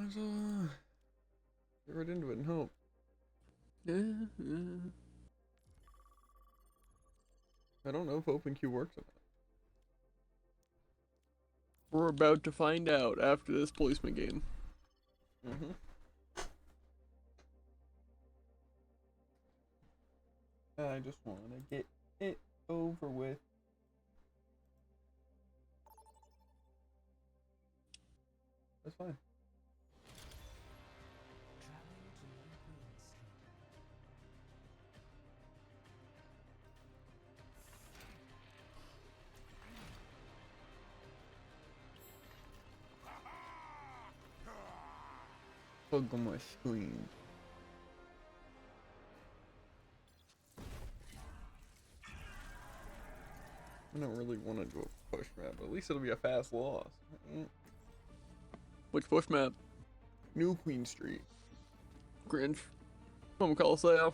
Might as well get right into it and hope. I don't know if OpenQ works or not. We're about to find out after this policeman game. I just want to get it over with. That's fine. Bug on my screen. I don't really want to do a push map, but at least it'll be a fast loss. Which push map? New Queen Street. Cringe. Home Coliseum.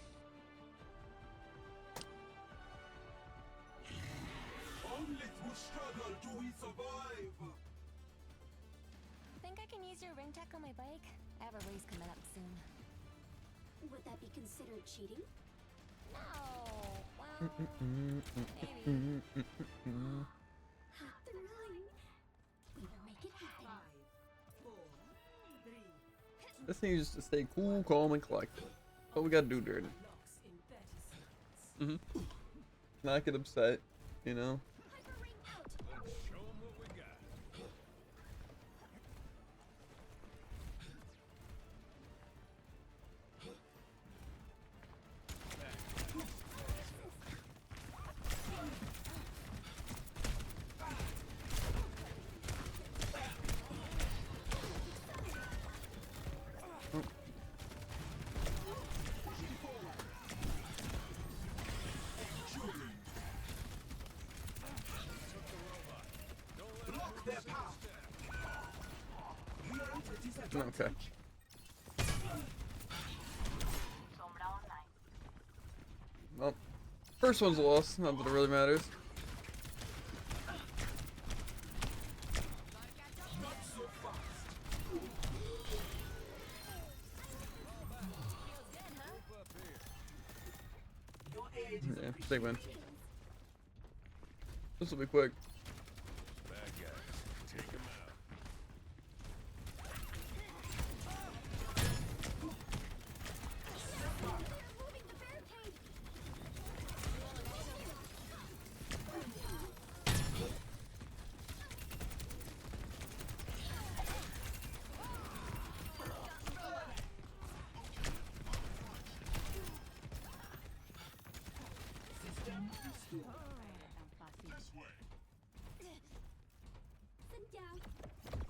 Only through struggle do we survive. Think I can use your ring tech on my bike? I have a race coming up soon. Would that be considered cheating? No. Well, maybe. Thrilling. We will make it happen. This thing is just to stay cool, calm, and collected. That's all we gotta do, Durden. Not get upset, you know? Okay. Well, first one's a loss, not that it really matters. Yeah, big win. This will be quick.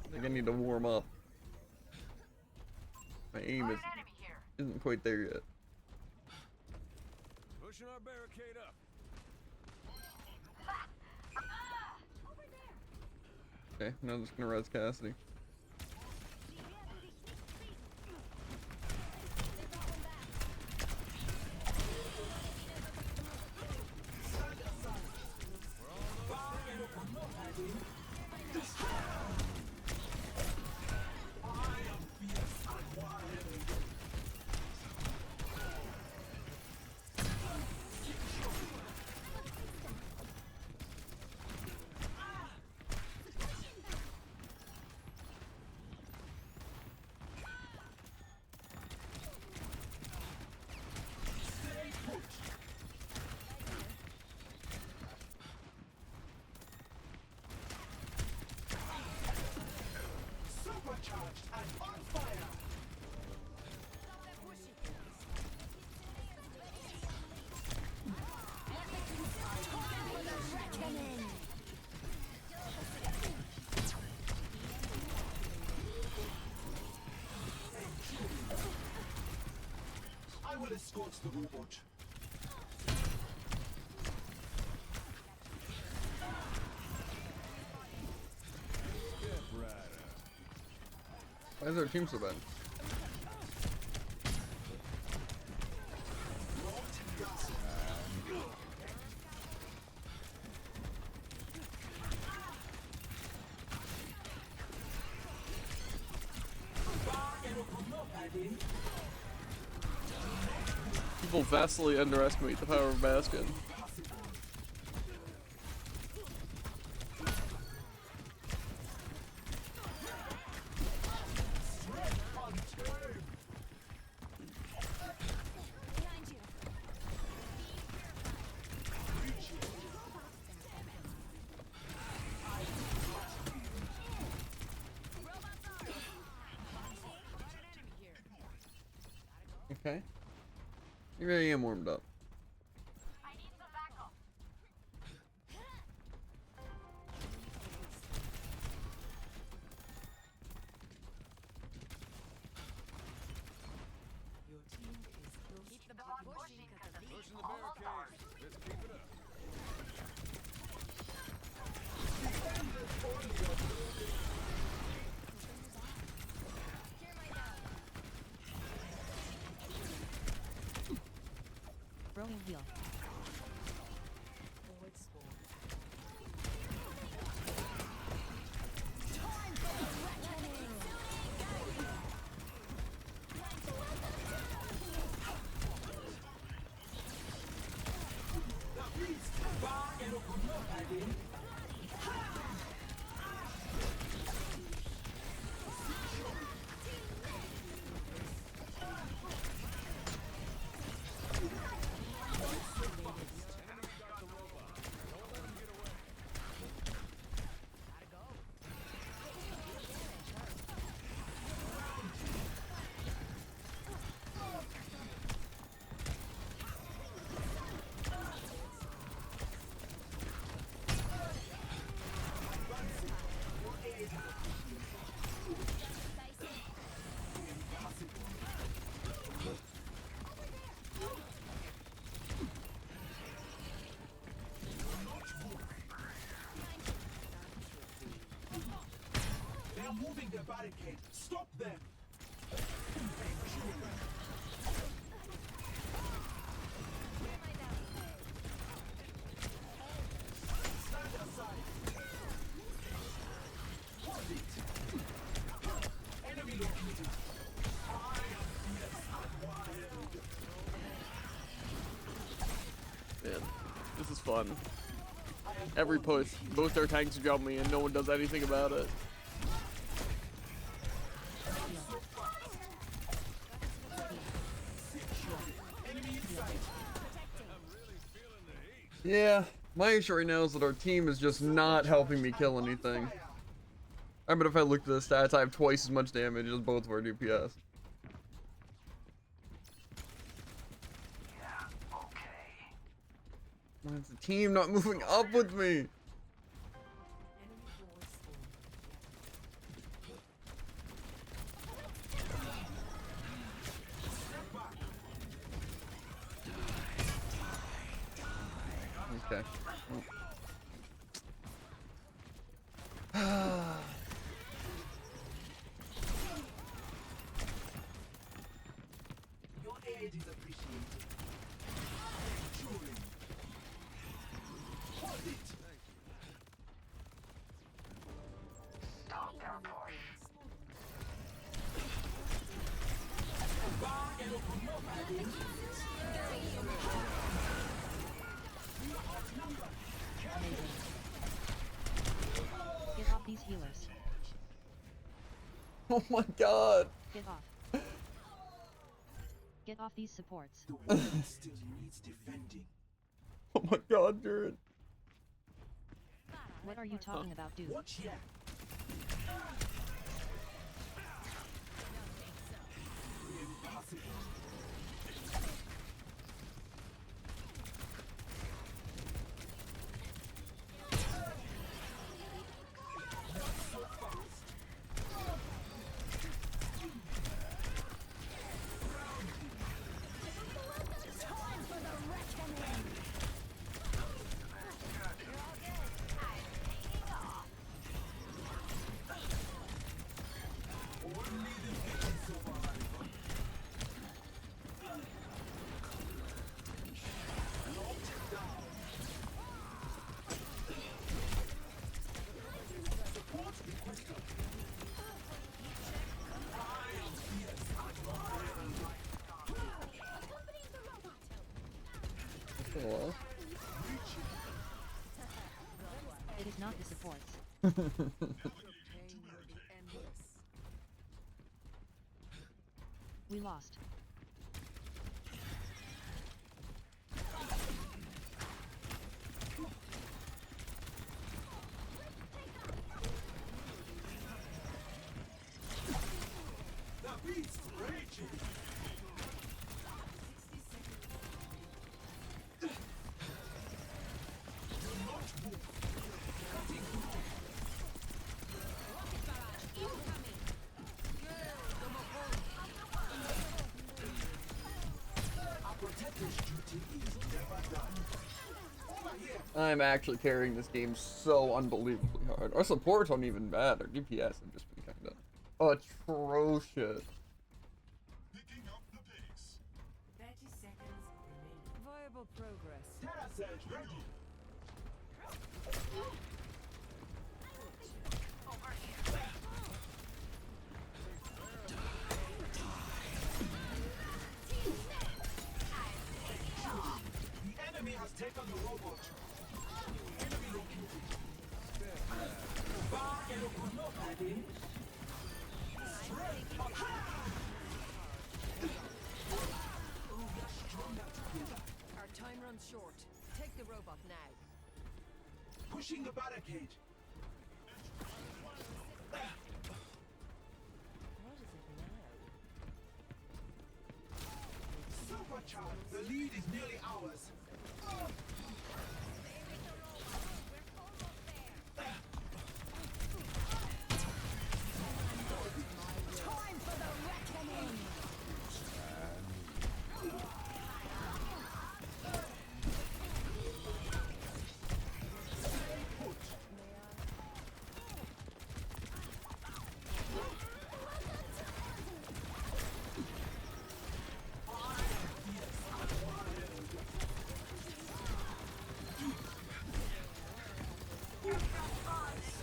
I think I need to warm up. My aim isn't quite there yet. Pushing our barricade up. Okay, now I'm just gonna res Cassidy. Supercharged and on fire. I will escort the robot. Why is our team so bad? People vastly underestimate the power of Baskin. Behind you. Okay. You really am warmed up. Throwing heal. They're moving the barricade. Stop them. Stand aside. Hold it. Enemy located. I am fierce and wild. Man, this is fun. Every push, both their tanks jump me and no one does anything about it. Yeah, my issue right now is that our team is just not helping me kill anything. I bet if I looked at the stats, I have twice as much damage as both of our DPS. Why is the team not moving up with me? Okay. Your aid is appreciated. Truly. Hold it. Get off these healers. Oh my god. Get off. Get off these supports. The world still needs defending. Oh my god, Jared. What are you talking about, dude? Watch here. Impossible. well. It is not the supports. We lost. The beast raging. I'm actually carrying this game so unbelievably hard. Our supports aren't even bad. Our DPS have just been kind of atrocious. Picking up the pace. 30 seconds remaining. Viable progress. Terra Surge ready. The enemy has taken the robot. Enemy located. Bar ready. Our time runs short. Take the robot now. Pushing the barricade. What is it now? Supercharged. The lead is nearly ours.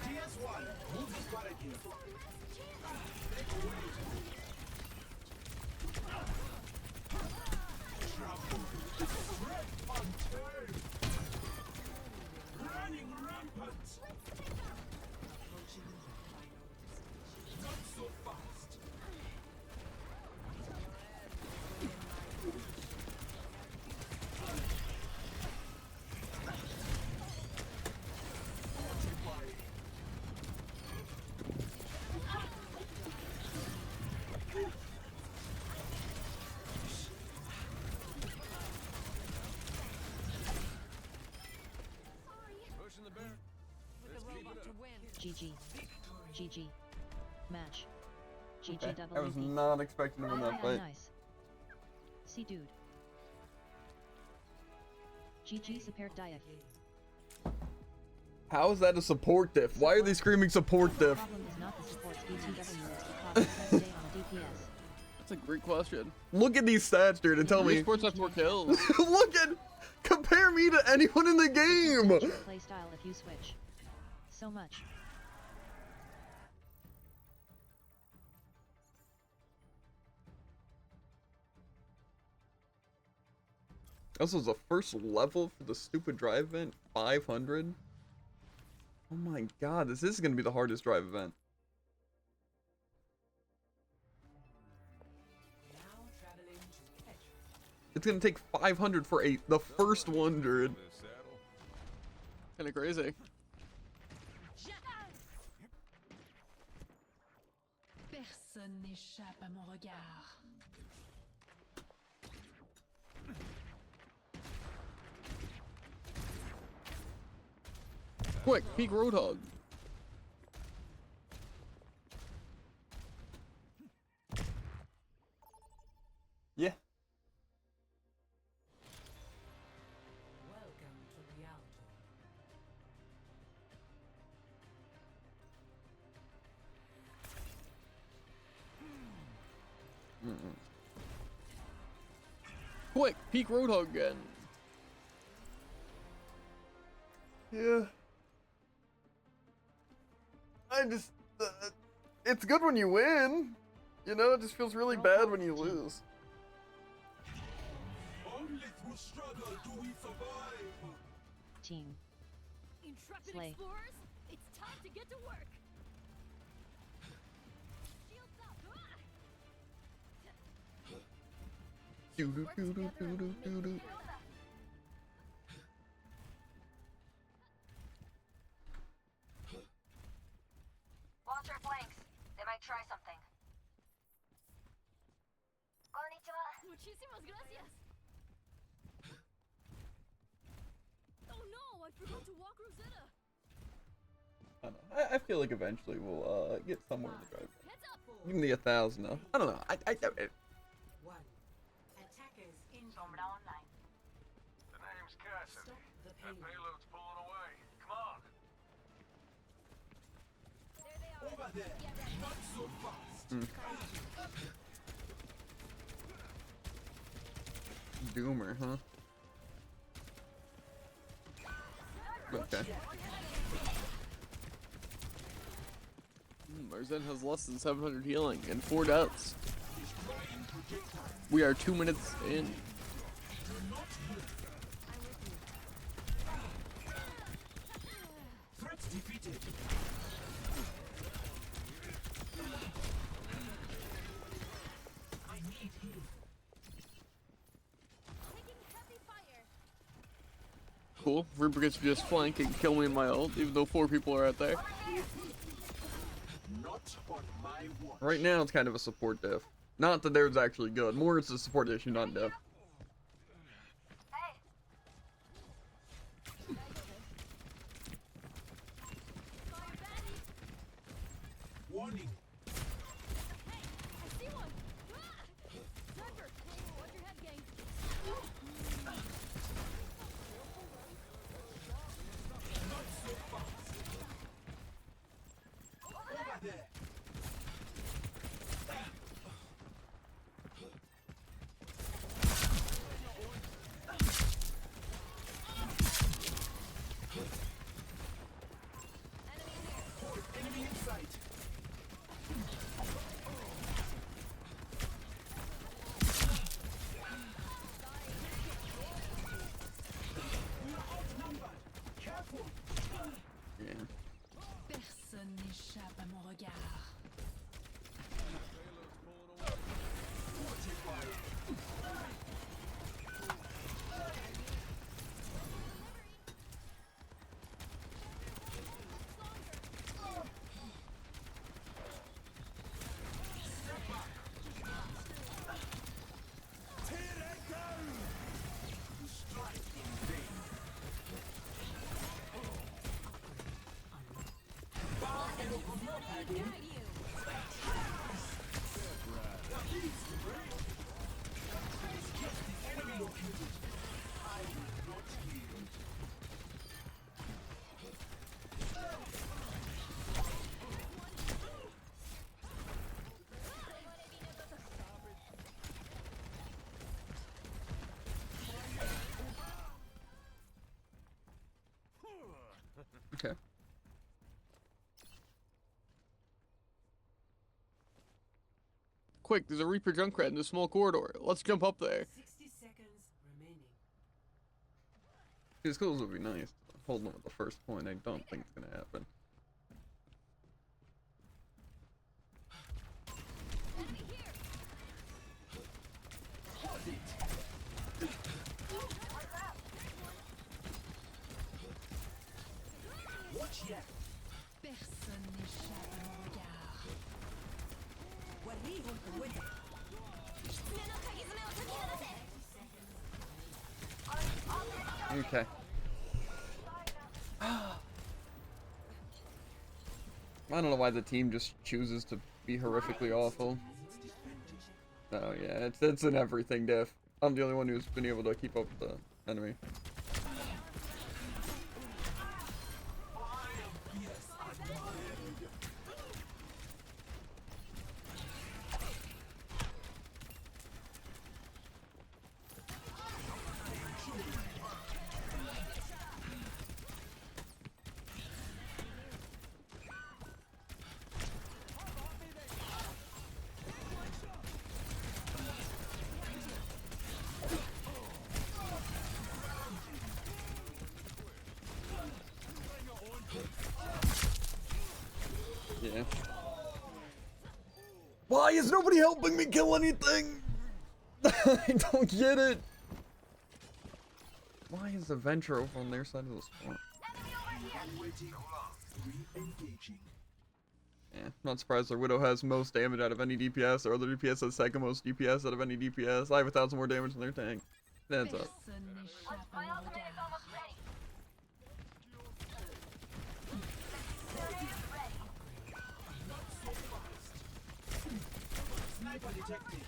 TS1, move this barricade. Running rampant. Not so fast. With the robot to win. GG. GG. Match. GG Okay, double I was EP. not expecting to win that fight. Nice. See dude. GG support diff. How is that a support diff? Why are they screaming support The diff? problem is not the support's BTW, it's the cost of stay on DPS. That's a great question. Look at these stats, dude, and tell me. Esports have more kills. Look at, compare me to anyone in the game. Switch your playstyle if you switch. So much. This was the first level for the stupid drive event, 500. Oh my god, this is gonna be the hardest drive event. It's gonna take 500 for the first one, dude. Kinda crazy. Personne n'échappe à mon regard. Quick, peek Roadhog. Yeah. Welcome to reality. Quick, peek Roadhog again. Yeah. I just, it's good when you win. You know, it just feels really bad when you lose. Only We struggle, do we survive? Team. Intrepid Slay. explorers, it's time to get to work. Shields up. Doo doo doo doo doo doo doo doo. Watch our flanks. They might try something. Konnichiwa. Muchísimas gracias. Oh no, I forgot to walk Rosetta. I don't know. I feel like eventually we'll get somewhere in the drive. Heads up. Give me 1,000 though. I don't know. I One. Attackers in. Sombra online. The name's Cassidy. Stop the That payload. payload's pulling away. Come on. There they are. Over there. Get ready. Not so fast. Doomer, huh? Okay. Marzen has less than 700 healing and 4 deaths. We are 2 minutes in. Threats defeated. I need healing. Taking heavy fire. Cool. Reaper gets to just flank and kill me in my ult, even though 4 people are out there. Not on my watch. Right now it's kind of a support diff. Not that theirs actually good. More it's a support issue, not diff. Hey, Fire Betty. Warning. Hey, I see one. Ah! Sniper, watch your head, gang. Over there. Enemy in sight. We are outnumbered. Careful. Yeah. Personne n'échappe à mon regard. Tear it down. You strike in vain. Enemy located. I will not yield. Okay. Quick, there's a Reaper Junkrat in this small corridor. Let's jump up there. 60 seconds remaining. These kills would be nice. Holding them at the first point, I don't think it's gonna happen. Watch yet. Personne n'échappe à mon regard. Okay. I don't know why the team just chooses to be horrifically awful. Oh yeah, it's an everything diff. I'm the only one who's been able to keep up with the enemy. Why is nobody helping me kill anything? I don't get it. Why is the Venture over on their side of the spawn? Waiting. Re-engaging. Yeah, not surprised their Widow has most damage out of any DPS. Their other DPS has second most DPS out of any DPS. I have 1,000 more damage than their tank. That's up. Personne n'échappe à mon regard. Sniper detected.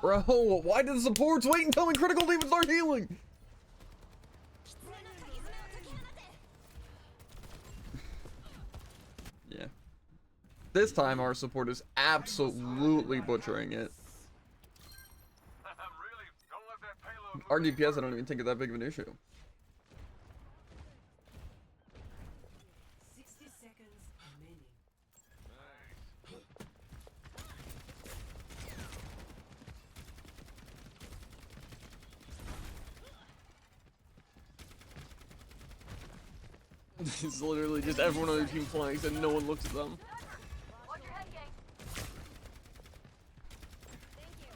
Bro, why did the supports wait until when critical demons start healing? Yeah. This time our support is absolutely butchering it. Our DPS I don't even think is that big of an issue. 60 seconds remaining. It's literally just everyone on their team flanks and no one looks at them. Watch your head, gang. Thank you.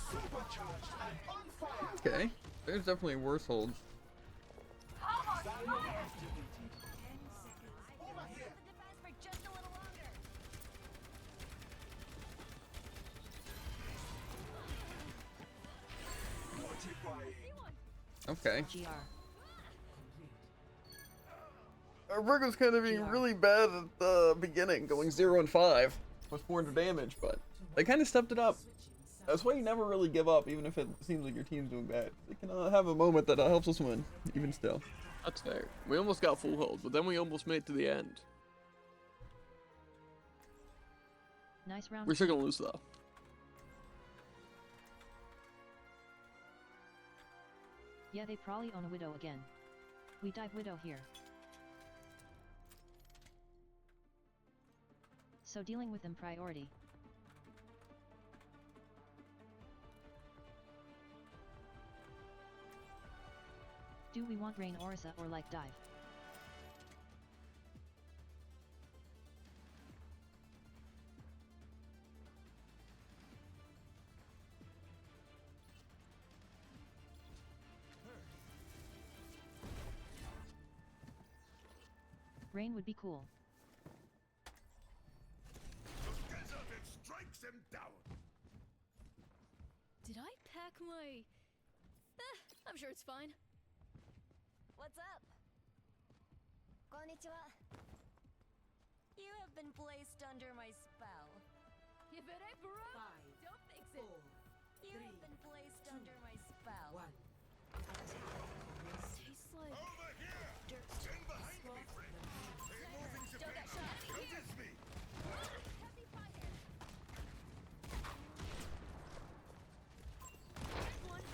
Supercharged and on fire. Okay. There's definitely worse holds. Silo activated. Over here. The defense for just a little longer. Fortifying. Okay. GR. Virgo's kind of being really bad at the beginning, going 0 and 5 with 400 damage, but they kind of stepped it up. That's why you never really give up, even if it seems like your team's doing bad. They can have a moment that helps us win, even still. That's fair. We almost got full hold, but then we almost made it to the end. Nice round. We're still gonna lose though. Yeah, they probably own a Widow again. We dive Widow here. So dealing with them priority. Do we want Rain Orisa or like dive? Rain would be cool. Did I pack my... I'm sure it's fine. What's up? Konnichiwa. You have been placed under my spell. If it ain't broke, don't fix it. You have been placed under my spell. Tastes like dirt. Don't get shot. Heavy fire. There's one.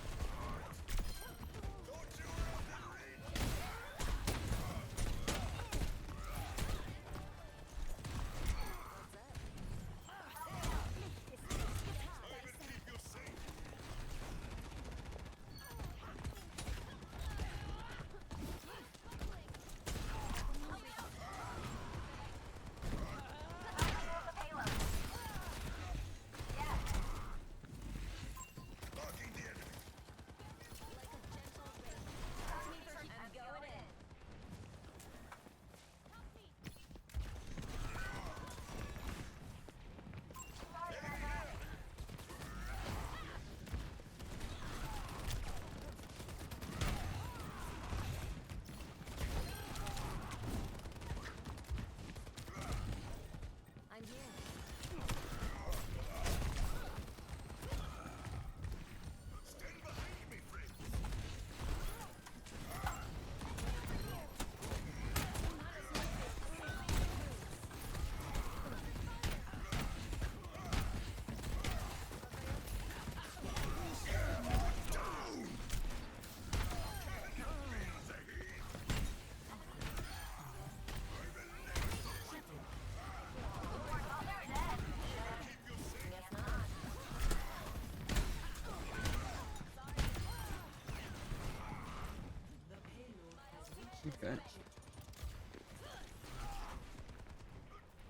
Okay.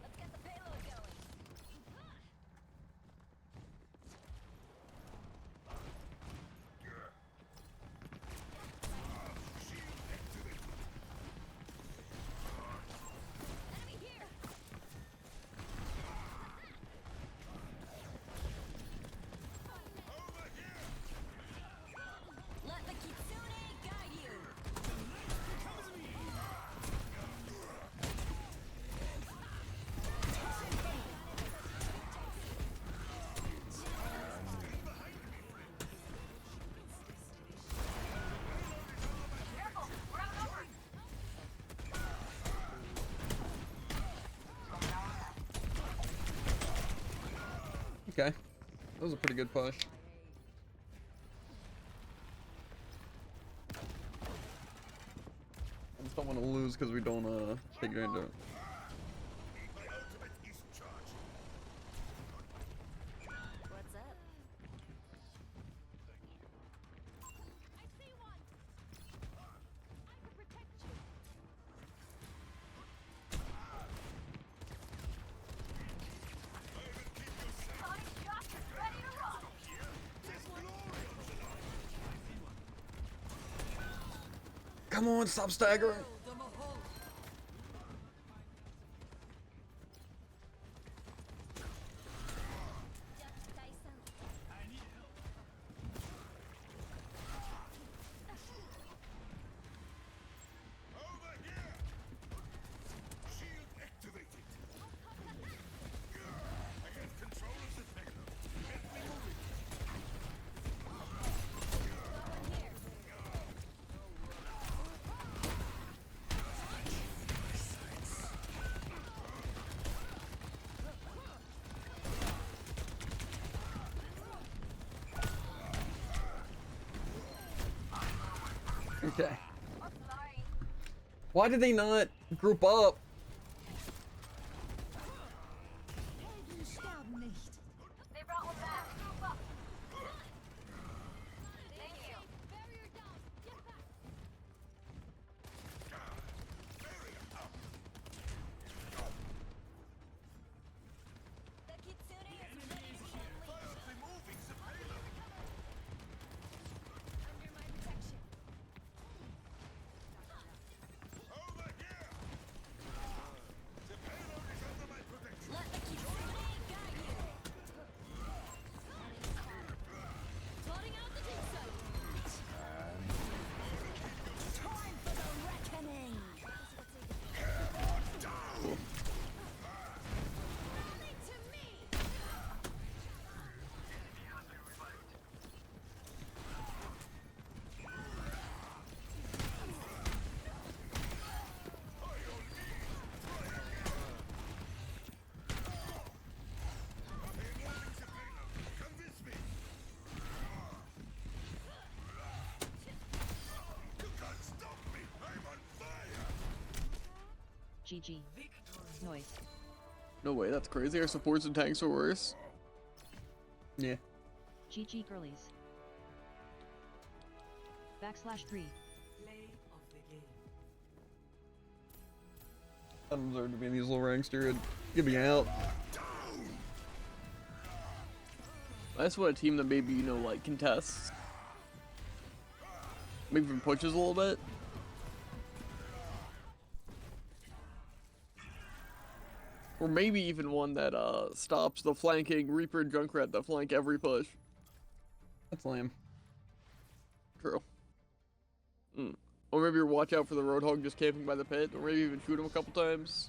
Let's get the payload going. Enemy here. Let the kitsune guide you. Okay. That was a pretty good push. I just don't want to lose because we don't take advantage of it. What's up? I see one. I can protect you. Sonic shot is ready to run. Come on, stop staggering. Okay. Why did they not group up? They brought one back. Group up. Thank you. Barrier down. Get back. The kitsune is ready to be unleashed. Under my protection. Let the kitsune guide you. Plotting out the dig site. Time for the reckoning. Lead to me. GG. Noise. No way, that's crazy. Our supports and tanks are worse. Yeah. GG girlies. /3. I don't deserve to be in these little ranks, dude. Get me out. I just want a team that maybe, you know, like, contests. Maybe even pushes a little bit. Or maybe even one that, stops the flanking Reaper and Junkrat that flank every push. That's lame. True. Or maybe watch out for the Roadhog just camping by the pit, or maybe even shoot him a couple times.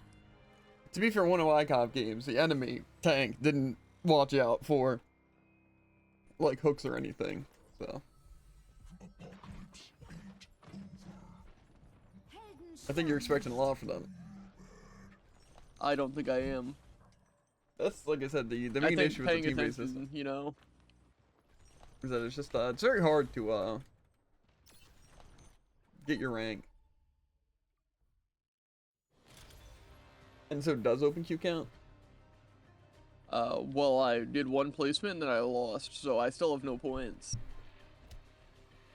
To be fair, one of ICOP games, the enemy tank didn't watch out for like hooks or anything, so I think you're expecting a lot from them. I don't think I am. That's, like I said, the I main think issue with the paying team-based attention, system you know. is that it's just it's very hard to get your rank. And so does open queue count? Well, I did one placement and then I lost, so I still have no points.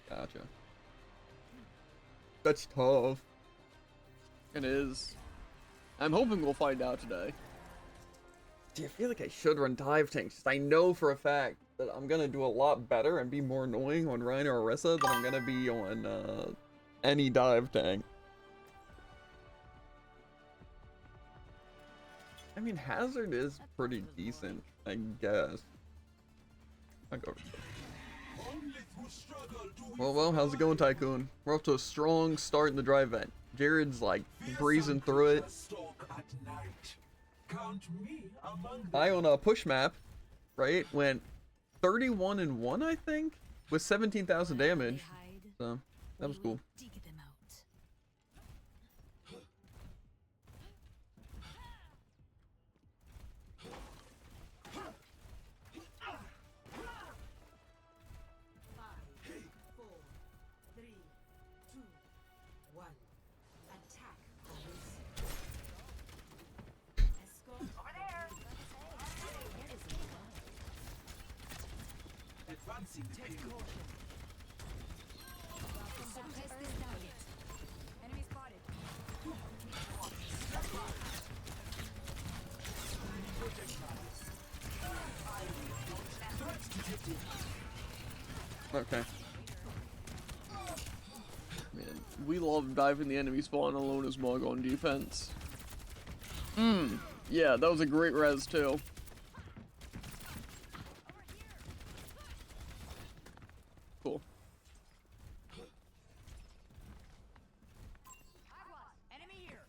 Gotcha. That's tough. It is. I'm hoping we'll find out today. See, I feel like I should run dive tanks. 'Cause I know for a fact that I'm gonna do a lot better and be more annoying on Rhino or Orisa than I'm gonna be on any dive tank. I mean, Hazard is pretty decent, I guess. I'll go. Only through struggle do we Well, how's it going, Tycoon? We're off to a strong start in the drive event. Jared's like breezing through it. stalk at night. Count me among them. I on a push map, right, went 31-1, I think, with 17,000 damage. So that was cool. Dig them out. Advancing the payload. Suppress this target. Enemy spotted. Okay. Man, we love diving the enemy spawn alone as Mog on defense. Yeah, that was a great res too. Cool. Enemy here.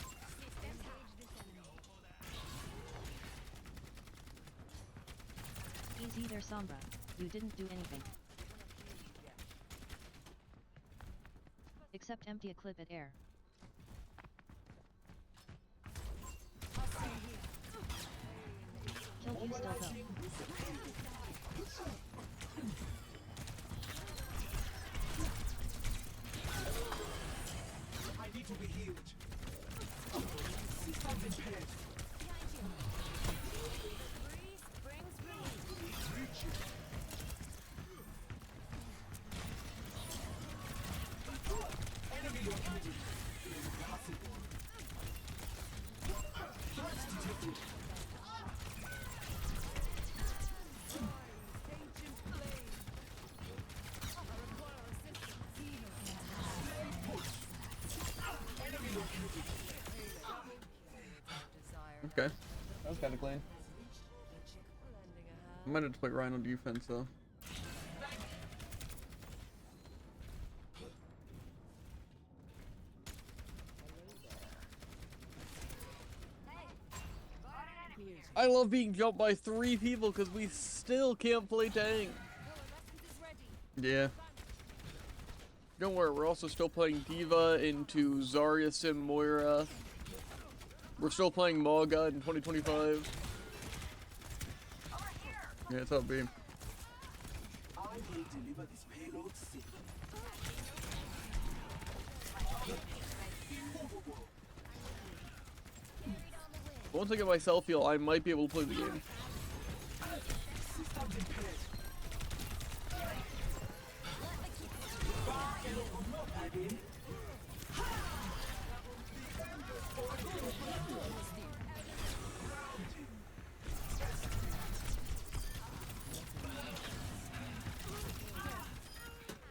Easy there, Sombra. You didn't do anything. Except empty a clip at air. Killed you still though. I need to be healed. Systems impaired. Breeze brings relief. Enemy located. Impossible. Threats detected. Enemy located. Okay. That was kind of clean. I might have to play Rhino defense though. I love being jumped by 3 people because we still can't play tank. Yeah. Don't worry, we're also still playing D.Va into Zarya Sim Moira. We're still playing Maga in 2025. Yeah, it's up, B. I will deliver this payload safely. Immovable. Once I get my self heal, I might be able to play the game. Systems impaired.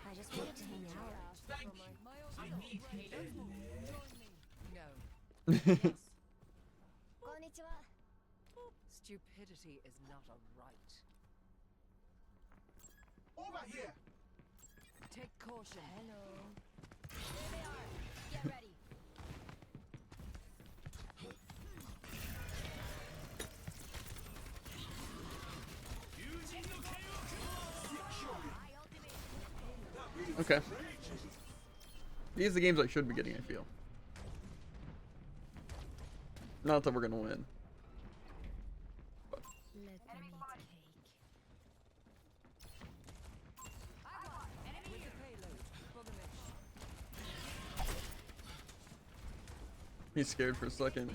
I just wanted to hang out. Thank you. I need healing. Konnichiwa. Stupidity is not a right. Over here. Take caution. Hello. There they are. Get ready. Okay. These are the games I should be getting, I feel. Not that we're gonna win. Let them eat cake. He's scared for a second.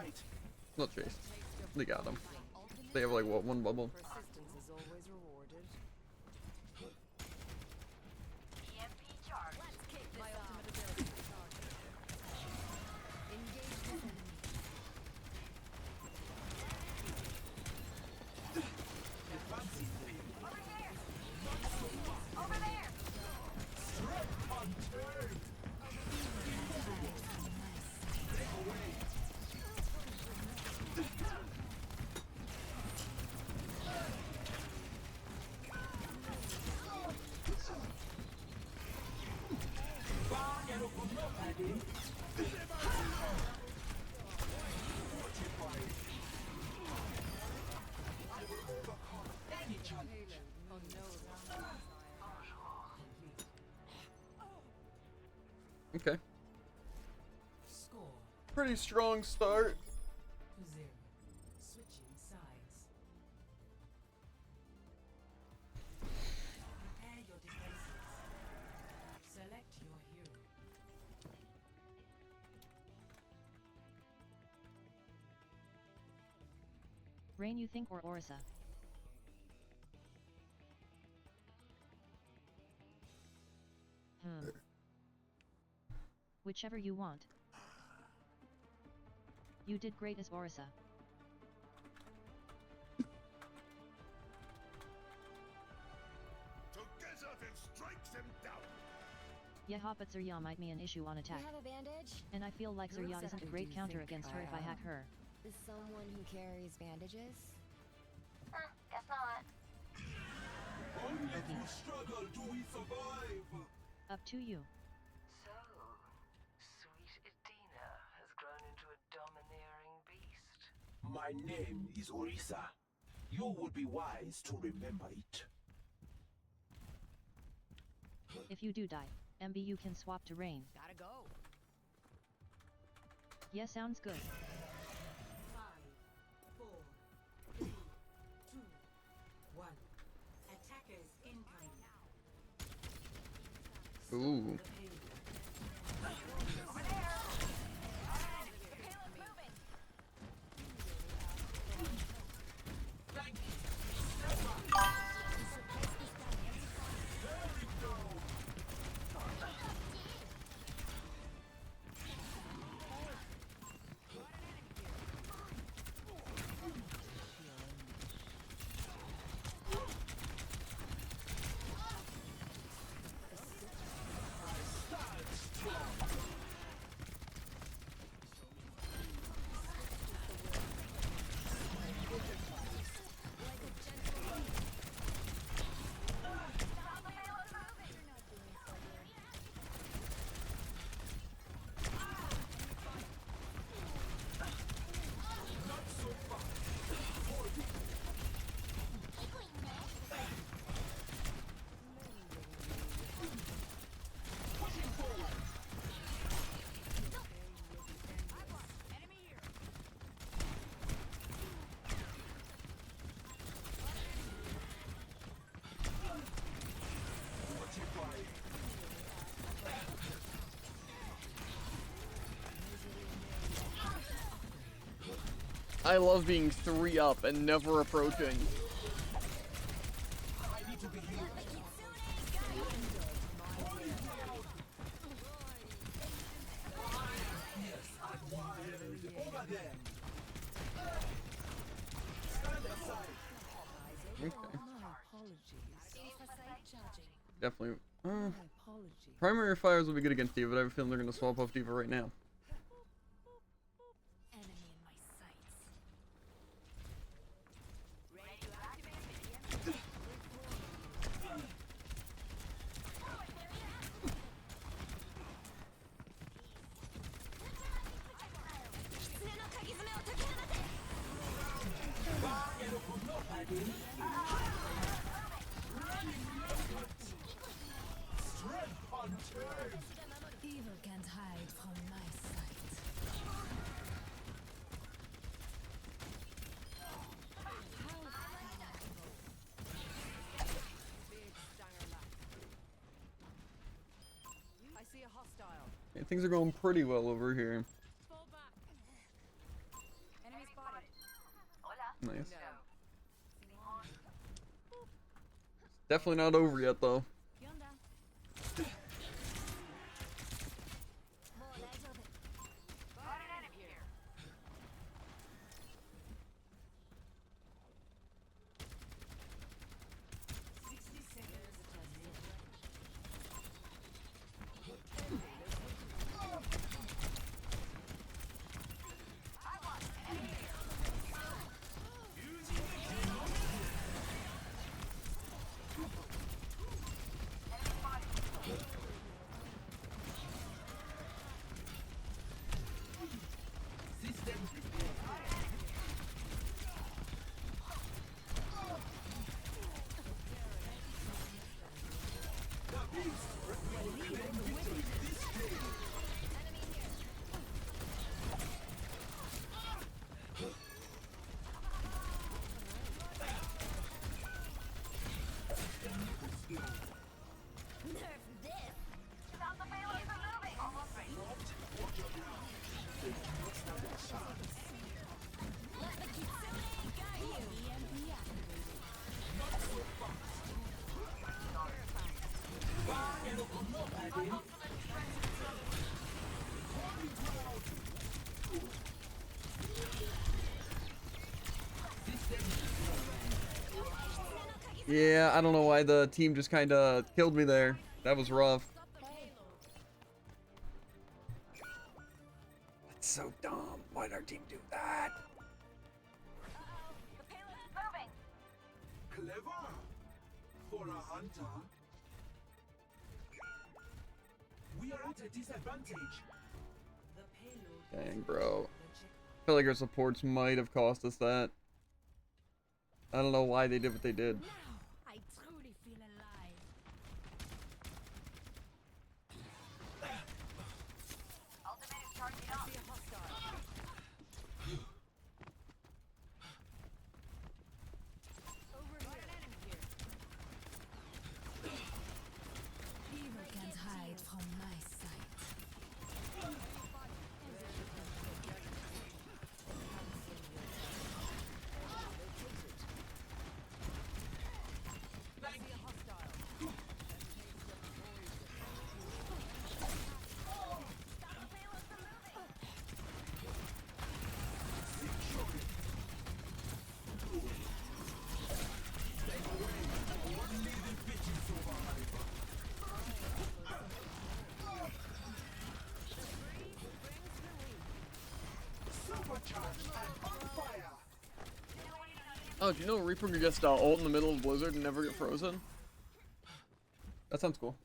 right. Not chase. They got him. They have like what, one bubble? Persistence is always rewarded. Let's kick this off. Engage this enemy. Fancy thing. Over there! Strength unturned. Take away. Okay. Score Pretty strong start. 2-0. Switching sides. Prepare your defenses. Select your hero. Rain, you think, or Orisa? Whichever you want. You did great as Orisa. Together then strike them down. Yeah, but Zarya might be an issue on attack. You have a bandage? And I feel like Who Zarya isn't a exactly great do you counter think against her I if I hack am? her. Is someone who carries bandages? Guess not. Only through struggle do we survive. Up to you. So, sweet Edina has grown into a domineering beast. My name is Orisa. You would be wise to remember it. If you do die, MB you can swap to Rain. Gotta go. Yeah, sounds good. 5, 4, 3, 2, 1. Attackers incoming. Ooh. I love being 3 up and never approaching. Okay. Definitely. My apologies. Primary fires will be good against Diva, but I have a feeling they're going to swap off Diva right now. Enemy in my sights. Strength unturned. Evil can't hide from my sight. Big stanger lap. I see a hostile. Okay, things are going pretty well over here. Fall back. Nice. Definitely not over yet, though. Yeah, I don't know why the team just kind of killed me there. That was rough. That's so dumb. Why'd our team do that? Clever for a hunter. We are at a disadvantage. Dang, bro. I feel like our supports might have cost us that. I don't know why they did what they did. I truly feel alive. Ultimate is charging up. Evil can't hide from my sight. Oh, do you know Reaper can just ult in the middle of Blizzard and never get frozen? That sounds cool.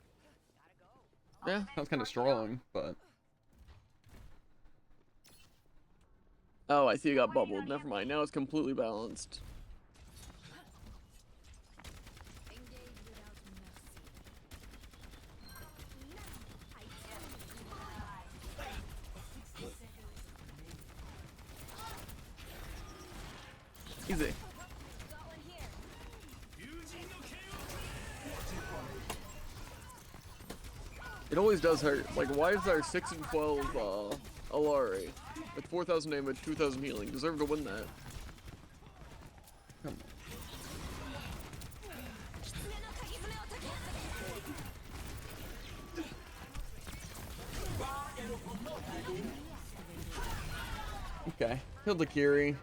Yeah. Sounds kind of strong, but Oh, I see it got bubbled. Never mind. Now it's completely balanced. Easy. It always does hurt. Like, why is our 6 and 12 Alari with 4,000 damage, 2,000 healing deserve to win that? come on. Okay, killed the Kiri.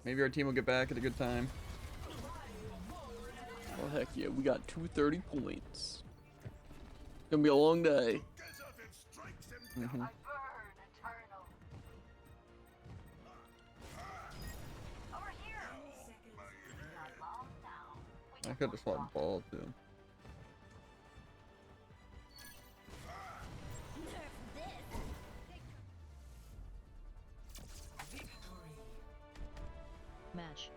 Maybe our team will get back at a good time. Oh heck yeah, we got 230 points. Gonna be a long day. Mhm. I burn eternal. Over here. Not long now. I could have swapped ball too. Match.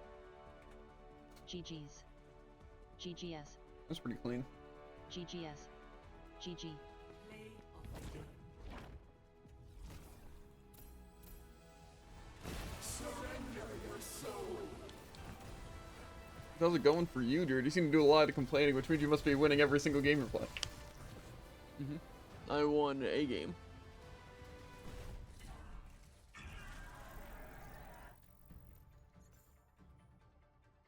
GG's. GGS. That's pretty clean. GGS. GG. How's it going for you, dude? You seem to do a lot of complaining, which means you must be winning every single game you're playing. I won a game.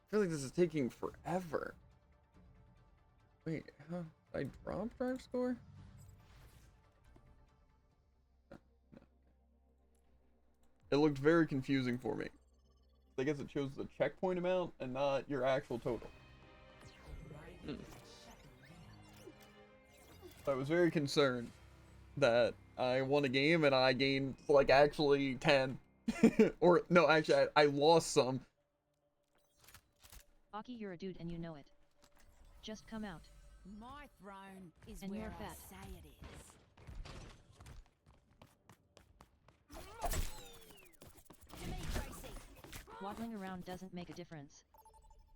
feel like this is taking forever. Wait, how I drop drive score? No. It looked very confusing for me. I guess it shows the checkpoint amount and not your actual total. So I was very concerned that I won a game and I gained like actually 10. Or no, actually I lost some. Aki, you're a dude and you know it. Just come out. My throne is And where you're I fat. say it is. To me, Tracy. Waddling around doesn't make a difference.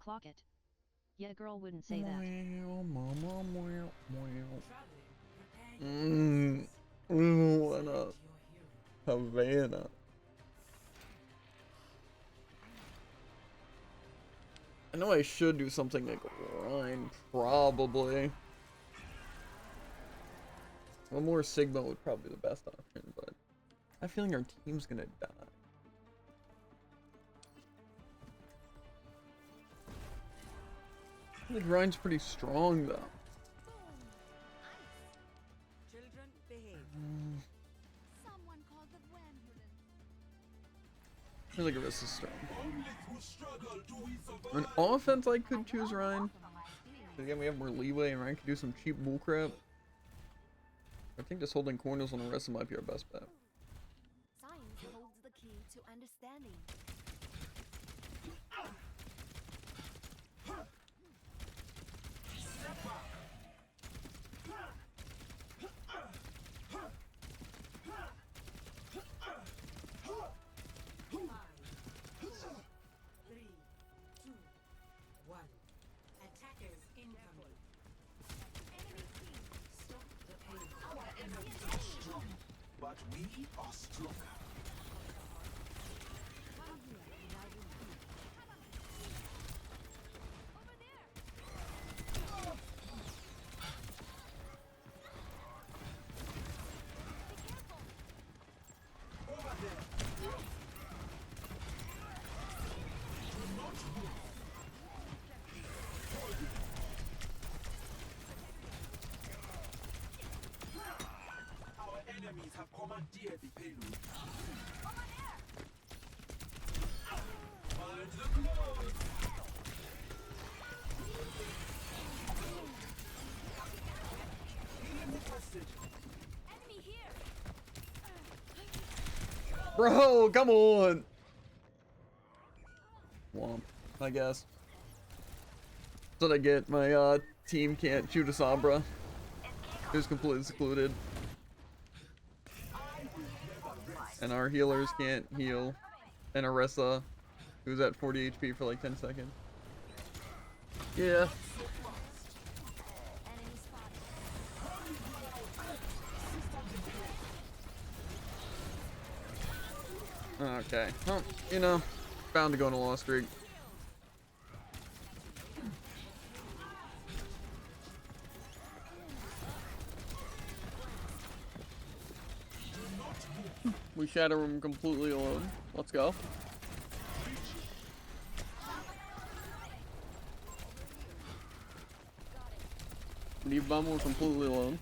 Clock it. Yeah, a girl wouldn't say that. What up? Havana. I know I should do something like grind, probably. One more Sigma would probably be the best option, but I have a feeling our team's gonna die. The grind's pretty strong though. Children, behave. Someone called the ambulance. I feel like Arista's strong. Only through struggle do we survive. On offense, I could choose Ryan. But again, we have more leeway, and Ryan could do some cheap bullcrap. I think just holding corners on Arista might be our best bet. Science holds the key to understanding. Attackers incoming. But we are stronger. Our enemies have commandeered the payload. Find the close. Healing requested. Enemy here. Bro, come on! Womp, I guess. That's what I get. My team can't shoot a Sombra. It was completely secluded. And our healers can't heal. And Arissa, who's at 40 HP for like 10 seconds. Yeah. Enemy spotted. Okay. Well, you know, bound to go on a loss streak. We shatter him completely alone. Let's go. Leave bomb, we're completely alone.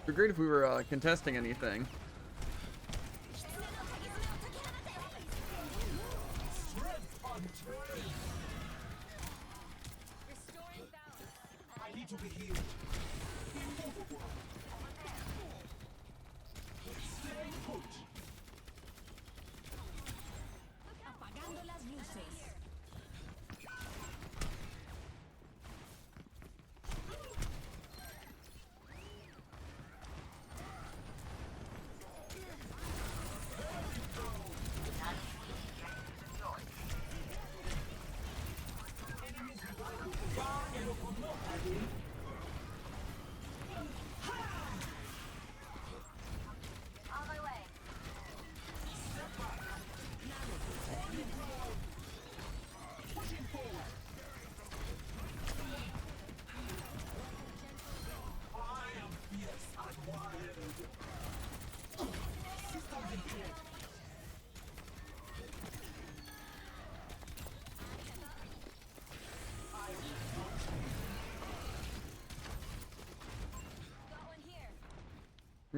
It'd be great if we were contesting anything. Restoring balance. I need to be healed. Immovable. Stay put. Apagando las luces.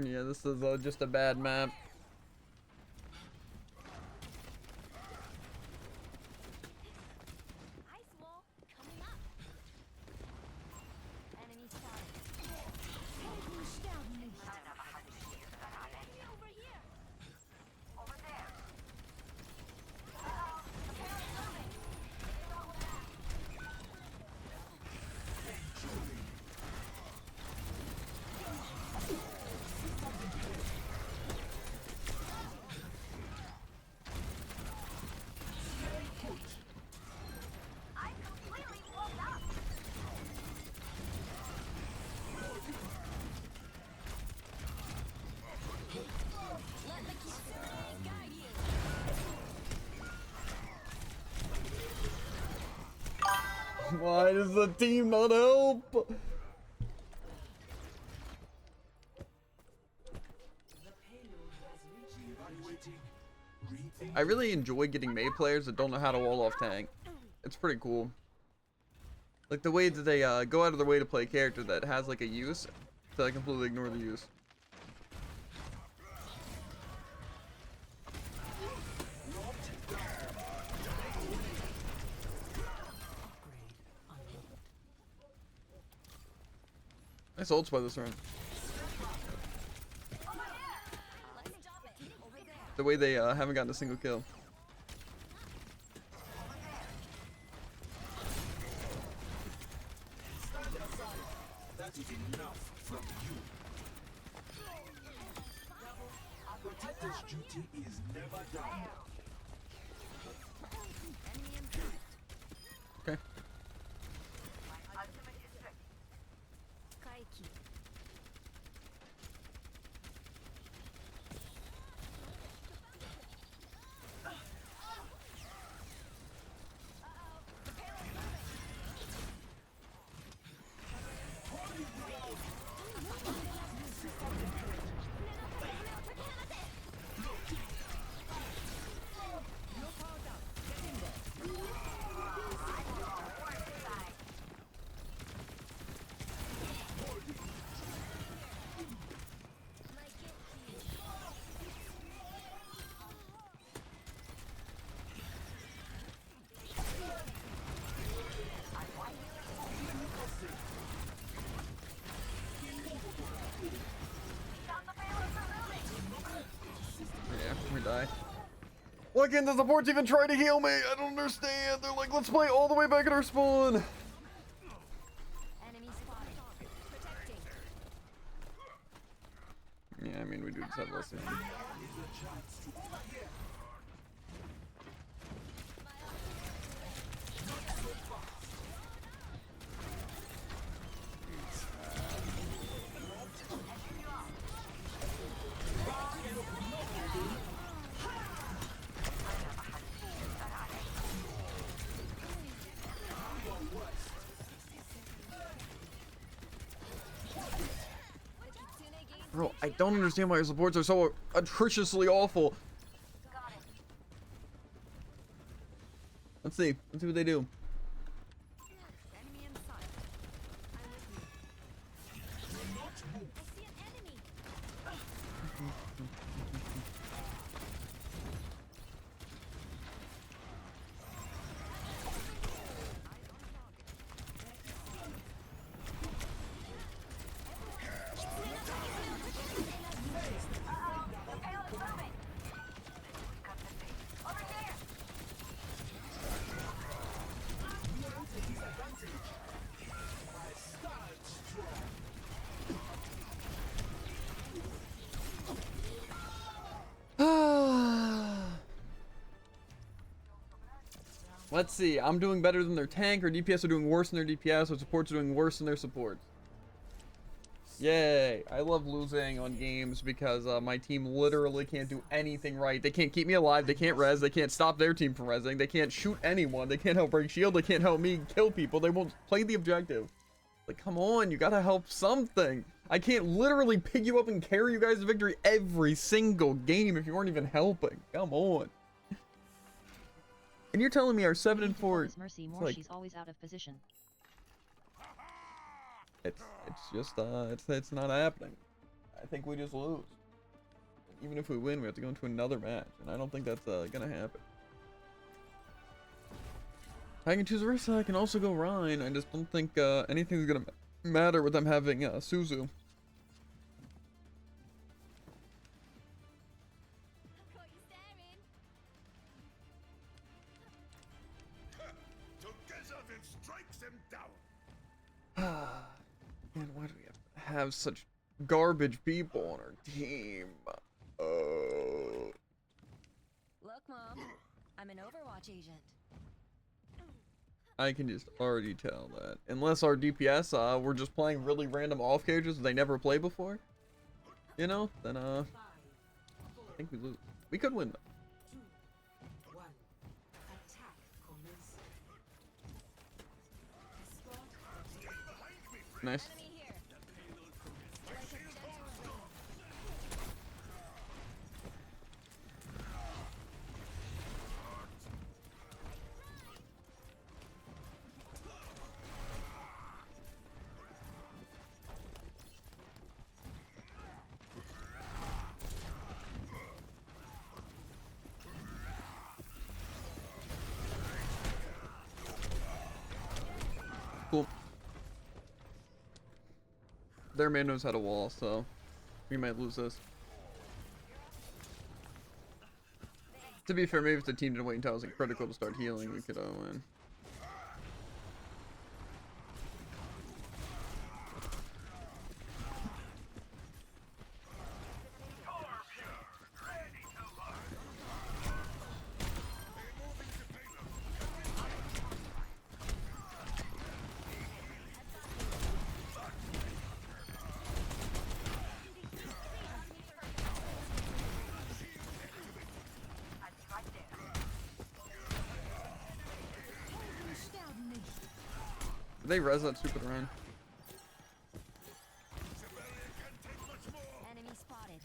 Yeah, this is just a bad map. Ice wall coming up. Enemy spotted. Over here. Over there. I completely warmed up. Let the Kitsune guide you. Why does the team not help? I really enjoy getting Mei players that don't know how to wall off tank. It's pretty cool. Like the way that they go out of their way to play a character that has like a use, so I completely ignore the use. Nice ults by this run. The way they haven't gotten a single kill. That is enough from you. Protector's duty is never done. Enemy in sight. Okay. Ultimate is ready. Kaiki. Yeah, we die. Why can't the supports even try to heal me? I don't understand. They're like, let's play all the way back at our spawn. Enemy spotted. Protecting. Yeah, I mean, we do just have less. Bro, I don't understand why your supports are so atrociously awful. Let's see. Let's see what they do. Enemy in sight. I'm with you. I see an enemy. Let's see. I'm doing better than their tank, or DPS are doing worse than their DPS, or supports are doing worse than their supports. Yay. I love losing on games because my team literally can't do anything right. They can't keep me alive. They can't res. They can't stop their team from resing. They can't shoot anyone. They can't help break shield. They can't help me kill people. They won't play the objective. Like, come on. You gotta help something. I can't literally pick you up and carry you guys to victory every single game if you aren't even helping. Come on. And you're telling me our 7 and 4. Mercy more. Like, She's always out of position. it's just it's not happening. I think we just lose. Even if we win, we have to go into another match, and I don't think that's gonna happen. I can choose Orisa, I can also go Rhine. I just don't think anything's gonna matter with them having Suzu. Caught you staring. Together we'll strike them down. Man, why do we have such garbage people on our team? Oh. Look, Mom, I'm an Overwatch agent. I can just already tell that. Unless our DPS, we're just playing really random off cages they never played before, you know, then, I think we lose. We could win, though. Nice. Enemy here. Cool. Their man knows how to wall, so we might lose this. To be fair, maybe if the team didn't wait until I was in critical to start healing, we could win. Did they res that stupid run? Enemy spotted.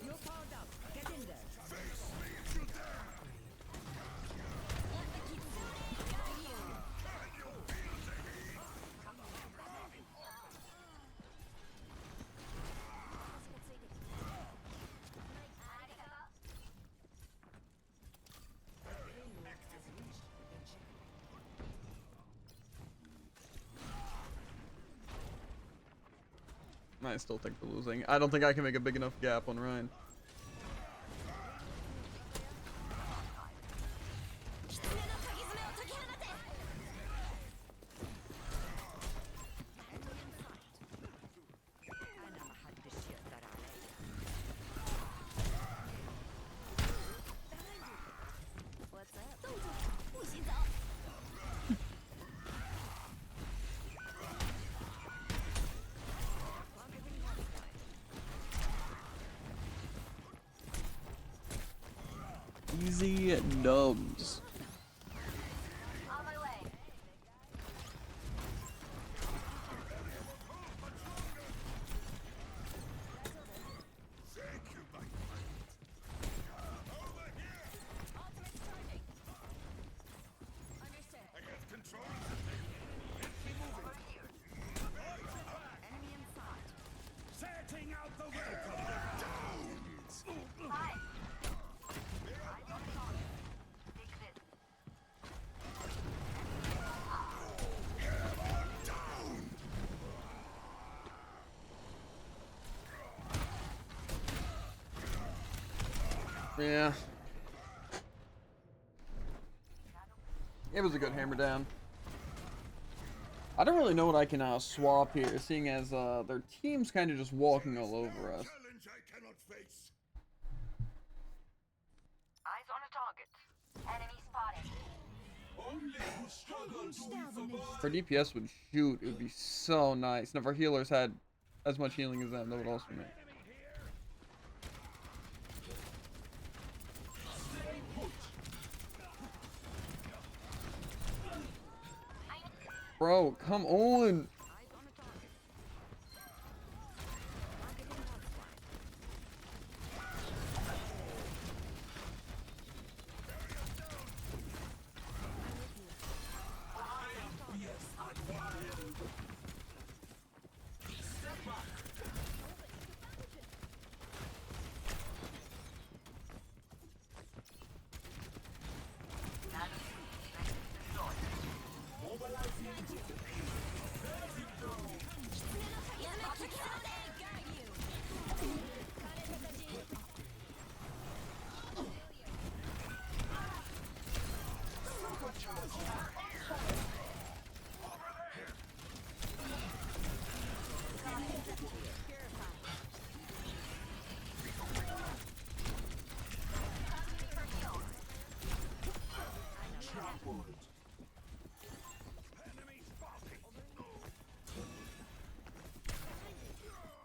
You're powered up. Get in there. I still think we're losing. I don't think I can make a big enough gap on Ryan. What's up? Easy nubs. On my way. Setting out the welcome. Fine. Take this. Yeah. It was a good hammer down. I don't really know what I can swap here, seeing as their team's kind of just walking all over us. Challenge I cannot face. Eyes on a target. Enemy spotted. Only who struggle to If our DPS would shoot, it would be so nice. And if our healers had as much healing as them, that would also be nice. Bro, come on!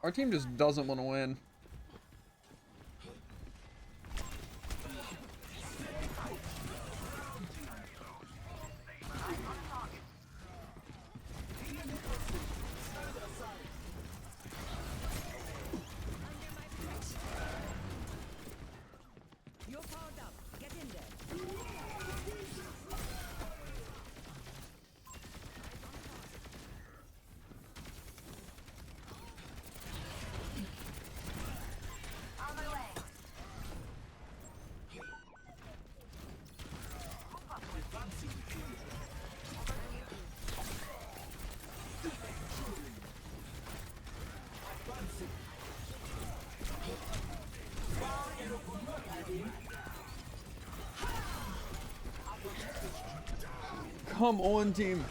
Our team just doesn't want to win. You're powered up. Get in there. On my way. Come on, team.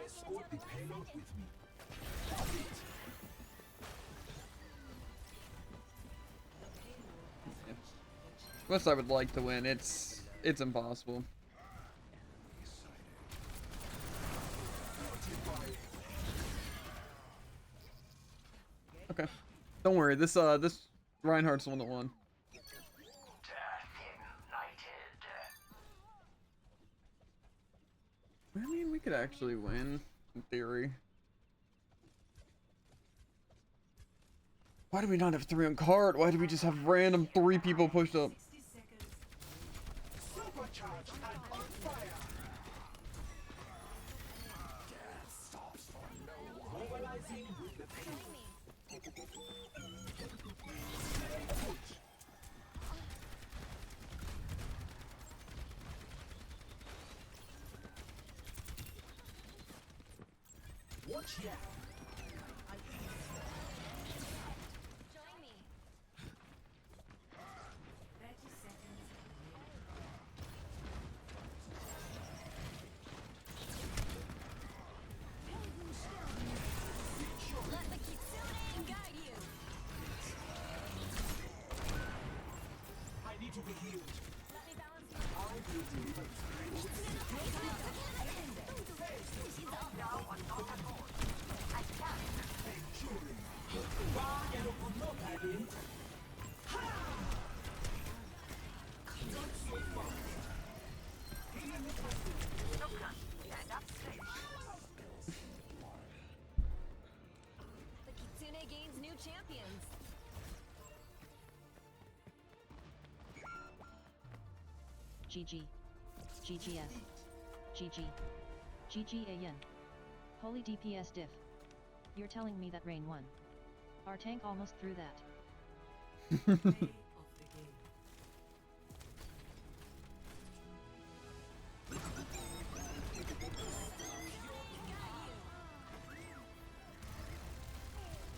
Escort the payload with me. West I would like to win. It's impossible. Okay. Don't worry. This Reinhardt's the one that won. I mean, we could actually win in theory. Why do we not have 3 on cart? Why do we just have random 3 people pushed up? Supercharged and on fire. Mobilizing with the payload. Watch ya. Join me. Let the Kitsune guide you. I need to be healed. Let me balance I will deliver. The Kitsune gains new champions. GG. GGS. GG. GGAN. Holy DPS diff. You're telling me that Rain won. Our tank almost threw that.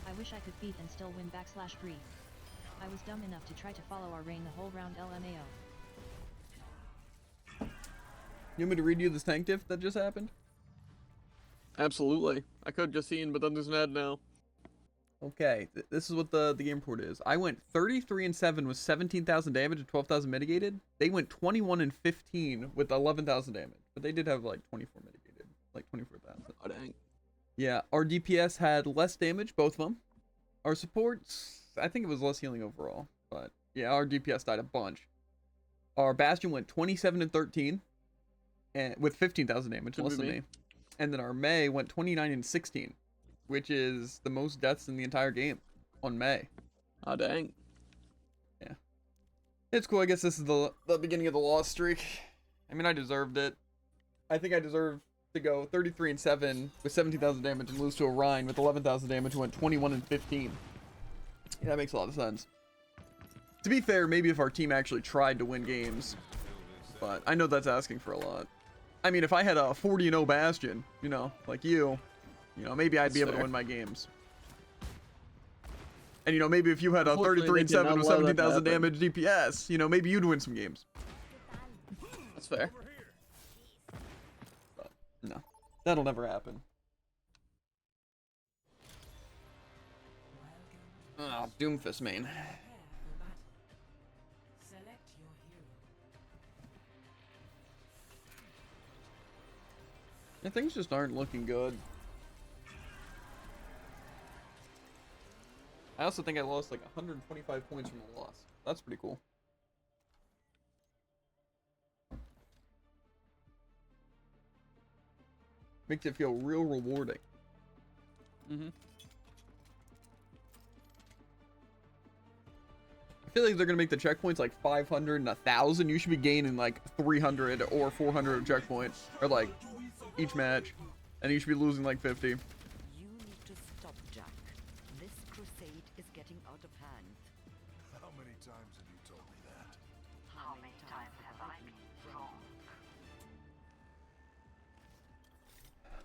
I wish I could beat and still win /3. I was dumb enough to try to follow our Rain the whole round LMAO. You want me to read you this tank diff that just happened? Absolutely. I could just seen, but then there's an ad now. Okay, this is what the game report is. I went 33-7 with 17,000 damage and 12,000 mitigated. They went 21-15 with 11,000 damage, but they did have like 24 mitigated, like 24,000. Oh, dang. Yeah, our DPS had less damage, both of them. Our supports, I think it was less healing overall, but yeah, our DPS died a bunch. Our Bastion went 27-13, and with 15,000 damage, Could less be than me. me. And then our May went 29-16, which is the most deaths in the entire game on May. Oh, dang. Yeah, it's cool. I guess this is the beginning of the loss streak. I mean, I deserved it. I think I deserve to go 33-7 with 17,000 damage and lose to a Rhine with 11,000 damage who went 21-15. Yeah, that makes a lot of sense. To be fair, maybe if our team actually tried to win games, but I know that's asking for a lot. I mean, if I had a 40-0 Bastion, you know, like you know, maybe I'd be able to fair. win my games. And, you know, maybe if you had a Unfortunately, they did 33-7 not with allow that to 17,000 happen. damage DPS, you know, maybe you'd win some games. That's fair. But, no, that'll never happen. Oh, Doomfist main. Select your hero. Yeah, things just aren't looking good. I also think I lost like 125 points from the loss. That's pretty cool. Makes it feel real rewarding. Mm-hmm. I feel like they're gonna make the checkpoints like 500 and 1,000. You should be gaining like 300 or 400 of checkpoints, or like each match, and you should be losing like 50. You need to stop, Jack. This crusade is getting out of hand. How many times have you told me that? How many times have I been wrong?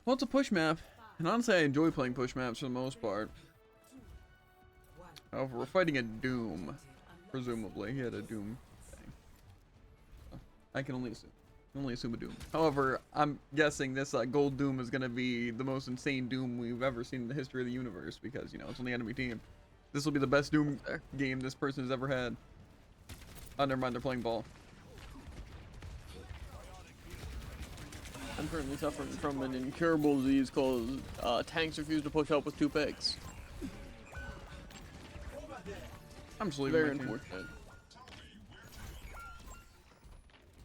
Well, it's a push map, and honestly, I enjoy playing push maps for the most part. However, we're fighting a Doom, presumably. He had a Doom thing. I can only assume a Doom. However, I'm guessing this Gold Doom is going to be the most insane Doom we've ever seen in the history of the universe, because, you know, it's on the enemy team. This will be the best Doom game this person has ever had. Oh, never mind, they're playing ball. I'm currently suffering from an incurable disease called tanks refuse to push up with 2 picks. I'm just leaving Very my team. unfortunate.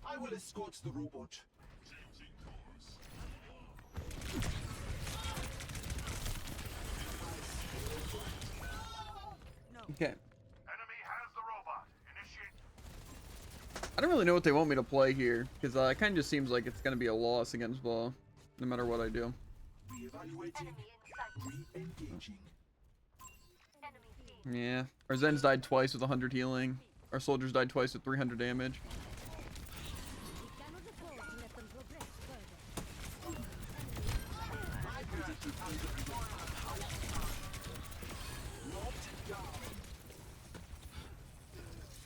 I will escort the robot. Okay. Enemy has the robot. Initiate. I don't really know what they want me to play here, because it kind of just seems like it's going to be a loss against ball, no matter what I do. Re-evaluating. Enemy in sight. Re-engaging. Enemy seen. Yeah. Our Zens died twice with 100 healing. Our soldiers died twice with 300 damage. We cannot afford to let them progress further.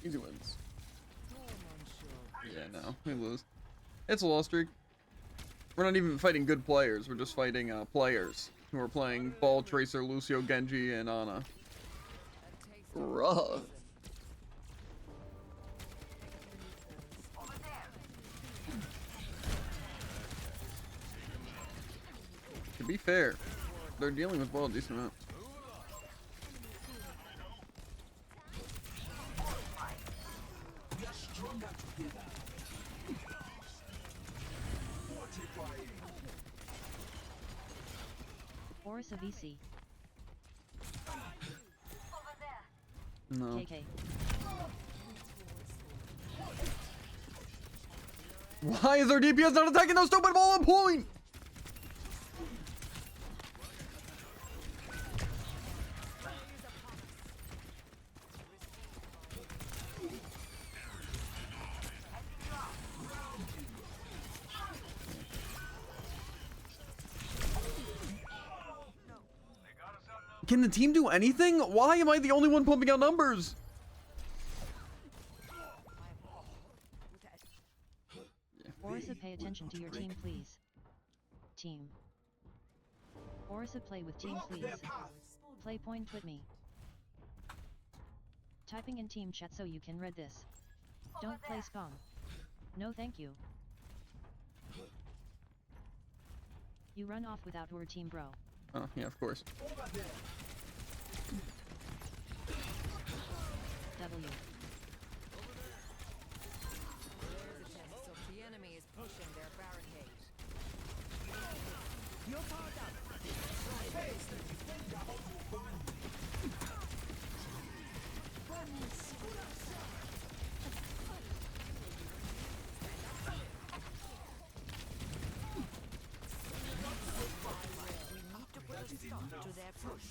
Easy wins. Yeah, no, we lose. It's a loss streak. We're not even fighting good players. We're just fighting players who are playing Ball, Tracer, Lucio, Genji, and Ana. Rough. To be fair, they're dealing with Ball a decent amount. We are stronger together. Fortifying. Orisa VC. Over there. No. KK. Why is our DPS not attacking those stupid ball on point? Can the team do anything? Why am I the only one pumping out numbers? Orisa, pay attention to your team, please. Team. Orisa, play with team, please. Play point with me. Typing in team chat so you can read this. Don't play spam. No thank you. You run off without your team, bro. Oh, yeah, of course. W. The enemy is pushing their barricade. You're powered up. We need to put a stop to their push.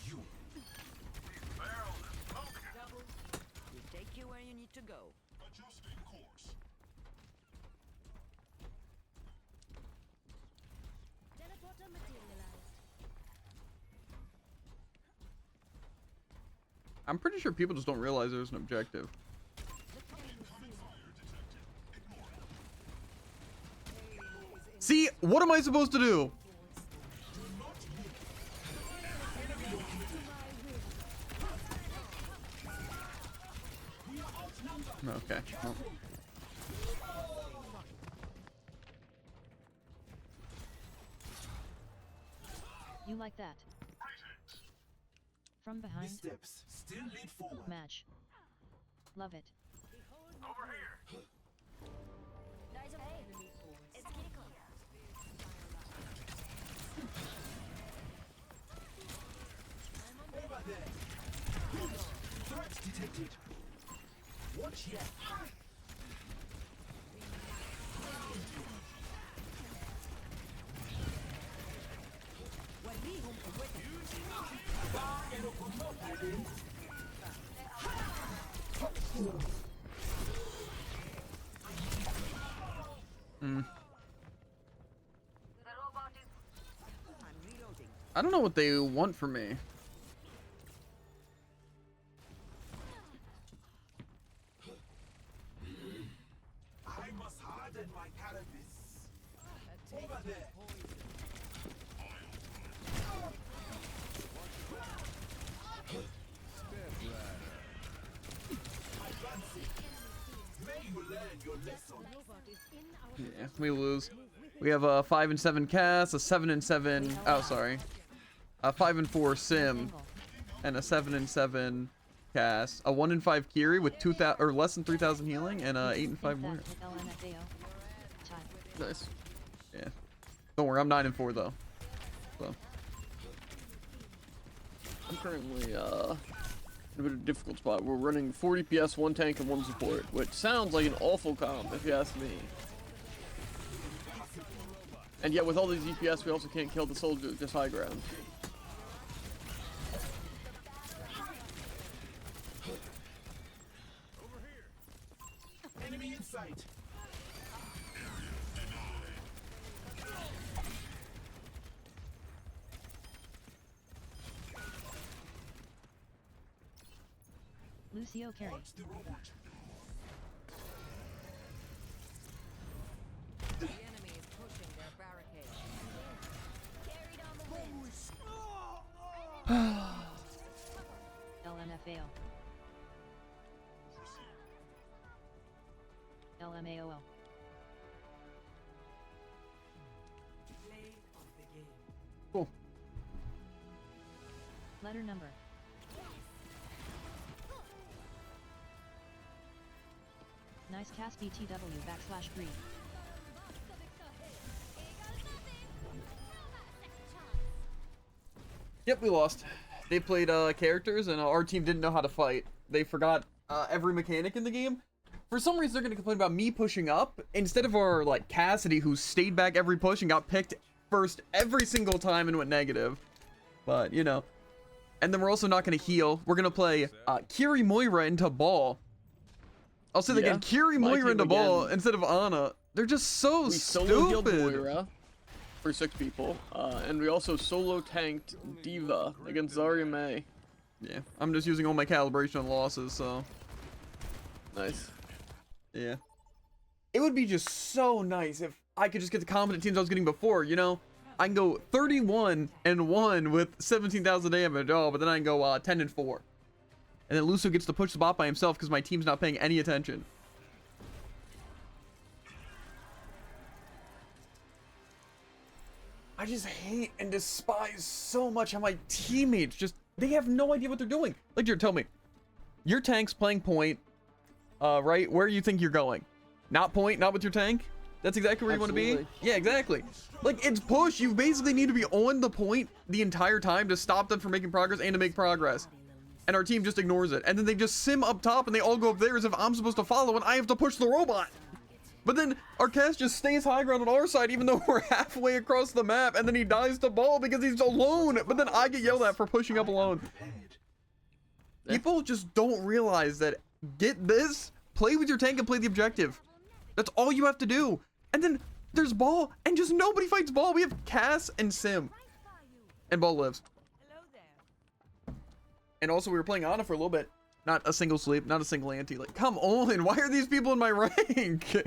We'll take you where you need to go. Adjusting course. Teleporter materialized. I'm pretty sure people just don't realize there's an objective. See, what am I supposed to do? Okay. Well, You like that? From behind? Steps still lead forward. Match. Love it. It's critical. Over there. Threats detected. Watch here. I don't know what they want from me. I must harden my cannabis. Over there. May you learn your lesson. Yeah, we lose. We have a 5 and 7 cast, a 7 and 7. Oh, sorry, a 5 and 4 sim, and a 7 and 7 cast. A 1 and 5 Kiri with 2,000 or less than 3,000 healing, and a 8 and 5 Moira. Nice. Yeah. Don't worry, I'm 9 and 4 though. So. I'm currently in a bit of a difficult spot. We're running 4 DPS, 1 tank, and 1 support, which sounds like an awful comp if you ask me. And yet with all these DPS, we also can't kill the soldier with just high ground. Enemy in sight. Lucio carry. Watch the robot. The enemy is pushing their barricade. Carried on the wind. LMFAO. LMAOO. Cool. Letter number. Nice cast BTW/green. Yep, we lost. They played characters, and our team didn't know how to fight. They forgot every mechanic in the game. For some reason, they're gonna complain about me pushing up instead of our like Cassidy, who stayed back every push and got picked first every single time and went negative. But you know, and then we're also not gonna heal. We're gonna play Kiri Moira into ball. I'll say that again, Kiri Moira into ball instead of Ana. They're just so We stupid. solo healed Moira for 6 people, and we also solo tanked Diva against Zarya May. Yeah, I'm just using all my calibration on losses, so. Nice. Yeah. It would be just so nice if I could just get the competent teams I was getting before, you know? I can go 31 and 1 with 17,000 damage, but then I can go 10 and 4. And then Lucio gets to push the bot by himself because my team's not paying any attention. I just hate and despise so much how my teammates just, they have no idea what they're doing. Like, Jared, tell me, your tank's playing point, right? Where you think you're going? Not point, not with your tank? That's exactly where you want to be? Yeah, exactly. Like, it's push. You basically need to be on the point the entire time to stop them from making progress and to make progress. And our team just ignores it. And then they just sim up top and they all go up there as if I'm supposed to follow and I have to push the robot. But then our cast just stays high ground on our side even though we're halfway across the map, and then he dies to ball because he's alone. But then I get yelled at for pushing up alone. People just don't realize that. Get this, play with your tank and play the objective. That's all you have to do. And then there's ball and just nobody fights ball. We have Cass and Sim. And ball lives. And also we were playing Ana for a little bit. Not a single sleep, not a single anti. Like, come on, why are these people in my rank?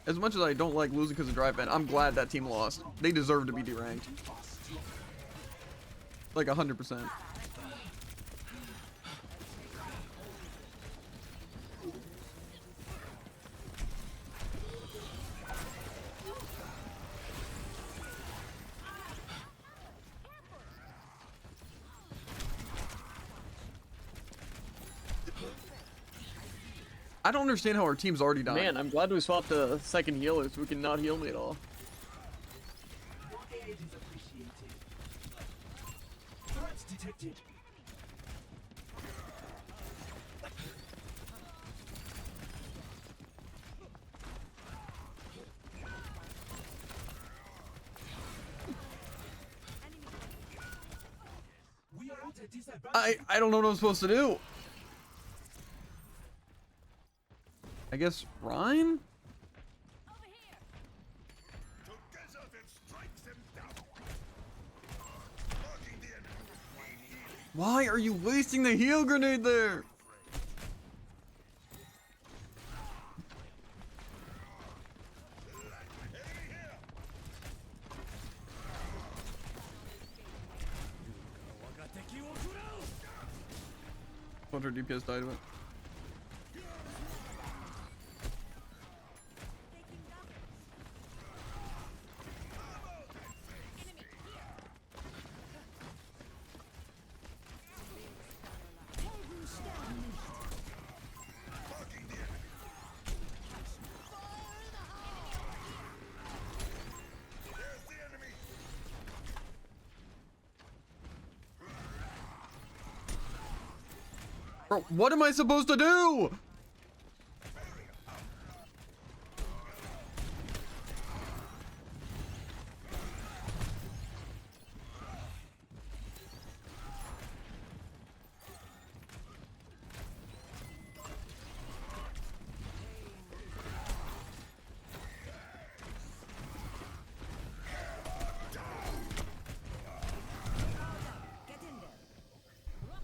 As much as I don't like losing because of drive ban, I'm glad that team lost. They deserve to be deranked. Like 100%. I don't understand how our team's already died. Man, I'm glad we swapped a second healer so we can not heal me at all. Your aid is appreciated. Threats detected. We are at a disadvantage. I don't know what I'm supposed to do. I guess Ryan? Why are you wasting the heal grenade there? What our DPS died of it. Bro, what am I supposed to do?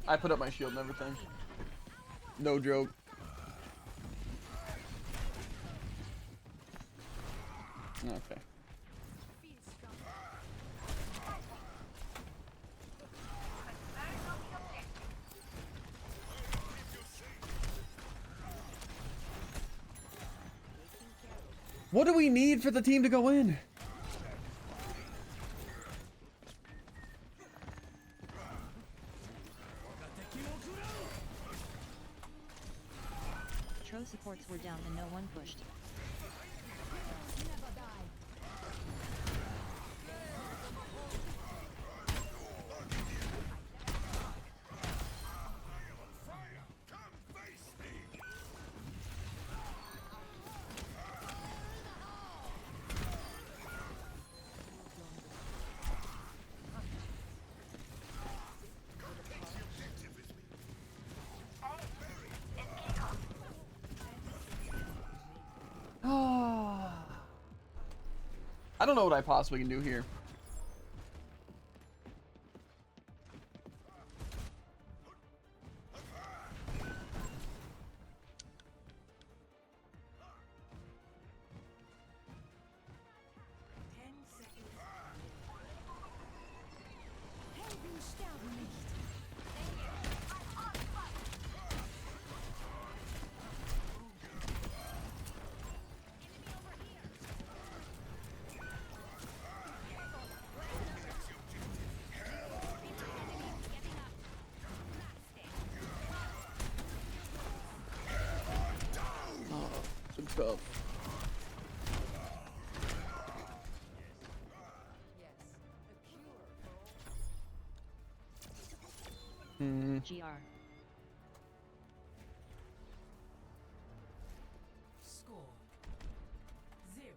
I put up my shield and everything. No joke. Okay. What do we need for the team to go in? Tro supports were down and no one pushed. I don't know what I possibly can do here. Tough. GR. Score 0-0.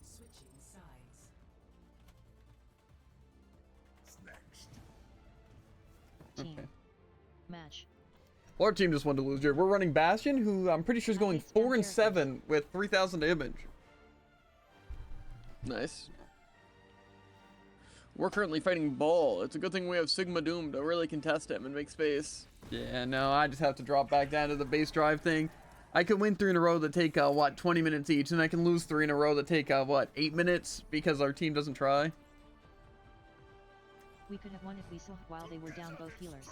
Switching sides. Team. Okay. Match. Well, our team just wanted to lose here. We're running Bastion, who I'm pretty sure is going 4-7 with 3,000 damage. Nice. We're currently fighting Ball. It's a good thing we have Sigma Doom to really contest him and make space. Yeah, no, I just have to drop back down to the base drive thing. I can win 3 in a row that take, what, 20 minutes each, and I can lose 3 in a row that take, what, 8 minutes because our team doesn't try. We could have won if we saw while they were down both healers.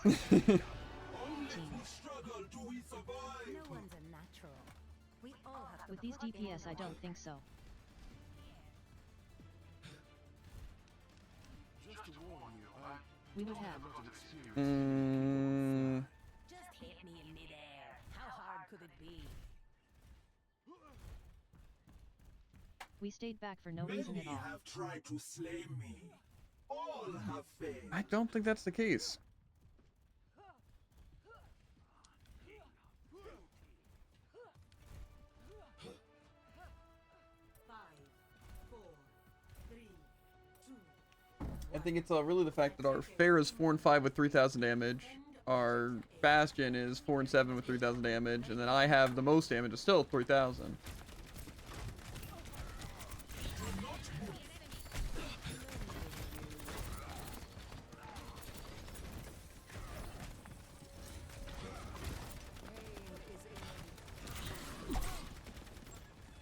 Team. Struggle, do we survive? No one's a natural. We all have to With these plug in DPS, I don't think so. We would have. Mm, Just hit me in midair. How hard could it be? We stayed back for no reason Many at all. have tried to slay me. All have failed. I don't think that's the case. I think it's really the fact that our Fair is 4 and 5 with 3,000 damage. Our Bastion is 4 and 7 with 3,000 damage, and then I have the most damage, it's still 3,000.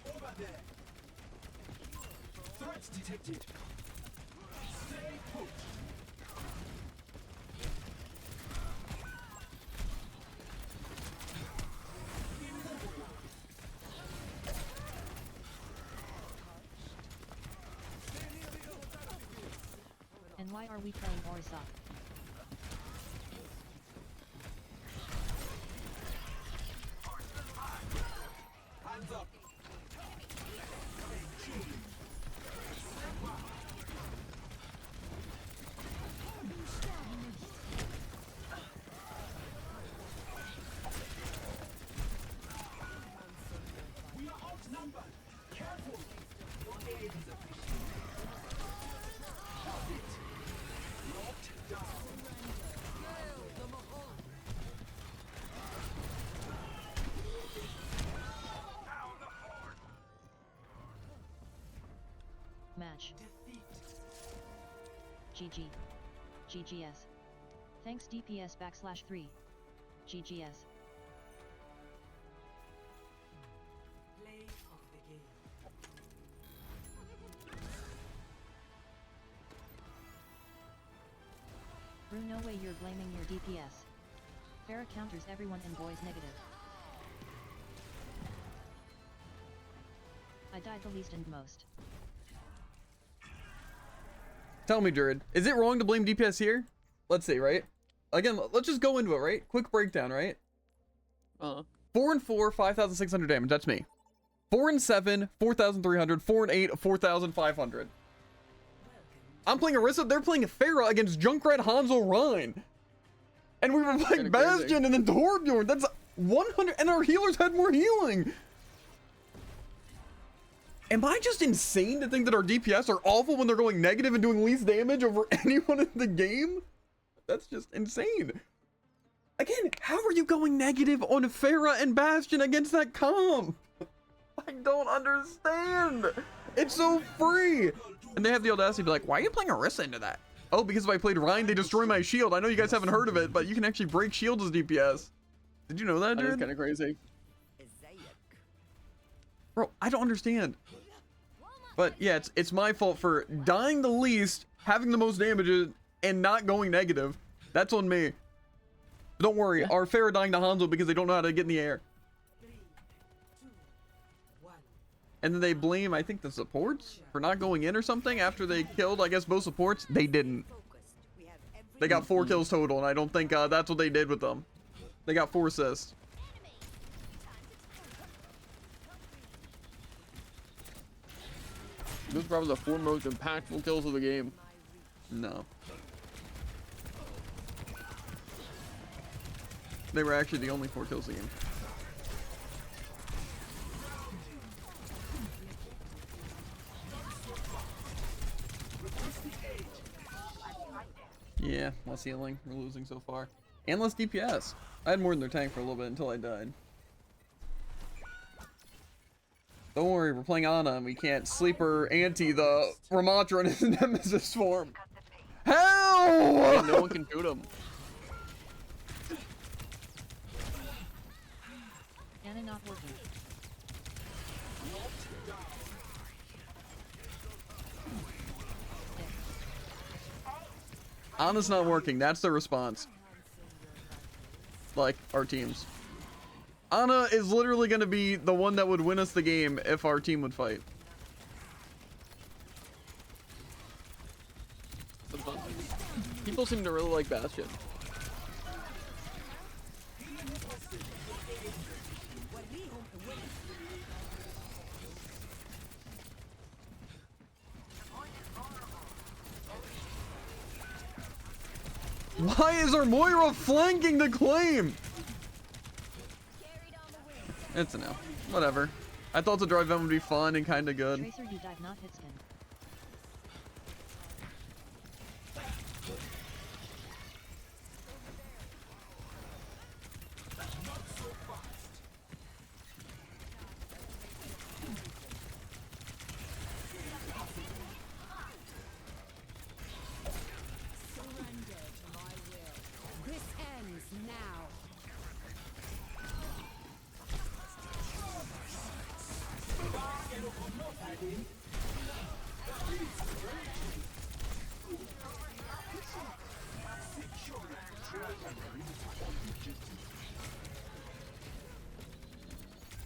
Over there. Threats detected. Stay put. And why are we playing Orisa? Hands up. We are outnumbered. Careful. Your aid is appreciated. Got it. Locked down. Match. Defeat. GG. GGS. Thanks DPS /3. GGS. Play of the game. Brew, no way you're blaming your DPS. Farah counters everyone and boys negative. I died the least and most. Tell me, Druid, is it wrong to blame DPS here? Let's see, right? Again, let's just go into it, right? Quick breakdown, right? 4 and 4, 5,600 damage. That's me. 4 and 7, 4,300. 4 and 8, 4,500. I'm playing Orisa. They're playing Farah against Junkrat, Hanzo, Rhine. And we were playing Bastion and then Torbjorn. That's 100. And our healers had more healing. Am I just insane to think that our DPS are awful when they're going negative and doing least damage over anyone in the game? That's just insane. Again, how are you going negative on Farah and Bastion against that comp? I don't understand. It's so free. And they have the audacity to be like, why are you playing Orisa into that? Oh, because if I played Rhine, they destroy my shield. I know you guys haven't heard of it, but you can actually break shields as DPS. Did you know that, dude? That is kind of crazy. Bro, I don't understand. But yeah, it's my fault for dying the least, having the most damage, and not going negative. That's on me. But don't worry, our Farah dying to Hanzo because they don't know how to get in the air. 3, 2, 1. And then they blame, I think, the supports for not going in or something after they killed, I guess, both supports. They didn't. They got 4 kills total, and I don't think that's what they did with them. They got 4 assists. This is probably the 4 most impactful kills of the game. No. They were actually the only 4 kills of the game. Yeah, less healing. We're losing so far. And less DPS. I had more than their tank for a little bit until I died. Don't worry, we're playing Ana and we can't sleeper anti the Ramatra in his nemesis form. Hell! And no one can shoot him. Ana not working. Ana's not working. That's the response. Like our teams. Ana is literally going to be the one that would win us the game if our team would fight. People seem to really like Bastion. Why is our Moira flanking the claim? It's a no. Whatever. I thought the drive event would be fun and kind of good. Tracer, you dive, not hit skin. This ends now.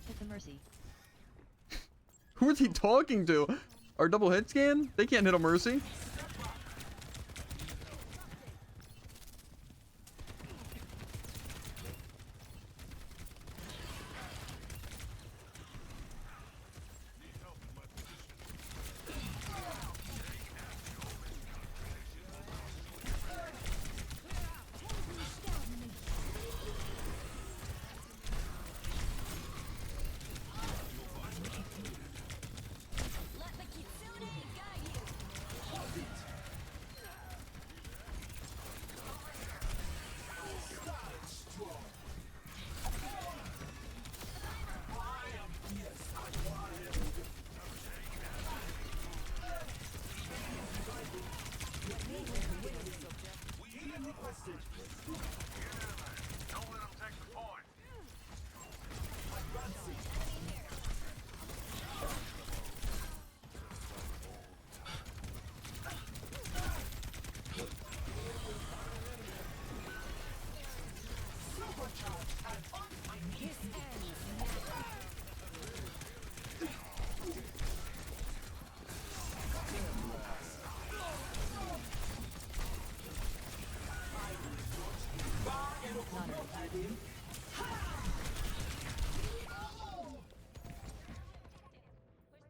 Hit the mercy. Who is he talking to? Our double hit scan? They can't hit a mercy. Let the kitsune guide you.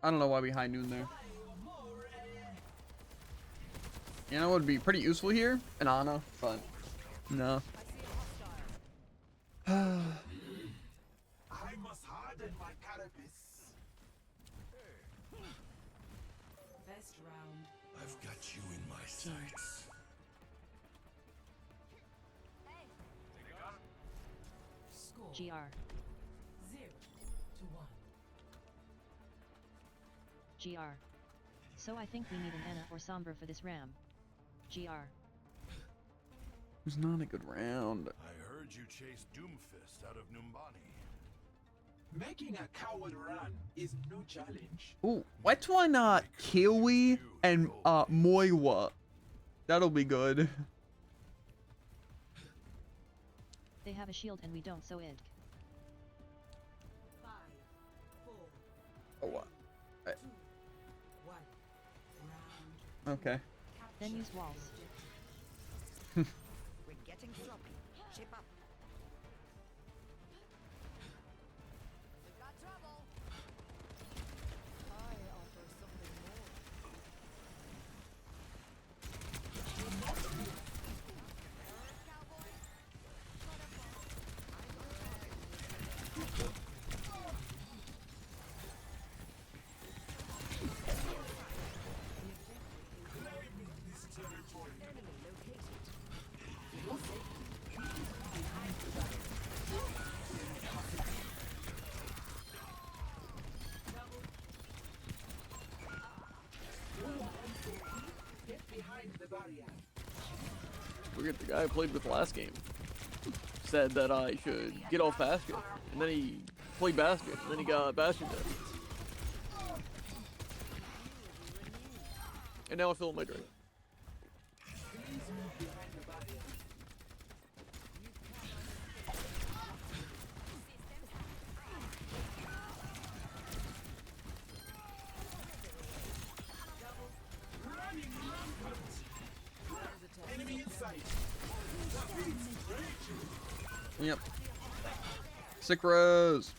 I don't know why we high noon there. You know what would be pretty useful here? An Ana, but no. I must harden my carapace. Best round. I've got you in my sights. Score GR. 0-1. GR. So I think we need an Ana or Sombra for this ram. GR. It was not a good round. I heard you chased Doomfist out of Numbani. Making a coward run is no challenge. Ooh, what's one Kiwi and Moiwa? That'll be good. They have a shield and we don't, so id. 5, 4, Oh what? 2, 1. Round. Okay. Then use walls. We're getting sloppy. Shape up. We've got trouble. I offer something more. Cowboy. Look at the guy I played with last game. Said that I should get off basket, and then he played basket, and then he got bastion dead. And now I fill my drink. Yep. Sick Rose.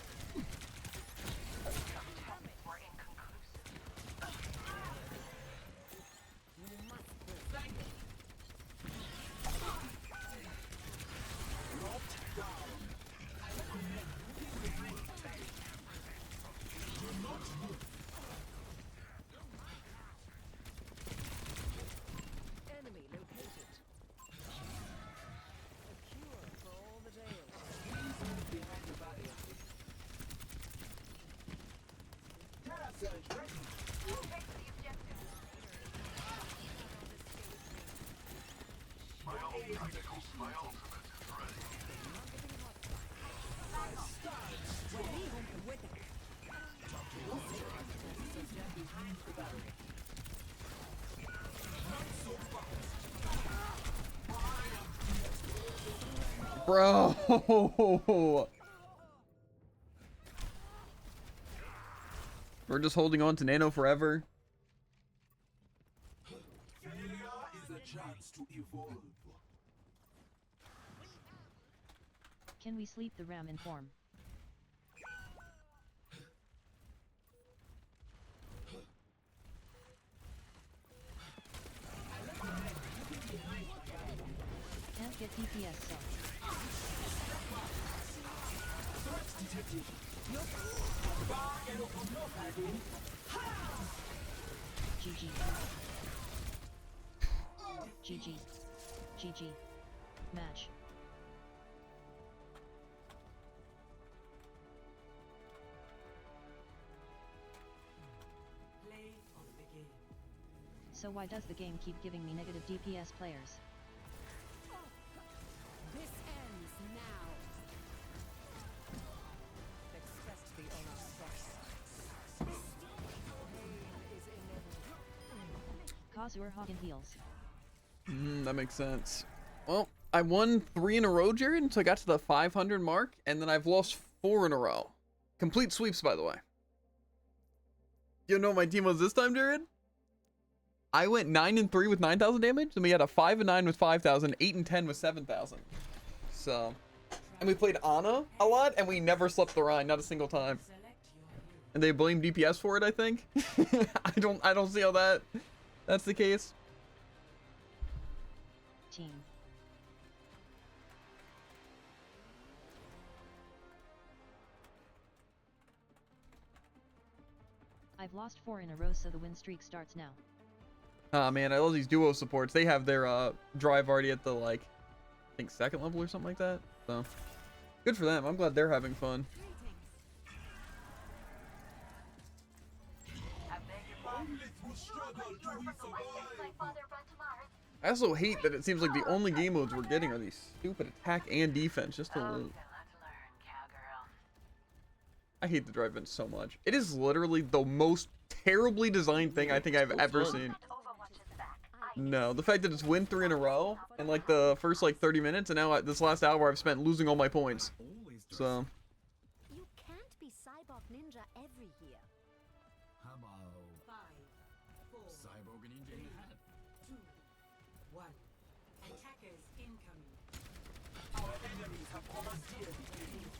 Bro! We're just holding on to Nano forever. Failure is a chance to evolve. Can we sleep the ram in form? Can't get DPS so. GG. GG. GG. Match. So why does the game keep giving me negative DPS players? This ends now. Expect the unexpected. Kazur Hagen heals. That makes sense. Well, I won 3 in a row, Jared, so I got to the 500 mark, and then I've lost 4 in a row. Complete sweeps, by the way. You know what my team was this time, Jared? I went 9-3 with 9,000 damage, and we had a 5-9 with 5,000, 8-10 with 7,000. So, and we played Ana a lot, and we never slept the Rhine, not a single time. And they blame DPS for it, I think. I don't see how that's the case. Team. I've lost 4 in a row, so the win streak starts now. Ah, man, I love these duo supports. They have their drive already at the, like, I think 2nd level or something like that. So, good for them. I'm glad they're having fun. I also hate that it seems like the only game modes we're getting are these stupid attack and defense just to loot. I hate the drive-in so much. It is literally the most terribly designed thing I think I've ever seen. No, the fact that it's win 3 in a row in like the first like 30 minutes, and now this last hour I've spent losing all my points. So. You can't be Cyborg Ninja every year. How about 5, 4, Cyborg Ninja in the head? 2, 1. Attackers incoming. Our enemies have commandeered the lead.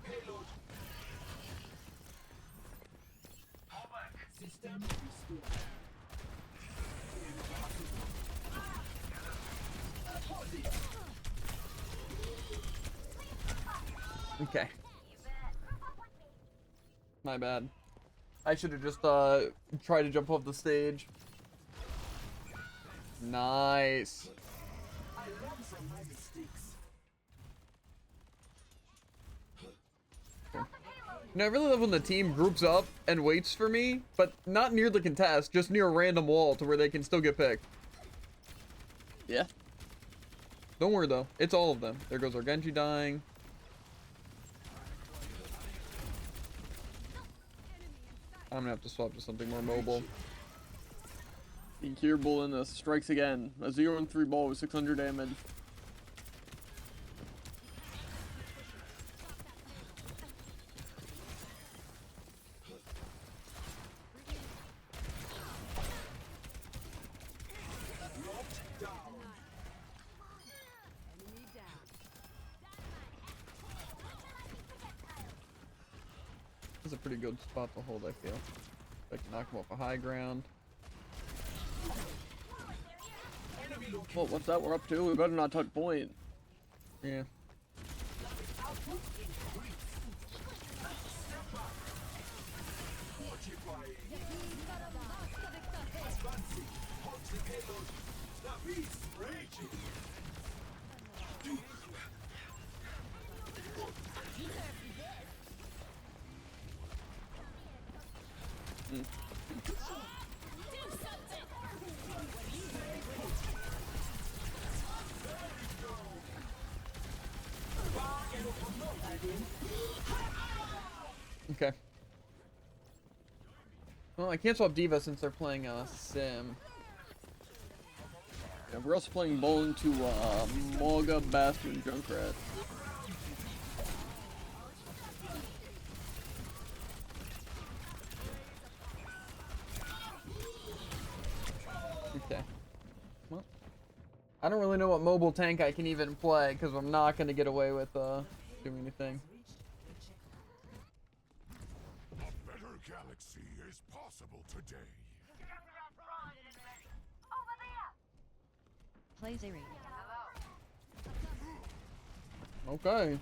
payload. Fall back. System restored. Hold it. Okay. My bad. I should have just tried to jump off the stage. Nice. I learn from my mistakes. You know, I really love when the team groups up and waits for me, but not near the contest, just near a random wall to where they can still get picked. Yeah. Don't worry though, it's all of them. There goes our Genji dying. I'm gonna have to swap to something more mobile. The Cure Bull in this strikes again. A 0-3 ball with 600 damage. This is a pretty good spot to hold, I feel. I can knock him off a high ground. Well, what's that we're up to? We better not touch point. Yeah. Okay. Well, I can't swap Diva since they're playing Sim. Yeah, we're also playing Bull into Morga, Bastion, Junkrat. Okay. Well, I don't really know what mobile tank I can even play because I'm not going to get away with doing anything. A better galaxy is possible today. Play Zeri. Okay.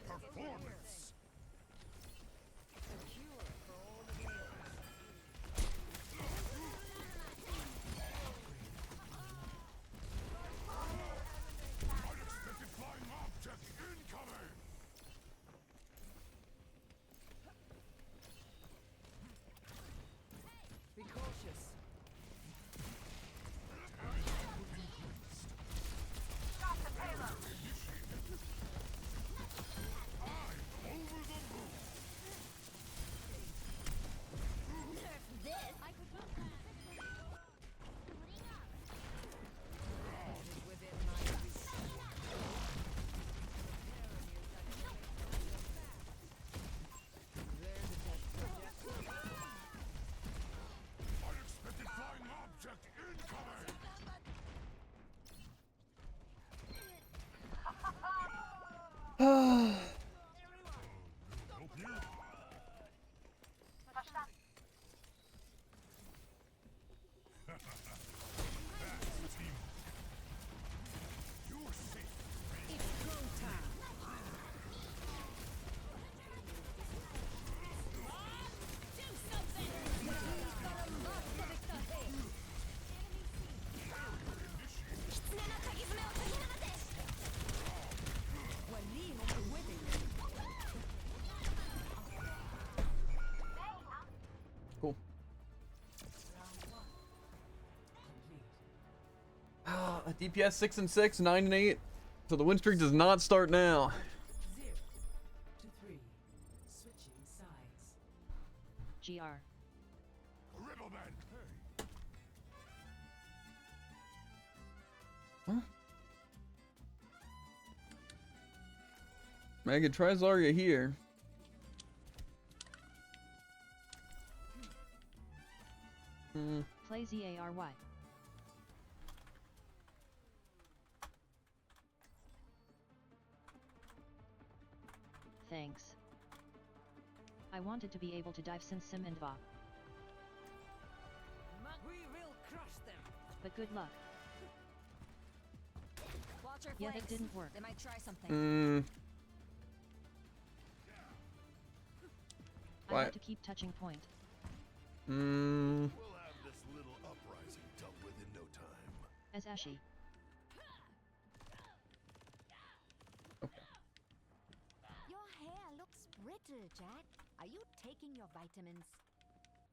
Performance. Unexpected flying object incoming. Be cautious. Unexpected flying object incoming. Help you. That's team. You're safe. Cool. A DPS 6 and 6, 9 and 8. So the win streak does not start now. 0 to 3. Switching sides. GR. Riddleman. Huh? Megan, try Zarya here. Play Zary. Thanks. I wanted to be able to dive since Sim and Va. We will crush them. But good luck. Watch your Yeah, flanks. that didn't work. They might try something. I Why? have to keep touching point. We'll have this little uprising dealt with in no time. As Ashy. Your hair looks brittle, Jack. Are you taking your vitamins?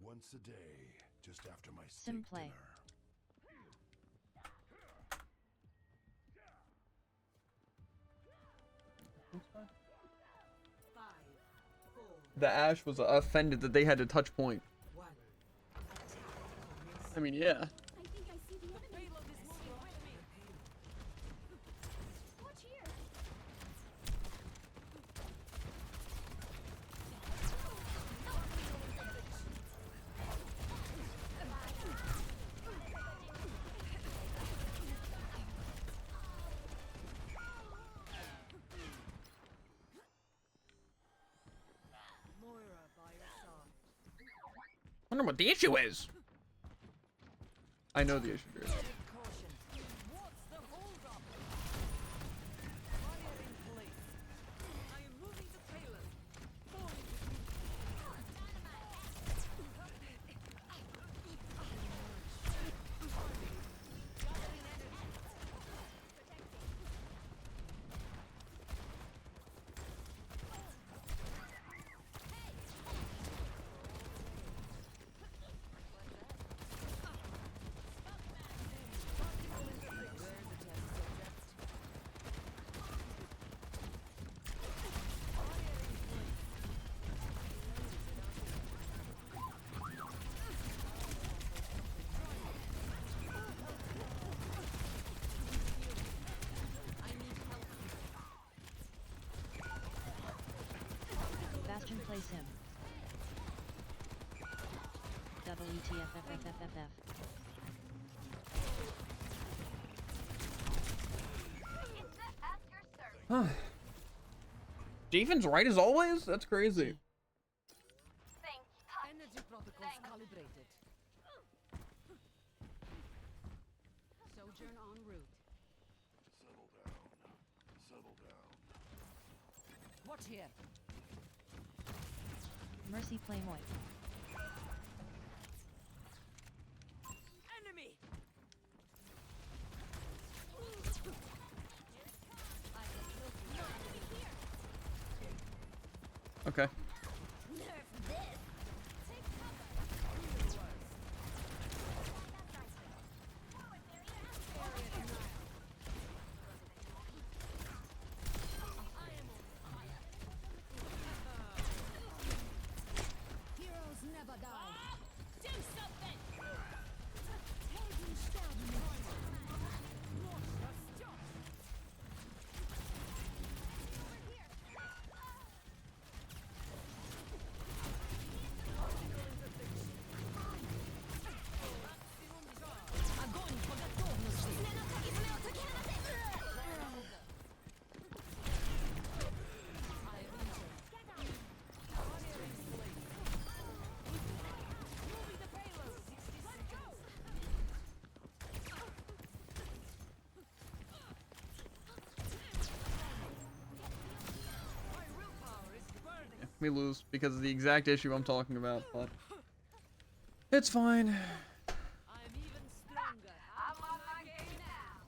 Once a day, just after my Sim steak play. dinner. The Ash was offended that they had to touch point. I mean, yeah. I think I see the enemy. Payload is moving with me. Watch here. I wonder what the issue is. I know the issue is. What's the hold up? Fire in place. I am moving the payload. Falling Bastion plays him. WTFFFFF. Huh. Defense right as always? That's crazy. energy protocols calibrated. Sojourn en route. Settle down. Settle down. Watch here. Mercy play Moy. Enemy. Okay. Heroes never die. Do something! We lose because of the exact issue I'm talking about, but it's fine. I'm even stronger. I'm on my game now.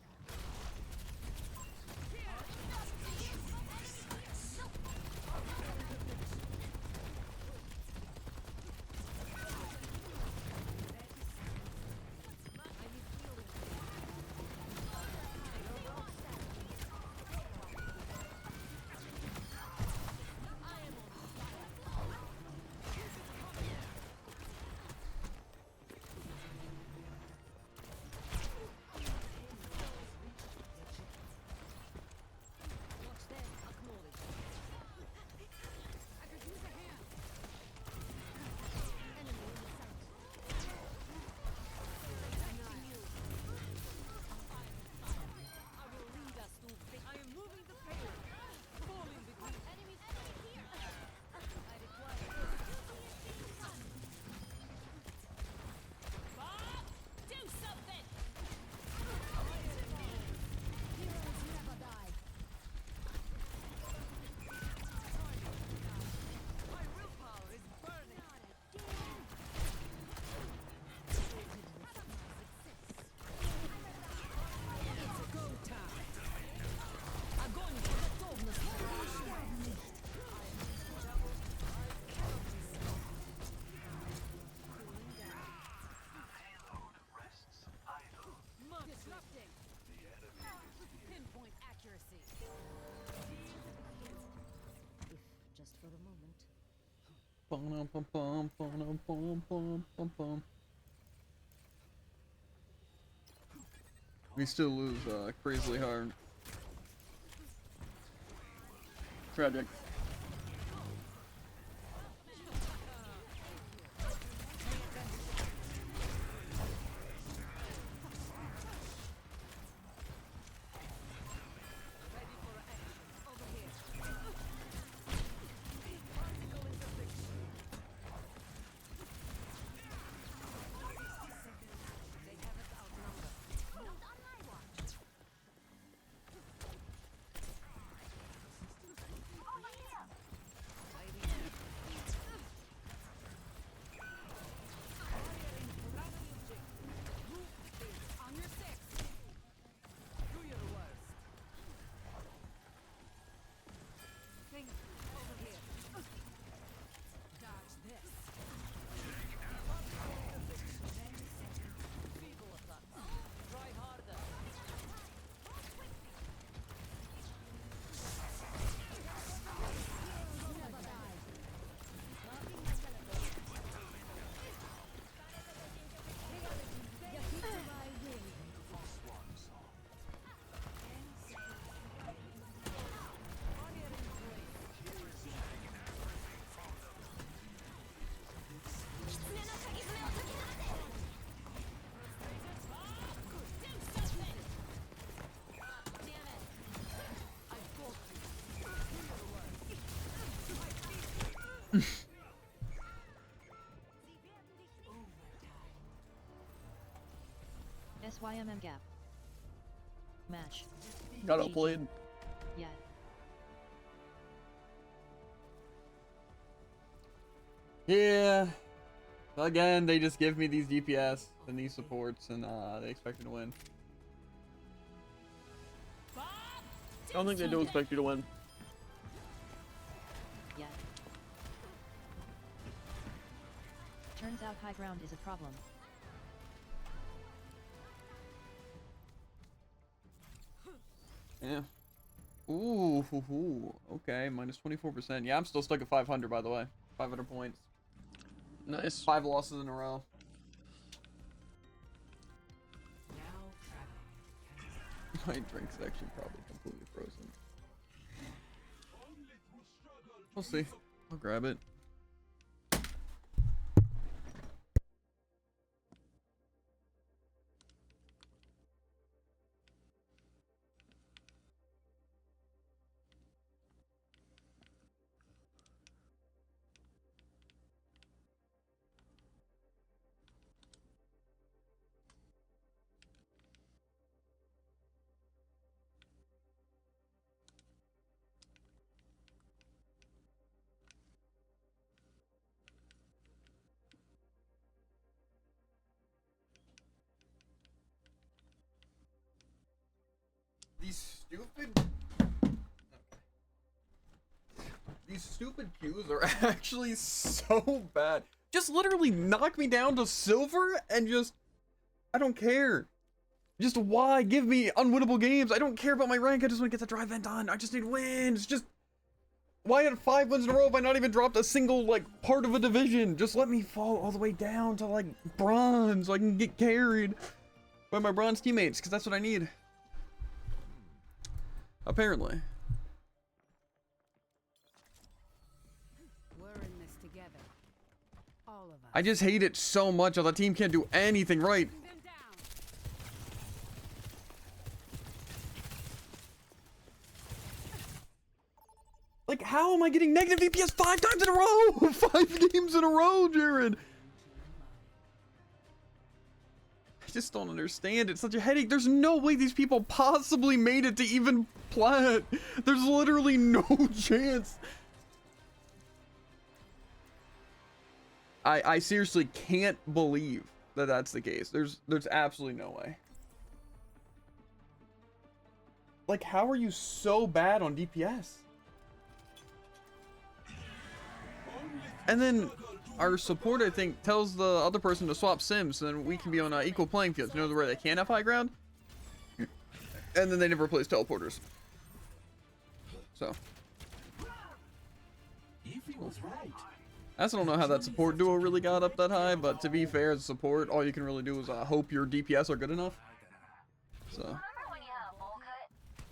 Pinpoint accuracy. If just for the moment. Bum-bum-bum-bum-bum-bum-bum-bum. We still lose crazily hard. Tragic. On your six. Do your worst. Dodge this. Try harder. SYMM gap. Match. Got outplayed. Yeah. Yeah. Again, they just give me these DPS and these supports, and they expect me to win. I don't think they do expect you to win. Yeah. Turns out high ground is a problem. Yeah. Ooh, hoo, hoo. Okay, minus 24%. Yeah, I'm still stuck at 500, by the way. 500 points. Nice. 5 losses in a row. My drink's actually probably completely frozen. We'll see. I'll grab it. These stupid queues are actually so bad. Just literally knock me down to silver and just, I don't care. Just why give me unwinnable games? I don't care about my rank. I just want to get the dry vent on. I just need wins. Just why at 5 wins in a row have I not even dropped a single like part of a division? Just let me fall all the way down to like bronze so I can get carried by my bronze teammates, because that's what I need. Apparently. We're in this together. All of us. I just hate it so much how the team can't do anything right. Bring them down. Like, how am I getting negative DPS 5 times in a row? 5 games in a row, Jared. I just don't understand. It's such a headache. There's no way these people possibly made it to even plat. There's literally no chance. I seriously can't believe that that's the case. There's absolutely no way. Like, how are you so bad on DPS? And then our support, I think, tells the other person to swap sims, so then we can be on an equal playing field. You know where they can have high ground? And then they never replaced teleporters. So. If he was right. I also don't know how that support duo really got up that high, but to be fair, as a support, all you can really do is hope your DPS are good enough. So.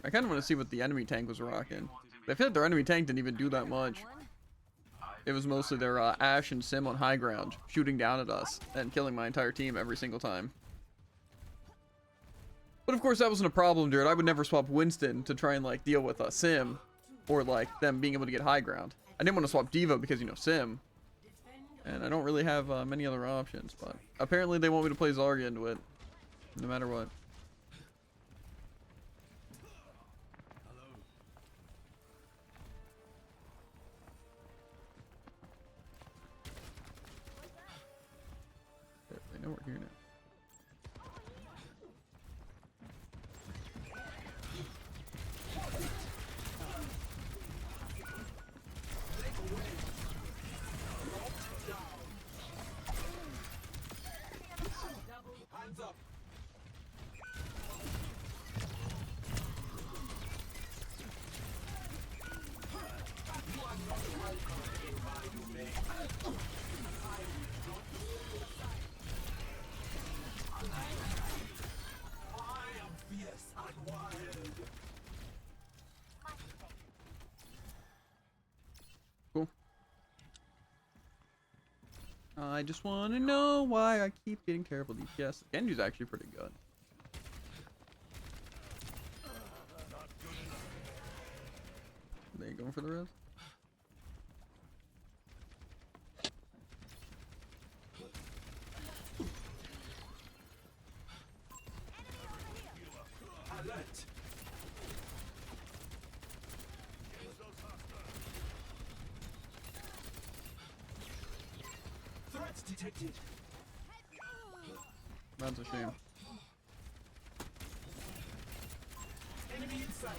I kind of want to see what the enemy tank was rocking. I feel like their enemy tank didn't even do that much. It was mostly their Ashe and Sim on high ground, shooting down at us and killing my entire team every single time. But of course, that wasn't a problem, dude. I would never swap Winston to try and like deal with a Sim or like them being able to get high ground. I didn't want to swap Diva because, you know, Sim. And I don't really have many other options, but apparently they want me to play Zarya into it, no matter what. They know we're here now. Hands up. Cool. I just want to know why I keep getting terrible DPS. Genji's actually pretty good. Are they going for the res? Alert. Threats detected. That's a shame. Enemy in sight.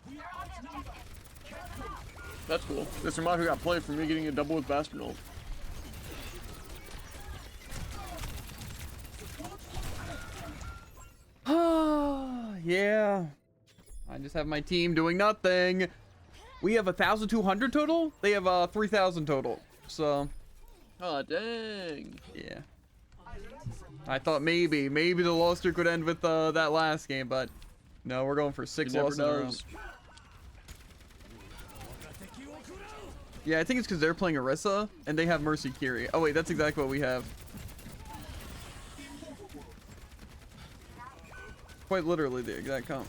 We are outnumbered. That's cool. This reminds me got played for me getting a double with Bastion ult. Yeah. I just have my team doing nothing. We have 1,200 total. They have 3,000 total. So. Oh dang. Yeah. I thought maybe the loss streak would end with that last game, but no, we're going for 6 It never losses in a row. does. Yeah, I think it's because they're playing Orisa and they have Mercy Kiri. Oh wait, that's exactly what we have. Quite literally the exact comp.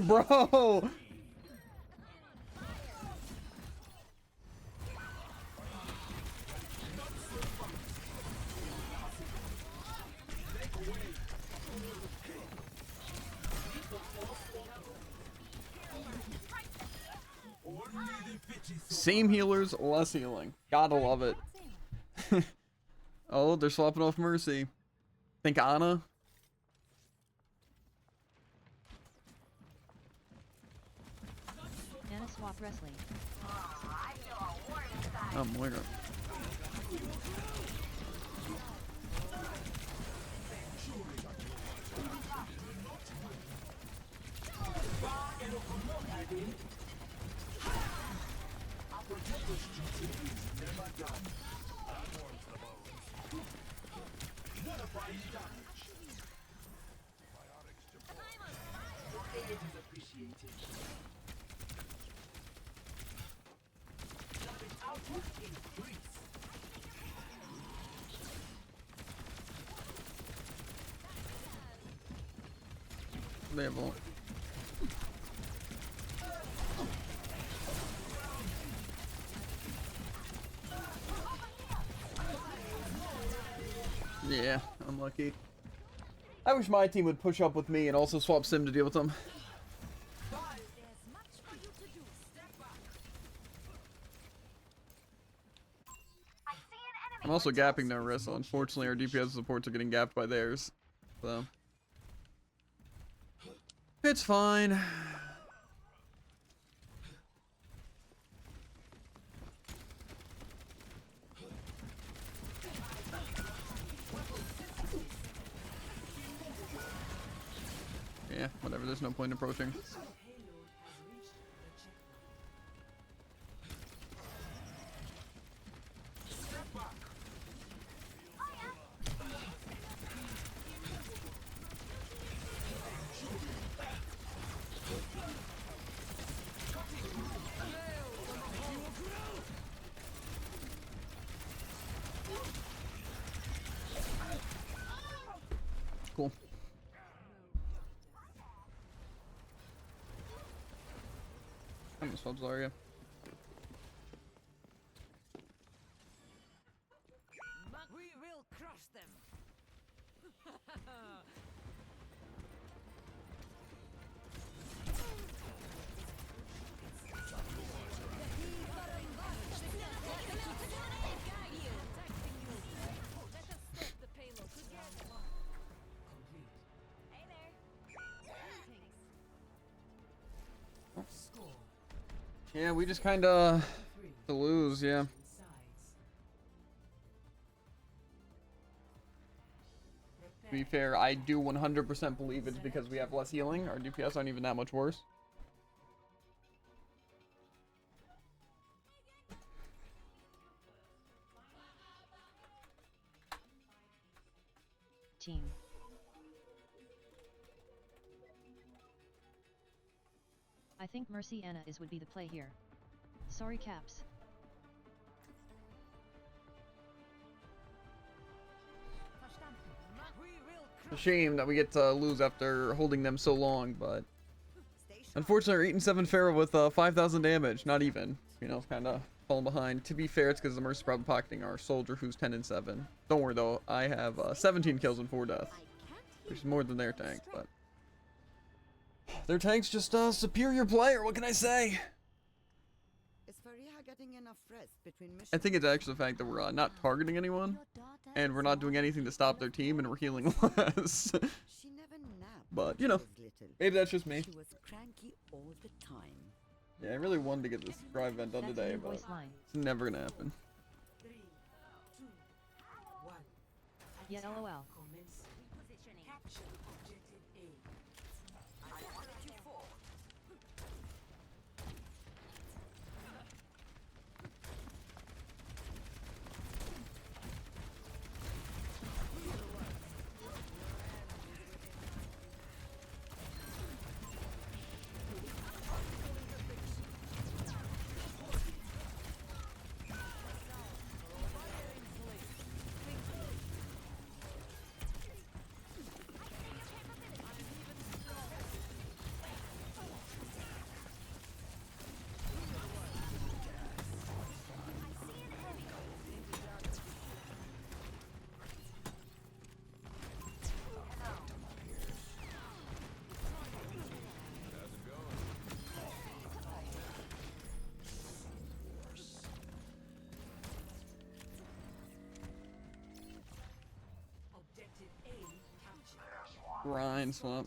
Bro. Same healers, less healing. Gotta love it. Oh, they're swapping off Mercy. Think Ana? Anna swap wrestling. Oh, Moira. They have ult. Yeah, unlucky. I wish my team would push up with me and also swap sim to deal with them. I'm also gapping their Orisa. Unfortunately, our DPS supports are getting gapped by theirs. So. It's fine. Yeah, whatever. There's no point in approaching. Cool. I'm gonna swap Zarya. We will crush them. Yeah, we just kinda to lose, yeah. To be fair, I do 100% believe it's because we have less healing. Our DPS aren't even that much worse. Team. I think Mercy Anna is would be the play here. Sorry Caps. It's a shame that we get to lose after holding them so long, but unfortunately we're eating 7 Pharaoh with 5,000 damage. Not even. You know, kind of falling behind. To be fair, it's because the Mercy's probably pocketing our soldier who's 10 and 7. Don't worry though, I have 17 kills and 4 deaths. Which is more than their tank, but their tank's just a superior player, what can I say? Is Faria getting enough rest between missions? I think it's actually the fact that we're not targeting anyone, and we're not doing anything to stop their team, and we're healing less. She never napped. But, you know, when she was little. maybe that's just me. She was cranky all the time. Yeah, I really wanted to get this drive event done That's today, new but voice line. it's never gonna happen. Yeah, LOL. Grind swap.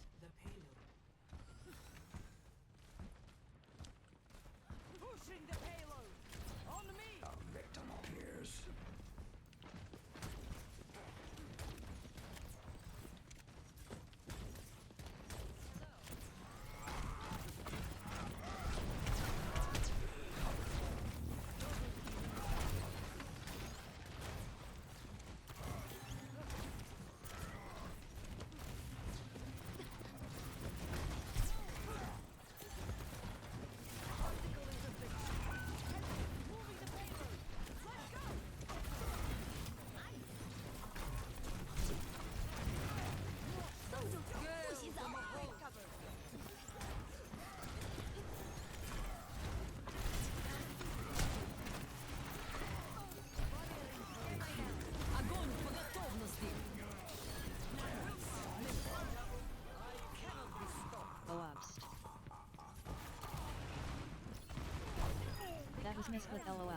Was misclick LOL.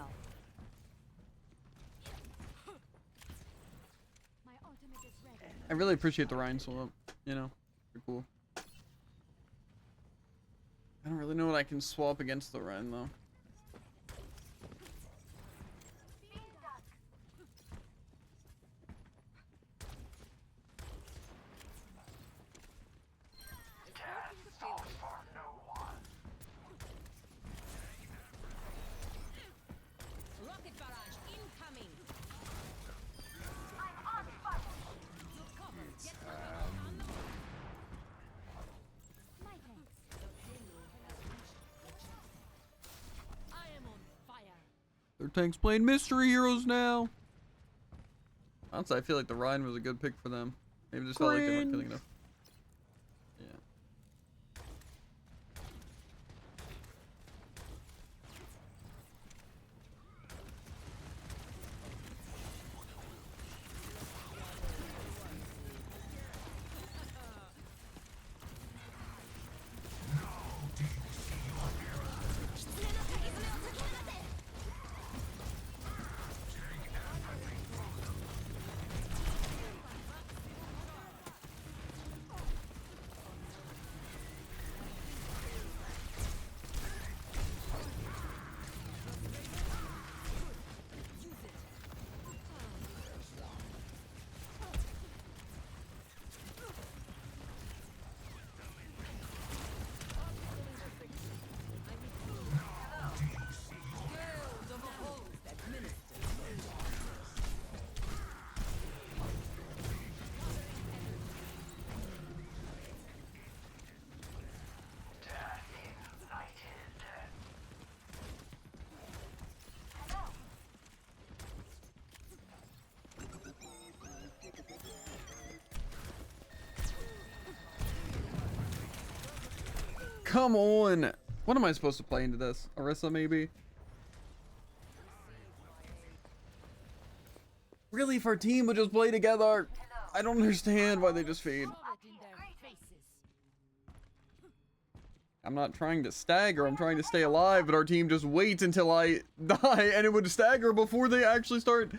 My ultimate is ready. I really appreciate the Rhine swap. You know, pretty cool. I don't really know what I can swap against the Rhine though. Rocket barrage incoming. My thanks. I am on fire. Their tanks playing mystery heroes now. Honestly, I feel like the Rhine was a good pick for them. Maybe just felt like they weren't killing enough. Yeah. Come on! What am I supposed to play into this? Orisa, maybe? Really, if our team would just play together? I don't understand why they just feed. I'm not trying to stagger, I'm trying to stay alive, but our team just waits until I die, and it would stagger before they actually start.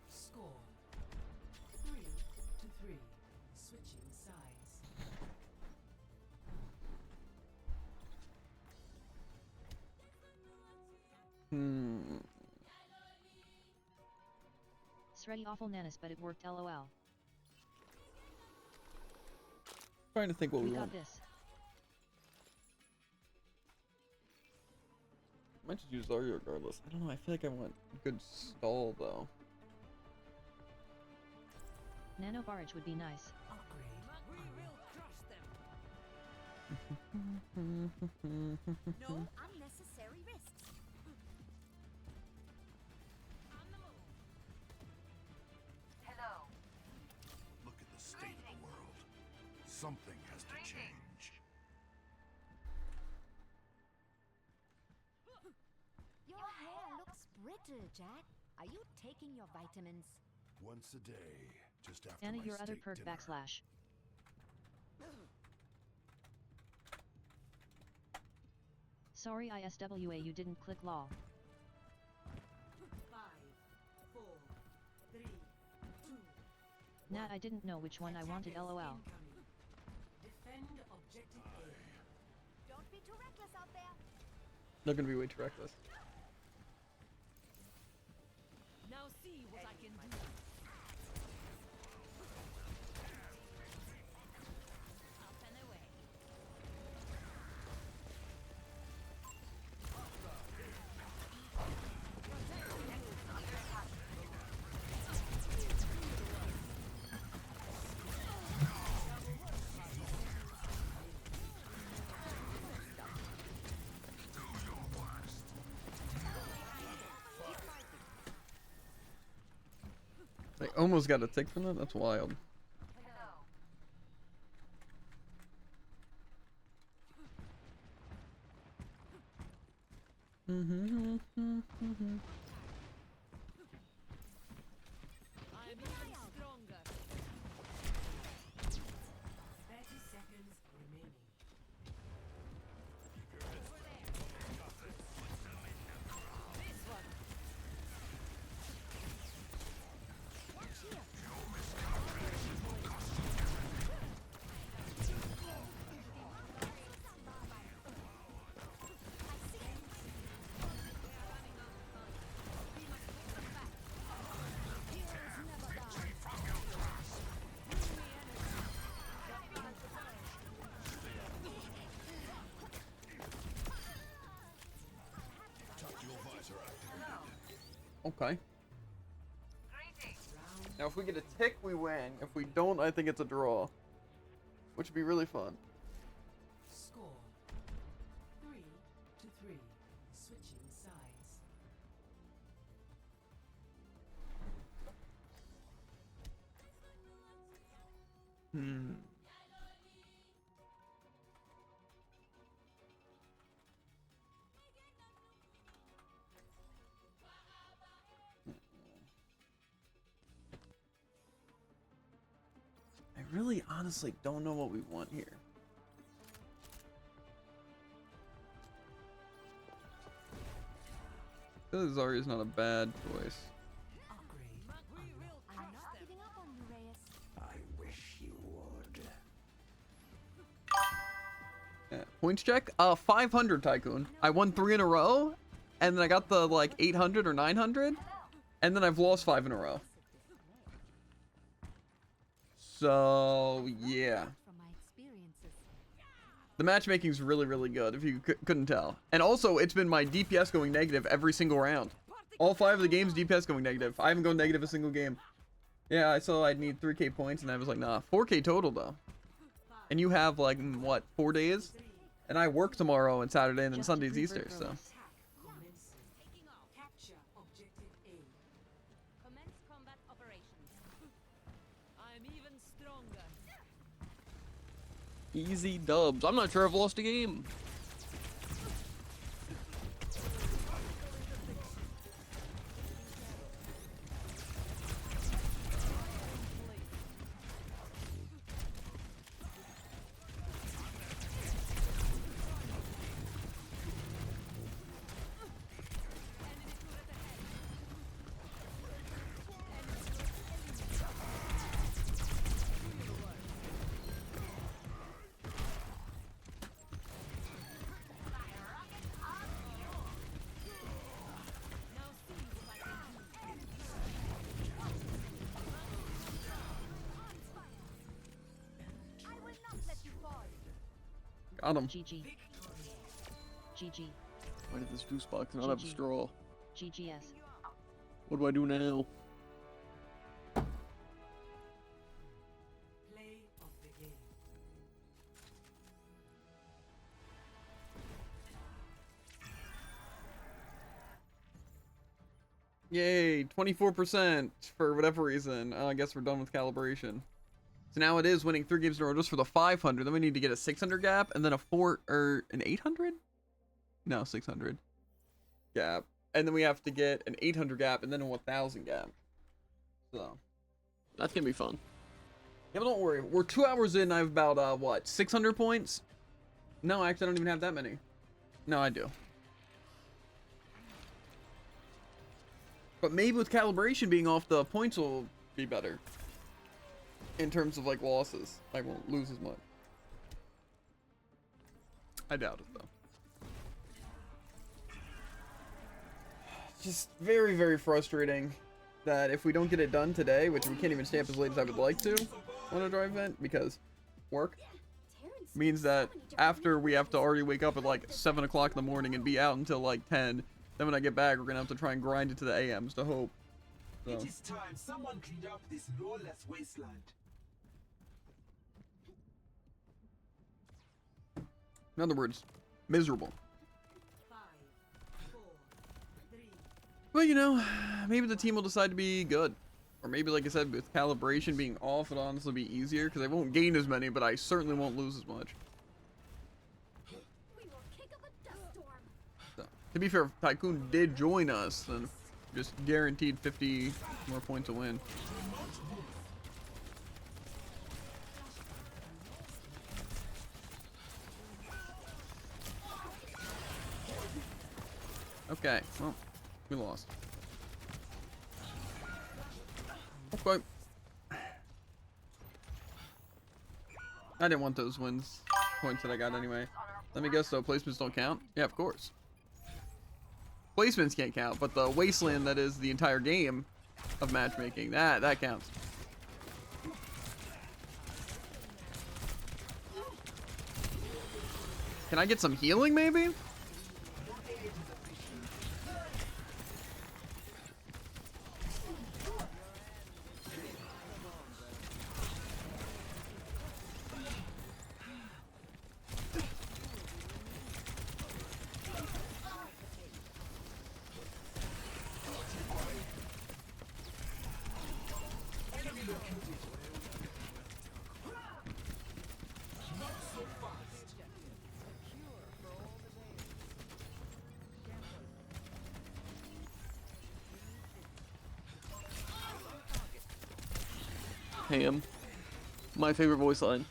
Score 3-3. Switching sides. Sreddy awful nanas, but it worked LOL. Trying to think what we We got want. this. I might just use Zarya regardless. I don't know, I feel like I want good stall though. Nano barrage would be nice. No unnecessary risks. Look at the state of the world. Something has to change. Your hair looks brittle, Jack. Are you taking your vitamins? Once a day, just after Anna, my your other steak perk dinner. /. Sorry ISWA you didn't click law. 5, 4, 3, 2. Nah, I didn't know which one I wanted LOL. Incoming. Defend objective A. Don't be too reckless out there. They're gonna be way too reckless. Now see what I can do. Up and away. They almost got a tick from that? That's wild. I'm even stronger. 30 seconds remaining. This one. Okay. Now, if we get a tick, we win. If we don't, I think it's a draw. Which would be really fun. Score 3-3. Switching sides. Hmm. I really honestly don't know what we want here. I feel like Zarya is not a bad choice. Upgrade. I'm not giving up on you, Reyes. I wish you would. Yeah. Points check? 500 Tycoon. I won 3 in a row, and then I got the like 800 or 900, and then I've lost 5 in a row. So yeah, From my experiences. the matchmaking's really, really good. If you couldn't tell, and also it's been my DPS going negative every single round. All 5 of the games DPS going negative. I haven't gone negative a single game. Yeah, I saw I'd need 3K points, and I was like, nah, 4K total though. And you have like what, 4 days? And I work tomorrow and Saturday, and then Just Sunday's approved Easter. for So us. Commencing. Capture objective A. Commence combat operations. I'm even stronger. Easy dubs. I'm not sure I've lost a game. I will not let you fall. got him. GG. GG. Why did this juice box not have a GG. straw? GGS. What do I do now? Play of the game. Yay, 24% for whatever reason. I guess we're done with calibration. So now it is winning 3 games in a row just for the 500. Then we need to get a 600 gap and then a 4 or an 800? No, 600 gap. And then we have to get an 800 gap and then a 1000 gap. So That's gonna be fun. yeah, but don't worry. We're 2 hours in. I have about what, 600 points? No, actually, I don't even have that many. No, I do. But maybe with calibration being off, the points will be better. In terms of like losses, I won't lose as much. I doubt it though. Just very, very frustrating that if we don't get it done today, which we can't even stay up as late as I would like to on a drive event because work means that after we have to already wake up at like 7 o'clock in the morning and be out until like 10. Then when I get back, we're gonna have to try and grind it to the AMs to hope. So. It is time someone cleaned up this lawless wasteland. In other words, miserable. 5, 4, 3. But you know, maybe the team will decide to be good. Or maybe, like I said, with calibration being off, it'll honestly be easier, because I won't gain as many, but I certainly won't lose as much. We will kick up a dust storm. So, to be fair, if Tycoon did join us, then just guaranteed 50 more points to win. Okay, well, we lost. Okay. I didn't want those wins points that I got anyway. Let me guess though, placements don't count? Yeah, of course. Placements can't count, but the wasteland that is the entire game of matchmaking, that counts. Can I get some healing maybe? Ham. My favorite voice line.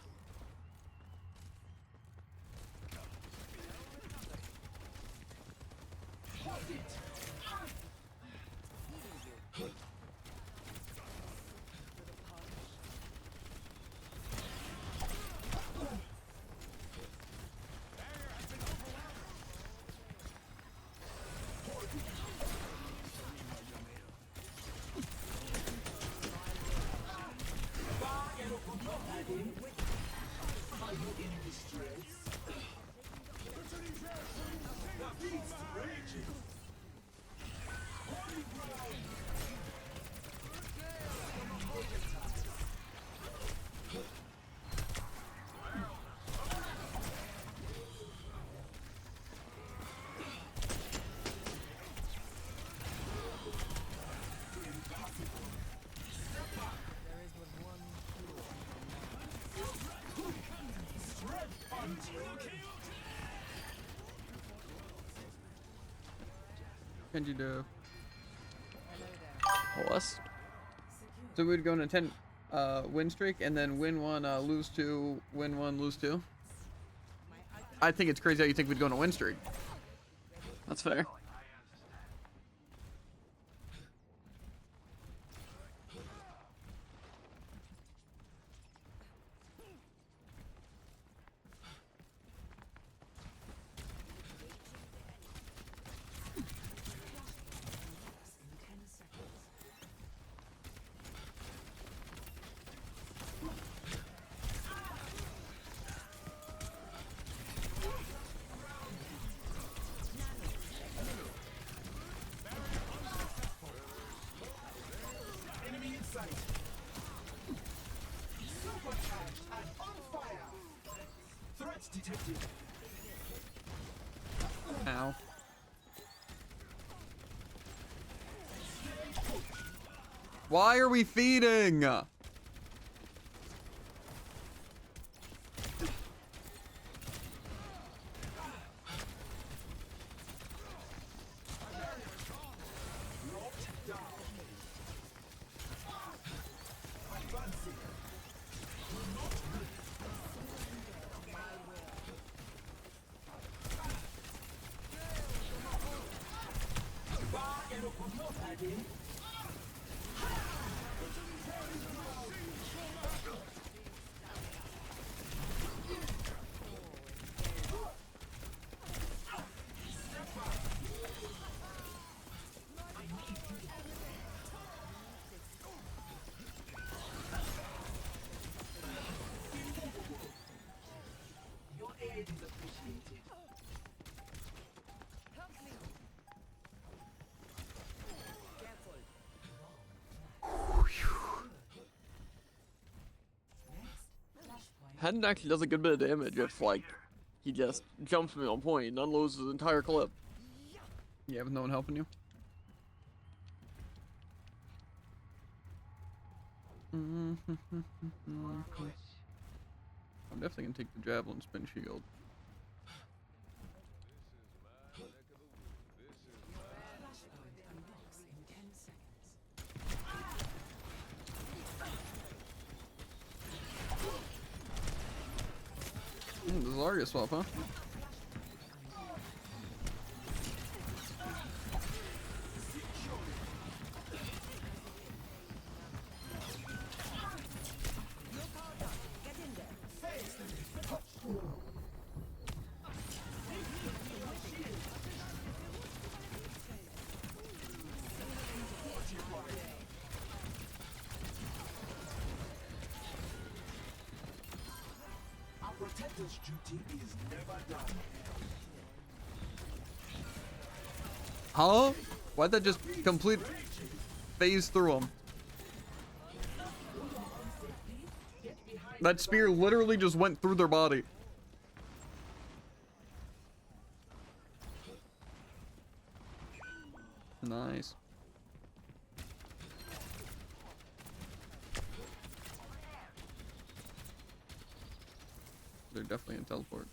Can you do? Plus. So we'd go on a 10 win streak and then win one, lose two, win one, lose two. I think it's crazy how you think we'd go on a win streak. That's fair. Ow. Why are we feeding? Hadden actually does a good bit of damage if, like, he just jumps me on point and unloads his entire clip. Yeah, with no one helping you. I'm definitely gonna take the javelin spin shield. The Zarya swap, huh? Our protector's duty is never done. Huh? Why'd that just complete phase through him? That spear literally just went through their body. Nice. They're definitely in teleport.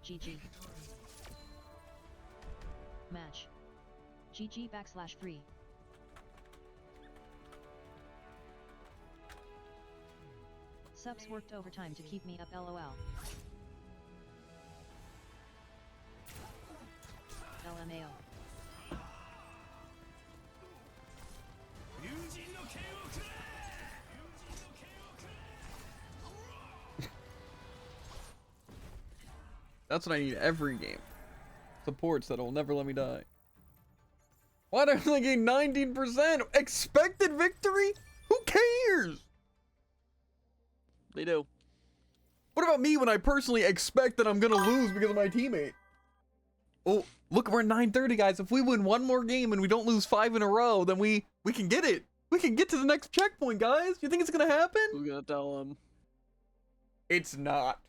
GG. Match. GG /3. Subs worked overtime to keep me up, lol. LMAO. That's what I need every game. Supports that'll never let me die. Why did I only gain 19%? Expected victory? Who cares? They do. What about me when I personally expect that I'm gonna lose because of my teammate? Oh, look, we're 9:30, guys. If we win one more game and we don't lose 5 in a row, then we can get it. We can get to the next checkpoint, guys. You think it's gonna happen? Who's gonna tell them? It's not.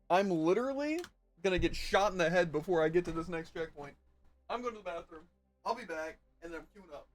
I'm literally gonna get shot in the head before I get to this next checkpoint. I'm going to the bathroom. I'll be back, and then I'm queuing up.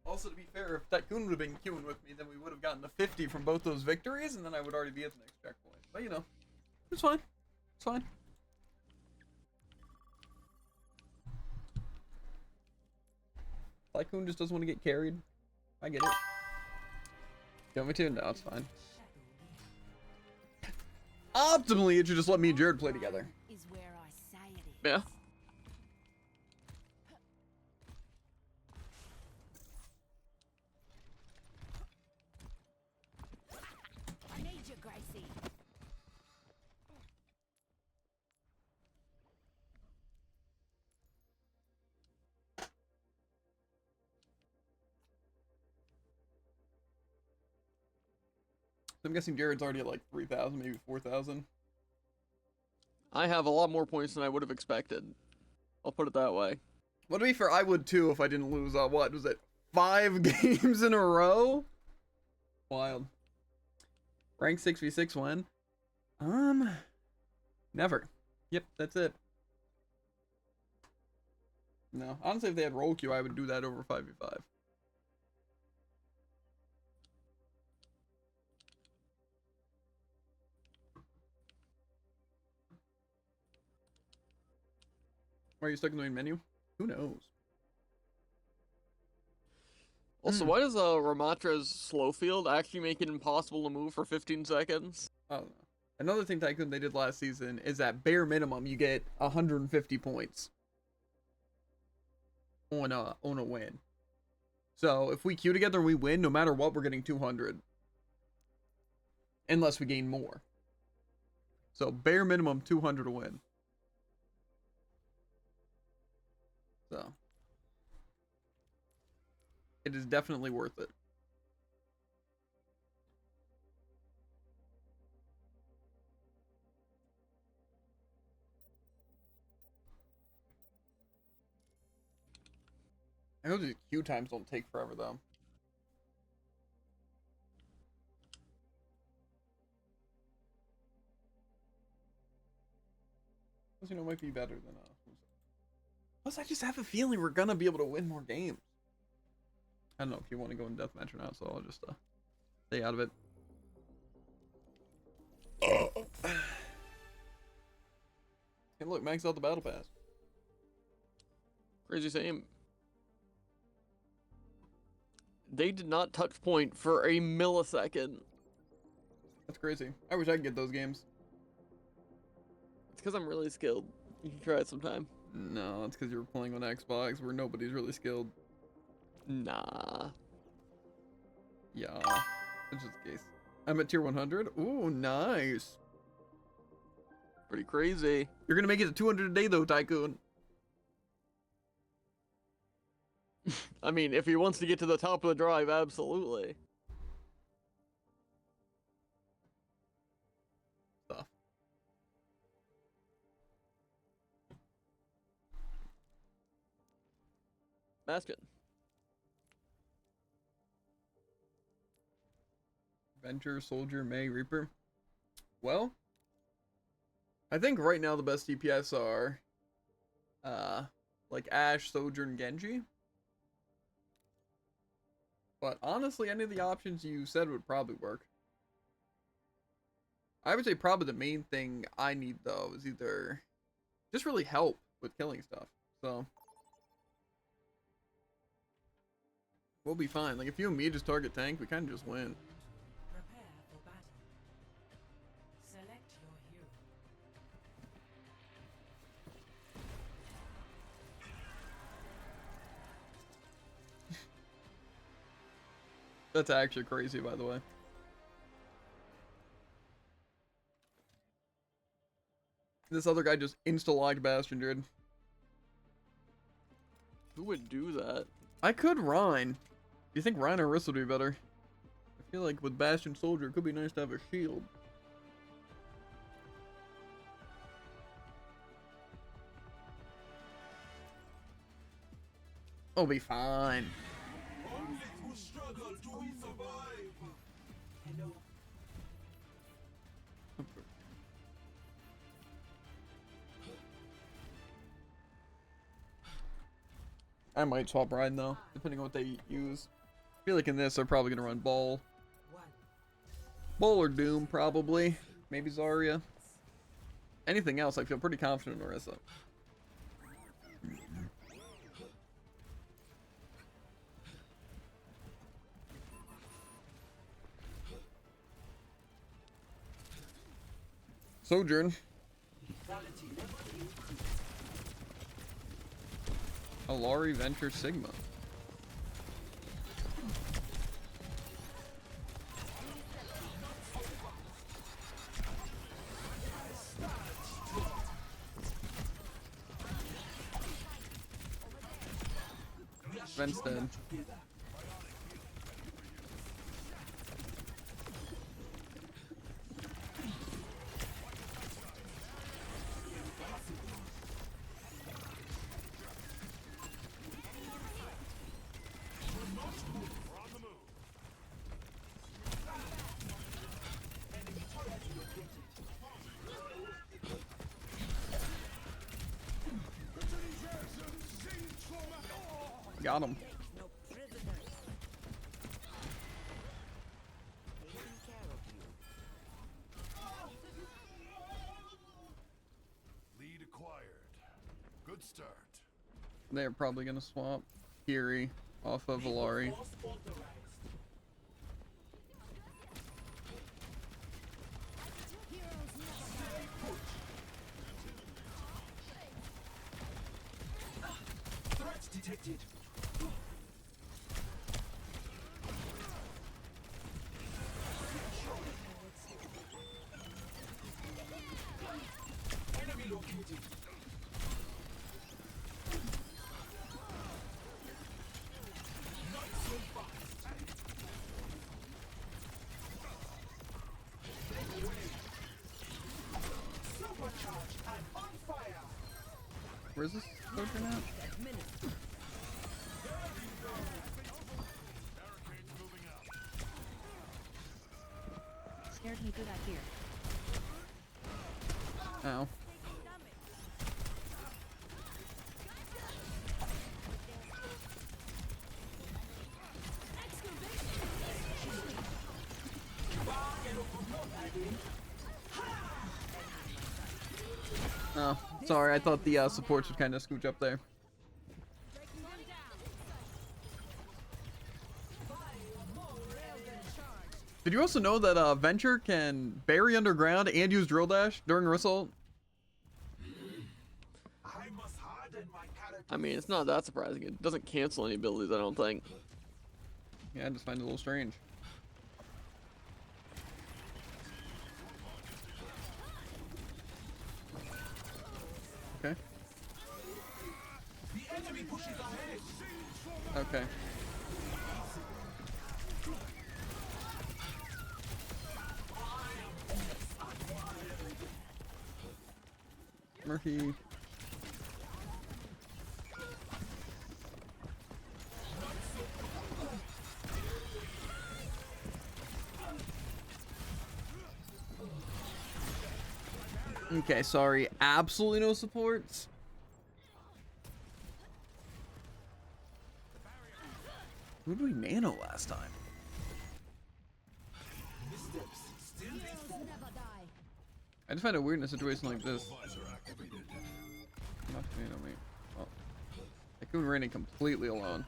Also, to be fair, if Tycoon would have been queuing with me, then we would have gotten the 50 from both those victories, and then I would already be at the next checkpoint. But, you know, it's fine. It's fine. Tycoon just doesn't want to get carried. I get it. You want me to? No, it's fine. Optimally, it should just let me and Jared play together. Is where I say it is. Yeah. I need you, Gracie. I'm guessing Jared's already at like 3,000, maybe 4,000. I have a lot more points than I would have expected. I'll put it that way. Well, to be fair, I would too if I didn't lose, what was it, 5 games in a row? Wild. Rank 6v6 win? Never. Yep, that's it. No, honestly, if they had roll queue, I would do that over 5v5. Why are you stuck in the main menu? Who knows? Also, why does Ramatra's slow field actually make it impossible to move for 15 seconds? I don't know. Another thing Tycoon they did last season is at bare minimum you get 150 points on a win. So if we queue together and we win, no matter what, we're getting 200. Unless we gain more. So bare minimum 200 to win. So it is definitely worth it. I hope the queue times don't take forever though. Plus, you know, might be better than plus, I just have a feeling we're gonna be able to win more games. I don't know if you want to go in deathmatch or not, so I'll just stay out of it. Hey, look, max out the battle pass. Crazy same. They did not touch point for a millisecond. That's crazy. I wish I could get those games. It's because I'm really skilled. You should try it sometime. No, it's because you were playing on Xbox where nobody's really skilled. Nah. Yeah, that's just the case. I'm at tier 100. Ooh, nice. Pretty crazy. You're gonna make it to 200 a day though, Tycoon. I mean, if he wants to get to the top of the drive, absolutely. Stuff. Bastion. Venture, Soldier, May, Reaper. Well, I think right now the best DPS are like Ashe, Sojourn, Genji. But honestly, any of the options you said would probably work. I would say probably the main thing I need though is either just really help with killing stuff. So we'll be fine. Like if you and me just target tank, we kind of just win. Prepare for battle. Select your hero. That's actually crazy, by the way. This other guy just insta-locked Bastion, dude. Who would do that? I could Rhine. Do you think Rhine or Riss would be better? I feel like with Bastion Soldier, it could be nice to have a shield. We'll be fine. I might swap Rhine though, depending on what they use. feel like in this they're probably gonna run Ball. Ball or Doom, probably. Maybe Zarya. Anything else, I feel pretty confident in Orisa. Sojourn. Alari, Venture, Sigma. Vent's dead. Got him. Lead acquired. Good start. They're probably gonna swap Kiri off of Alari. Threats detected. Enemy located. Not so fast. Supercharged and on fire. Where's this Sojourn at? Barricades moving out. Scared me good here. Ow. Oh, sorry, I thought the supports would kind of scooch up there. Did you also know that Venture can bury underground and use Drill Dash during Result? I must harden my character. I mean, it's not that surprising. It doesn't cancel any abilities, I don't think. Yeah, I just find it a little strange. Okay. The enemy pushes ahead. Okay. Murphy. Okay, sorry. Absolutely no supports. Who did we nano last time? I just find it weird in a situation like this. Not nano me. Oh. I could be running completely alone.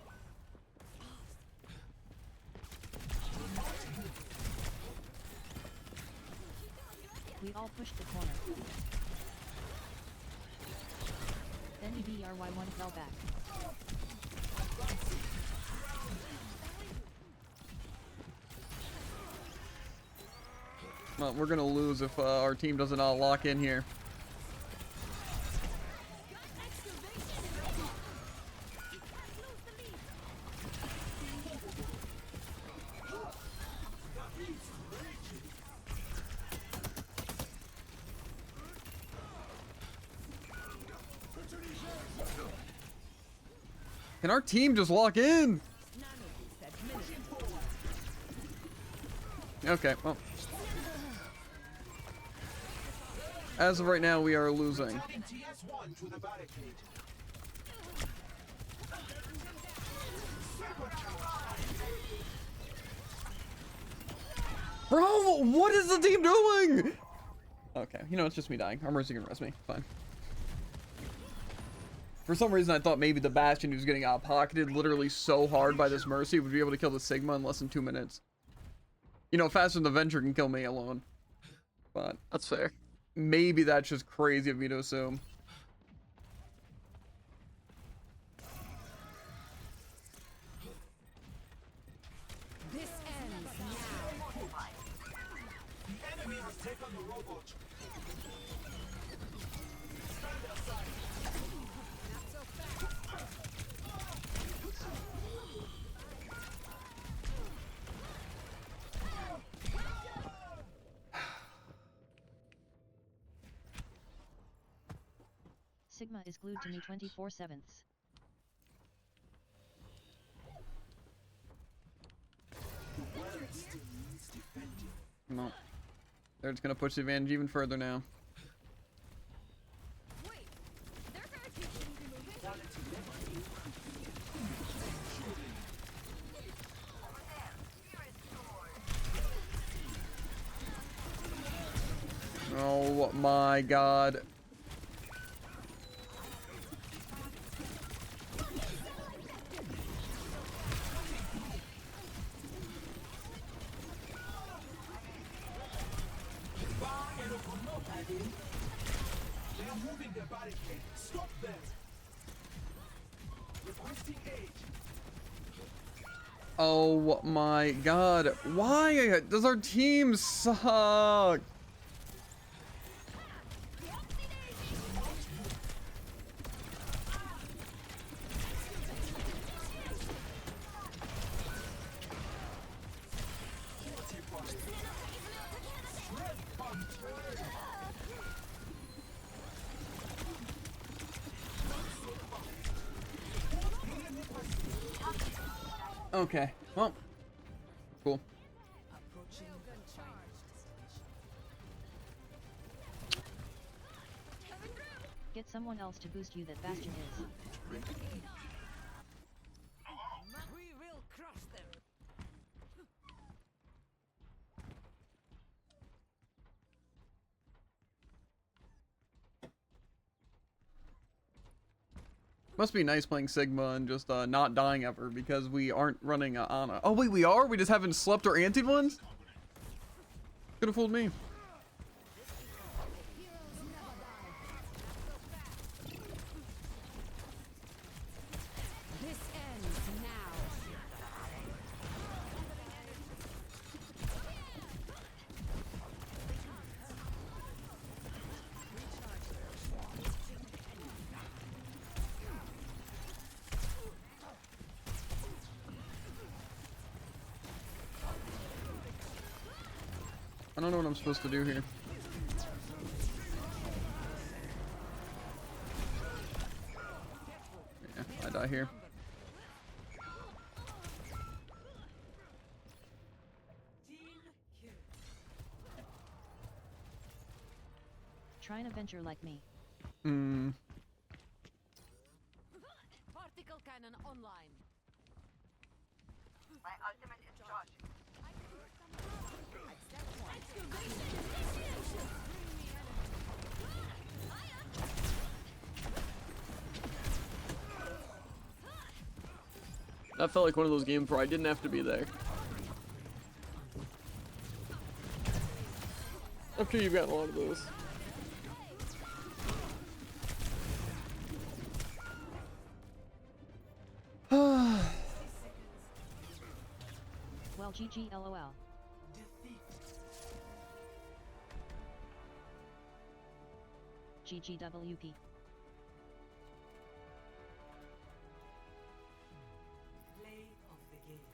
We all pushed the corner. Then EBRY1 fell back. Well, we're gonna lose if our team doesn't all lock in here. Can our team just lock in? Okay, well. As of right now, we are losing. TS1 to the barricade. Bro, what is the team doing? Okay, you know, it's just me dying. Our Mercy can rest me. Fine. For some reason, I thought maybe the Bastion, who's getting out-pocketed literally so hard by this Mercy, would be able to kill the Sigma in less than 2 minutes. You know, faster than the Venture can kill me alone. But That's fair. maybe that's just crazy of me to assume. This ends now. The enemy has taken the robot. Stand aside. Not so fast. Sigma is glued to me 24/7. No. They're just gonna push the advantage even further now. Wait, their barricade shouldn't be moving. Oh my god. They are moving their barricade. Stop them. Requesting aid. Oh my god. Why does our team suck? Okay, well, cool. Get someone else to boost you that Bastion is. We will crush them. Must be nice playing Sigma and just not dying ever because we aren't running Ana. Oh wait, we are? We just haven't slept or antied ones? Could have fooled me. This ends now. I don't know what I'm supposed to do here. Yeah, I die here. Try an adventure like me. Hmm. Particle cannon online. My ultimate is charged. That felt like one of those games where I didn't have to be there. I'm sure you've gotten a lot of those. Well, GG LOL. GGWP.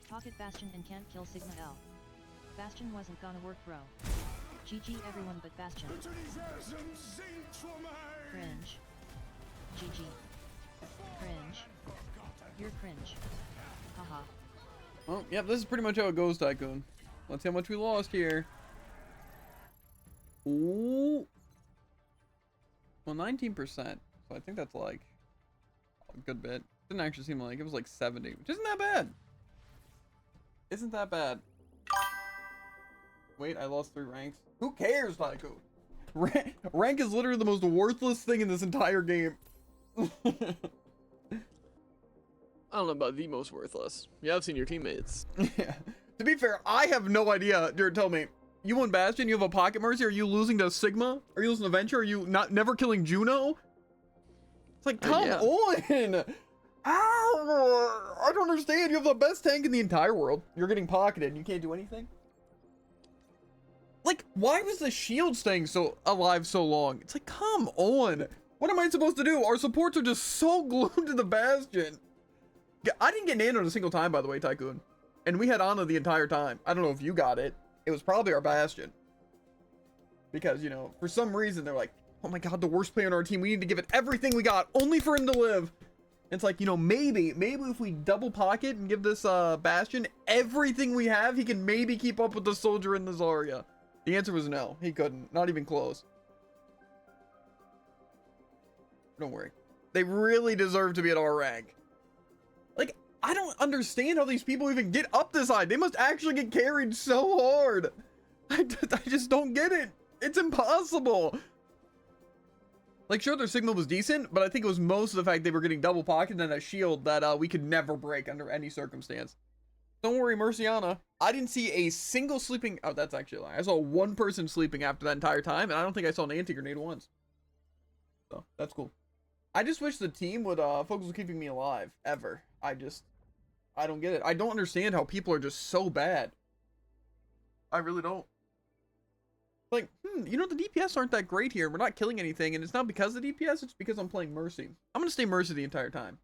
Pocket Bastion and can't kill Sigma L. Bastion wasn't gonna work, bro. GG everyone but Bastion. Cringe. GG. Cringe. You're cringe. Haha. Well, yep, this is pretty much how it goes, Tycoon. Let's see how much we lost here. Ooh. Well, 19%. So I think that's like a good bit. Didn't actually seem like it was like 70, which isn't that bad. Isn't that bad. Wait, I lost 3 ranks. Who cares, Tycoon? Rank is literally the most worthless thing in this entire game. I don't know about the most worthless. Yeah, I've seen your teammates. Yeah. To be fair, I have no idea. Jared, tell me. You won Bastion, you have a Pocket Mercy, are you losing to Sigma? Are you losing to Venture? Are you never killing Juno? It's like, come on! How? I don't understand. You have the best tank in the entire world. You're getting pocketed and you can't do anything? Like, why was the shield staying so alive so long? It's like, come on. What am I supposed to do? Our supports are just so glued to the Bastion. I didn't get nanoed a single time, by the way, Tycoon. And we had Ana the entire time. I don't know if you got it. It was probably our Bastion. Because, you know, for some reason, they're like, oh my god, the worst player on our team. We need to give it everything we got, only for him to live. It's like, you know, maybe if we double pocket and give this Bastion everything we have, he can maybe keep up with the Soldier and the Zarya. The answer was no. He couldn't. Not even close. Don't worry. They really deserve to be at our rank. Like, I don't understand how these people even get up this high. They must actually get carried so hard. I just don't get it. It's impossible. Like, sure, their Sigma was decent, but I think it was most of the fact they were getting double pocket and a shield that we could never break under any circumstance. Don't worry, Merciana. I didn't see a single sleeping... Oh, that's actually a lie. I saw one person sleeping after that entire time, and I don't think I saw an anti-grenade once. So, that's cool. I just wish the team would focus on keeping me alive, ever. I don't get it. I don't understand how people are just so bad. I really don't. Like, you know, the DPS aren't that great here. We're not killing anything, and it's not because of the DPS, it's because I'm playing Mercy. I'm gonna stay Mercy the entire time.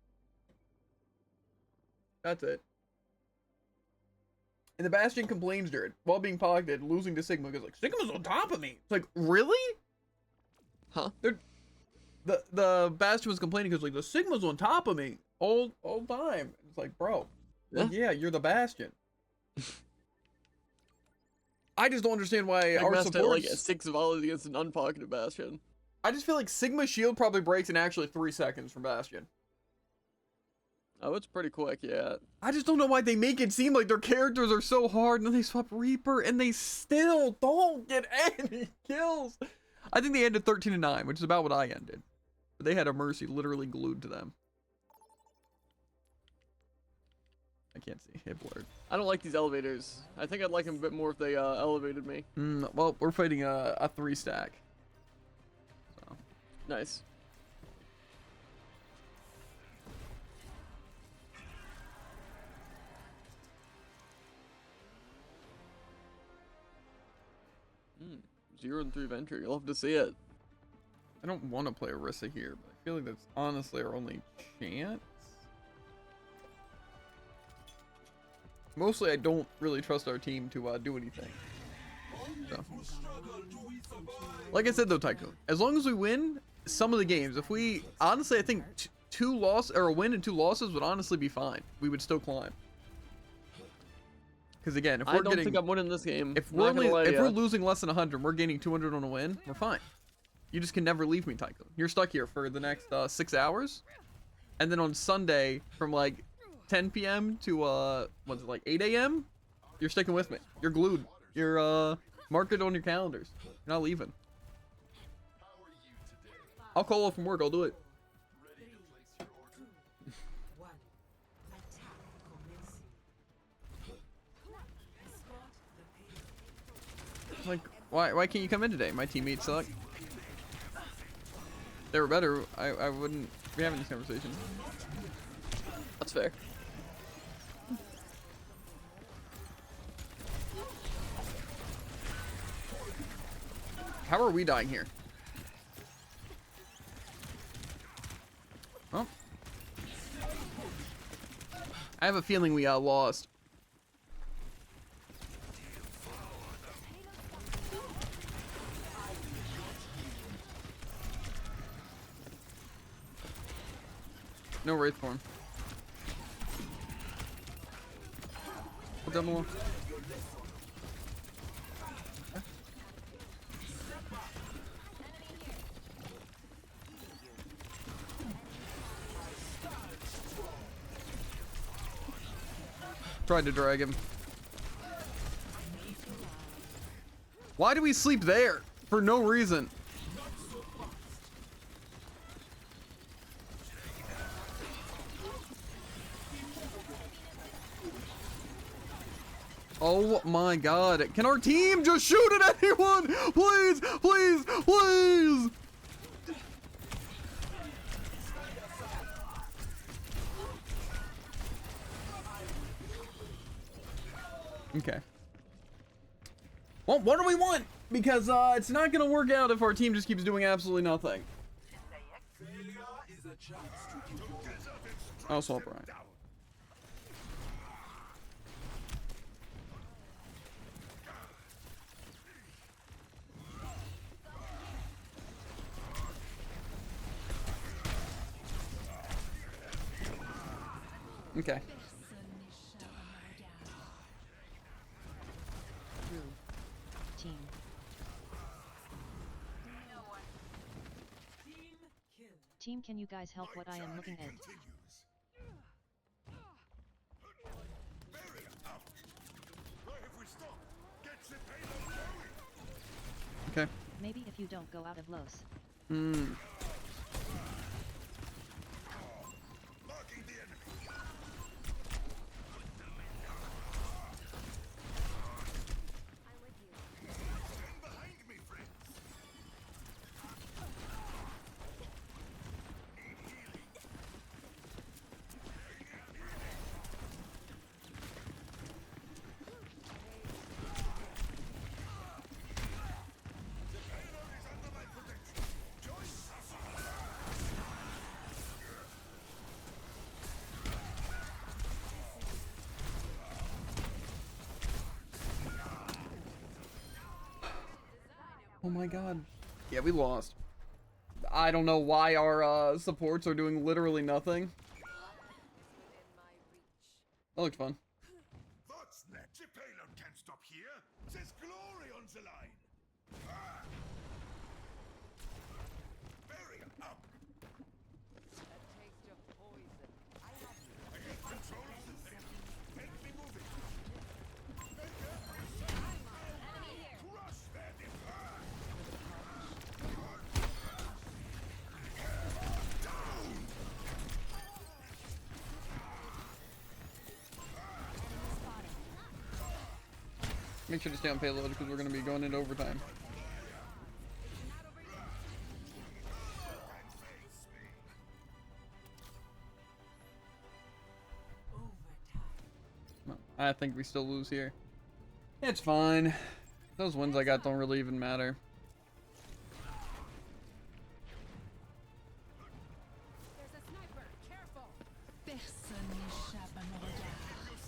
That's it. And the Bastion complains, Jared, while being pocketed, losing to Sigma, because like, Sigma's on top of me. It's like, really? Huh? The Bastion was complaining because like, the Sigma's on top of me all time. It's like, bro, yeah, you're the Bastion. I just don't understand why our supports... like 6 volleys against an unpocketed Bastion. I just feel like Sigma shield probably breaks in actually 3 seconds from Bastion. Oh, it's pretty quick, yeah. I just don't know why they make it seem like their characters are so hard, and then they swap Reaper, and they still don't get any kills. I think they ended 13-9, which is about what I ended. But they had a Mercy literally glued to them. I can't see. It blurred. I don't like these elevators. I think I'd like them a bit more if they elevated me. Well, we're fighting a 3-stack. So. Nice. Hmm. 0 and 3 Venture. You'll have to see it. I don't want to play Orisa here, but I feel like that's honestly our only chance. Mostly, I don't really trust our team to do anything. So. Like I said though, Tycoon, as long as we win some of the games, if we honestly, I think a win and 2 losses would honestly be fine. We would still climb. Because again, if we're I don't think I'm winning this game. If we're losing less than 100, we're gaining 200 on a win. We're fine. You just can never leave me, Tycoon. You're stuck here for the next 6 hours, and then on Sunday from like 10 p.m. to what's it, like 8 a.m. You're sticking with me. You're glued. You're mark it on your calendars. You're not leaving. I'll call off from work. I'll do it. Like, why can't you come in today? My teammates suck. If they were better, I wouldn't be having this conversation. That's fair. How are we dying here? Well, I have a feeling we lost. No Wraith form. Put down the wall. Tried to drag him. Why do we sleep there? For no reason. Oh my god. Can our team just shoot at anyone? Please, please, please. Okay. Well, what do we want? Because it's not gonna work out if our team just keeps doing absolutely nothing. I'll swap Brian. Okay. Team. Team, can you guys help what I am looking at? Okay. Maybe if you don't go out of Los. Hmm. Oh my god. Yeah, we lost. I don't know why our supports are doing literally nothing. That looked fun. What's next? The payload can't stop here. There's glory on the line. Barrier up. That takes your poison. I have control of the thing. Enemy moving. Crush that Make sure to stay on payload because we're going to be going into overtime. Well, I think we still lose here. It's fine. Those wins I got don't really even matter.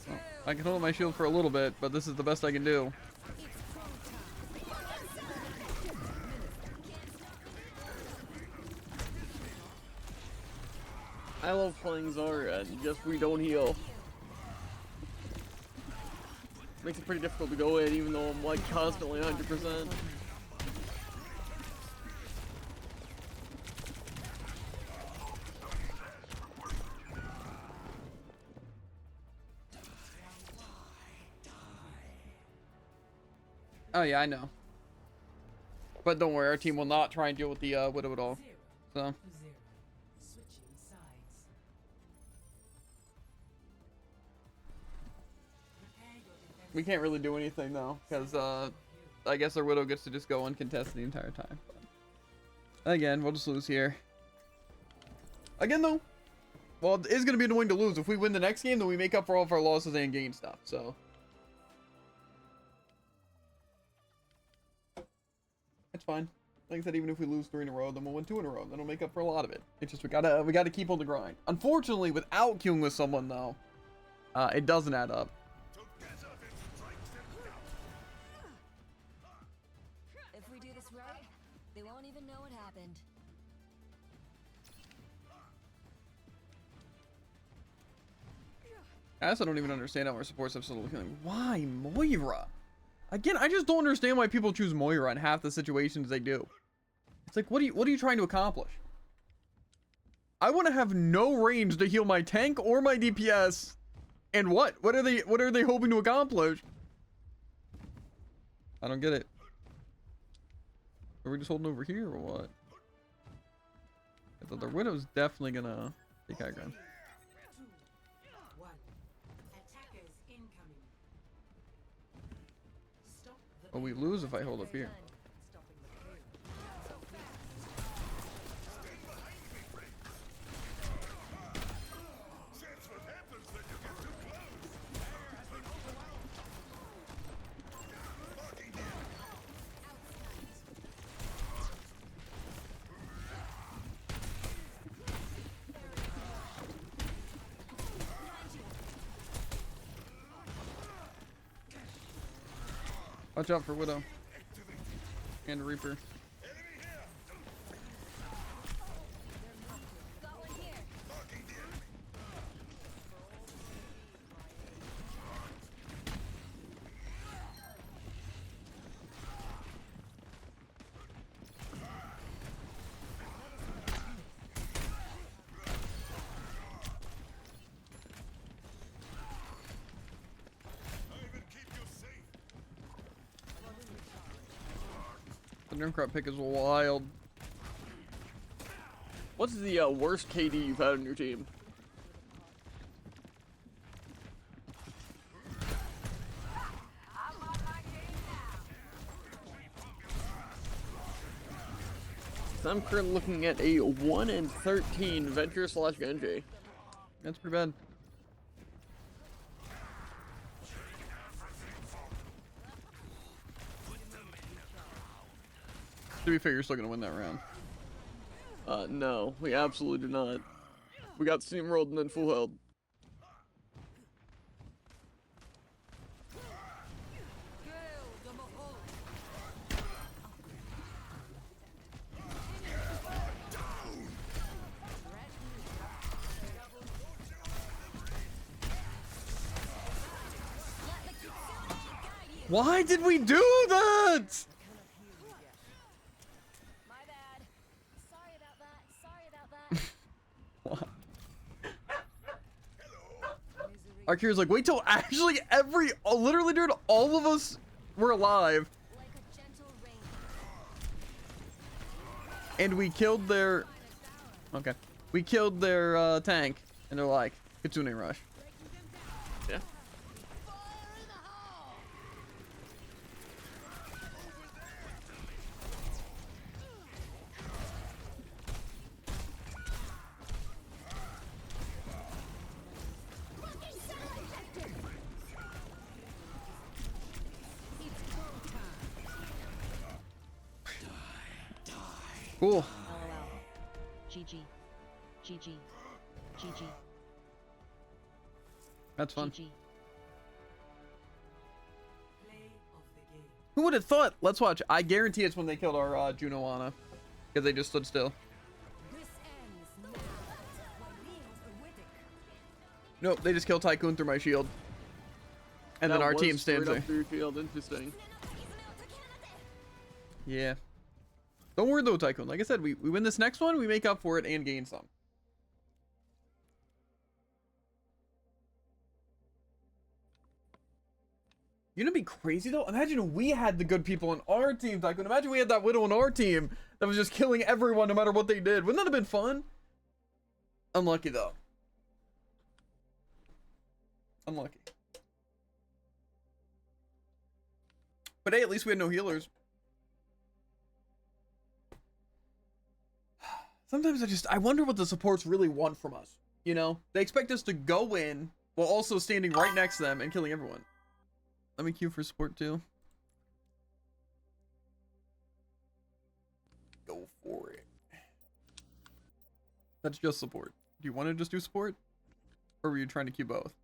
Oh, I can hold my shield for a little bit, but this is the best I can do. I love playing Zarya, and just we don't heal. Makes it pretty difficult to go in, even though I'm like constantly 100%. Oh yeah, I know. But don't worry, our team will not try and deal with the Widow at all. So. We can't really do anything though, because I guess our Widow gets to just go uncontested the entire time. But again, we'll just lose here. Again though, well, it is going to be annoying to lose. If we win the next game, then we make up for all of our losses and gain stuff, so. It's fine. Like I said, even if we lose 3 in a row, then we'll win 2 in a row. Then we'll make up for a lot of it. It's just we gotta keep on the grind. Unfortunately, without queuing with someone though, it doesn't add up. If we do this right, they won't even know what happened. I also don't even understand how our supports have still healing. Why Moira? Again, I just don't understand why people choose Moira in half the situations they do. It's like, what are you trying to accomplish? I want to have no range to heal my tank or my DPS. And what are they hoping to accomplish? I don't get it. Are we just holding over here or what? I thought the Widow's definitely gonna take high ground. But we lose if I hold up here. Watch out for Widow and Reaper. The Nerfcrop pick is wild. What's the worst KD you've had on your team? So I'm currently looking at a 1-13 Venture / Genji. That's pretty bad. To be fair, you're still gonna win that round. No, we absolutely do not. We got steamrolled and then full held. Why did we do that? My bad. Sorry about that. Sorry about that. Our Kira's like, wait till actually literally dude, all of us were alive. Like a gentle rain. And we killed their, okay. We killed their tank. And they're like, Kitsune Rush. Yeah. Cool. LOL. GG. GG. GG. That's fun. GG. Who would have thought? Let's watch. I guarantee it's when they killed our Juno Ana. Because they just stood still. Nope, they just killed Tycoon through my shield. And then That our was team stands straight there. up through field. Interesting. Yeah. Don't worry though, Tycoon. Like I said, we win this next one, we make up for it and gain some. You know what'd be crazy though? Imagine we had the good people on our team, Tycoon. Imagine we had that Widow on our team that was just killing everyone no matter what they did. Wouldn't that have been fun? Unlucky though. Unlucky. But hey, at least we had no healers. Sometimes I wonder what the supports really want from us. You know? They expect us to go in while also standing right next to them and killing everyone. Let me queue for support too. Go for it. That's just support. Do you want to just do support? Or were you trying to queue both?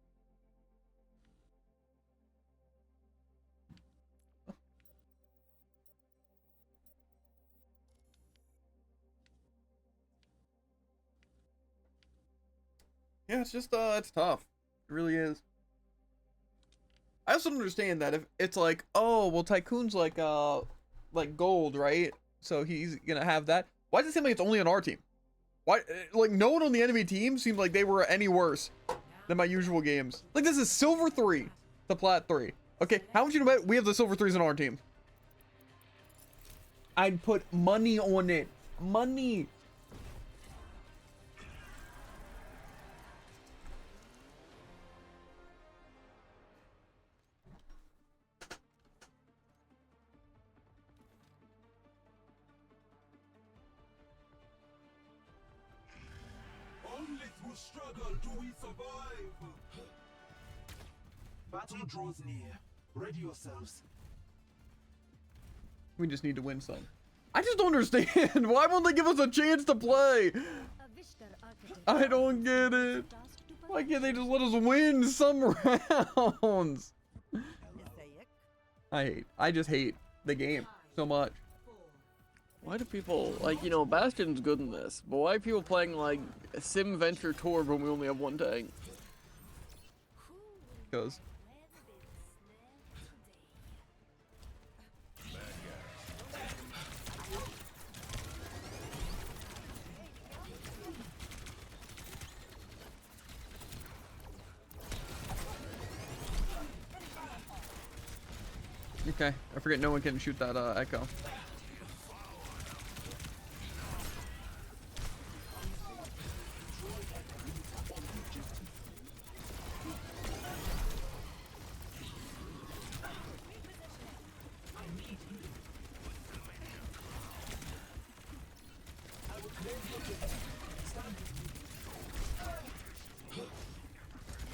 Yeah, it's just, it's tough. It really is. I also don't understand that if it's like, oh, well, Tycoon's like gold, right? So he's gonna have that. Why does it seem like it's only on our team? Why, like, no one on the enemy team seemed like they were any worse than my usual games. Like, this is silver 3 to plat 3. Okay, how much you know about we have the silver 3s on our team? I'd put money on it. Money. Only through struggle do we survive. Battle draws near. Ready yourselves. We just need to win some. I just don't understand. Why won't they give us a chance to play? I don't get it. Why can't they just let us win some rounds? I just hate the game so much. Why do people, like, you know, Bastion's good in this, but why are people playing, like, Sim Venture Tour when we only have one tank? Because okay, I forget no one can shoot that echo.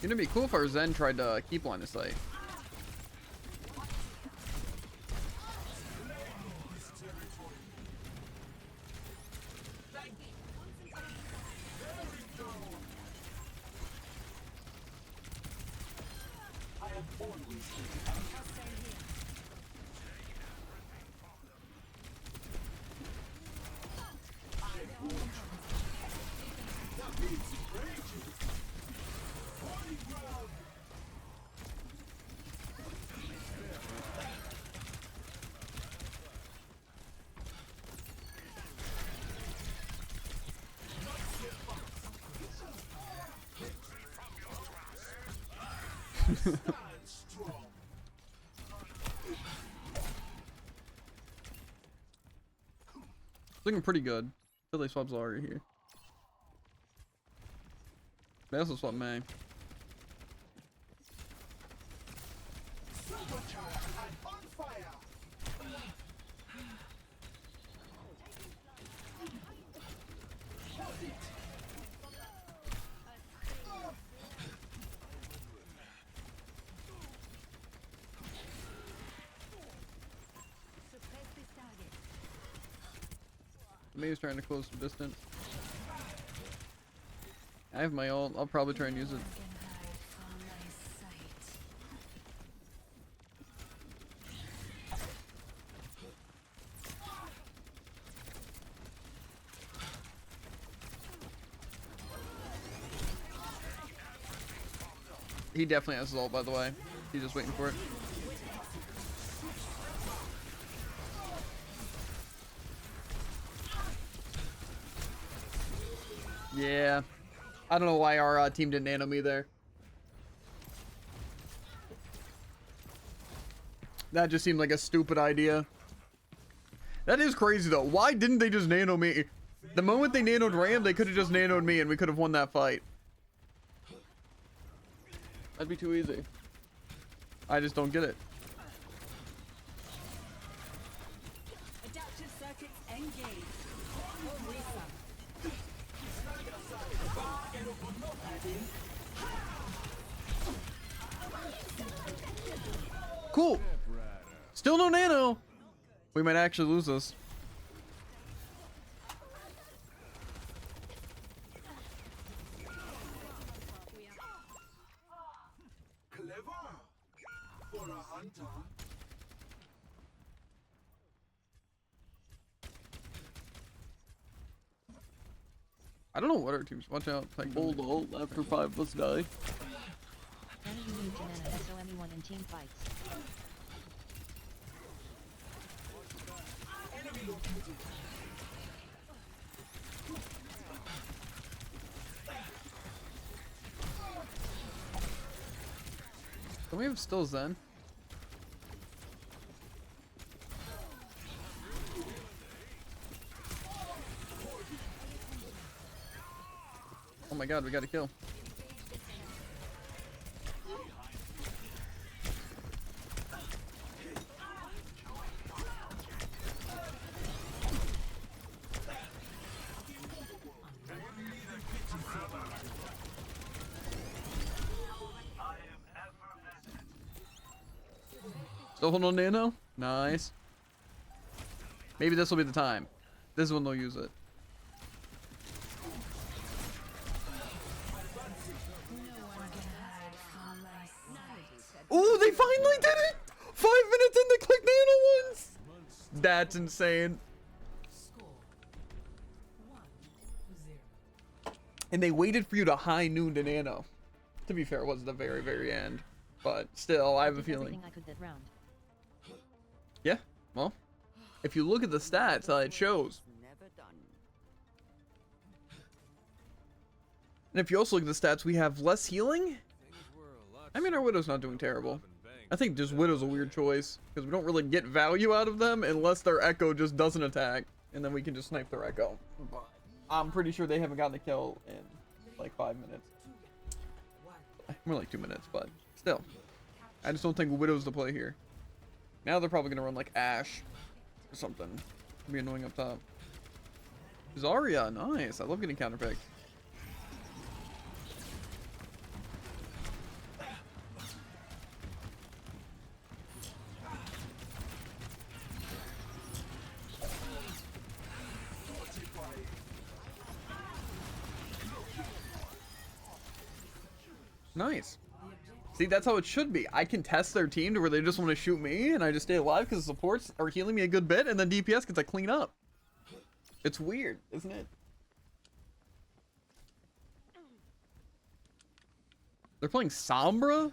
It'd be cool if our Zen tried to keep line of sight. Looking pretty good. Until they swap Zarya here. They also swap May. May's trying to close some distance. I have my ult. I'll probably try and use it. He definitely has his ult, by the way. He's just waiting for it. Yeah. I don't know why our team didn't nano me there. That just seemed like a stupid idea. That is crazy though. Why didn't they just nano me? The moment they nanoed Ram, they could have just nanoed me and we could have won that fight. That'd be too easy. I just don't get it. Adaptive circuits engaged. Cool. Still no nano. We might actually lose this. Clever for a hunter. I don't know what our team's. Watch out. Like, Bold ult after 5 of us die. Any unique banana SOME1 in team fights. Don't we have still Zen? Oh my god, we got a kill. Still holding on Nano? Nice. Maybe this will be the time. This is when they'll use it. Ooh, they finally did it! 5 minutes in to click Nano once! That's insane. And they waited for you to high noon to Nano. To be fair, it was the very, very end. But still, I have a feeling. I could that round. Yeah, well, if you look at the stats, it shows. Never done. And if you also look at the stats, we have less healing. I mean, our Widow's not doing terrible. I think just Widow's a weird choice, because we don't really get value out of them unless their Echo just doesn't attack, and then we can just snipe their Echo. But I'm pretty sure they haven't gotten a kill in like 5 minutes. More like 2 minutes, but still. I just don't think Widow's the play here. Now they're probably going to run like Ashe or something. It'll be annoying up top. Zarya, nice. I love getting counterpicked. Nice. See, that's how it should be. I can test their team to where they just want to shoot me, and I just stay alive because the supports are healing me a good bit, and then DPS gets to clean up. It's weird, isn't it? They're playing Sombra?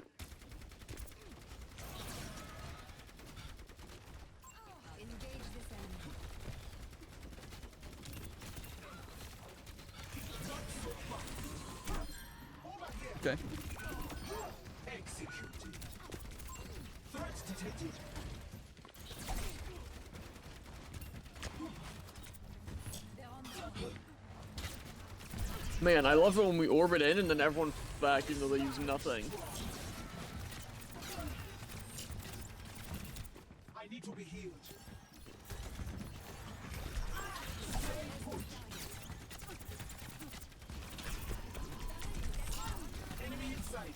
Okay. Man, I love it when we orbit in and then everyone back even though they use nothing. I need to be healed. Enemy in sight.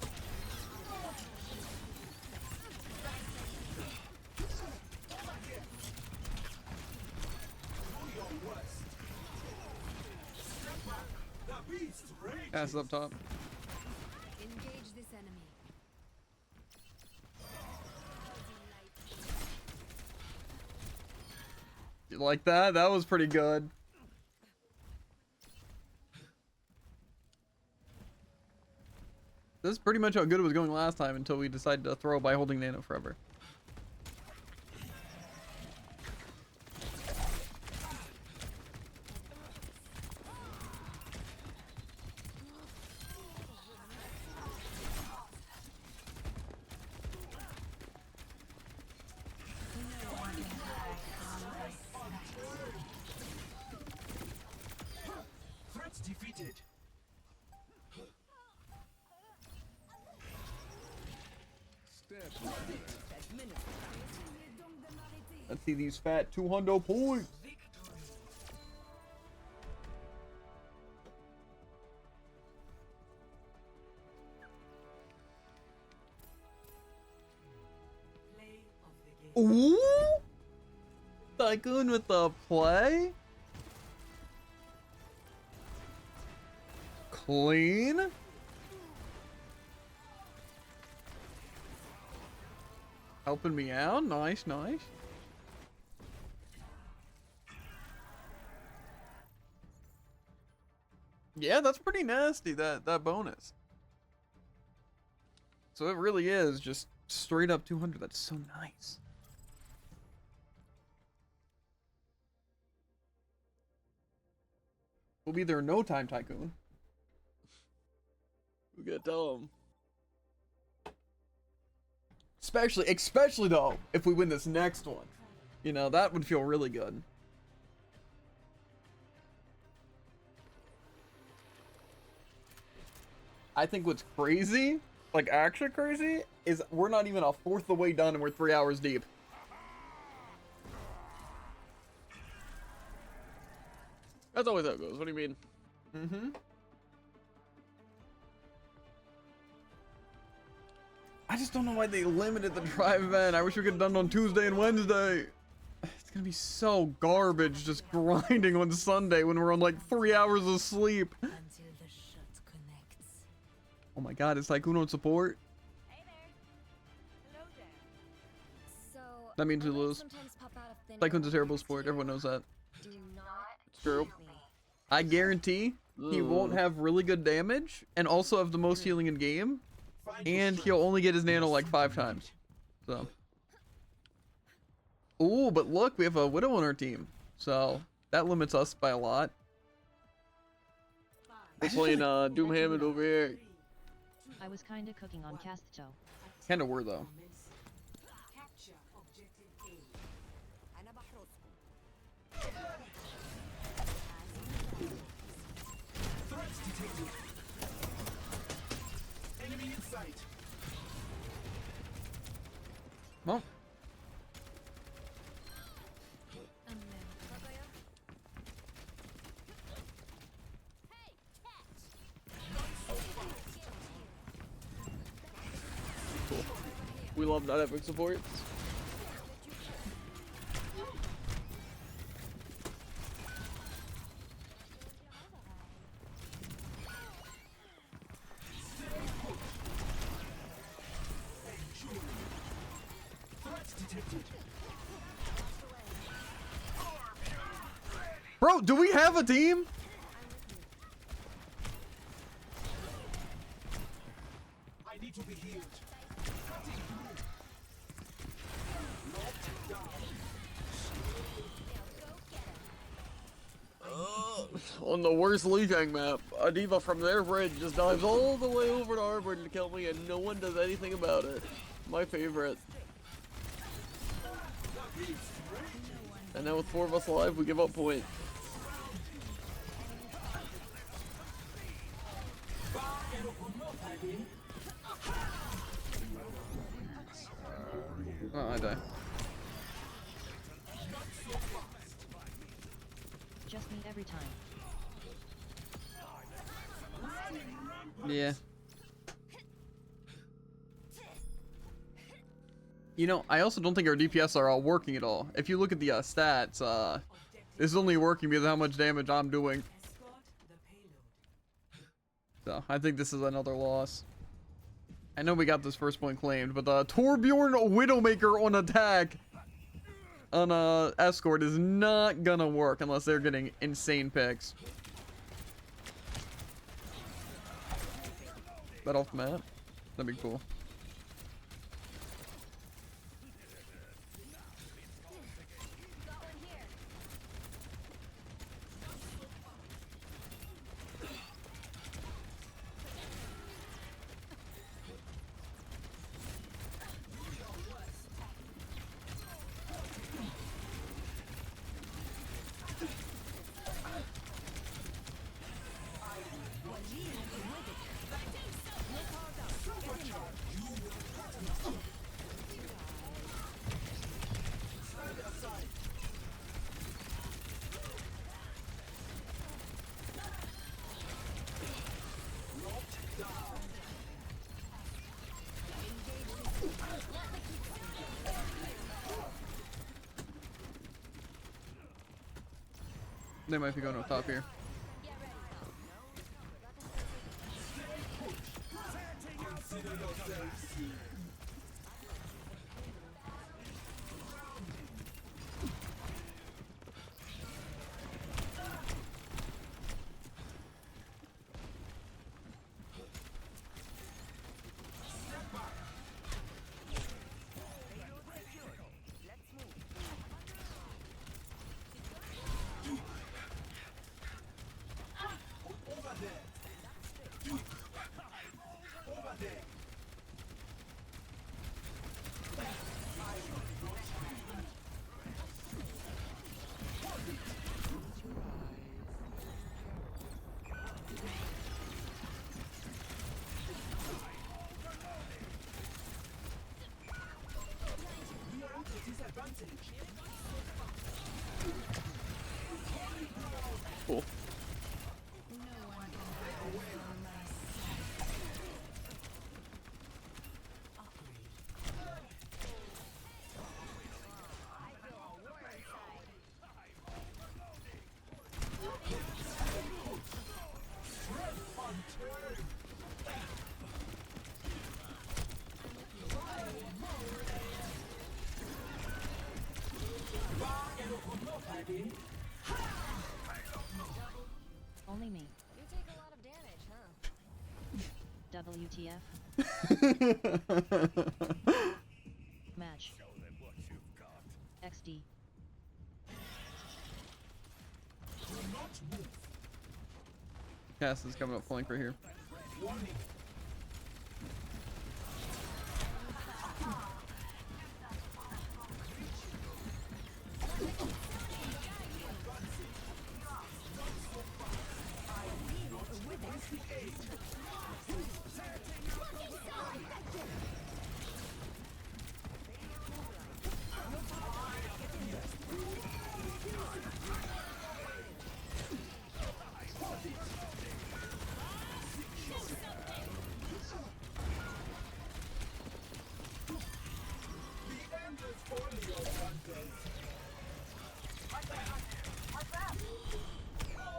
Pass up top. Engage this enemy. You like that? That was pretty good. This is pretty much how good it was going last time until we decided to throw by holding Nano forever. Threats defeated. Let's see these fat 200 points. Ooh! Tycoon with the play. Clean. Helping me out. Nice, nice. Yeah, that's pretty nasty, that bonus. So it really is just straight up 200. That's so nice. We'll be there in no time, Tycoon. We gotta tell them. Especially though, if we win this next one. You know, that would feel really good. I think what's crazy, like actually crazy, is we're not even a fourth of the way done and we're 3 hours deep. That's always how it goes. What do you mean? Mm-hmm. I just don't know why they limited the drive event. I wish we could have done it on Tuesday and Wednesday. It's gonna be so garbage just grinding on Sunday when we're on like 3 hours of sleep. Until the shut connects. Oh my god, it's like Uno support. Hey there. Hello there. So That means we alerts lose. sometimes pop out of thin Tycoon's a air terrible next to sport. you. Everyone knows that. Do not It's true. shoot me. I guarantee he won't have really good damage and also have the most healing in game. And he'll only get his nano like 5 times. So. Ooh, but look, we have a Widow on our team. So that limits us by a lot. We're playing Doom Hammond over here. I was kinda cooking on Casto. Kinda were though. Threats detected. Enemy in sight. Well, We love not having supports. Threats detected. bro, do we have a team? I need to be healed. On the worst Lijiang map, a diva from their bridge just dives all the way over to our bridge to kill me and no one does anything about it. My favorite. And now with 4 of us alive, we give up point. Oh, I die. Just me every time. Yeah. You know, I also don't think our DPS are all working at all. If you look at the stats, this is only working because of how much damage I'm doing. So, I think this is another loss. I know we got this first point claimed, but Torbjorn Widowmaker on attack on escort is not gonna work unless they're getting insane picks. That off the map? That'd be cool. They might be going up top here. WTF? Match. XD. Cass is coming up flank right here.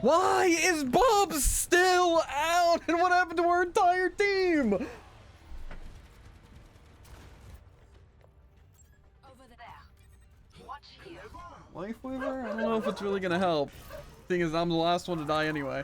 Why is Bob still out? And what happened to our entire team? Over there. Watch here. Life Weaver? I don't know if it's really gonna help. Thing is, I'm the last one to die anyway.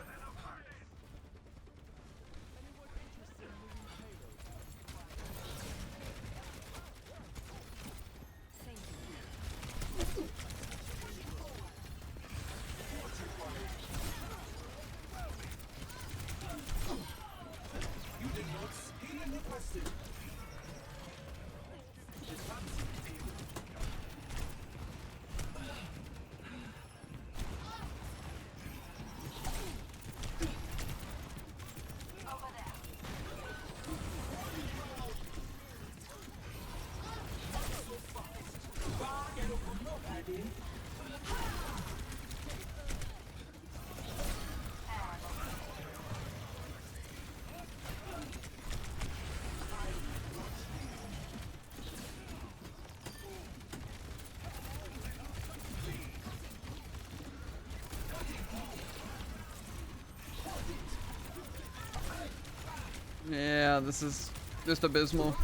Yeah, this is just abysmal.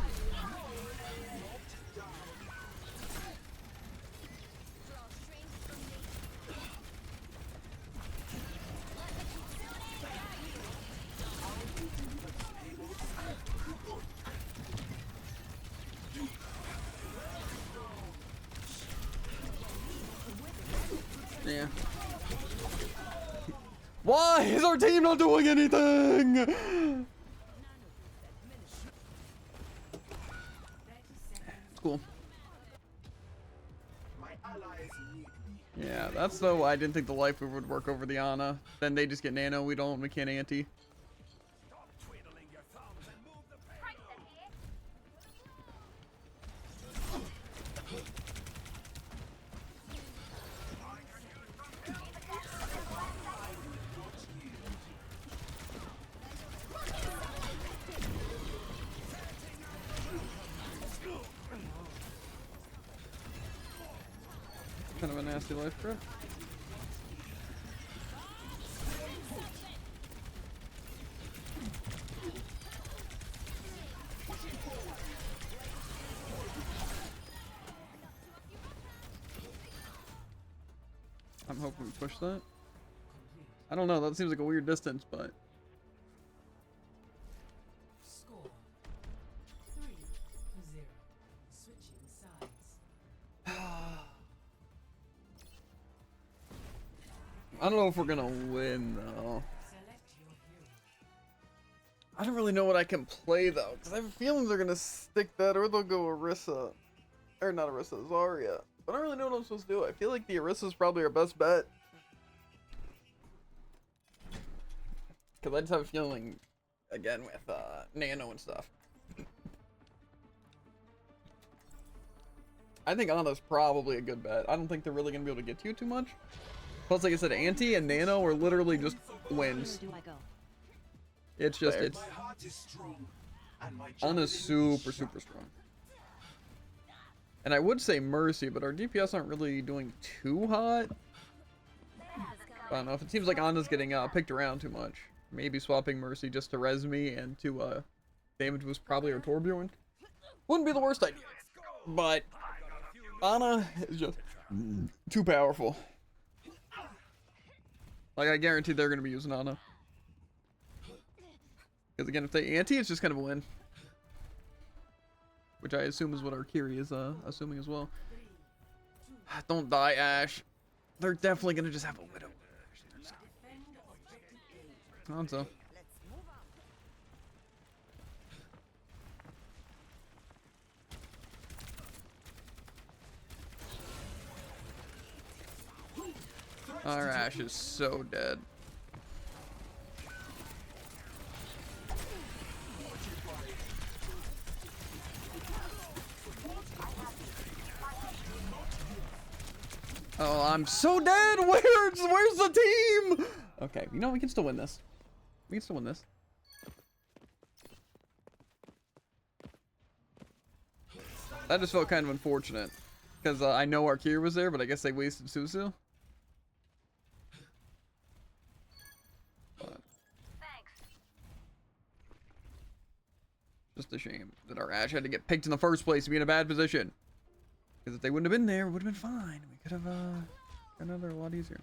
Yeah. Why is our team not doing anything? Cool. Yeah, that's though I didn't think the Life Weaver would work over the Ana. Then they just get nano, we don't, we can't anti. Kind of a nasty life grip. I'm hoping we push that. I don't know, that seems like a weird distance, but Score 3-0. Switching sides. I don't know if we're gonna win though. Select your hero. I don't really know what I can play though, because I have a feeling they're gonna stick that or they'll go Orisa. Or not Orisa, Zarya. But I don't really know what I'm supposed to do. I feel like the Orisa's probably our best bet. Because I just have a feeling, again, with Nano and stuff. I think Ana's probably a good bet. I don't think they're really going to be able to get to you too much. Plus, like I said, Anti and Nano are literally just wins. It's just, it's... Ana's super, super strong. And I would say Mercy, but our DPS aren't really doing too hot. I don't know, if it seems like Ana's getting picked around too much. Maybe swapping Mercy just to res me and to damage was probably our Torbjorn. Wouldn't be the worst idea. But Ana is just too powerful. Like, I guarantee they're going to be using Ana. Because again, if they ante, it's just kind of a win. Which I assume is what our Kiri is assuming as well. Don't die, Ash. They're definitely gonna just have a Widow. Hanzo. Our Ash is so dead. Oh, I'm so dead. Where's the team? Okay, you know we can still win this. We can still win this. That just felt kind of unfortunate because I know our Kira was there, but I guess they wasted Susu. But just a shame that our Ash had to get picked in the first place to be in a bad position. Because if they wouldn't have been there, it would have been fine. We could have done another a lot easier.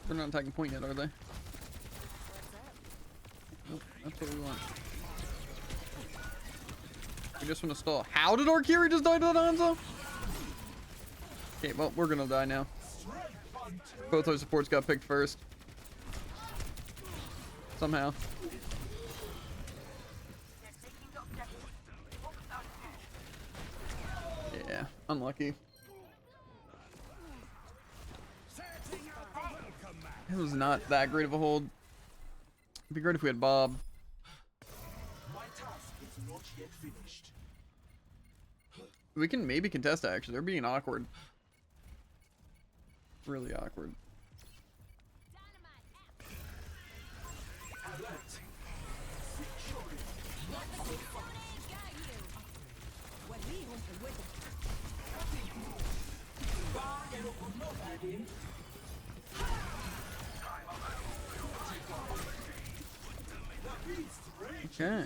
They're not attacking point yet, are they? Nope, that's what we want. We just want to stall. How did our Kiri just die to that Hanzo? Okay, well, we're gonna die now. Both our supports got picked first. Somehow. Yeah, unlucky. It was not that great of a hold. It'd be great if we had Bob. My task is not yet finished. We can maybe contest actually. They're being awkward. Really awkward. Okay.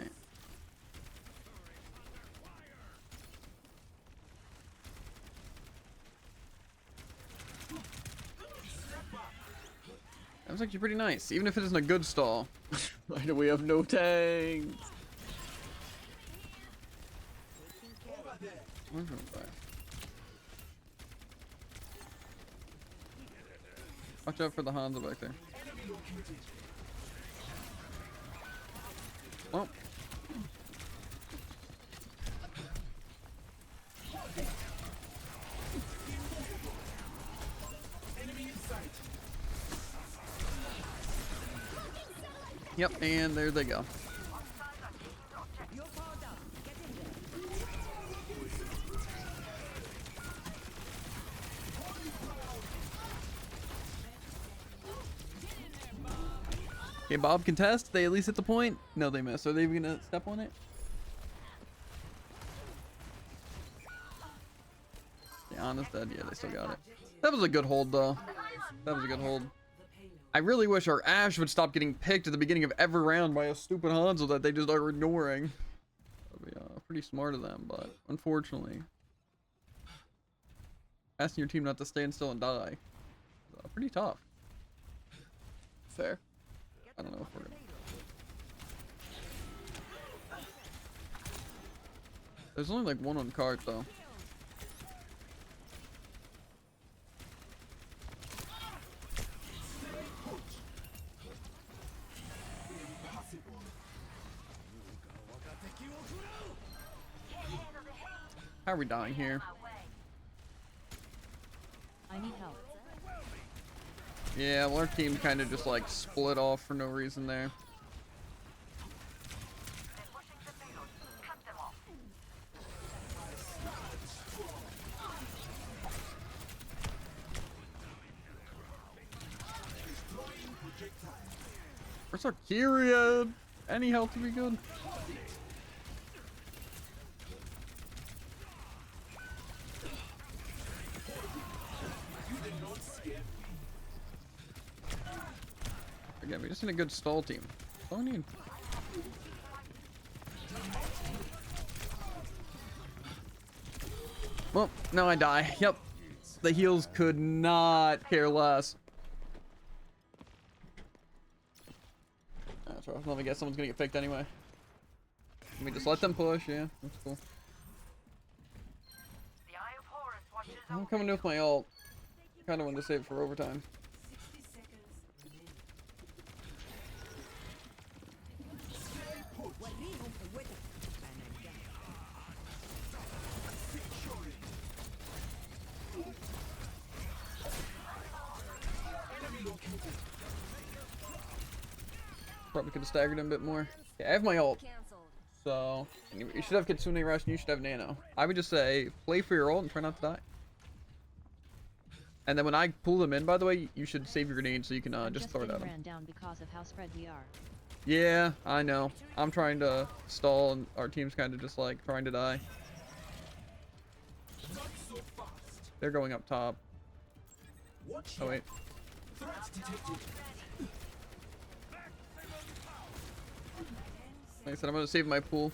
That was actually pretty nice, even if it isn't a good stall. Why do we have no tanks? Watch out for the Hanzo back there. Oh. Yep, and there they go. Okay, Bob contest. They at least hit the point. No, they missed. Are they even gonna step on it? Yeah, honest dead. Yeah, they still got it. That was a good hold, though. That was a good hold. I really wish our Ash would stop getting picked at the beginning of every round by a stupid Hanzo that they just are ignoring. That'd be pretty smart of them, but unfortunately, asking your team not to stand still and die is pretty tough. Fair. I don't know if we're gonna... There's only like one on cart though. How are we dying here? I need help. Yeah, well, our team kind of just like split off for no reason there. Where's our Kyrian? Any health would be good. Again, we just need a good stall team. That's all we need. Well, now I die. Yep. The heals could not care less. That's rough. Let me guess, someone's gonna get picked anyway. Let me just let them push. Yeah, that's cool. I'm coming with my ult. Kind of wanted to save it for overtime. Probably could have staggered him a bit more. Yeah, I have my ult. So, you should have Kitsune Rush and you should have Nano. I would just say, play for your ult and try not to die. And then when I pull them in, by the way, you should save your grenade so you can just throw it at them. Ran down because of how spread we are. Yeah, I know. I'm trying to stall and our team's kind of just like trying to die. They're going up top. Oh wait. Like I said, I'm gonna save my pool.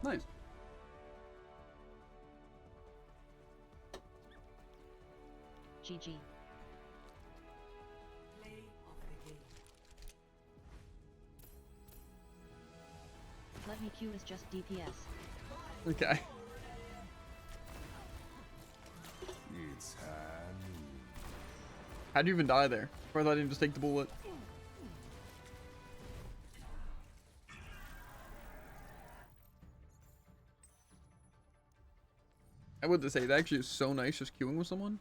Nice. GG. Let me Q is just DPS. Okay. It's handy. How'd you even die there? Or I thought I didn't just take the bullet. I would say it actually is so nice just queuing with someone.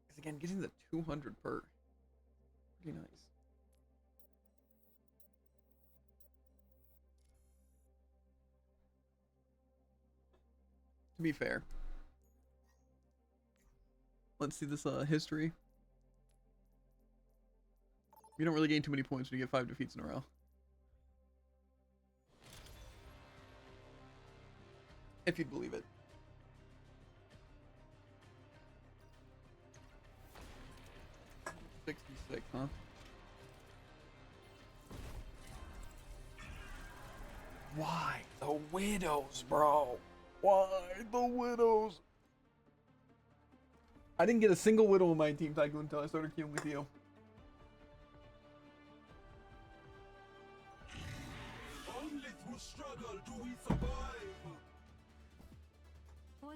Because again, getting the 200 per. Pretty nice. To be fair. Let's see this history. You don't really gain too many points when you get 5 defeats in a row. If you'd believe it. $66, huh? Why the widows, bro? Why the widows? I didn't get a single widow in my team tycoon until I started queuing with you. Only through struggle do we survive.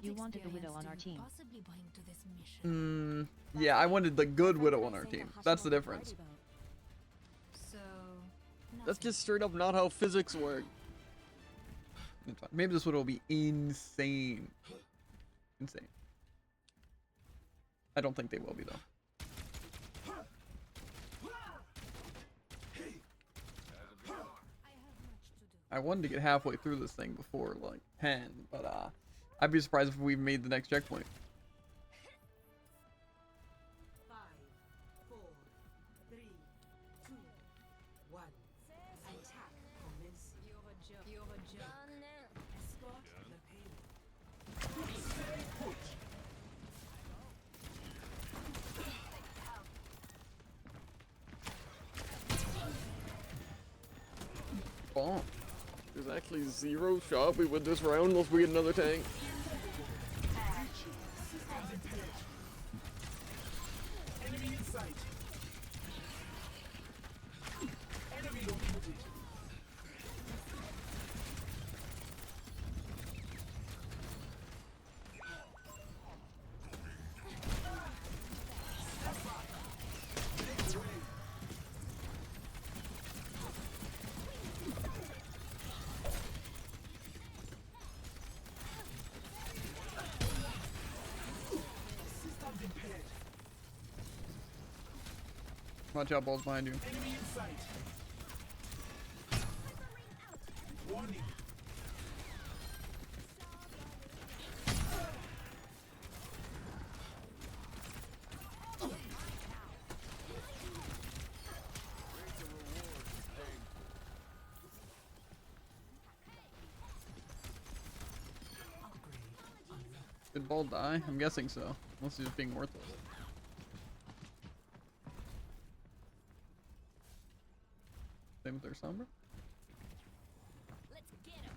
You wanted a widow on our team. Yeah, I wanted the good widow on our team. That's the difference. That's just straight up not how physics work. Maybe this widow will be insane. Insane. I don't think they will be though. I wanted to get halfway through this thing before like 10, but I'd be surprised if we made the next checkpoint. 5, 4, 3, 2, 1. Attack commencing. You're a joke. You're a joke. Escort the payload. Stay put. Bomb. There's actually zero shot we win this round unless we get another tank. Enemy in sight. Enemy located. Systems impaired. Watch out, balls behind you. Enemy in sight. Warning. Did ball die? I'm guessing so. Unless he's just being worthless. Same with their Sombra. Let's get him.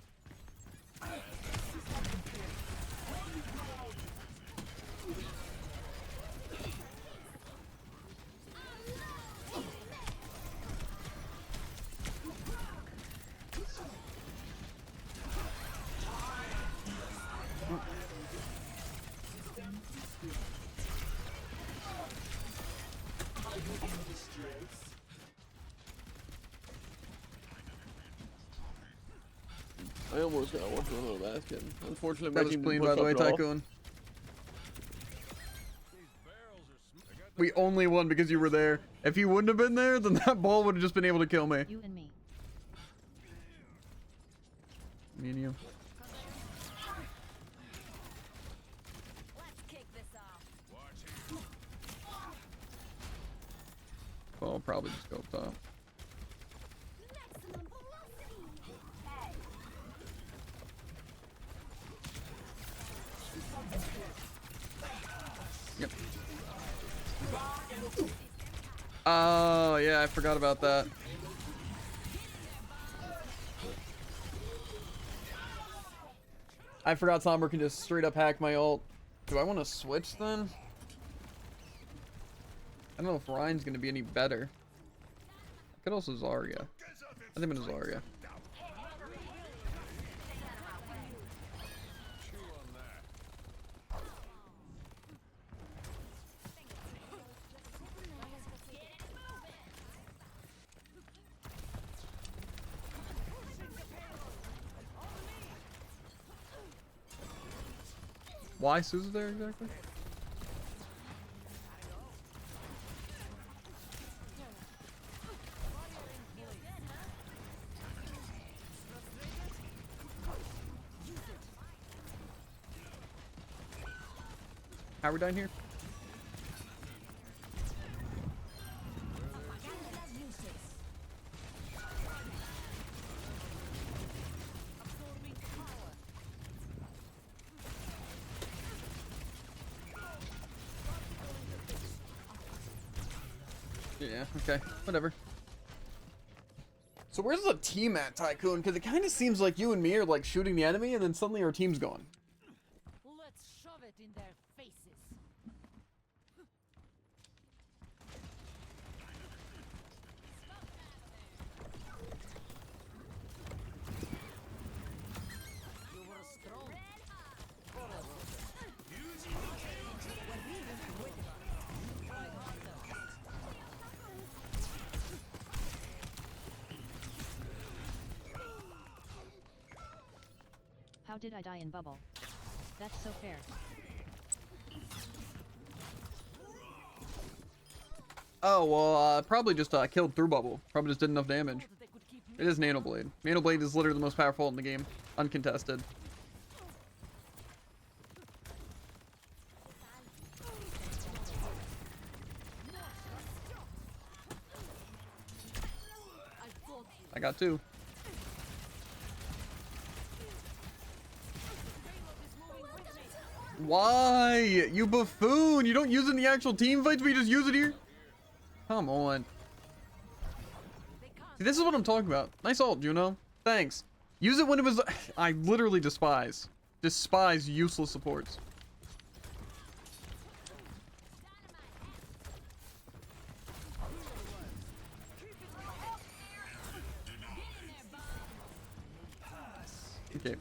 I almost got one from the basket. Unfortunately, That was clean, by the way, Tycoon. We only won because you were there. If you wouldn't have been there, then that ball would have just been able to kill me. You and me. Me and you. Let's kick this off. Well, I'll probably just go up top. Maximum velocity. Yep. Oh, yeah, I forgot about that. I forgot Sombra can just straight up hack my ult. Do I want to switch then? I don't know if Ryan's going to be any better. I could also Zarya. I think I'm going to Zarya. Why Suzu's there exactly? How are we dying here? Yeah, okay, whatever. So where's the team at, Tycoon? Because it kind of seems like you and me are like shooting the enemy and then suddenly our team's gone. Let's shove it in their faces. How did I die in bubble? That's so fair. Oh, well, probably just killed through bubble. Probably just did enough damage. It is Nano Blade. Nano Blade is literally the most powerful in the game. Uncontested. I got two. Why? You buffoon! You don't use it in the actual team fights, but you just use it here? Come on. See, this is what I'm talking about. Nice ult, Juno. Thanks. Use it when it was... I literally despise useless supports. Okay.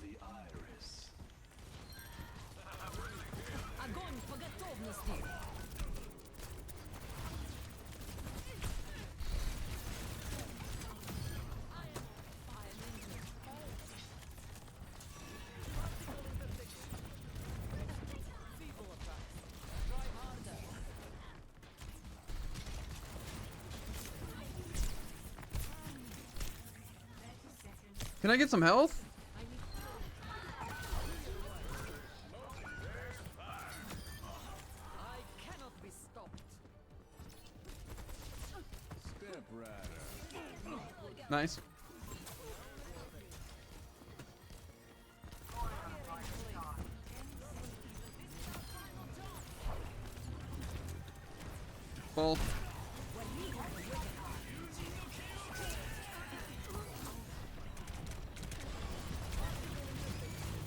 Can I get some health? Nice. Well.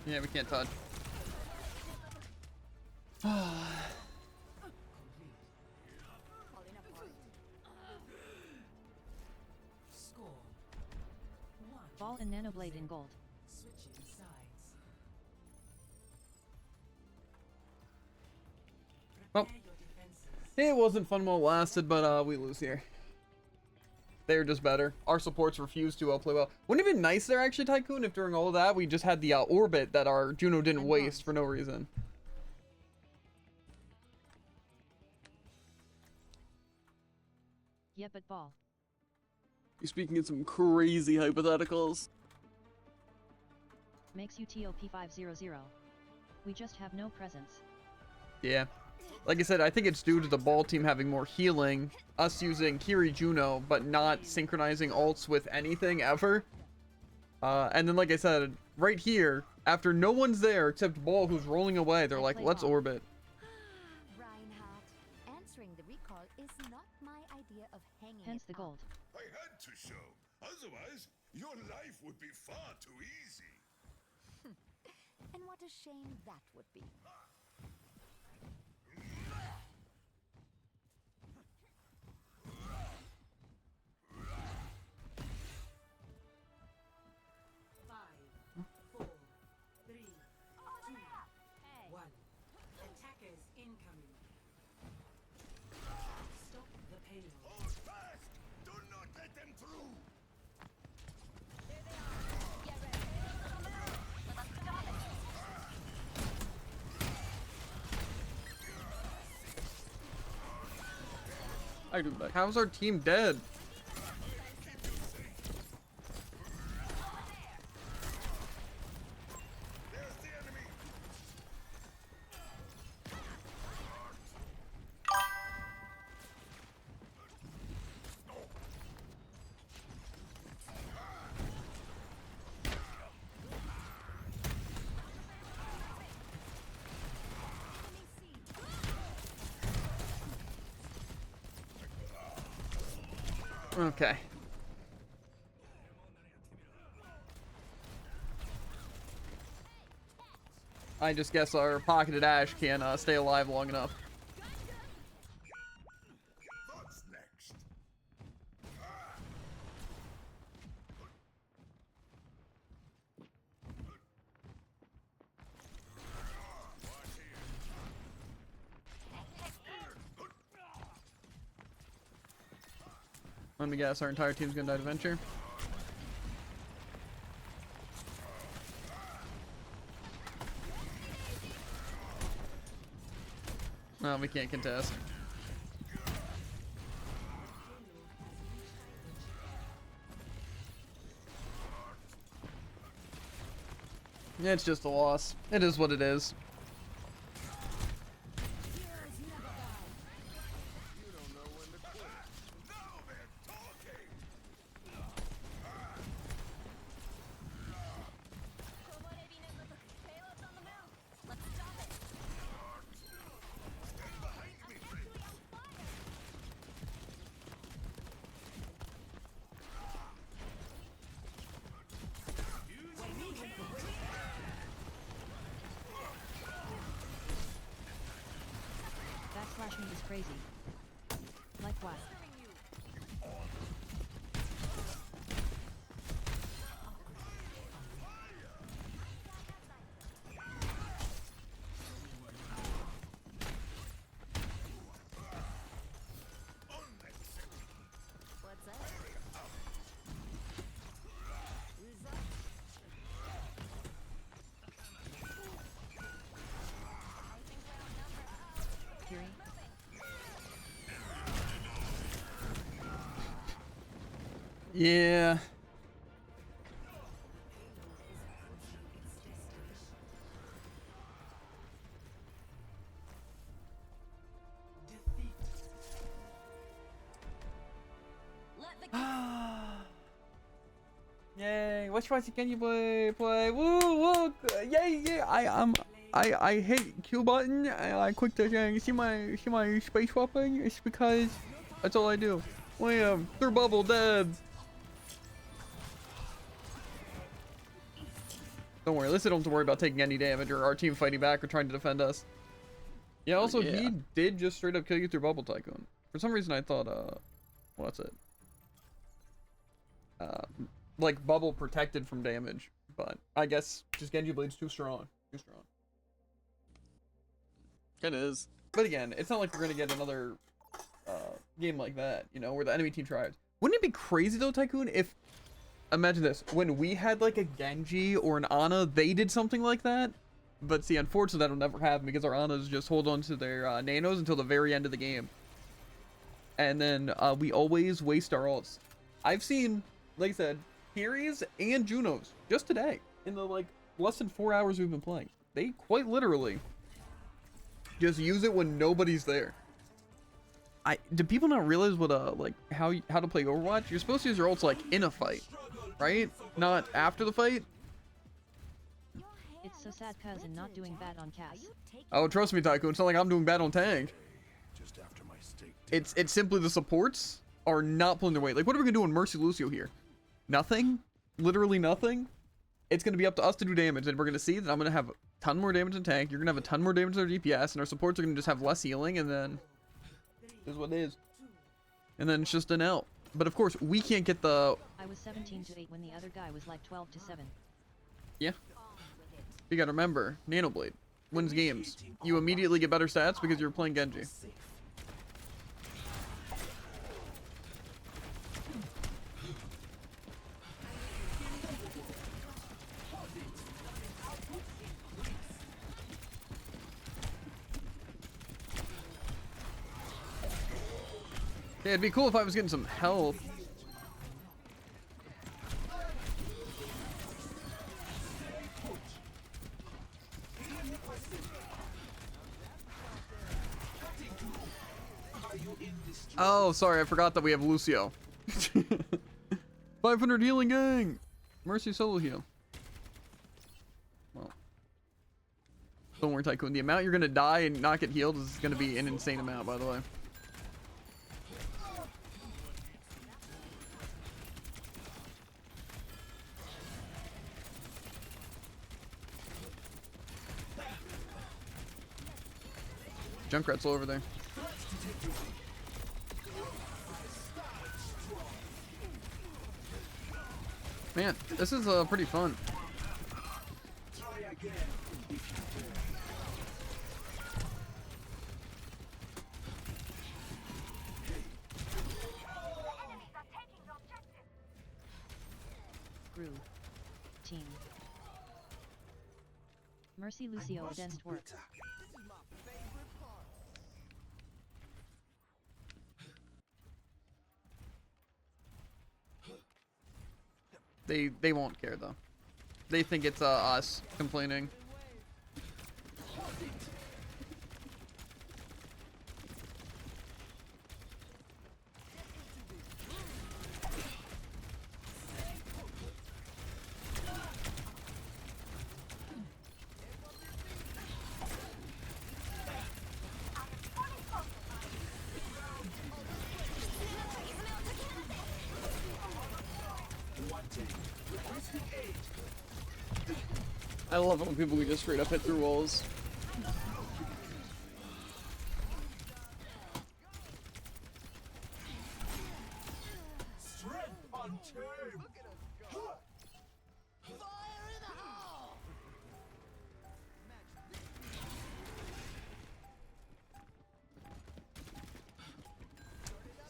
Yeah, we can't touch. Ball and nanoblade in gold. Well, it wasn't fun while it lasted, but we lose here. They're just better. Our supports refuse to play well. Wouldn't it have been nice there, actually, Tycoon, if during all of that we just had the orbit that our Juno didn't waste for no reason. Yeah, but ball. You're speaking in some crazy hypotheticals. Makes you TOP 500. We just have no presence. Yeah. Like I said, I think it's due to the ball team having more healing, us using Kiri Juno, but not synchronizing ults with anything ever. And then, like I said, right here, after no one's there except Ball, who's rolling away, they're like, let's orbit. Reinhardt, answering the recall is not my idea of hanging. Hence the gold. I had to show. Otherwise, your life would be far too easy. And what a shame that would be. I do that. How's our team dead? Okay. I just guess our pocketed Ash can stay alive long enough. What's next? Let me guess, our entire team's gonna die to Venture. No, we can't contest. Yeah, it's just a loss. It is what it is. Backslash me is crazy. Like what? What's that? Kiri? Yeah. What spicy can you play? Woo, woo, yeah. I hit Q button. I quick to see my space weapon. It's because that's all I do. Wham! Through bubble dead. Don't worry, at least I don't have to worry about taking any damage or our team fighting back or trying to defend us. Yeah, also he did just straight up kill you through Bubble Tycoon. For some reason I thought what's it? Like bubble protected from damage, but I guess just Genji Blade's too strong. Too strong. It is. But again, it's not like we're gonna get another game like that, you know, where the enemy team tries. Wouldn't it be crazy though, Tycoon, if imagine this, when we had like a Genji or an Ana, they did something like that? But see, unfortunately that'll never happen because our Anas just hold on to their nanos until the very end of the game. And then we always waste our ults. I've seen, like I said, Kiris and Junos just today in the like less than 4 hours we've been playing. They quite literally just use it when nobody's there. Do people not realize what like how to play Overwatch? You're supposed to use your ults like in a fight, right? Not after the fight. It's so sad cousin not doing bad on Cass. Oh, trust me, Tycoon. It's not like I'm doing bad on tank. Just after my steak. It's simply the supports are not pulling their weight. Like, what are we gonna do on Mercy Lucio here? Nothing. Literally nothing. It's gonna be up to us to do damage, and we're gonna see that I'm gonna have a ton more damage in tank. You're gonna have a ton more damage in our DPS, and our supports are gonna just have less healing, and then is what it is. And then it's just an L. But of course, we can't get the. I was 17-8 when the other guy was like 12-7. Yeah. You gotta remember, Nanoblade wins games. You immediately get better stats because you're playing Genji. Yeah, it'd be cool if I was getting some health. Oh, sorry, I forgot that we have Lucio. 500 healing gang! Mercy solo heal. Well. Don't worry, Tycoon. The amount you're gonna die and not get healed is gonna be an insane amount, by the way. Junkrat's over there. Man, this is pretty fun. Groove. Team. Mercy Lucio against work. They won't care though. They think it's us complaining. I love it when people can just straight up hit through walls.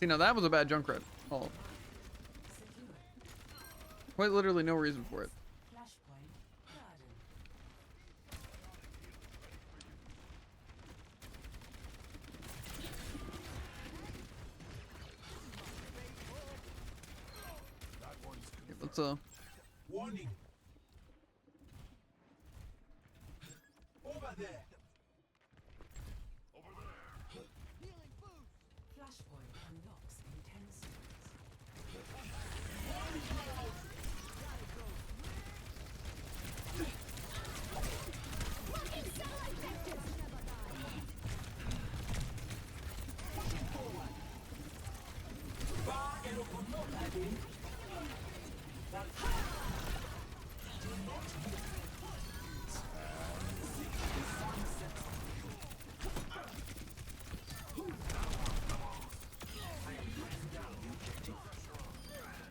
See, now that was a bad Junkrat. Oh. Quite literally no reason for it. Let's Warning. Over there. Healing boost. Flashpoint unlocks in 10 seconds.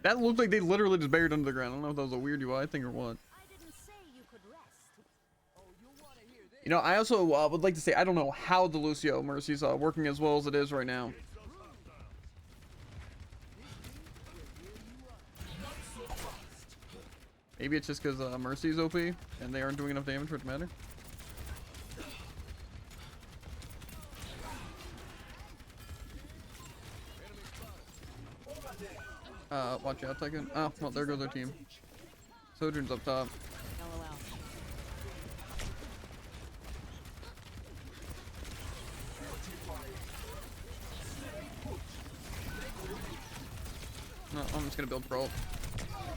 That looked like they literally just buried under the ground. I don't know if that was a weird UI thing or what. You know, I also would like to say I don't know how the Lucio Mercy's working as well as it is right now. Maybe it's just because Mercy's OP and they aren't doing enough damage for it to matter. Watch out, Tycoon. Oh, well, there goes their team. Sojourn's up top. LOL. No, I'm just gonna build pro.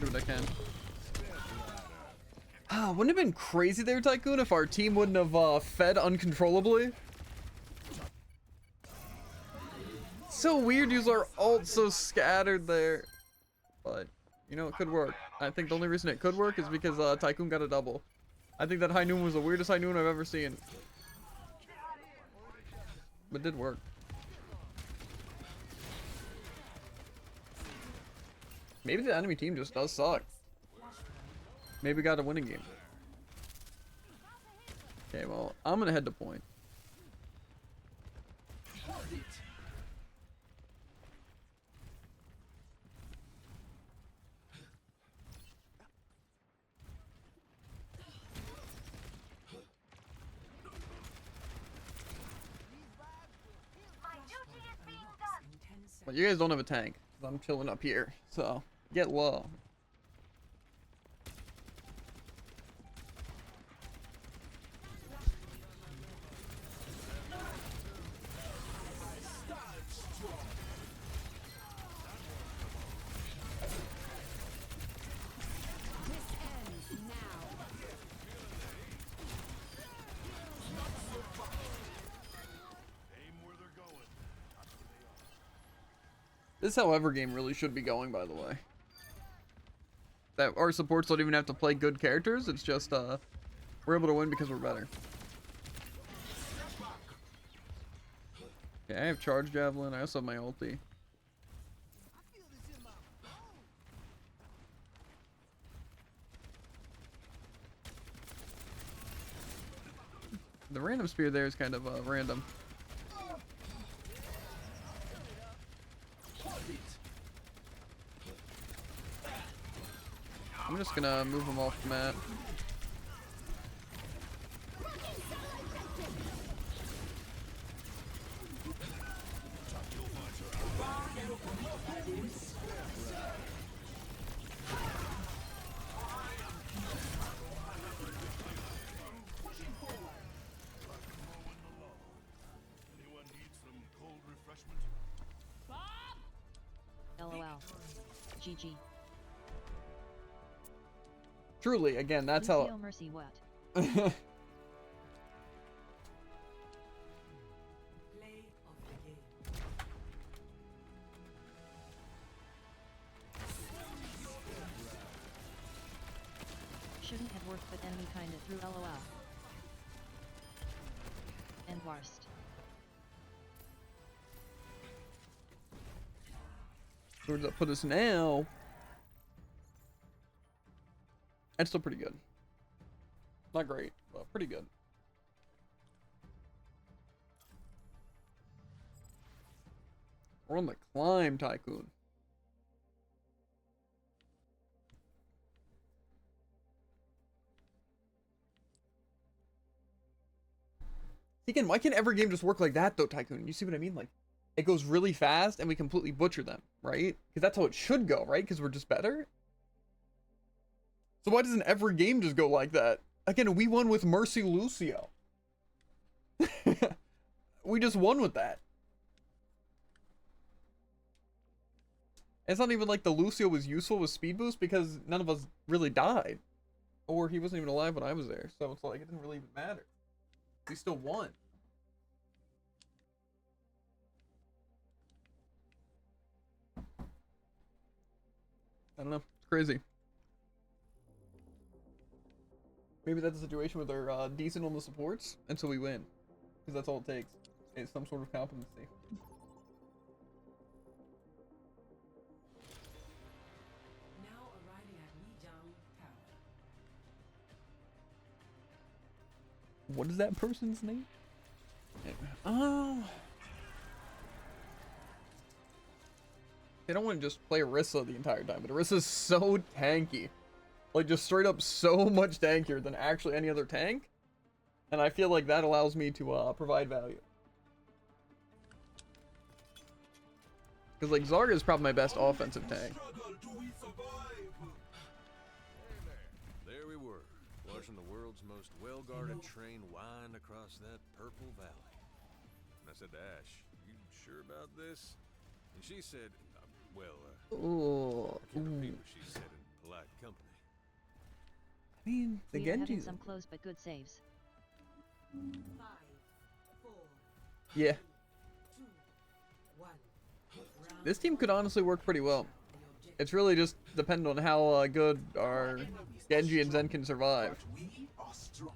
Do what I can. Ah, wouldn't it have been crazy there, Tycoon, if our team wouldn't have fed uncontrollably? So weird, use our ult so scattered there. But, you know, it could work. I think the only reason it could work is because Tycoon got a double. I think that high noon was the weirdest high noon I've ever seen. But it did work. Maybe the enemy team just does suck. Maybe we got a winning game. Okay, well, I'm gonna head to point. But you guys don't have a tank. I'm chilling up here, so get low. This is how every game really should be going, by the way. That our supports don't even have to play good characters. It's just we're able to win because we're better. Okay, I have charge javelin. I also have my ulti. The random spear there is kind of random. I'm just gonna move him off the map. LOL. GG. Truly, again, that's how. Mercy what? Shouldn't have worked, but enemy kinda threw LOL. And worst. So where does that put us now? That's still pretty good. Not great, but pretty good. We're on the climb, Tycoon. Again, why can't every game just work like that, though, Tycoon? You see what I mean? Like, it goes really fast and we completely butcher them, right? Because that's how it should go, right? Because we're just better? So why doesn't every game just go like that? Again, we won with Mercy Lucio. We just won with that. It's not even like the Lucio was useful with speed boost because none of us really died. Or he wasn't even alive when I was there. So it's like, it didn't really even matter. We still won. I don't know. It's crazy. Maybe that's a situation where they're decent on the supports, and so we win. Because that's all it takes. It's some sort of competency. Now arriving at Lijiang Tower. What is that person's name? Oh. They don't want to just play Orisa the entire time, but Orisa's so tanky. Like, just straight up so much tankier than actually any other tank. And I feel like that allows me to provide value. Because, like, Zarya is probably my best offensive tank. There we were, watching the world's most well-guarded train wind across that purple valley. And I said to Ash, "You sure about this?" And she said, Oh. I can't repeat what she said in polite company. I mean, the We are having Genji's... some close but good saves. 5, 4, Yeah. 2, 1. This team could honestly work pretty well. It's really just dependent on how good our Genji and Zen can survive. We are stronger.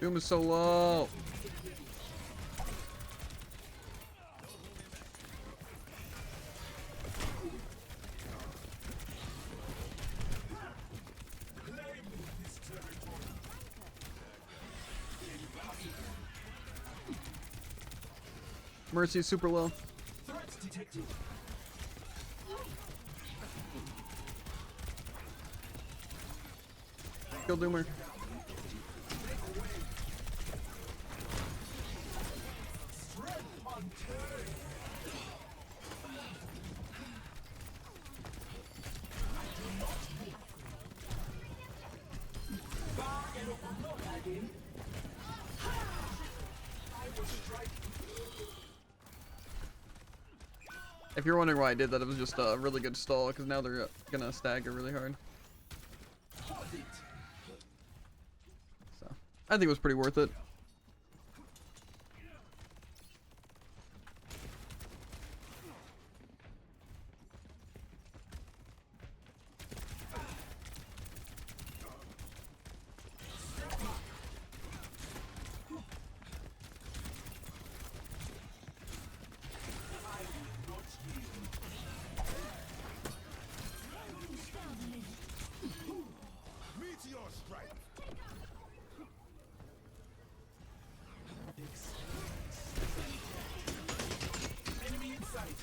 Doom is so low. Mercy's super low. Threats detected. Kill Doomer. If you're wondering why I did that, it was just a really good stall, because now they're gonna stagger really hard. So, I think it was pretty worth it. Meteor strike. Enemy in sight.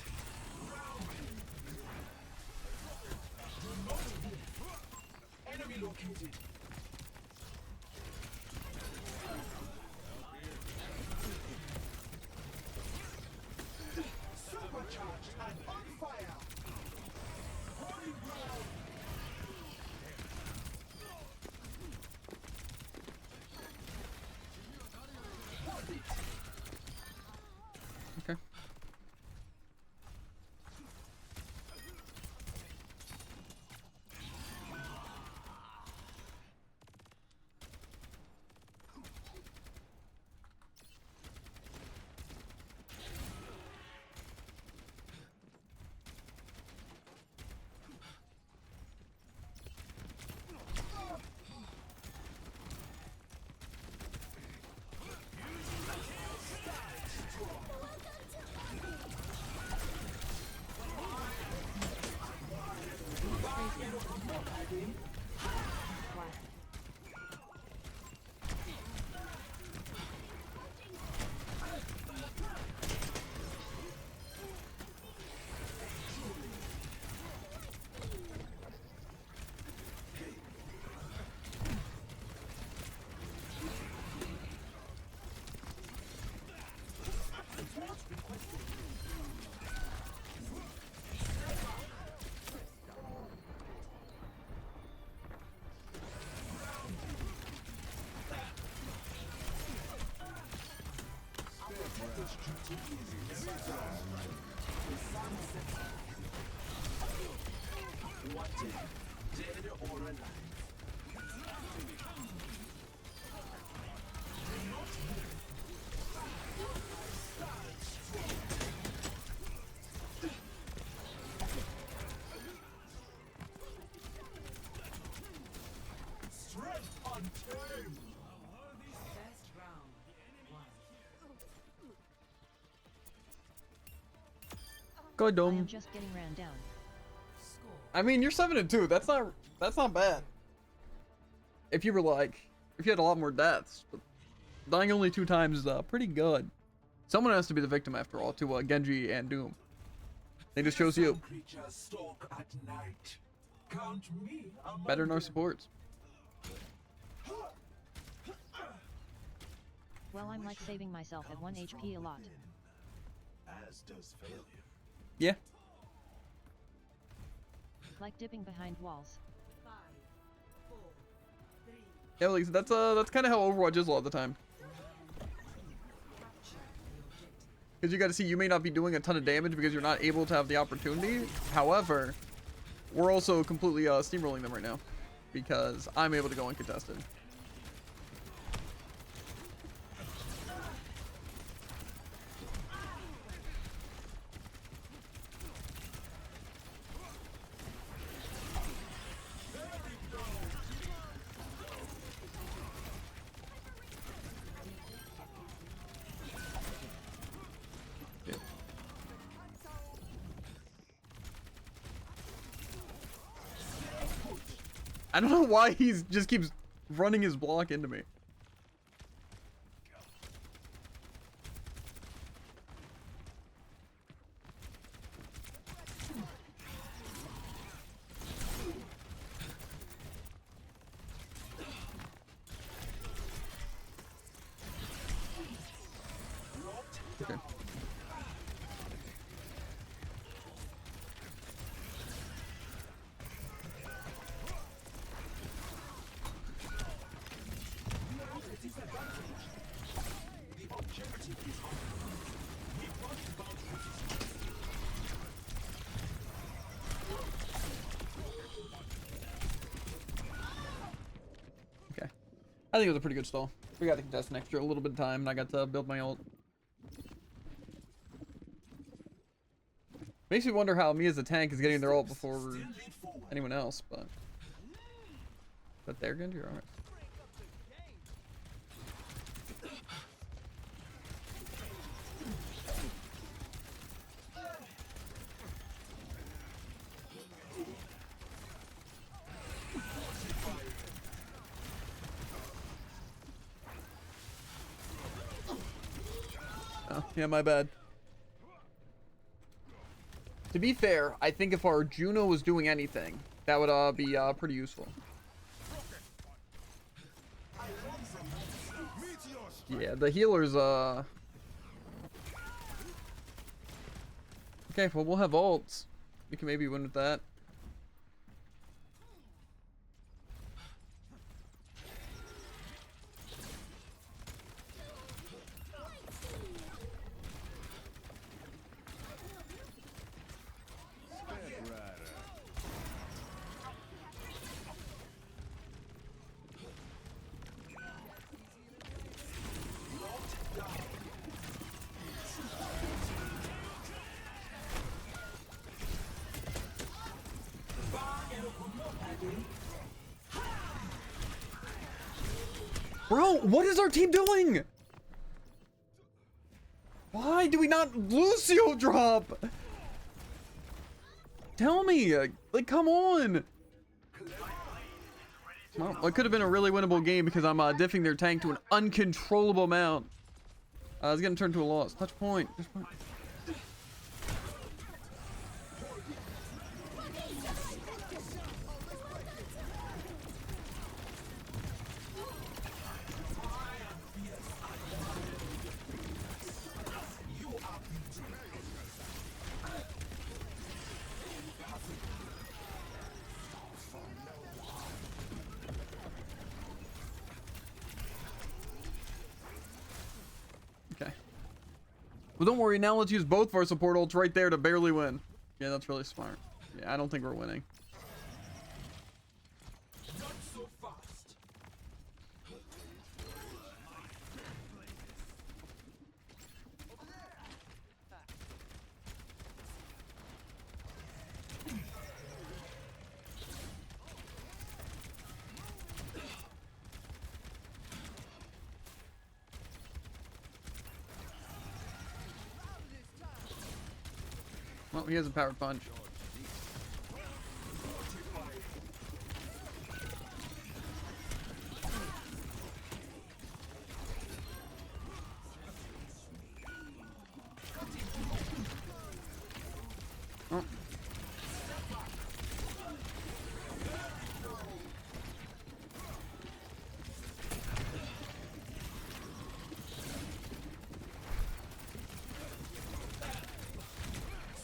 Enemy located. Supercharged and on fire. Holy ground. Okay. Go I dumb. am just getting ran down. I mean, you're 7-2. That's not bad. If you were like, if you had a lot more deaths, but dying only 2 times is pretty good. Someone has to be the victim after all, to Genji and Doom. They just chose you. Better than our supports. Well, I'm like saving myself at 1 HP a lot. As does failure. Yeah. Like dipping behind walls. Yeah, like that's kind of how Overwatch is a lot of the time. Because you got to see, you may not be doing a ton of damage because you're not able to have the opportunity. However, we're also completely steamrolling them right now because I'm able to go uncontested. I don't know why he's just keeps running his block into me. Okay. I think it was a pretty good stall. We got to contest an extra a little bit of time, and I got to build my ult. Makes me wonder how me as a tank is getting their ult before anyone else, but they're Genji, alright. Oh, yeah, my bad. To be fair, I think if our Juno was doing anything, that would be pretty useful. Yeah, the healers okay, well, we'll have ults. We can maybe win with that. Bro, what is our team doing? Why do we not Lucio drop? Tell me, like, come on. Well, it could have been a really winnable game because I'm diffing their tank to an uncontrollable amount. It's gonna turn to a loss. Touch point. Touch point. Okay. Well, don't worry. Now let's use both of our support ults right there to barely win. Yeah, that's really smart. Yeah, I don't think we're winning. Not so fast. Well, he has a power punch. Oh.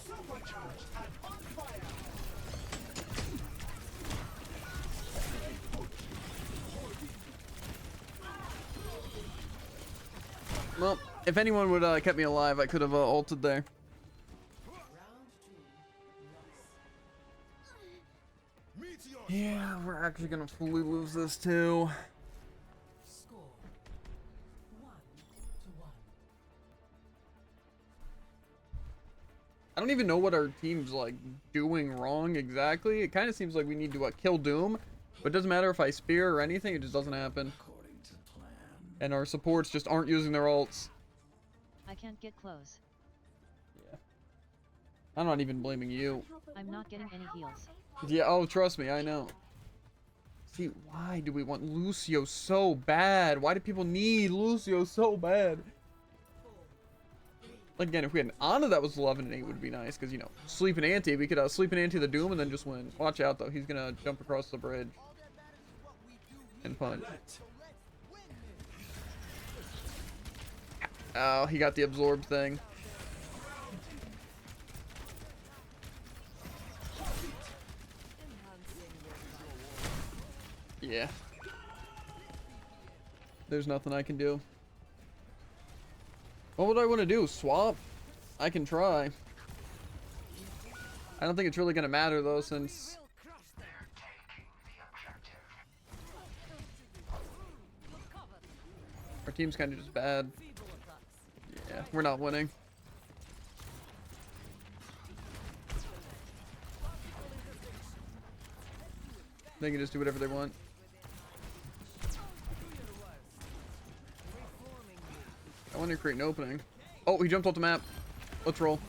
Supercharged and on fire. Well, if anyone would kept me alive, I could have ulted there. Yeah, we're actually gonna fully lose this too. Score 1-1. I don't even know what our team's like doing wrong exactly. It kind of seems like we need to kill Doom, but it doesn't matter if I spear or anything, it just doesn't happen. And our supports just aren't using their ults. I can't get close. Yeah. I'm not even blaming you. I'm not getting any heals. Yeah, oh, trust me, I know. See, why do we want Lucio so bad? Why do people need Lucio so bad? Like, again, if we had an Ana that was 11 and 8 would be nice, because, you know, sleep and anti. We could sleep and anti the Doom and then just win. Watch out, though. He's going to jump across the bridge and punch. Oh, he got the absorb thing. Yeah. There's nothing I can do. What would I want to do? Swap? I can try. I don't think it's really going to matter, though, since... our team's kind of just bad. Yeah, we're not winning. They can just do whatever they want. I want to create an opening. Oh, he jumped off the map. Let's roll.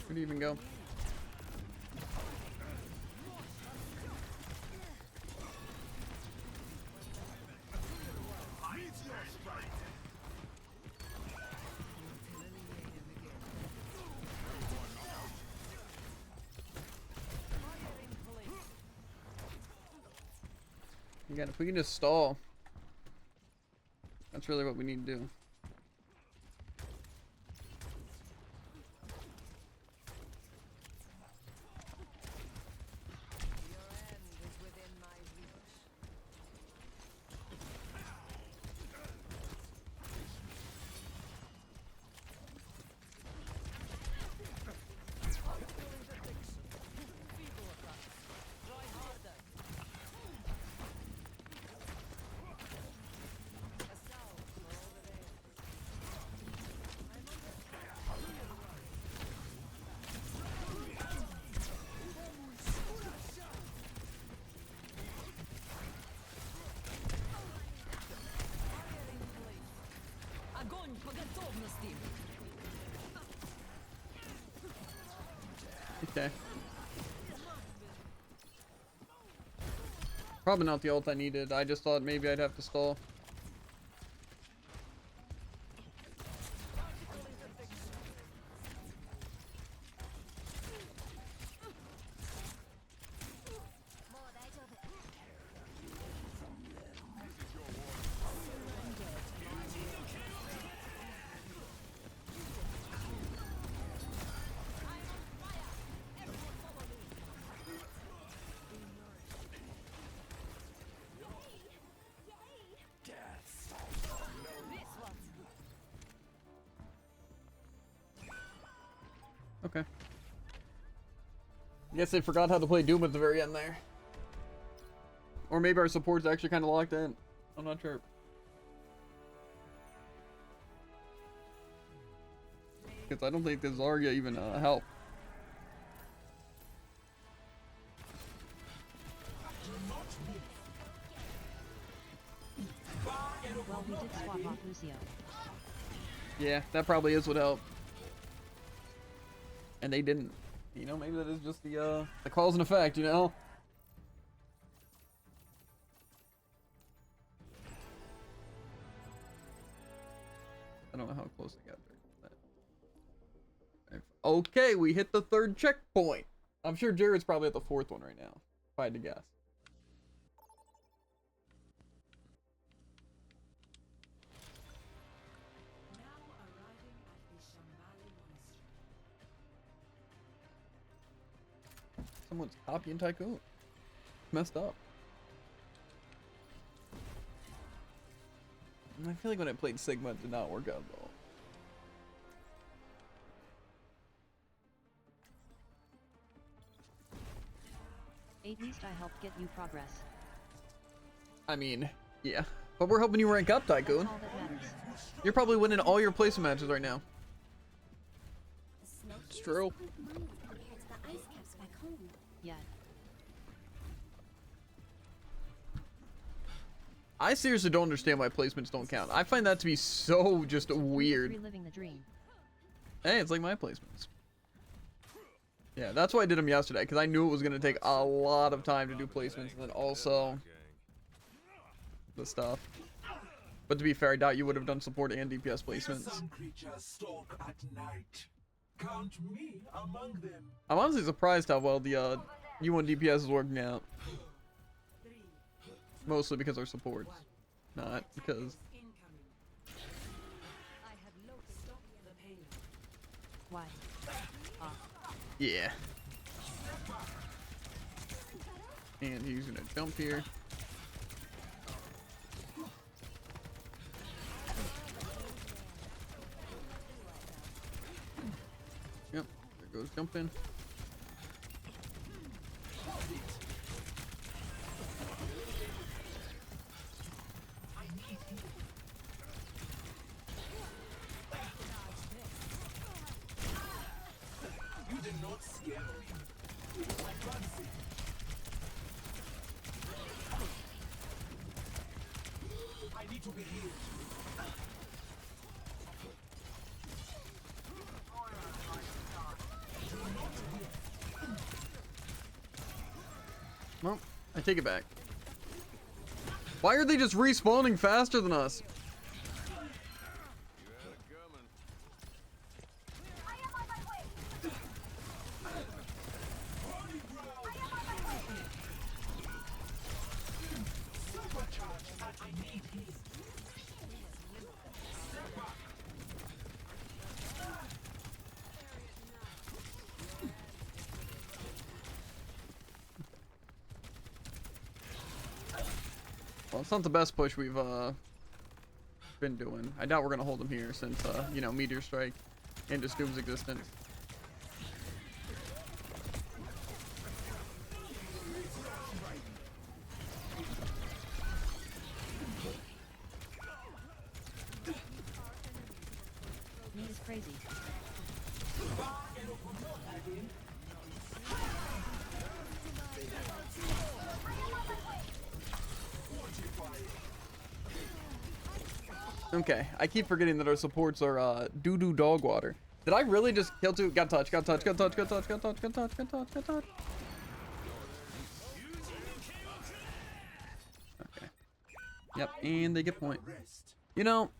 Where'd he even go? Again, if we can just stall, that's really what we need to do. Okay. Probably not the ult I needed. I just thought maybe I'd have to stall. Okay. I guess they forgot how to play Doom at the very end there. Or maybe our support's actually kind of locked in. I'm not sure. Because I don't think the Zarya even help. Well, we did swap off Lucio. Yeah, that probably is what helped. And they didn't. You know, maybe that is just the cause and effect, you know? I don't know how close they got there. Okay, we hit the 3rd checkpoint. I'm sure Jared's probably at the 4th one right now, if I had to guess. Someone's copying Tycoon. Messed up. And I feel like when I played Sigma, it did not work out at all. At least I helped get you progress. I mean, yeah. But we're helping you rank up, Tycoon. That's all that matters. You're probably winning all your placement matches right now. It's true. Yeah. I seriously don't understand why placements don't count. I find that to be so just weird. Reliving the dream. Hey, it's like my placements. Yeah, that's why I did them yesterday, because I knew it was going to take a lot of time to do placements, and then also the stuff. But to be fair, I doubt you would have done support and DPS placements. Some creatures stalk at night. Count me among them. I'm honestly surprised how well the U1 DPS is working out. Mostly because our supports, not because. Why? Yeah. And he's gonna jump here. Yep, there goes jumping. You did not scare me. Advancing. I need to be healed. Well, I take it back. Why are they just respawning faster than us? Well, it's not the best push we've been doing. I doubt we're gonna hold them here since you know, Meteor Strike and just Doom's existence. Me is crazy. Okay, I keep forgetting that our supports are doo-doo dog water. Did I really just kill two? Got touch, got touch, got touch, got touch, got touch, got touch, got touch, got touch. Yep, and they get point. You know,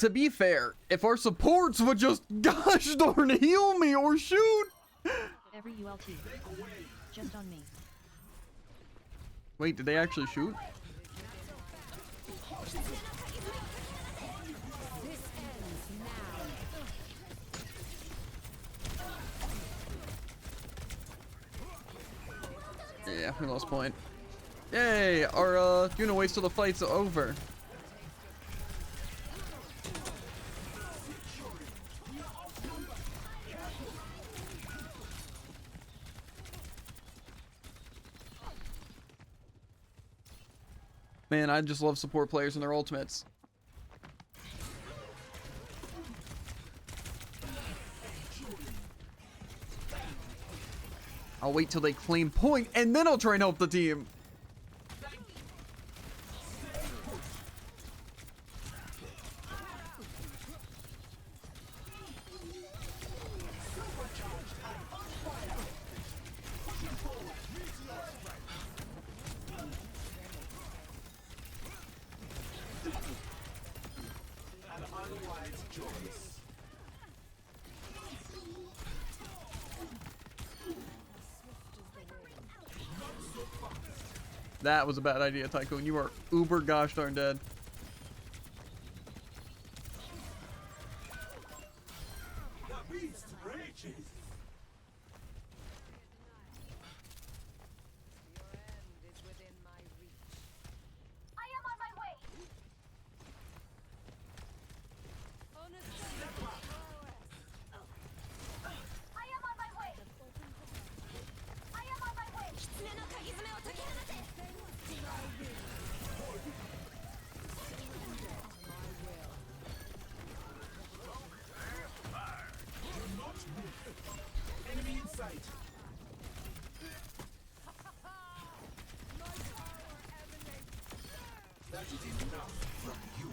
to be fair, if our supports would just gosh darn heal me or shoot. Every ULT. Just on me. Wait, did they actually shoot? Yeah, we lost point. Yay! Our Juno waits till the fight's over. Man, I just love support players and their ultimates. I'll wait till they claim point, and then I'll try and help the team. That was a bad idea, Tycoon. You are uber gosh darn dead. The beast rages. I am on my way. I am on my way. I am on my way. Enemy in sight. That is enough from you.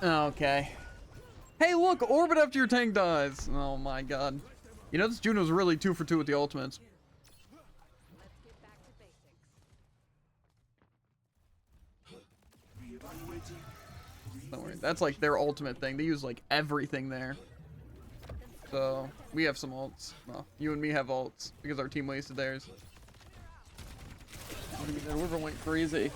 Okay. Hey, look! Orbit after your tank dies! Oh my god. You know, this Juno's really 2 for 2 with the ultimates. Don't worry, that's like their ultimate thing. They use like everything there. So, we have some ults. Well, you and me have ults because our team wasted theirs. That river went crazy.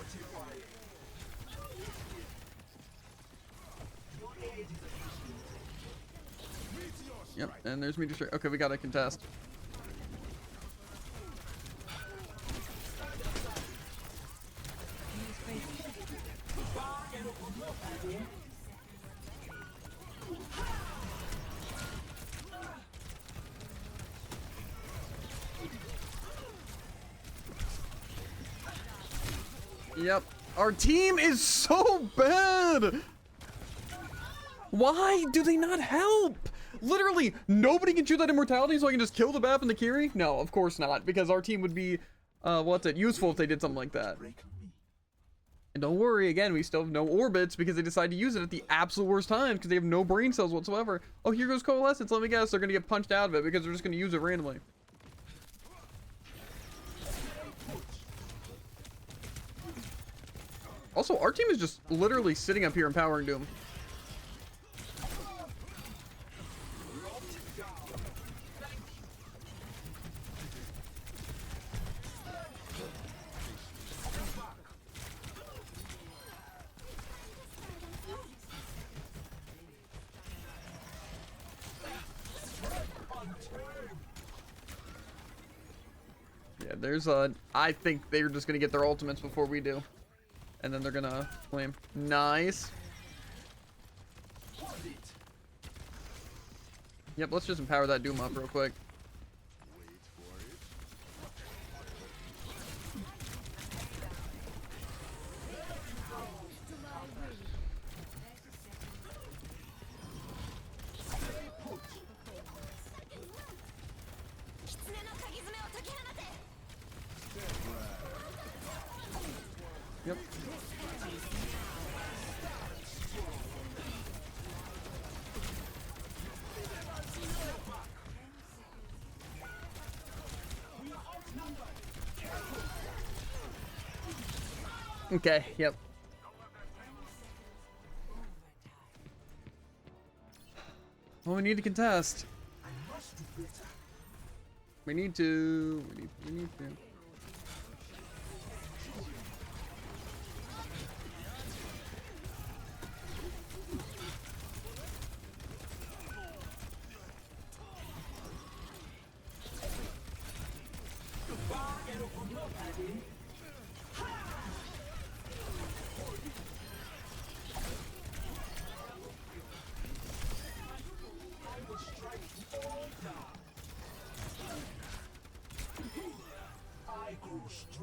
Yep, and there's me destroy. Okay, we got a contest. Yep, our team is so bad. Why do they not help? Literally, nobody can shoot that immortality so I can just kill the BAP and the Kiri? No, of course not, because our team would be, useful if they did something like that. And don't worry, again, we still have no orbits because they decide to use it at the absolute worst time because they have no brain cells whatsoever. Oh, here goes Coalescence. Let me guess, they're going to get punched out of it because they're just going to use it randomly. Also, our team is just literally sitting up here empowering Doom. Yeah, there's I think they're just gonna get their ultimates before we do. And then they're gonna flame. Nice. Yep, let's just empower that Doom up real quick. Yep. Okay, yep. Well, we need to contest. We need to. We need to.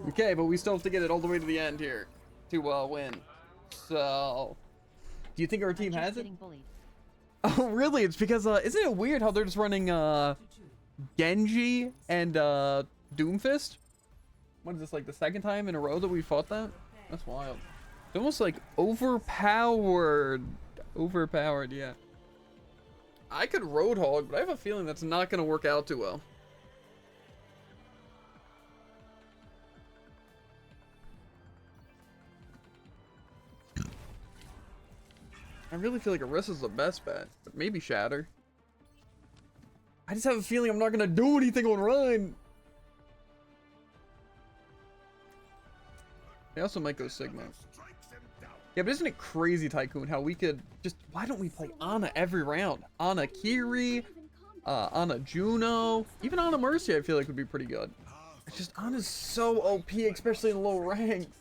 Okay, but we still have to get it all the way to the end here to win. So, do you think our team has it? Oh, really? It's because isn't it weird how they're just running Genji and Doomfist? What is this, like the second time in a row that we fought that? That's wild. It's almost like overpowered. Overpowered, yeah. I could Roadhog, but I have a feeling that's not gonna work out too well. I really feel like Arissa's the best bet, but maybe Shatter. I just have a feeling I'm not gonna do anything on Rhine. I also might go Sigma. Yeah, but isn't it crazy, Tycoon, how we could just... Why don't we play Ana every round? Ana Kiri, Ana Juno, even Ana Mercy I feel like would be pretty good. It's just Ana's so OP, especially in low ranks.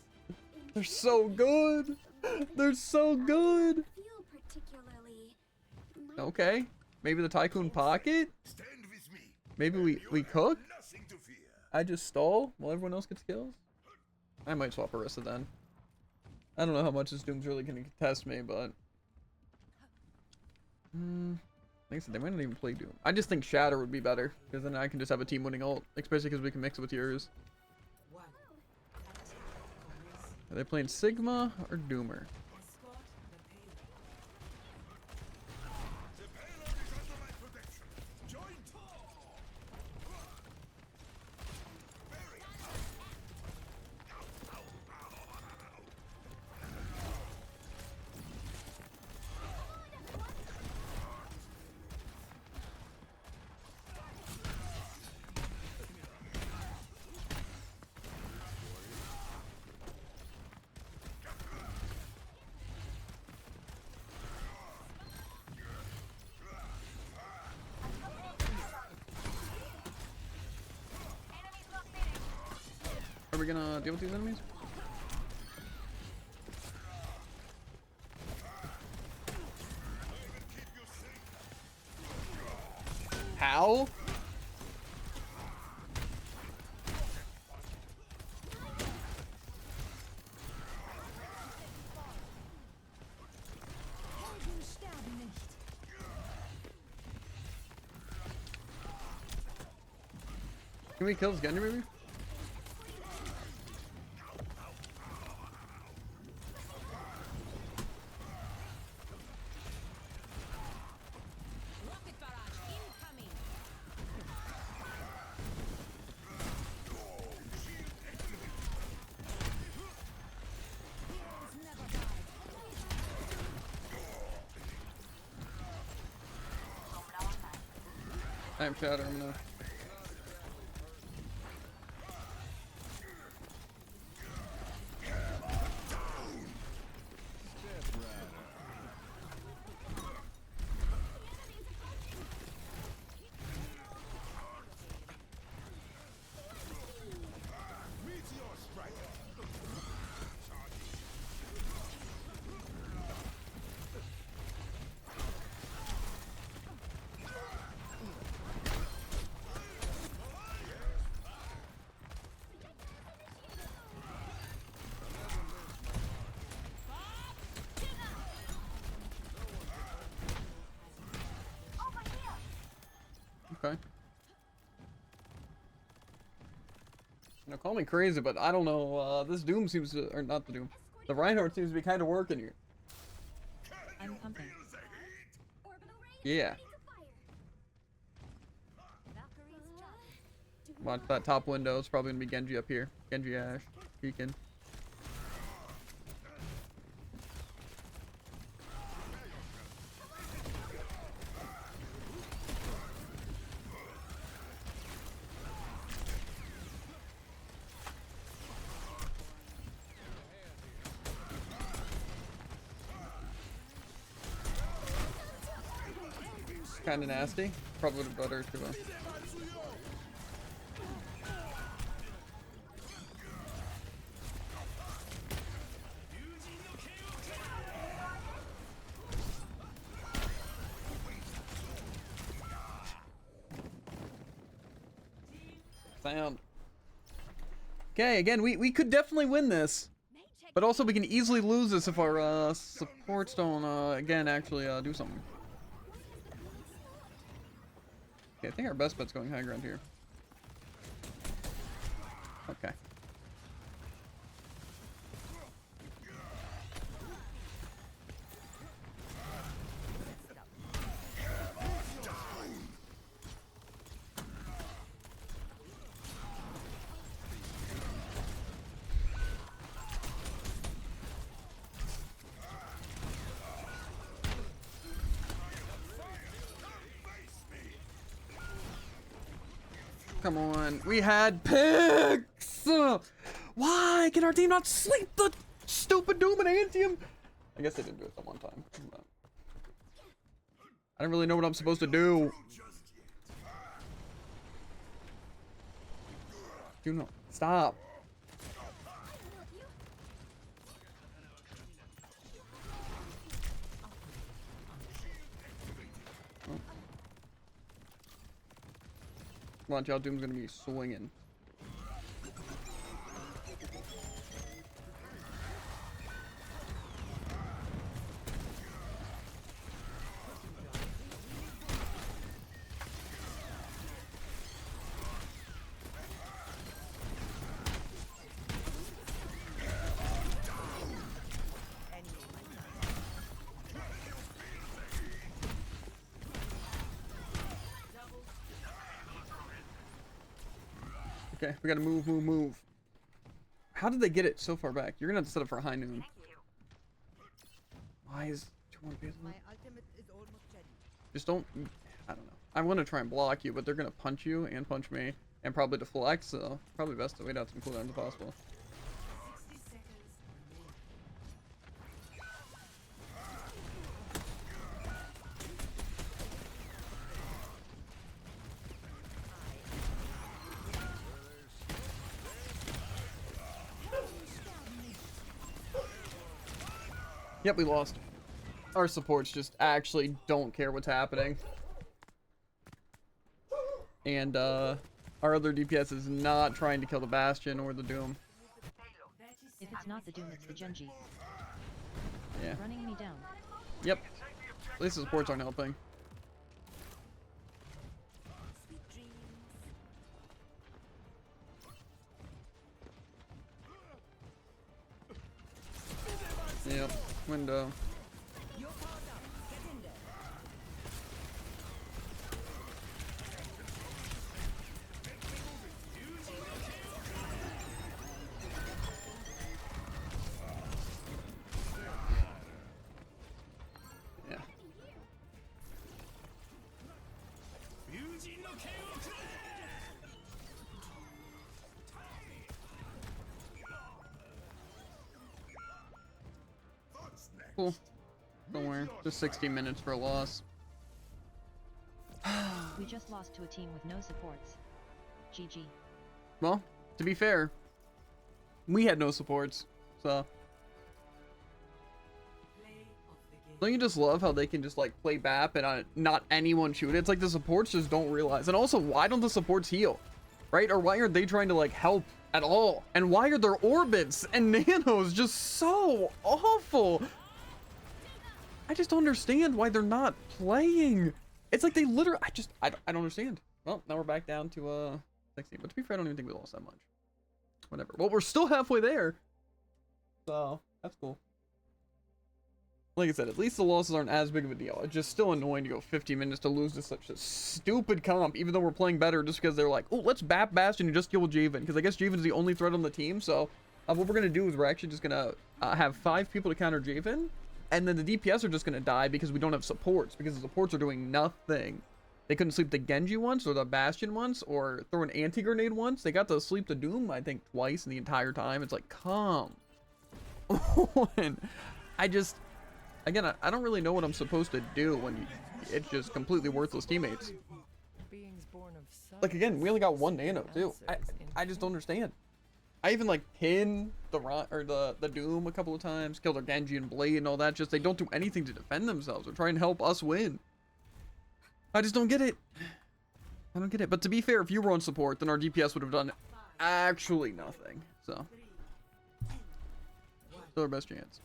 They're so good. They're so good. Okay, maybe the Tycoon Pocket? Maybe we cook? I just stall while everyone else gets kills? I might swap Orisa then. I don't know how much this Doom's really gonna contest me, but... like I said, they might not even play Doom. I just think Shatter would be better, because then I can just have a team winning ult, especially because we can mix it with yours. Are they playing Sigma or Doomer? Are we gonna deal with these enemies? How? Can we kill this Genji maybe? I am Shatter, I'm gonna... Okay. Now, call me crazy, but I don't know. This Doom seems to, or not the Doom. The Reinhardt seems to be kind of working here. I'm pumping. Yeah. Watch that top window. It's probably gonna be Genji up here. Genji Ash. Peeking. Kind of nasty. Probably would have better too. Sound. Okay, again, we could definitely win this. But also we can easily lose this if our supports don't again actually do something. Okay, I think our best bet's going high ground here. Okay. Come on, we had picks! Why can our team not sleep the stupid Doom and Antium? I guess they didn't do it that one time. But I don't really know what I'm supposed to do. You know, stop. Watch out, Doom's gonna be swinging. Okay, we gotta move. How did they get it so far back? You're gonna have to set up for a high noon. Why is 2-1 Just don't, I don't know. I want to try and block you, but they're gonna punch you and punch me and probably deflect, so probably best to wait out some cooldowns if possible. Yep, we lost. Our supports just actually don't care what's happening. And, our other DPS is not trying to kill the Bastion or the Doom. If it's not the Doom, it's the Genji. Yeah. Running me down. Yep. At least the supports aren't helping. Yep. Window. Yeah. Cool. Don't worry. Just 60 minutes for a loss. We just lost to a team with no supports. GG. Well, to be fair, we had no supports, so. Don't you just love how they can just like play BAP and not anyone shoot it? It's like the supports just don't realize. And also, why don't the supports heal? Right? Or why aren't they trying to like help at all? And why are their orbits and nanos just so awful? I just don't understand why they're not playing. It's like they literally, I don't understand. Well, now we're back down to 16. But to be fair, I don't even think we lost that much. Whatever. Well, we're still halfway there. So, that's cool. Like I said, at least the losses aren't as big of a deal. It's just still annoying to go 50 minutes to lose to such a stupid comp, even though we're playing better, just because they're like, oh, let's bap Bastion and just kill Javen. Because I guess Javen's the only threat on the team. So, what we're going to do is we're actually just going to have 5 people to counter Javen. And then the DPS are just going to die because we don't have supports. Because the supports are doing nothing. They couldn't sleep the Genji once, or the Bastion once, or throw an anti-grenade once. They got to sleep the Doom, I think, twice in the entire time. It's like, come on. Again, I don't really know what I'm supposed to do when it's just completely worthless teammates. Like, again, we only got 1 nano, too. I just don't understand. I even, like, pinned the Doom a couple of times, killed their Genji and Blade and all that. Just, they don't do anything to defend themselves or try and help us win. I just don't get it. I don't get it. But to be fair, if you were on support, then our DPS would have done actually nothing. So, still our best chance.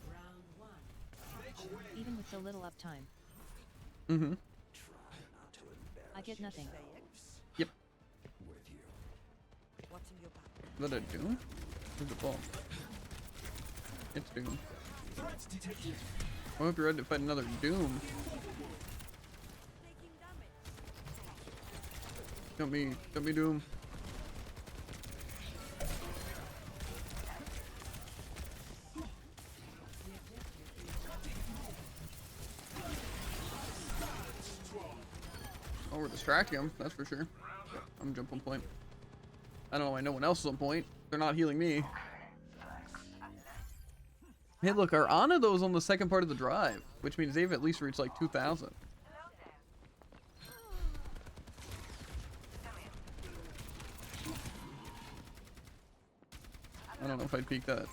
Even with so little uptime. Mm-hmm. I get nothing. Yep. Is that a Doom? Where's the ball? It's Doom. I hope you're ready to fight another Doom. Got me Doom. Oh, we're distracting them, that's for sure. I'm gonna jump on point. I don't know why no one else is on point. They're not healing me. Hey, look, our Ana though is on the second part of the drive, which means they've at least reached like 2,000. I don't know if I'd peek that.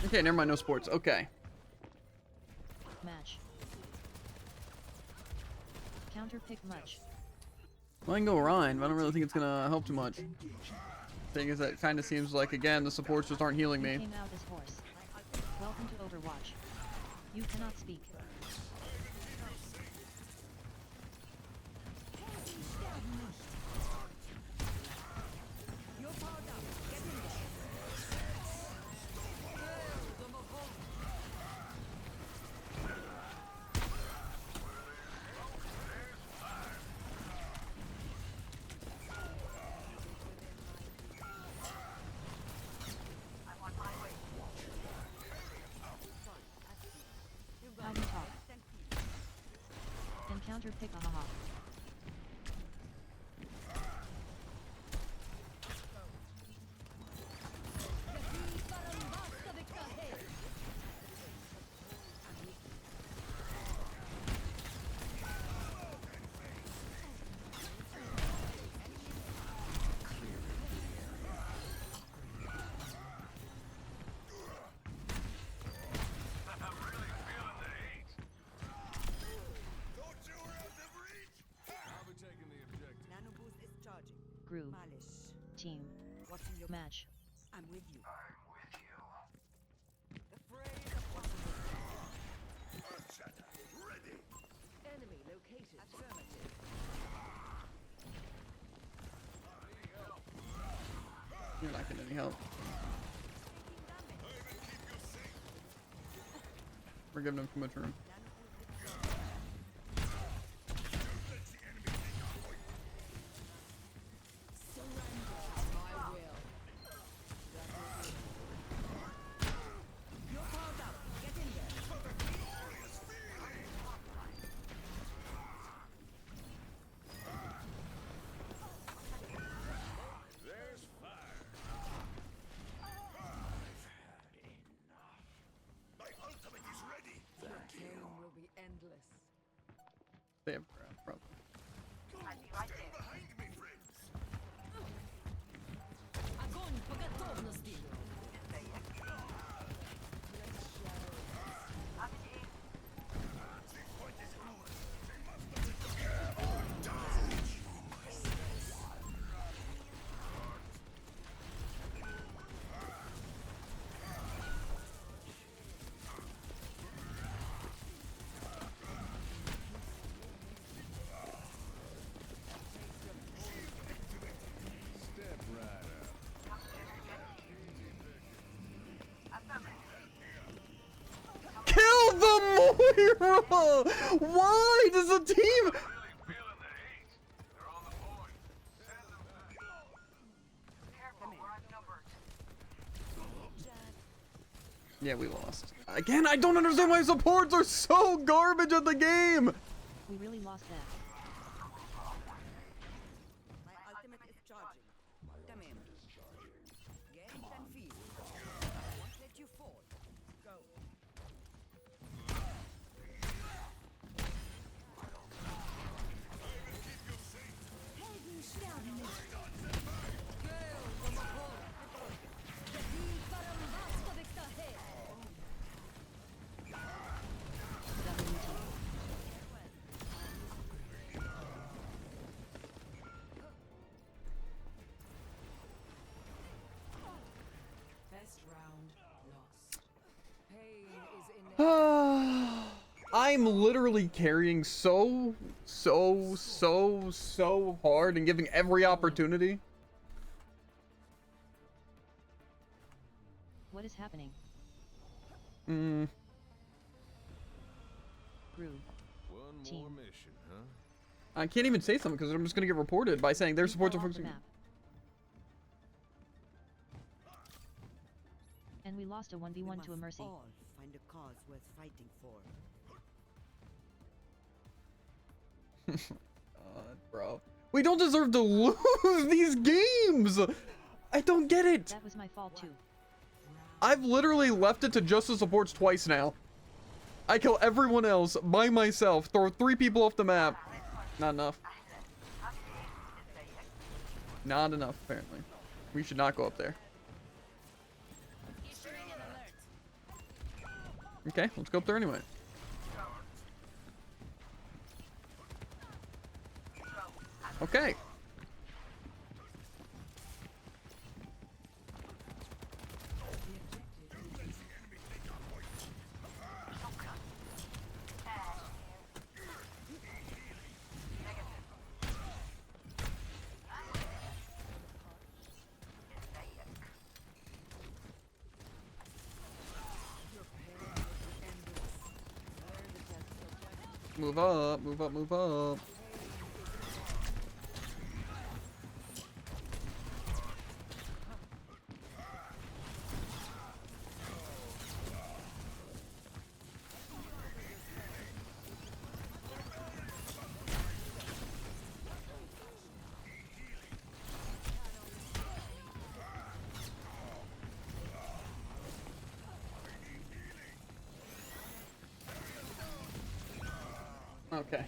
Okay, never mind, no sports. Okay. Match. Counter pick much. Well, I can go Ryan, but I don't really think it's gonna help too much. Thing is, that kind of seems like, again, the supports just aren't healing me. Came out as horse. Welcome to Overwatch. You cannot speak. How we talk. Encounter pick on a hawk. Groove. Team. Match. I'm with you. Enemy located. Affirmative. You're not getting any help. We're giving them too much room. They have grab, probably. Огонь по готовности! Step right up. Kill the Moira! Why does the team? Yeah, we lost. Again, I don't understand why supports are so garbage at the game! We really lost that. My ultimate is charging. Come in. Get and feel. I won't let you fall. Go. Helden sterben nicht! Die Barambasta Vexahe! Best round lost. Pain is in I'm literally carrying so hard and giving every opportunity. What is happening? Mm. Groove. One Team. more mission, huh? I can't even say something because I'm just gonna get reported by saying their We supports are fell off the focusing. map. And we lost a 1v1 to a Mercy. All find a cause worth fighting for. God, bro. We don't deserve to lose these games! I don't get it! That was my fault too. I've literally left it to just the supports twice now. I kill everyone else by myself, throw 3 people off the map. Not enough. Not enough, apparently. We should not go up there. Okay, let's go up there anyway. Okay. Move up, move up, move up. Okay.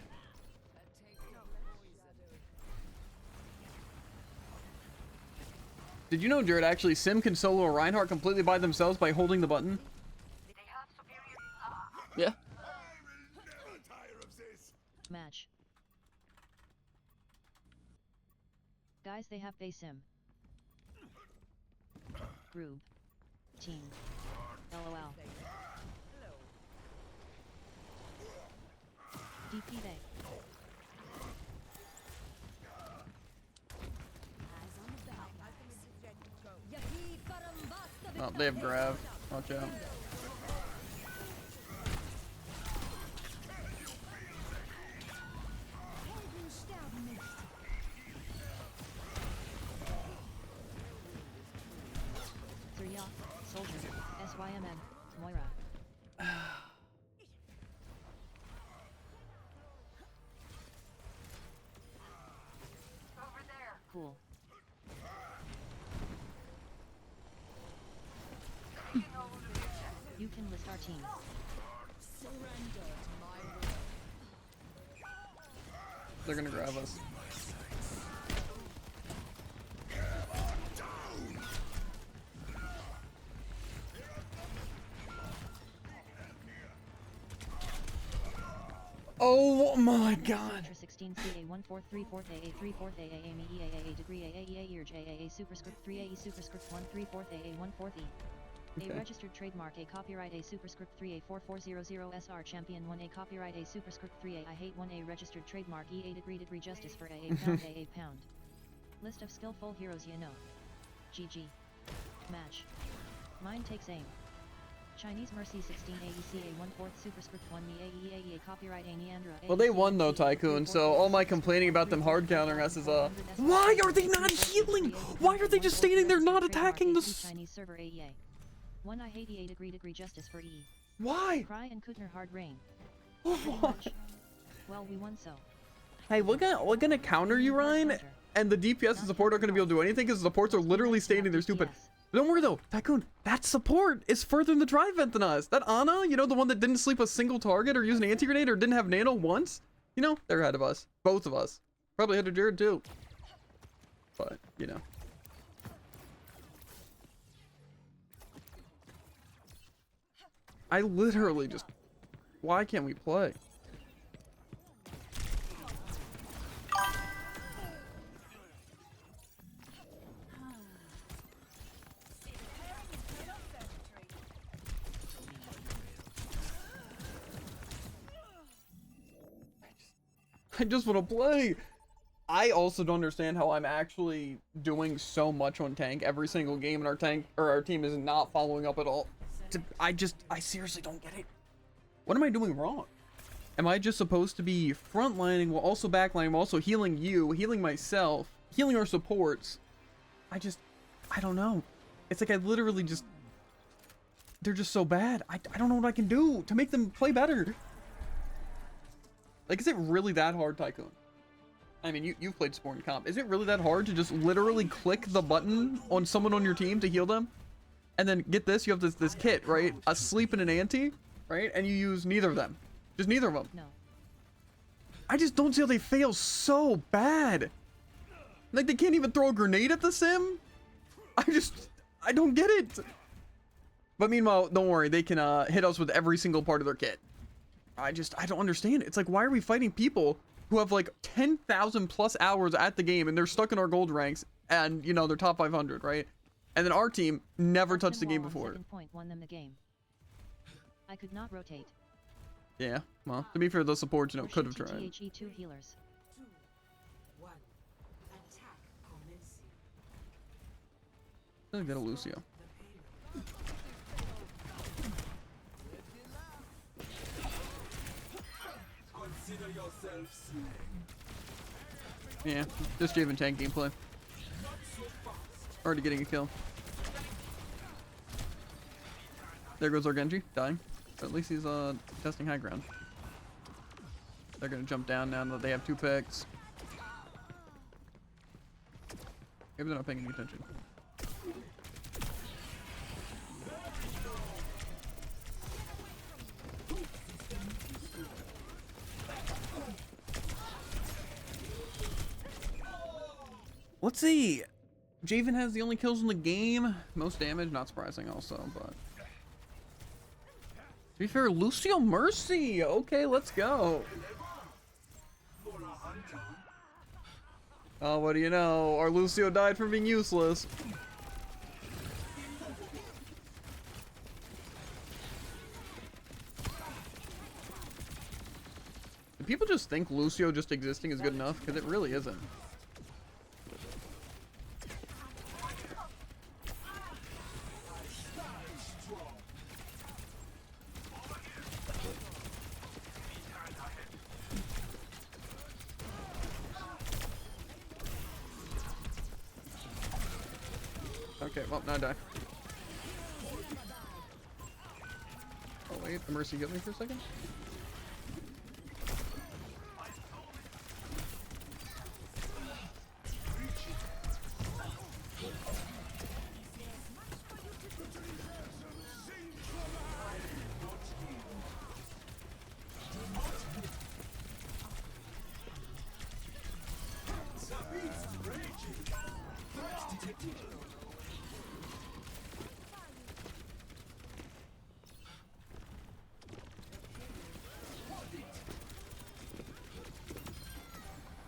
Did you know, Jared, actually Sim can solo a Reinhardt completely by themselves by holding the button? Yeah. Match. Guys, they have base sim. Groove. Team. LOL. DP they. Oh, they have grab. Watch out. Surya. Soldier. SYMM. Moira. Cool. You can list our team. Surrender to my will. They're gonna grab us. Oh my god. 16 CA 1434 AA 34 AA ME AA degree AA year JAA superscript 3 AE superscript 134 AA 1/4 E. A registered trademark, a copyright, a superscript 3 A 4400 SR champion 1 a copyright, a superscript 3 A I hate 1 a registered trademark EA degree justice for AA pound AA pound. List of skillful heroes you know. GG. Match. Mine takes aim. Chinese Mercy 16 AECA 1/4 superscript 1 me AEA copyright A Neandra. Well, they won though, Tycoon, so all my complaining about them hard countering us is why are they not healing? Why are they just standing there not attacking the Chinese server AEA. 1 I hate EA degree justice for E. Why? Cry and Kutner hard rain. Why? Well, we won so. Hey, we're gonna counter you, Ryan, and the DPS and support aren't gonna be able to do anything because the supports are literally standing there stupid. Don't worry though, Tycoon, that support is further in the drive vent than us. That Ana, you know, the one that didn't sleep a single target or use an anti-grenade or didn't have nano once, you know, they're ahead of us. Both of us. Probably ahead of Jared too. But, you know. I literally just... Why can't we play? I just want to play. I also don't understand how I'm actually doing so much on tank every single game and our team is not following up at all. I seriously don't get it. What am I doing wrong? Am I just supposed to be frontlining while also backlining, while also healing you, healing myself, healing our supports? I don't know. It's like I literally just, they're just so bad. I don't know what I can do to make them play better. Like, is it really that hard, Tycoon? I mean, you've played sport and comp. Is it really that hard to just literally click the button on someone on your team to heal them? And then get this, you have this kit, right? A sleep and an anti, right? And you use neither of them. Just neither of them. No. I just don't see how they fail so bad. Like, they can't even throw a grenade at the sim? I don't get it. But meanwhile, don't worry, they can hit us with every single part of their kit. I don't understand. It's like, why are we fighting people who have like 10,000 plus hours at the game and they're stuck in our gold ranks and, you know, they're top 500, right? And then our team never touched the game before. Point won them the game. I could not rotate. Yeah, well, to be fair, the supports, you know, could have tried. THE2 healers. 2, 1. Attack commencing. Let's get a Lucio. Consider yourself slain. Yeah, just Javen tank gameplay. Already getting a kill. There goes our Genji, dying. But at least he's testing high ground. They're gonna jump down now that they have 2 picks. Maybe they're not paying any attention. Let's see. Javen has the only kills in the game. Most damage, not surprising also, but... To be fair, Lucio Mercy! Okay, let's go. Oh, what do you know? Our Lucio died from being useless. Do people just think Lucio just existing is good enough? Because it really isn't. Okay, well, now I die. Oh wait, the Mercy hit me for a second? detected.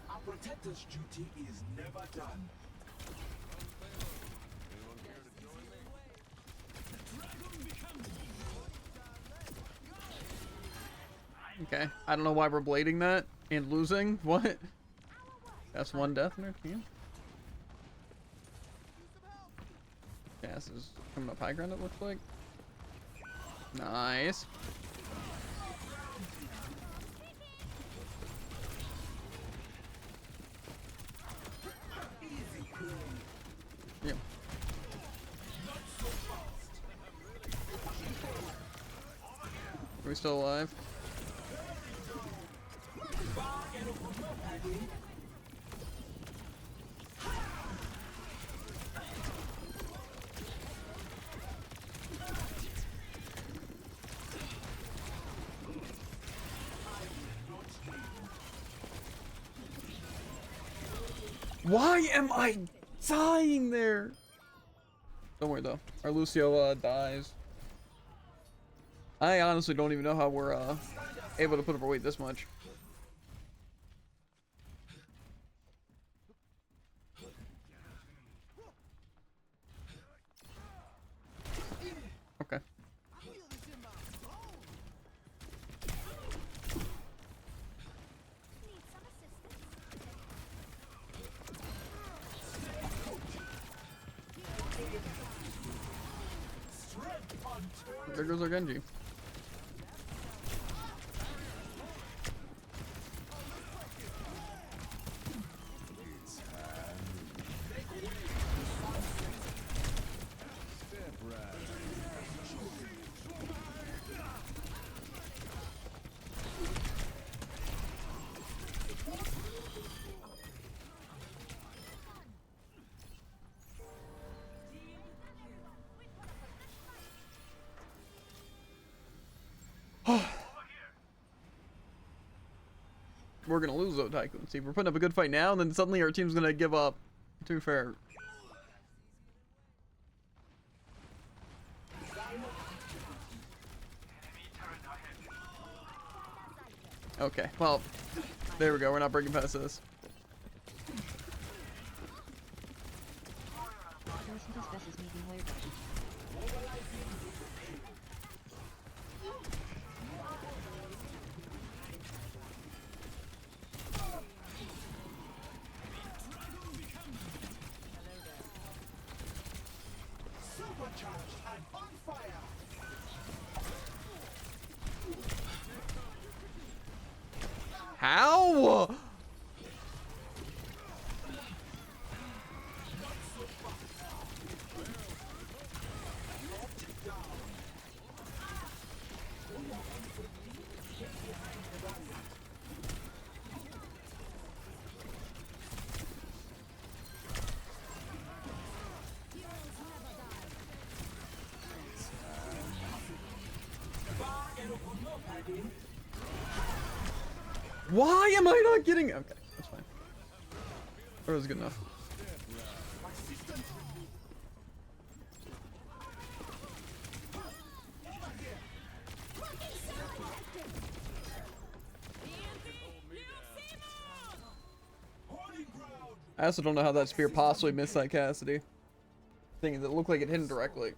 Our protector's duty is never done. Okay, I don't know why we're blading that and losing. What? That's one death in our team. Gas is coming up high ground, it looks like. Nice. Yep. Are we still alive? Why am I dying there? Don't worry though. Our Lucio dies. I honestly don't even know how we're able to put up our weight this much. Okay. There goes our Genji. We're gonna lose though, Tycoon. See, we're putting up a good fight now, and then suddenly our team's gonna give up. To be fair. Okay, well, there we go. We're not breaking past this. How? Why am I not getting? Okay, that's fine. That was good enough. I also don't know how that spear possibly missed that Cassidy. Thing is, it looked like it hit him directly.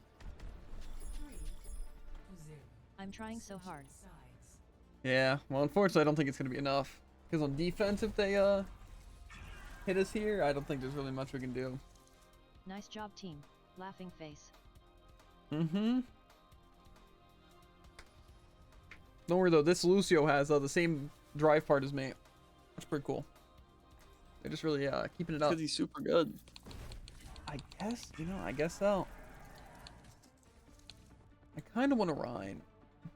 I'm trying so hard. Yeah, well, unfortunately, I don't think it's going to be enough. Because on defense, if they hit us here, I don't think there's really much we can do. Nice job, team. Laughing face. Mm-hmm. Don't worry, though. This Lucio has the same drive part as me. That's pretty cool. They're just really keeping it up. Because he's super good. I guess, I guess so. I kind of want to Rhine,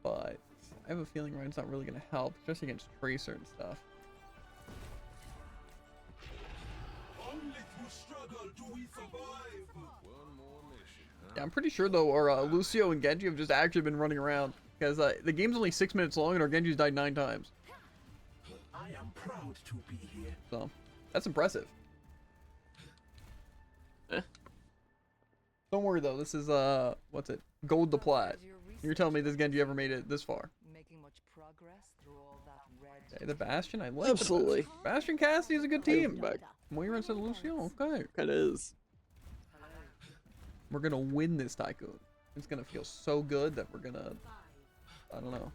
but I have a feeling Rhine's not really going to help, especially against Tracer and stuff. Only through struggle do we survive. One more mission, huh? Yeah, I'm pretty sure, though, our Lucio and Genji have just actually been running around. Because the game's only 6 minutes long and our Genji's died 9 times. I am proud to be here. So, that's impressive. Don't worry though, this is what's it? Gold to plat. You're telling me this Genji ever made it this far. Making much progress through all that red. Okay, the Bastion, I like Absolutely. the Bastion. Bastion Cassidy is a good team. Back. Moira and Saint Lucio, okay. It is. We're gonna win this Tycoon. It's gonna feel so good that we're gonna, I don't know.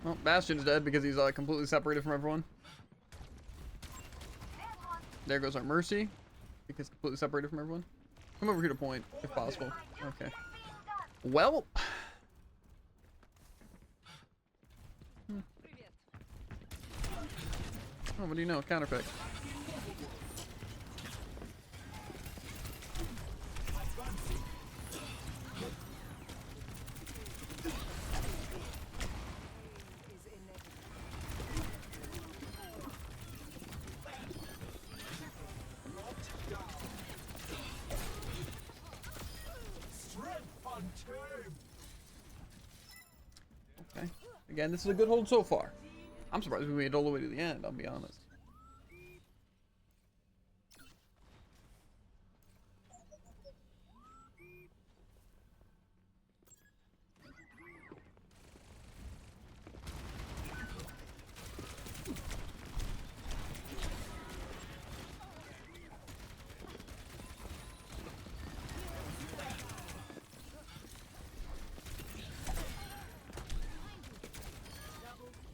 Well, Bastion's dead because he's completely separated from everyone. There goes our Mercy, because completely separated from everyone. Come over here to point, if possible. Okay. Well. Oh, what do you know? Counterpick. Okay. Again, this is a good hold so far. I'm surprised we made it all the way to the end, I'll be honest.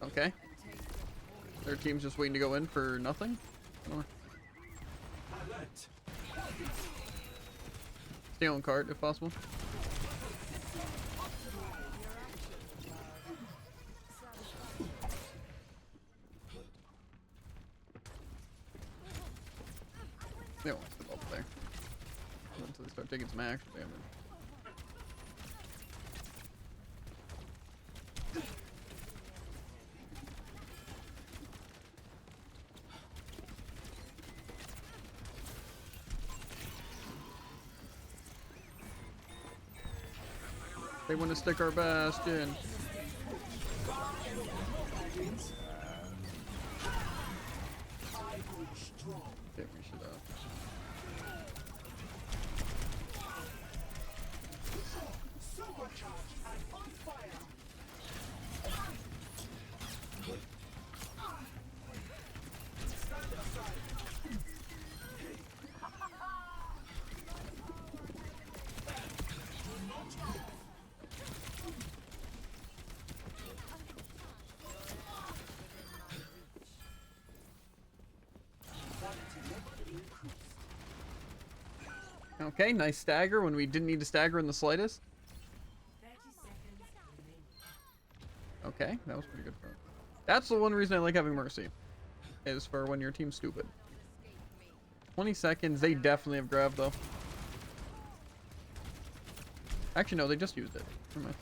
Okay. Their team's just waiting to go in for nothing? Oh. Stay on cart if possible. They won't step up there until they start taking some action damage. They want to stick our Bastion. Okay, we should Okay, nice stagger when we didn't need to stagger in the slightest. Okay, that was pretty good for him. That's the one reason I like having Mercy, is for when your team's stupid. 20 seconds, they definitely have grab though. Actually, no, they just used it. Never mind.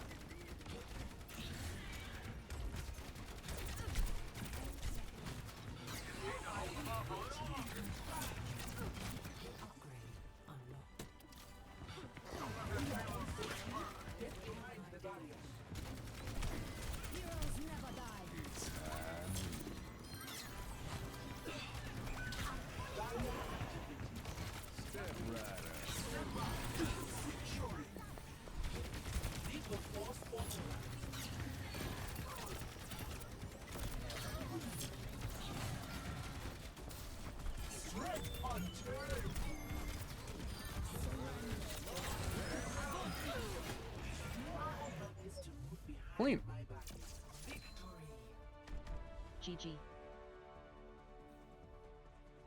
GG.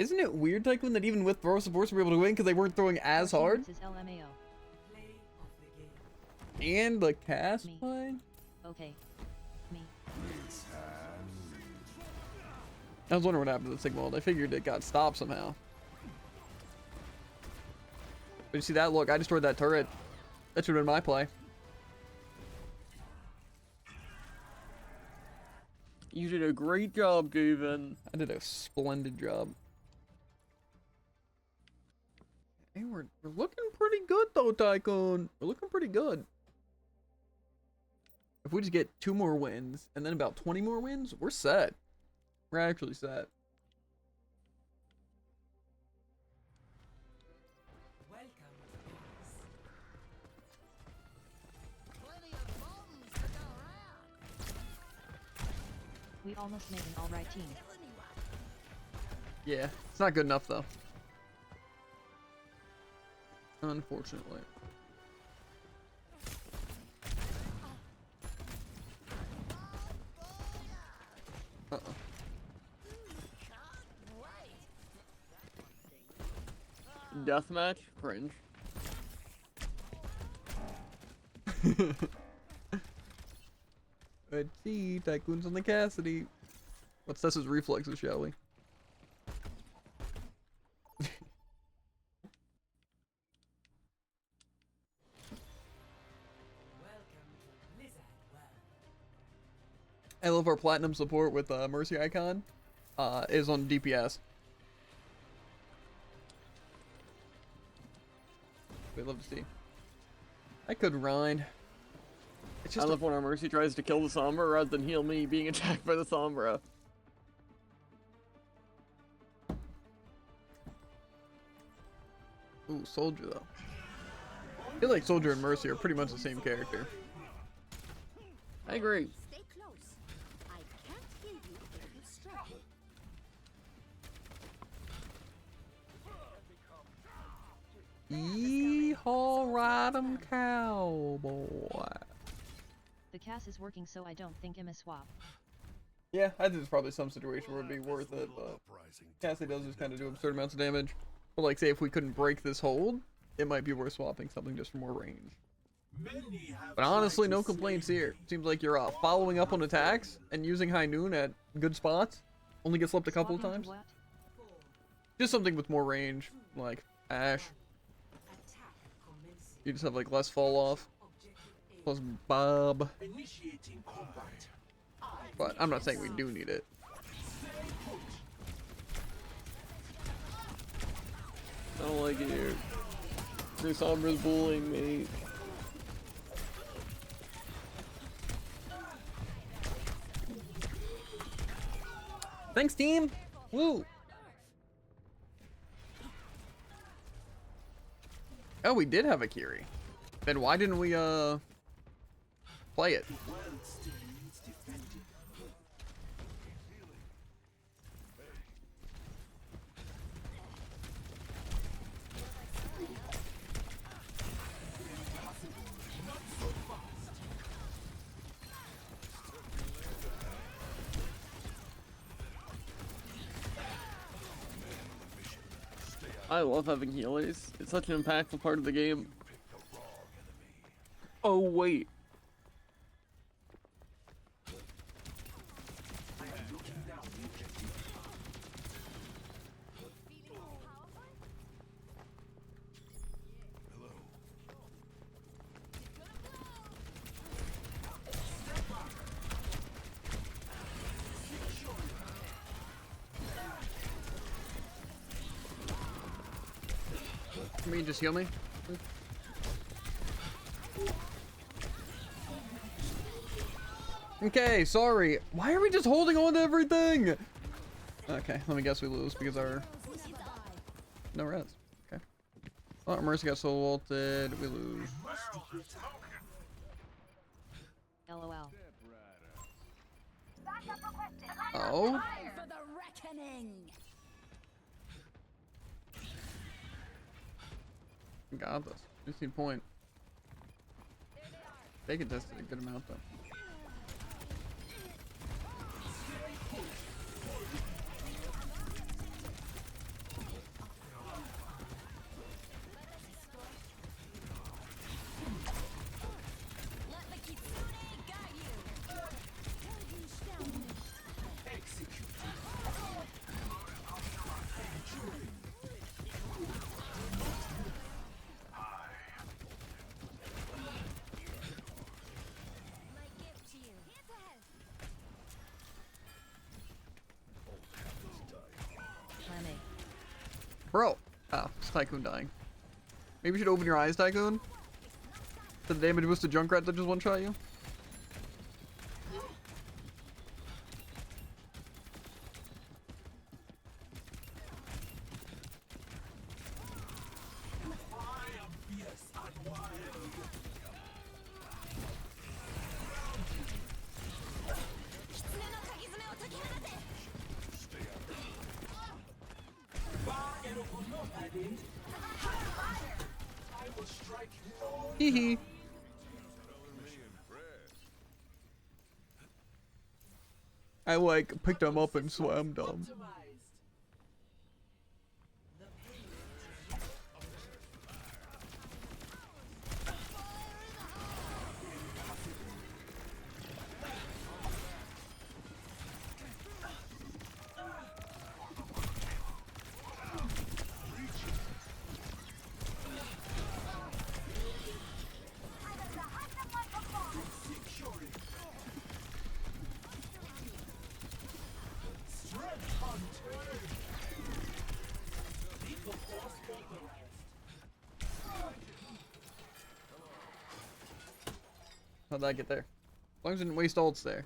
Isn't it weird, Tycoon, that even with throw supports we were able to win because they weren't throwing as hard? LMAO. And the cast Me. play? Okay. Me. I was wondering what happened to the Sigma ult. I figured it got stopped somehow. But you see that? Look, I destroyed that turret. That should have been my play. You did a great job, David. I did a splendid job. Hey, we're looking pretty good though, Tycoon. We're looking pretty good. If we just get 2 more wins and then about 20 more wins, we're set. We're actually set. We almost made an alright team. Yeah, it's not good enough though. Unfortunately. Uh-oh. Deathmatch? Cringe. Let's see, Tycoon's on the Cassidy. Let's test his reflexes, shall we? I love our platinum support with Mercy icon. Is on DPS. We'd love to see. I could Rhine. It's I just love when our Mercy tries to kill the Sombra rather than heal me being attacked by the Sombra. Ooh, Soldier though. I feel like Soldier and Mercy are pretty much the same character. I agree. Stay close. I can't heal you if you struggle. Yeehaw, ride 'em, cowboy. The cast is working, so I don't think I'm a swap. Yeah, I think there's probably some situation where it'd be worth it, but Cassie does just kind of do absurd amounts of damage. But like, say if we couldn't break this hold, it might be worth swapping something just for more range. But honestly, no complaints here. Seems like you're following up on attacks and using High Noon at good spots. Only gets left a couple of Swapping to times. what? Just something with more range, like Ash. You just have like less fall off. Plus Bob. But I'm not saying we do need it. I don't like it. Your Sombra's bullying me. Thanks, team. Woo. Oh, we did have a Kiri. Then why didn't we play it? I love having healers. It's such an impactful part of the game. Oh, wait. Can you just heal me? Okay, sorry. Why are we just holding on to everything? Okay, let me guess we lose because our... No res. Okay. Oh, our Mercy got soul ulted. We lose. LOL. Oh? For the reckoning. Got this. 15 point. They can test it a good amount though. Bro. Ah, it's Tycoon dying. Maybe you should open your eyes, Tycoon. The damage boost to Junkrat that just one-shot you. Hee hee. I like picked him up and swam them. How'd that get there? As long as it didn't waste ults there.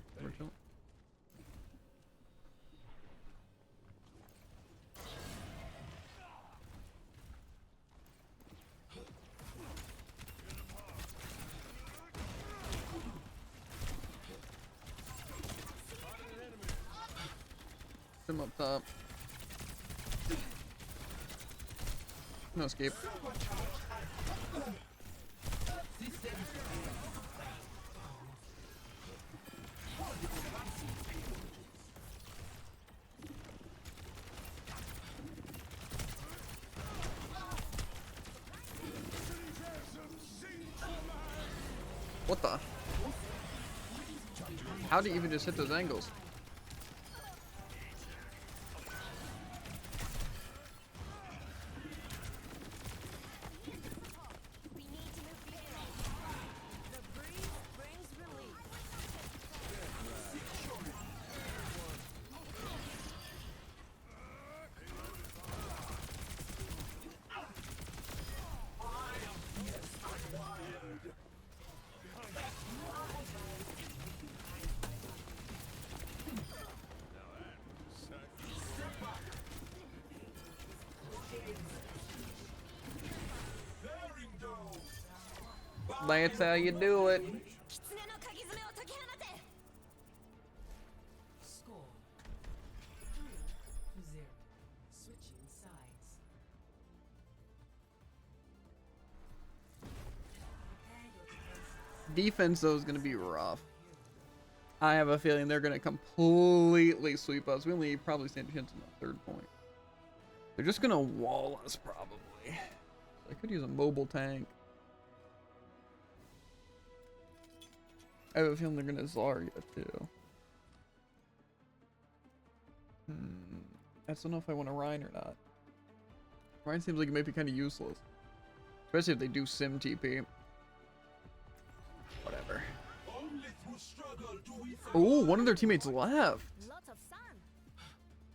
Him up top. No escape. What the? How do you even just hit those angles? That's how you do it. Score 3-0. Switching sides. Defense though is gonna be rough. I have a feeling they're gonna completely sweep us. We only probably stand a chance on the 3rd point. They're just gonna wall us probably. I could use a mobile tank. I have a feeling they're gonna Zarya too. I just don't know if I want to Rhine or not. Rhine seems like it might be kind of useless. Especially if they do sim TP. Whatever. Oh, one of their teammates left. Lots of sun.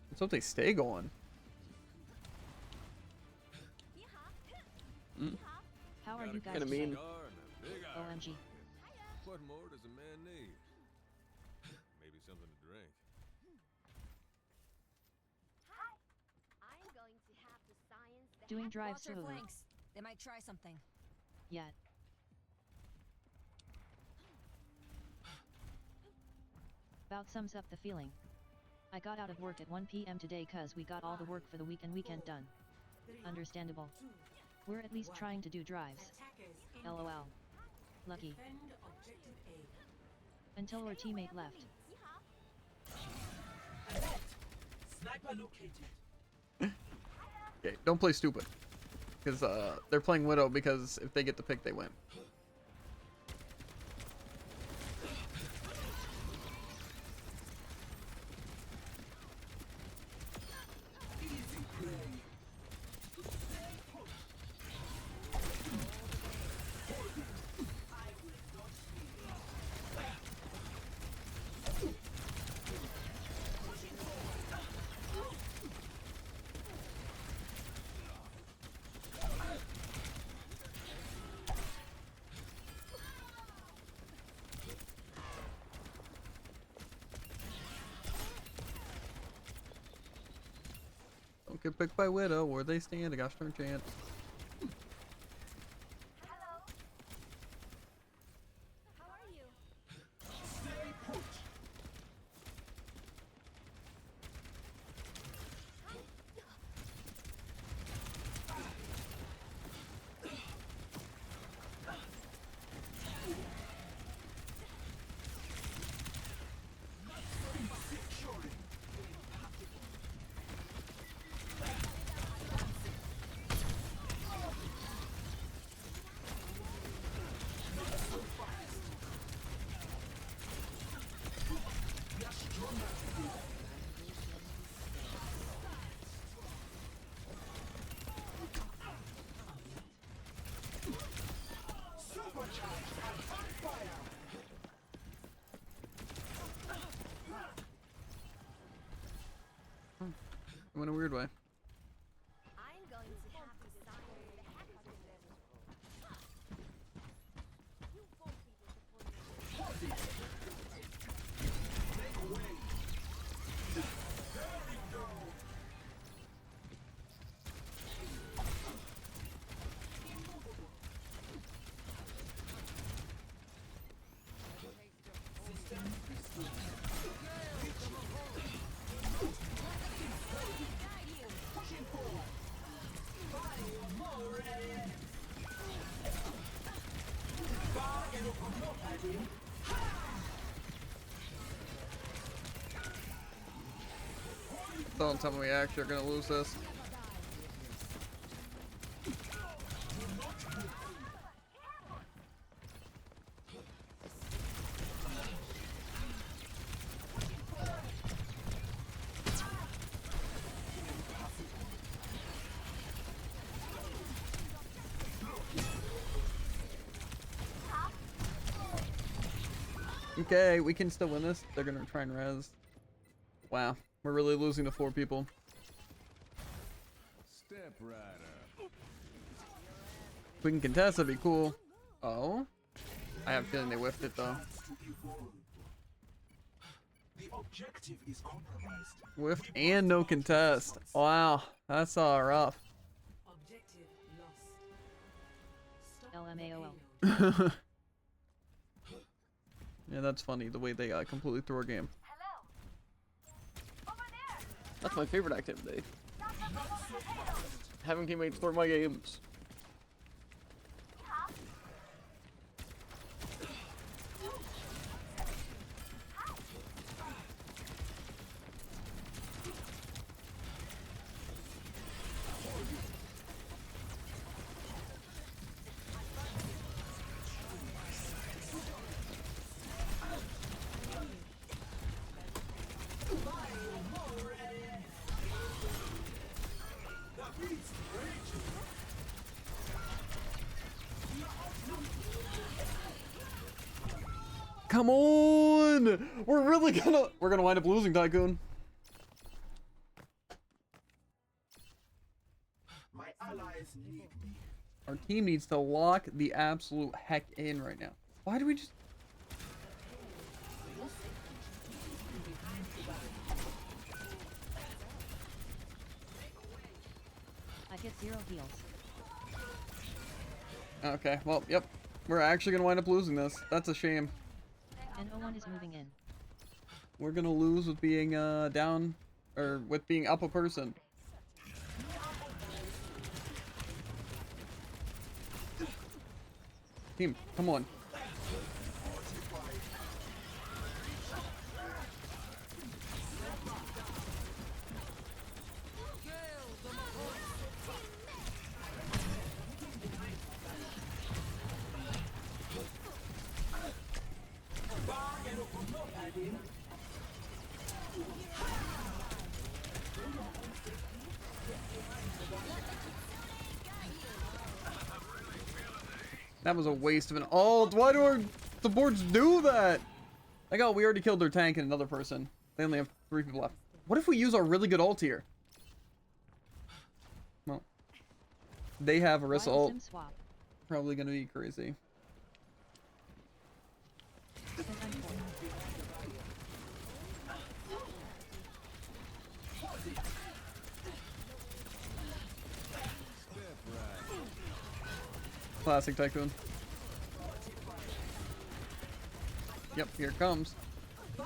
Let's hope they stay going. How are you guys Kinda today? mean. OMG. What more does a man need? Maybe something to drink. I'm going to have to science the Doing drive Watch your solo. flanks. They might try something. Yet. About sums up the feeling. I got out of work at 1 p.m. today cause we got all the work for the week and weekend done. Understandable. We're at least trying to do drives. LOL. Lucky. Until our teammate left. Sniper located. Okay, don't play stupid. Because they're playing Widow because if they get the pick, they win. Don't get picked by Widow, or they stand a gosh darn chance. How are you? In a weird way. I'm going to have to sign the heck out of them. You won't be disappointed. Don't tell me we actually are gonna lose this. Okay, we can still win this. They're gonna try and res. Wow, we're really losing to 4 people. Step right up. If we can contest, that'd be cool. Oh? I have a feeling they whiffed it though. The objective is compromised. Whiffed and no contest. Wow, that's rough. Objective lost. LMAOL. Yeah, that's funny, the way they completely threw our game. That's my favorite activity. Having teammates throw my games. Come on! We're gonna wind up losing, Tycoon. My allies need me. Our team needs to lock the absolute heck in right now. Why do we just... I get 0 heals. Okay, well, yep. We're actually gonna wind up losing this. That's a shame. And O1 is moving in. We're gonna lose with being down, or with being up a person. Team, come on. That was a waste of an ult. Why do our supports do that? Like, oh, we already killed their tank and another person. They only have 3 people left. What if we use our really good ult here? Well, they have Orisa ult. Probably gonna be crazy. Classic Tycoon. Yep, here it comes. I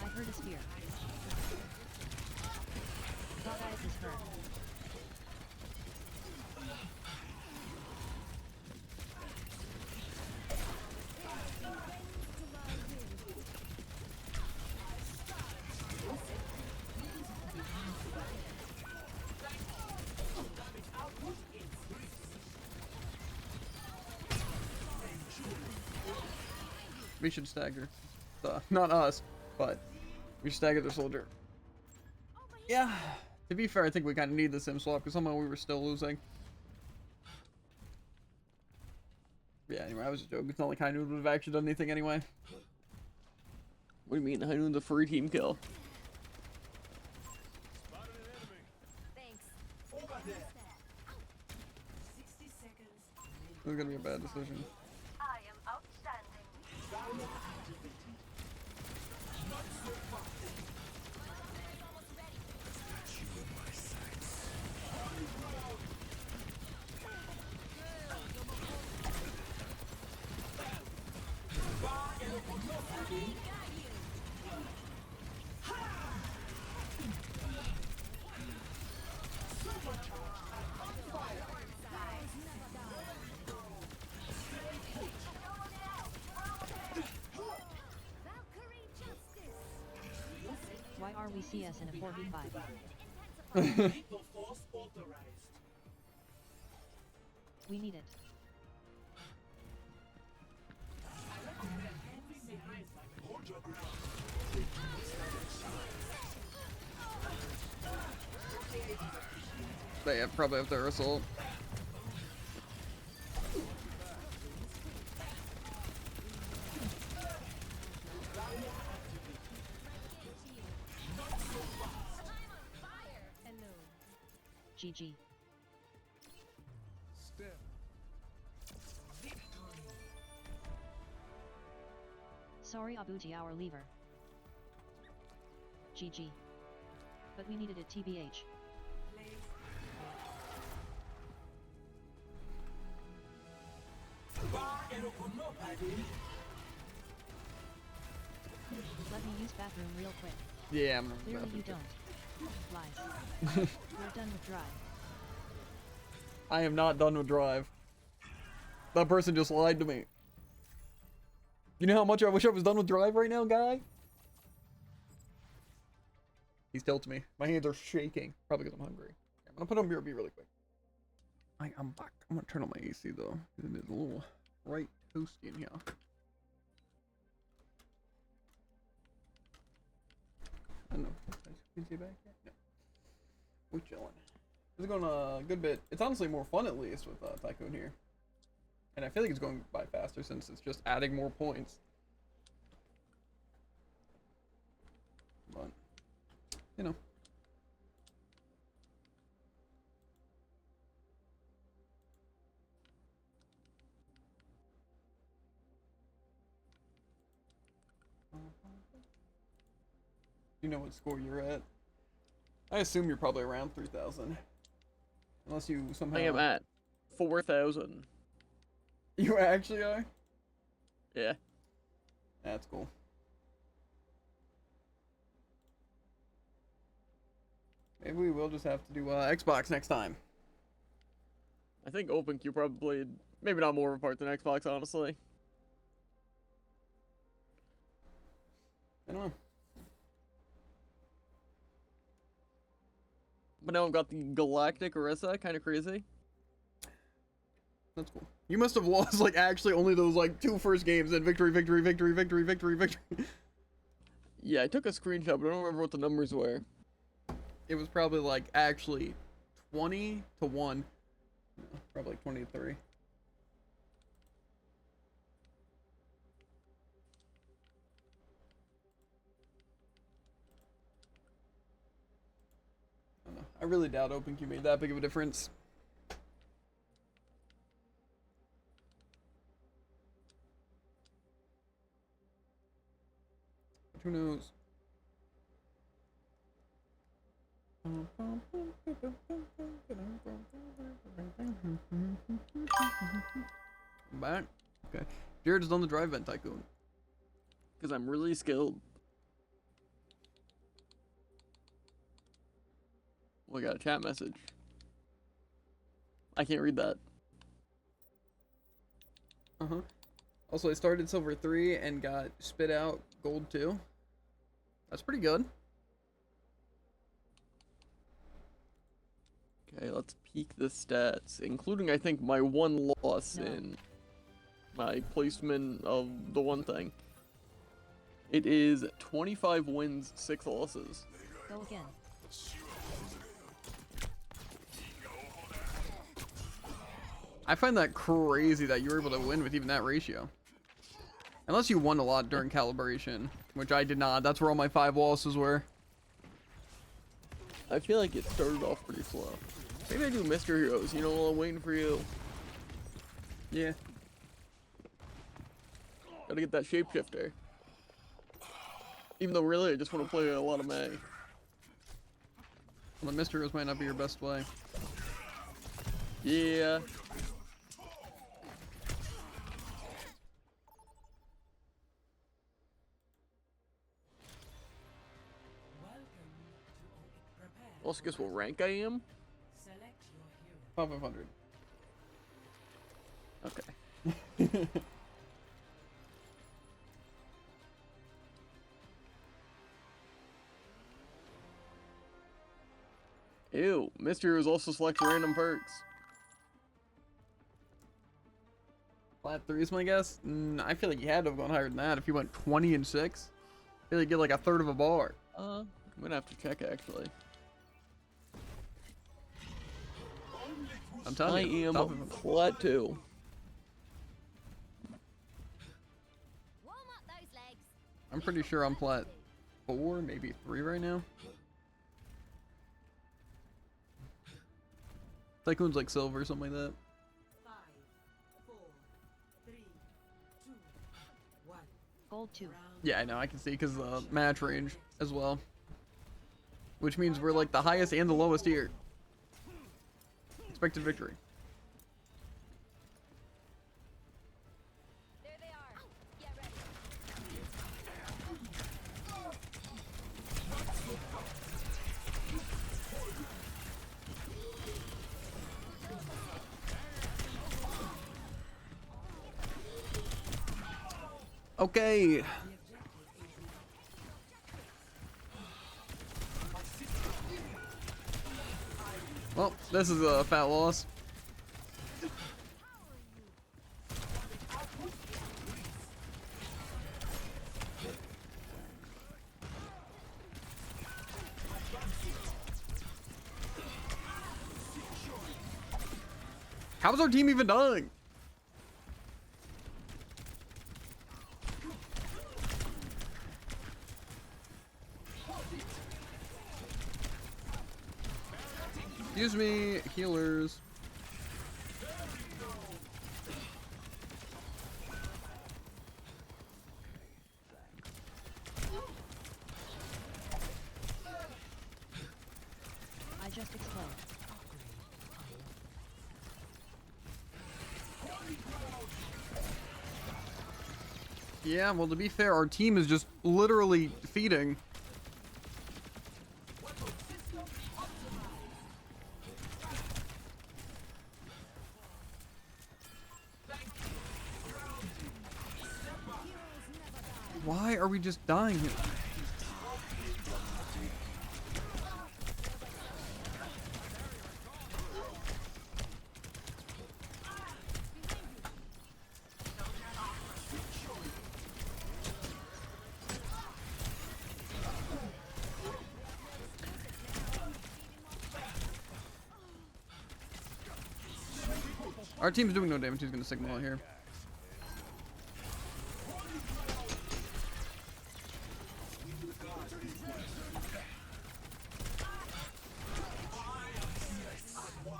heard a spear. VODS is heard. We should stagger. Not us, but we should stagger the soldier. Yeah, to be fair, I think we kind of need the sim swap because somehow we were still losing. Yeah, anyway, I was just joking. It's not like Hainu would have actually done anything anyway. What do you mean? Hainoon's a free team kill. Thanks. It was gonna be a bad decision. I am outstanding. Why are we CS in a 4v5? We need it. But yeah, probably have to assault. GG. Sorry OW2 our lever. GG. But we needed it TBH. Let me use bathroom real quick. Yeah, I'm Clearly you don't. Lies. We're done with drive. I am not done with drive. That person just lied to me. You know how much I wish I was done with drive right now, guy? He's tilting me. My hands are shaking. Probably because I'm hungry. I'm gonna put on BRB really quick. I'm back. I'm gonna turn on my AC though. It is a little right toasty in here. I don't know. Can you see back yet? No. We're chilling. It's going a good bit. It's honestly more fun at least with Tycoon here. And I feel like it's going by faster since it's just adding more points. But, you know. You know what score you're at? I assume you're probably around 3,000. Unless you somehow... I am at 4,000. You actually are? Yeah. That's cool. Maybe we will just have to do Xbox next time. I think OpenQ probably, maybe not more of a part than Xbox, honestly. I don't know. But now I've got the Galactic Orisa, kind of crazy. That's cool. You must have lost like actually only those like 2 first games and victory, victory, victory, victory, victory, victory. Yeah, I took a screenshot, but I don't remember what the numbers were. It was probably like actually 20 to 1. No, probably like 20 to 3. I don't know. I really doubt OpenQ made that big of a difference. But who knows? Back. Okay. Jared's done the drive vent tycoon. Because I'm really skilled. We got a chat message. I can't read that. Uh-huh. Also, I started Silver 3 and got spit out Gold 2. That's pretty good. Okay, let's peek the stats, including I think my one loss in my placement of the one thing. It is 25 wins, 6 losses. Go again. I find that crazy that you were able to win with even that ratio. Unless you won a lot during calibration, which I did not. That's where all my 5 losses were. I feel like it started off pretty slow. Maybe I do Mr. Heroes, you know, while I'm waiting for you. Yeah. Gotta get that shapeshifter. Even though really I just want to play a lot of May. Well, the Mysteries might not be your best play. Yeah. Also, guess what rank I am? 500. Okay. Ew, Mystery was also selects random perks. Flat 3 is my guess? I feel like you had to have gone higher than that if you went 20 and 6. I feel like you get like a third of a bar. I'm gonna have to check actually. I'm telling you. I am flat 2. I'm pretty sure I'm plat 4, maybe 3 right now. Tycoon's like silver, something like that. 5, 4, 3, 2, 1. Gold 2. Yeah, I know, I can see because of the match range as well. Which means we're like the highest and the lowest here. Expected victory. There they are. Get ready. Okay. Well, this is a fat loss. How's our team even dying? Excuse me, healers. I just explode. Yeah, well, to be fair, our team is just literally feeding. Why are we just dying here? Our team's doing no damage. He's gonna signal out here.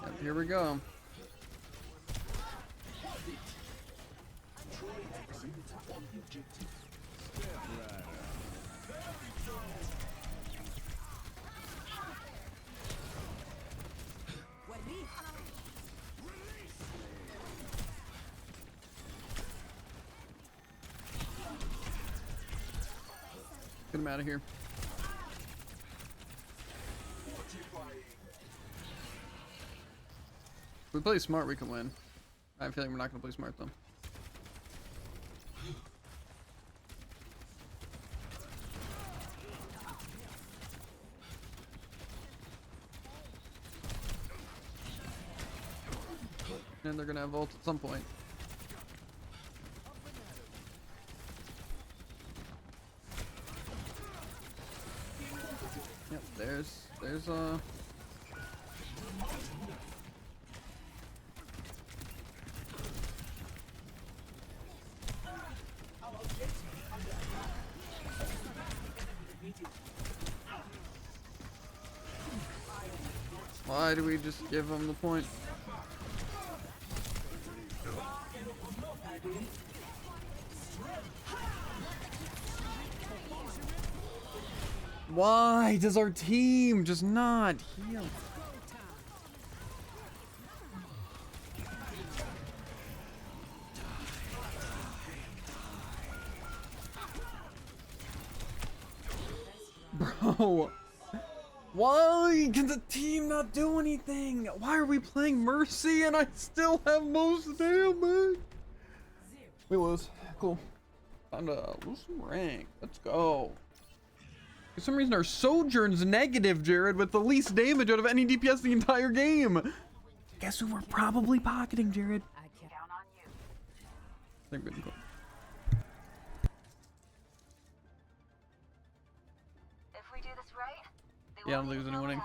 Yep, here we go. Get him out of here. If we play smart, we can win. I have a feeling we're not going to play smart, though. And they're going to have ult at some point. Yep, there's why do we just give them the point? Why does our team just not heal? Bro, why can the team not do anything? Why are we playing Mercy and I still have most damage? We lose. Cool. Time to lose some rank. Let's go. For some reason, our Sojourn's negative, Jared, with the least damage out of any DPS the entire game. Guess who we're probably pocketing, Jared? I can count on you. I think we can go. If we do this right, Yeah, I don't think there's any winning.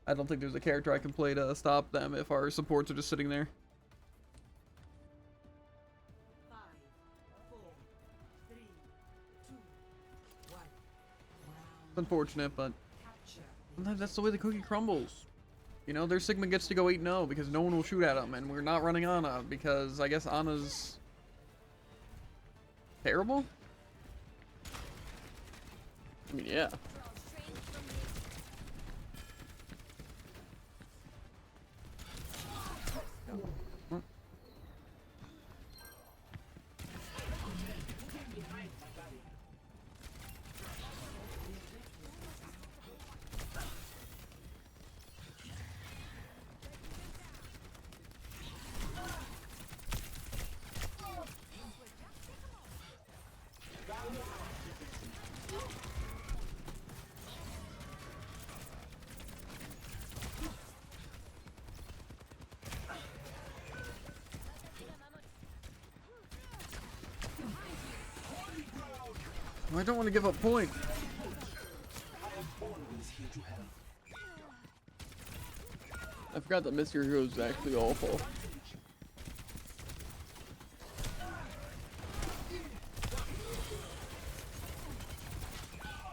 I don't think there's a character I can play to stop them if our supports are just sitting there. 5, 4, 3, 2, 1. It's unfortunate, but sometimes that's the way the cookie crumbles. You know, their Sigma gets to go 8-0 because no one will shoot at them, and we're not running Ana because I guess Ana's terrible? I mean, yeah. I don't want to give up point. I forgot that Mr. Hero is actually awful.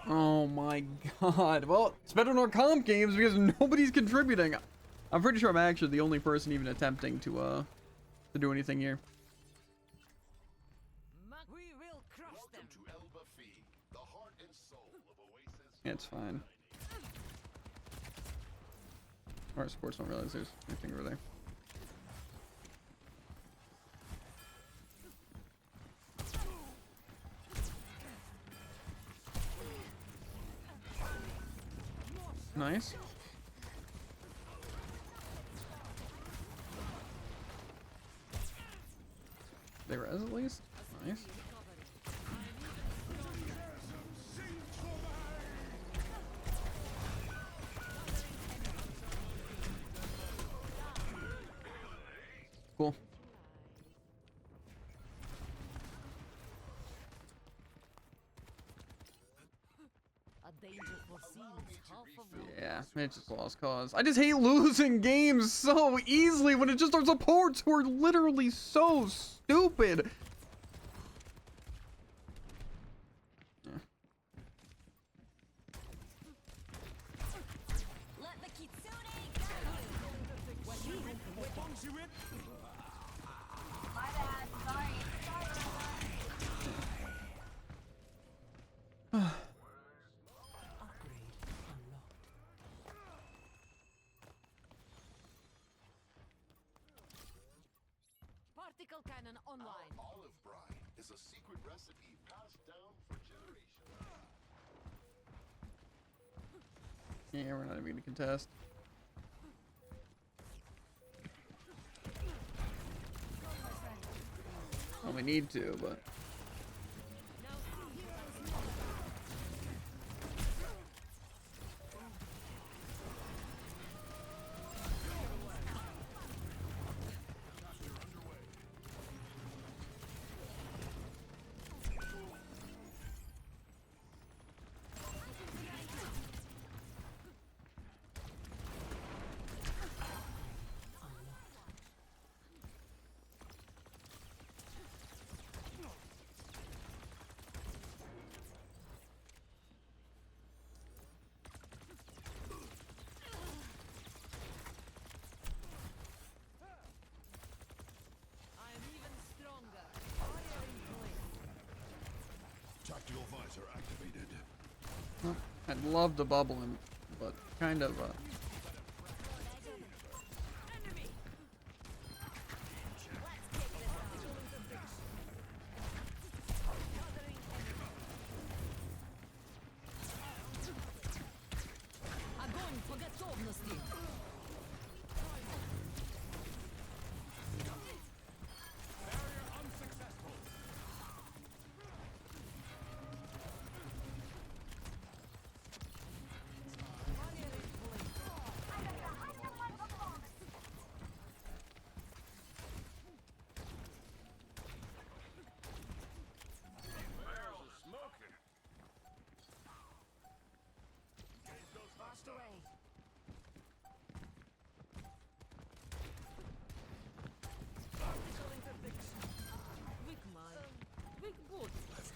Oh my god. Well, it's better than our comp games because nobody's contributing. I'm pretty sure I'm actually the only person even attempting to do anything here. We will crush them. Yeah, it's fine. Our supports don't realize there's anything over there. Nice. They res at least? Nice. Cool. Yeah, it's just lost cause. I just hate losing games so easily when it's just our supports who are literally so stupid. Let the Kitsune guide you. My bad. Sorry. Particle cannon online. Olive brine is a secret recipe passed down for generations. Yeah, we're not even gonna contest. Well, we need to, but. Tactical visor activated. Well, I'd love to bubble him, but kind of, I've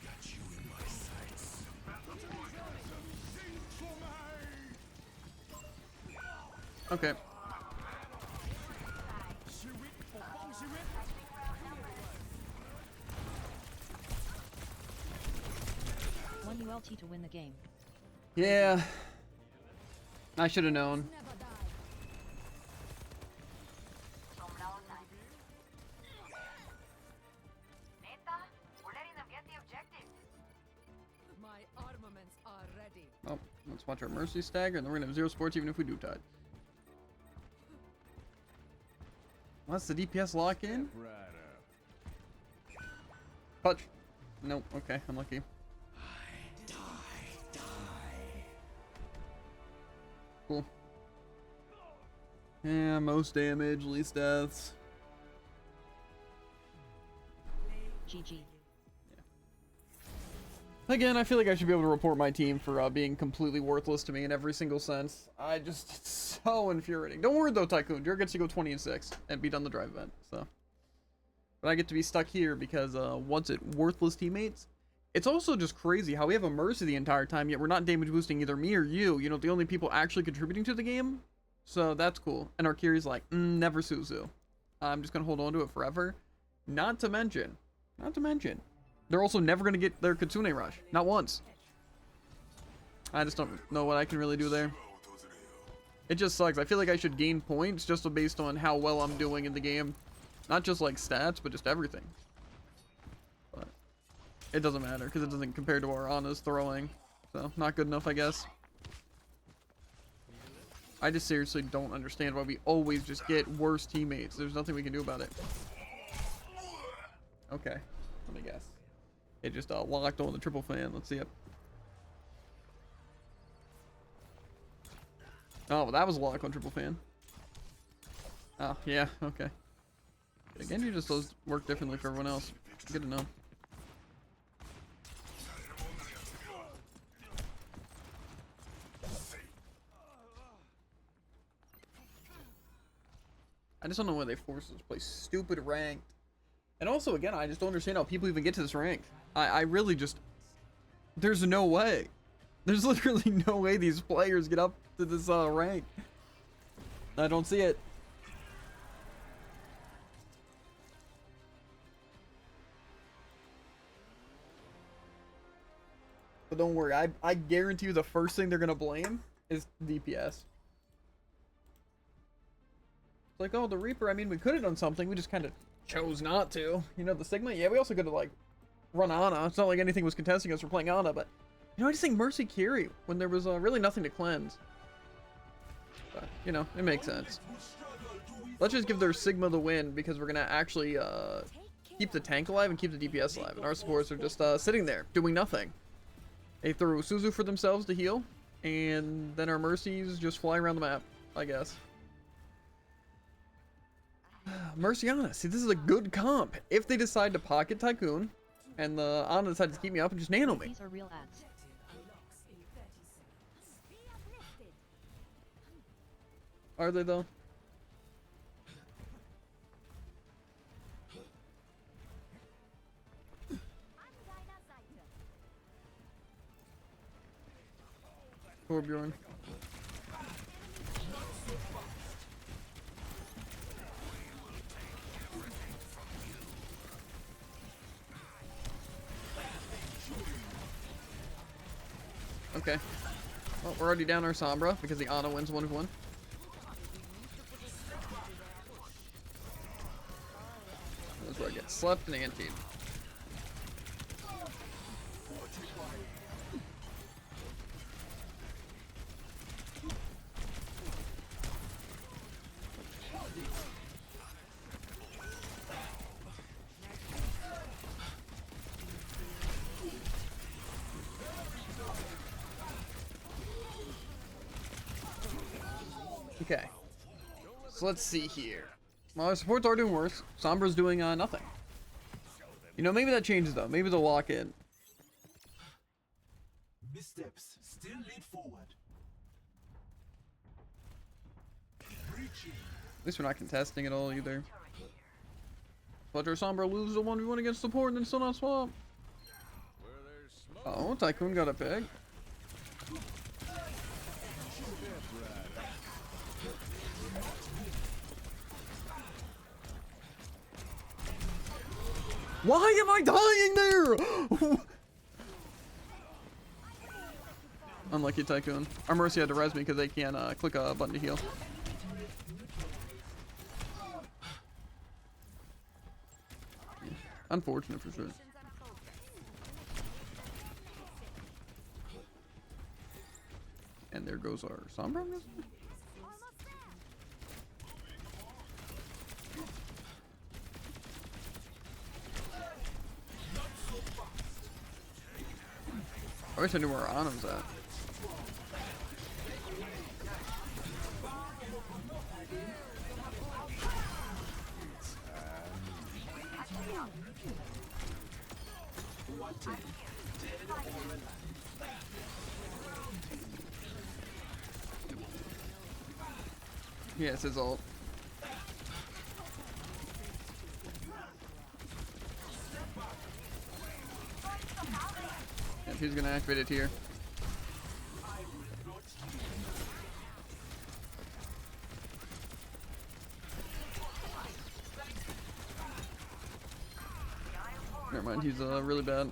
got you in my sights. okay. One ULT to win the game. Yeah. I should have known. My armaments are ready. Oh, let's watch our Mercy stagger, and then we're gonna have 0 sports even if we do tie. What's the DPS lock in? Right up. Touch. Nope. Okay, unlucky. Cool. Yeah, most damage, least deaths. GG. Again, I feel like I should be able to report my team for being completely worthless to me in every single sense. It's so infuriating. Don't worry though, Tycoon. You're gets to go 20-6 and beat on the drive event. So, but I get to be stuck here because once it worthless teammates. It's also just crazy how we have a Mercy the entire time, yet we're not damage boosting either me or you. You know, the only people actually contributing to the game. So that's cool. And our Kiri's like, never Suzu. I'm just gonna hold on to it forever. Not to mention, they're also never going to get their Kitsune Rush. Not once. I just don't know what I can really do there. It just sucks. I feel like I should gain points just based on how well I'm doing in the game. Not just like stats, but just everything. But it doesn't matter because it doesn't compare to our Ana's throwing. So, not good enough, I guess. I just seriously don't understand why we always just get worse teammates. There's nothing we can do about it. Okay. Let me guess. It just locked on the triple fan. Let's see it. Oh, well, that was a lock on triple fan. Oh, yeah, okay. Again, you just those work differently for everyone else. Good to know. I just don't know why they force us to play stupid ranked. And also, again, I just don't understand how people even get to this rank. I really just... There's no way. There's literally no way these players get up to this rank. I don't see it. But don't worry, I guarantee you the first thing they're going to blame is DPS. It's like, oh, the Reaper, I mean, we could have done something. We just kind of chose not to. You know, the Sigma? Yeah, we also could have, like, run Ana. It's not like anything was contesting us for playing Ana, but... You know, I just think Mercy Kiri when there was really nothing to cleanse. But, you know, it makes sense. Let's just give their Sigma the win because we're gonna actually keep the tank alive and keep the DPS alive. And our supports are just sitting there doing nothing. They threw Suzu for themselves to heal, and then our Mercies just fly around the map, I guess. Mercy Ana. See, this is a good comp. If they decide to pocket Tycoon, and the Ana decides to keep me up and just nano me. These are real ads. Are they though? Torbjorn. Okay. Well, we're already down our Sombra because the Ana wins 1v1. That's where I get slept and antied. Okay, so let's see here. Well, our supports are doing worse. Sombra's doing nothing. You know, maybe that changes though. Maybe they'll lock in. Missteps still lead forward. At least we're not contesting at all either. But our Sombra loses a 1v1 against support and then still not swap. Oh, Tycoon got a pick. Why am I dying there? Unlucky Tycoon. Our Mercy had to res me because they can't click a button to heal. Unfortunate for sure. And there goes our Sombra, I'm guessing? I wish I knew where Anam's at. Yeah, it's his ult. Yep, he's gonna activate it here. Never mind, he's really bad.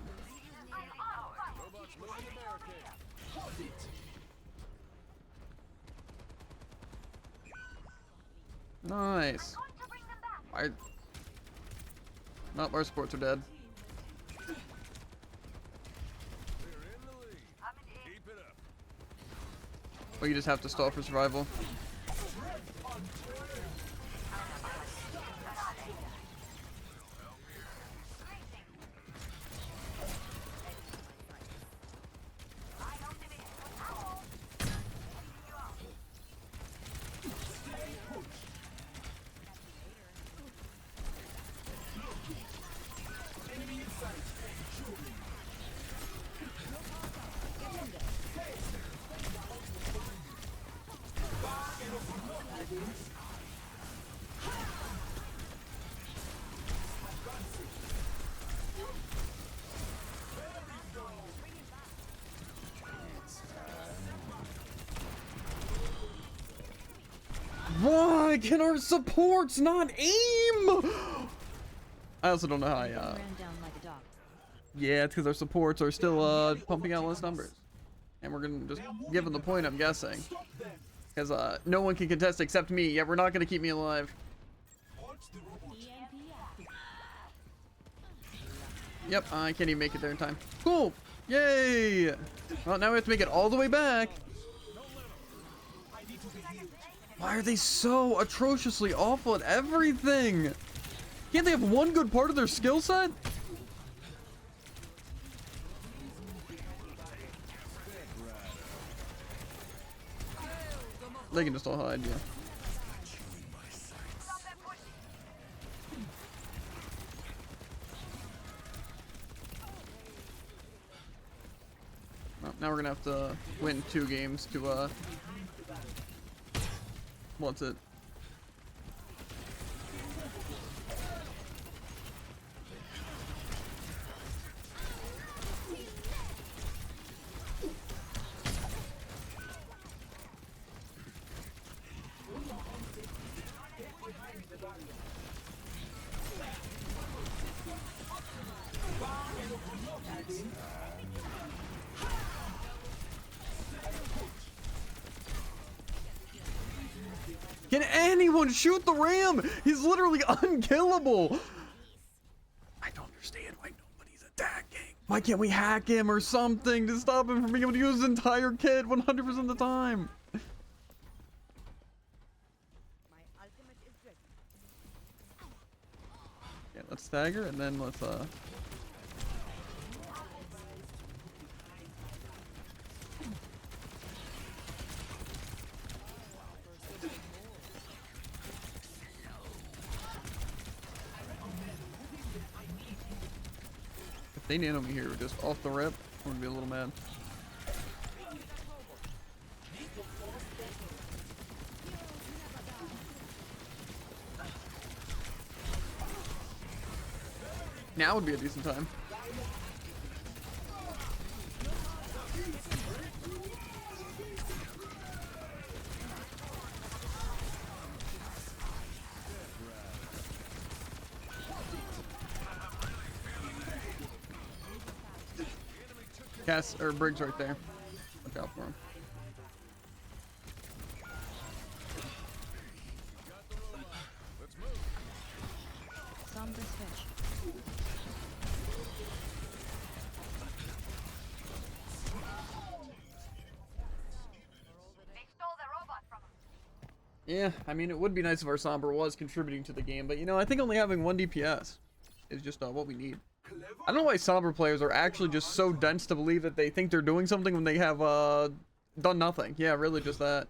Nice. Not our sports are dead. Or you just have to stall for survival. Why can our supports not aim? I also don't know how yeah, it's because our supports are still pumping out less numbers. And we're gonna just give them the point, I'm guessing. Because no one can contest except me, yet we're not gonna keep me alive. Yep, I can't even make it there in time. Cool! Yay! Well, now we have to make it all the way back. Why are they so atrociously awful at everything? Can't they have one good part of their skill set? They can just all hide, yeah. Well, now we're gonna have to win 2 games to what's it? Can anyone shoot the ram? He's literally unkillable. I don't understand why nobody's attacking. Why can't we hack him or something to stop him from being able to use his entire kit 100% of the time? My ultimate is ready. Yeah, let's stagger and then let's if they nano me here just off the rip, I'm gonna be a little mad. Now would be a decent time. Cass or Briggs right there. Look out for him. Sombra switch. Yeah, I mean, it would be nice if our Sombra was contributing to the game, but you know, I think only having 1 DPS is just what we need. I don't know why Sombra players are actually just so dense to believe that they think they're doing something when they have done nothing. Yeah, really just that.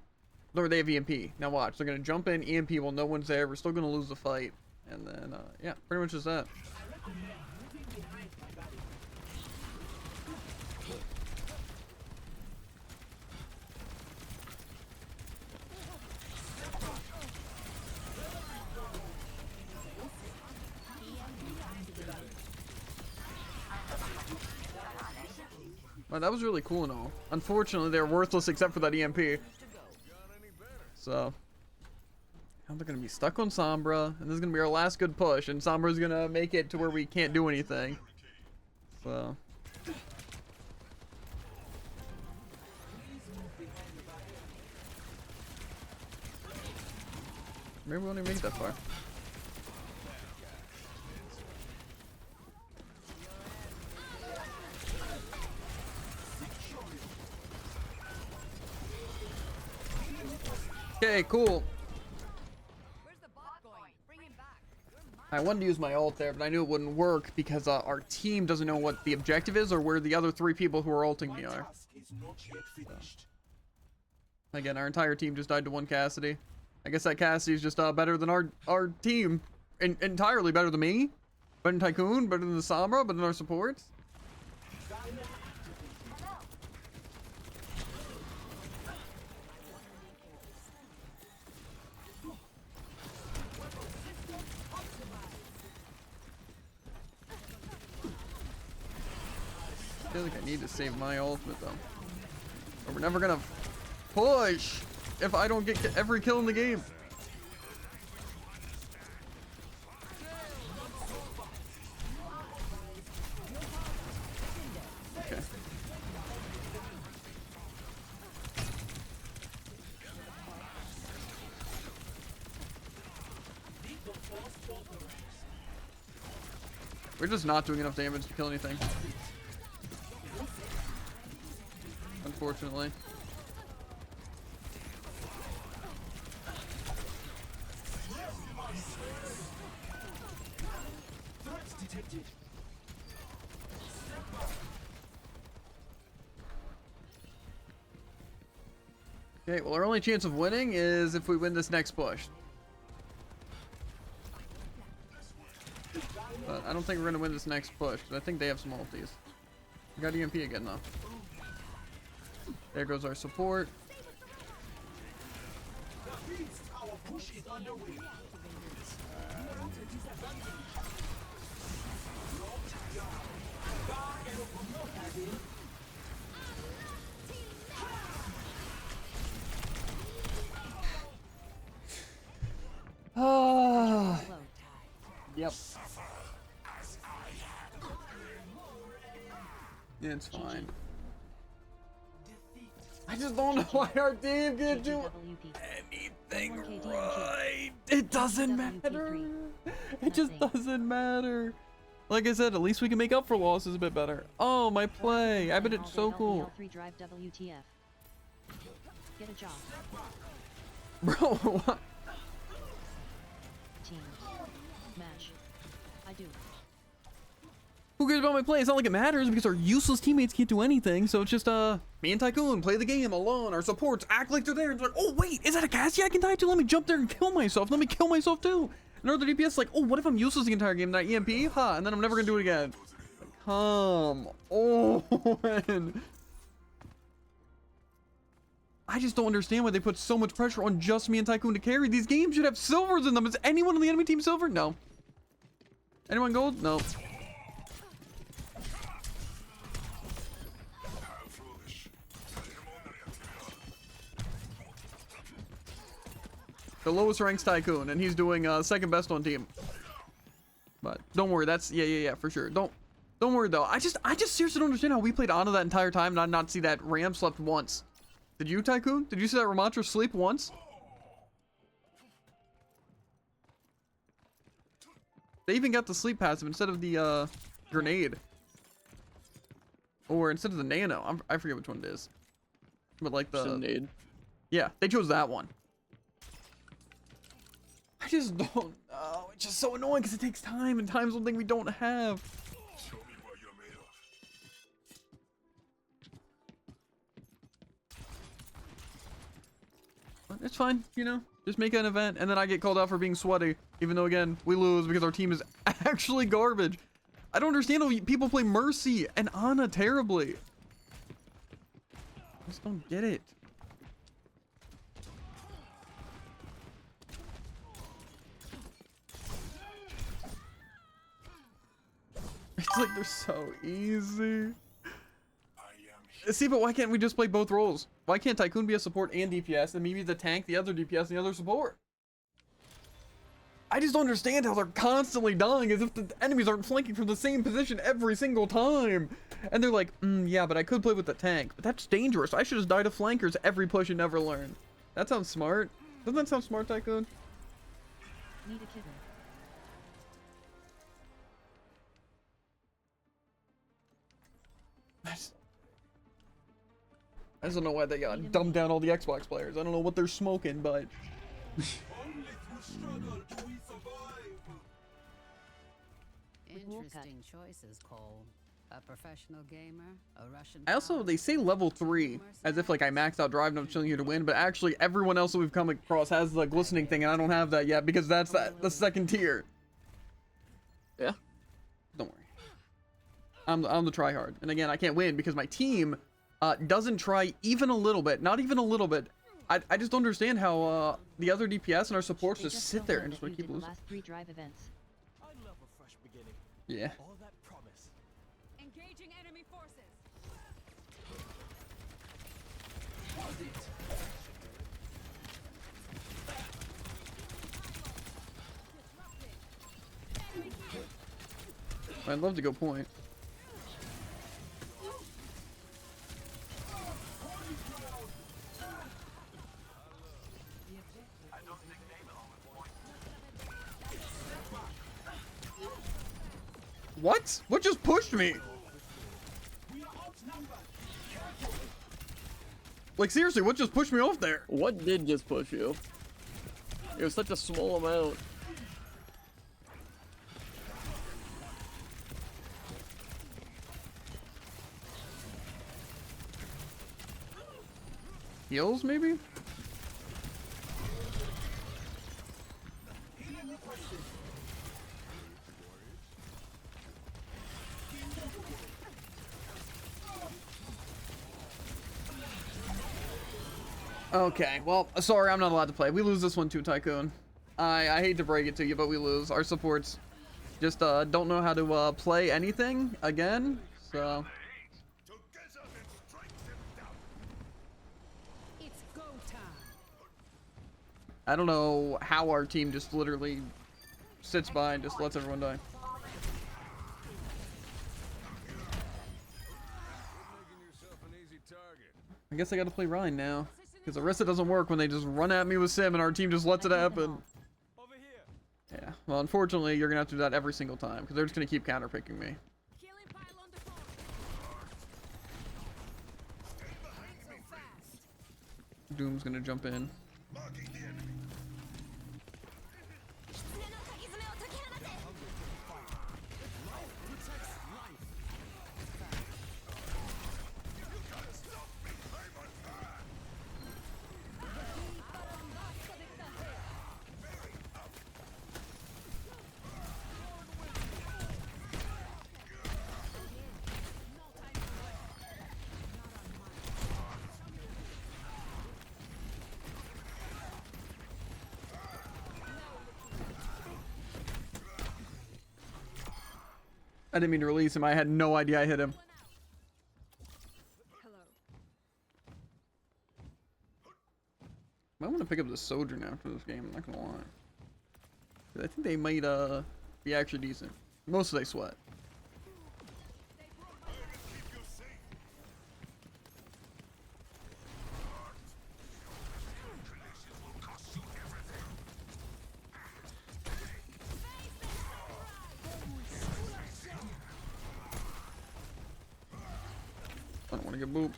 Or they have EMP. Now watch, they're gonna jump in, EMP while no one's there, we're still gonna lose the fight. And then, yeah, pretty much just that. Well, that was really cool and all. Unfortunately, they're worthless except for that EMP. So, now they're gonna be stuck on Sombra, and this is gonna be our last good push, and Sombra's gonna make it to where we can't do anything. So. Maybe we won't even make it that far. Okay, cool. Where's the bot going? Bring him back. I wanted to use my ult there, but I knew it wouldn't work because our team doesn't know what the objective is or where the other 3 people who are ulting me are. Again, our entire team just died to 1 Cassidy. I guess that Cassidy is just better than our team. Entirely better than me. Better than Tycoon, better than the Sombra, better than our supports. I feel like I need to save my ultimate though. Or we're never gonna push if I don't get every kill in the game. Okay. We're just not doing enough damage to kill anything. Unfortunately. Okay, well, our only chance of winning is if we win this next push. But I don't think we're going to win this next push, because I think they have some ultis. We got EMP again, though. There goes our support. Ah. Yep. Yeah, it's fine. I just don't know why our team can't do anything right. It doesn't matter. It just doesn't matter. Like I said, at least we can make up for losses a bit better. Oh, my play. I bet it's so cool. Get a job. Bro, what? Team. Match. I do. Who cares about my play? It's not like it matters because our useless teammates can't do anything. So it's just, me and Tycoon play the game alone. Our supports act like they're there. It's like, oh, wait, is that a Cassie I can die to? Let me jump there and kill myself. Let me kill myself too. And other DPS like, oh, what if I'm useless the entire game? Not EMP? Ha, and then I'm never gonna do it again. Come on. I just don't understand why they put so much pressure on just me and Tycoon to carry. These games should have silvers in them. Is anyone on the enemy team silver? No. Anyone gold? No. The lowest rank's Tycoon, and he's doing second best on team. But don't worry, that's yeah, for sure. Don't worry though. I just seriously don't understand how we played Ana that entire time and not see that Ram slept once. Did you, Tycoon? Did you see that Ramattra sleep once? They even got the sleep passive instead of the grenade. Or instead of the nano. I forget which one it is. But like the grenade. Yeah, they chose that one. I just don't know. It's just so annoying because it takes time, and time's one thing we don't have. Show me what you're made of. But it's fine, you know. Just make an event, and then I get called out for being sweaty, even though again we lose because our team is actually garbage. I don't understand how people play Mercy and Ana terribly. I just don't get it. It's like they're so easy. See, but why can't we just play both roles? Why can't Tycoon be a support and DPS, and maybe the tank, the other DPS, and the other support? I just don't understand how they're constantly dying as if the enemies aren't flanking from the same position every single time. And they're like, yeah, but I could play with the tank, but that's dangerous. I should just die to flankers every push and never learn. That sounds smart. Doesn't that sound smart, Tycoon? Need a kitten. I just don't know why they dumbed down all the Xbox players. I don't know what they're smoking, but... Interesting choices, Cole. A professional gamer, a Russian... they say level 3, as if like I maxed out drive and I'm chilling here to win, but actually everyone else that we've come across has the glistening thing, and I don't have that yet because that's the second tier. Yeah. Don't worry. I'm the tryhard. And again, I can't win because my team doesn't try even a little bit. Not even a little bit. I just don't understand how the other DPS and our supports just sit there and just want to keep losing. Last 3 drive events. I love a fresh beginning. Yeah. All that promise. Engaging enemy forces. I'd love to go point. What? What just pushed me? Like seriously, what just pushed me off there? What did just push you? It was such a small amount. Heals, maybe? Okay, well, sorry, I'm not allowed to play. We lose this one too, Tycoon. I hate to break it to you, but we lose. Our supports just don't know how to play anything again, so... It's go time. I don't know how our team just literally sits by and just lets everyone die. I guess I gotta play Ryan now. Because Orisa doesn't work when they just run at me with Sim and our team just lets it happen. Yeah, well, unfortunately, you're gonna have to do that every single time. Because they're just gonna keep counterpicking me. Doom's gonna jump in. I didn't mean to release him. I had no idea I hit him. I want to pick up the Sojourn after this game, I'm not gonna lie. I think they might be actually decent. Mostly they sweat. I don't want to get booped.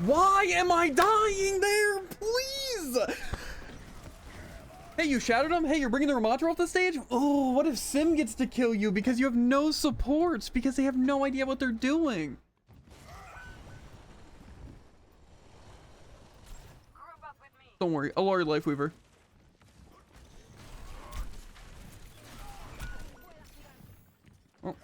Why am I dying there? Please! Hey, you shouted him? Hey, you're bringing the Ramatra off the stage? Oh, what if Sim gets to kill you because you have no supports? Because they have no idea what they're doing. Don't worry, I'll lure Lifeweaver. Oh.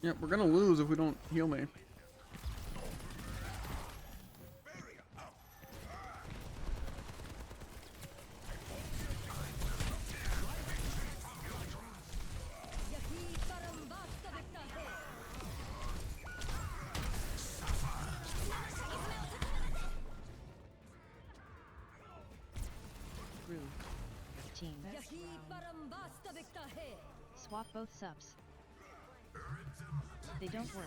Yep, we're gonna lose if we don't heal me. Team. Swap both subs. They don't work.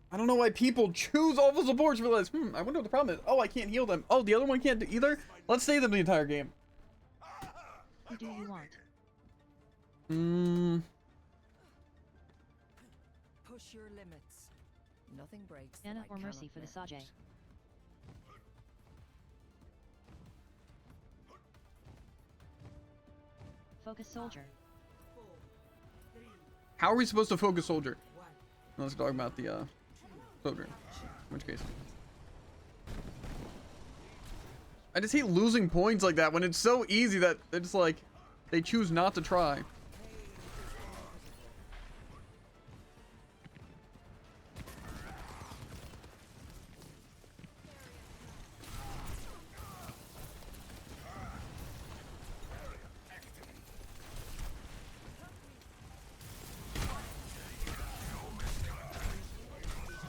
I don't know why people choose all the supports for this. I wonder what the problem is. Oh, I can't heal them. Oh, the other one can't do either? Let's save them the entire game. Who do you want? Push your limits. Nothing breaks. Anna or Mercy for the Sajay. Focus Soldier. How are we supposed to focus Soldier? Let's talk about the Soldier. In which case, I just hate losing points like that when it's so easy that it's like they choose not to try.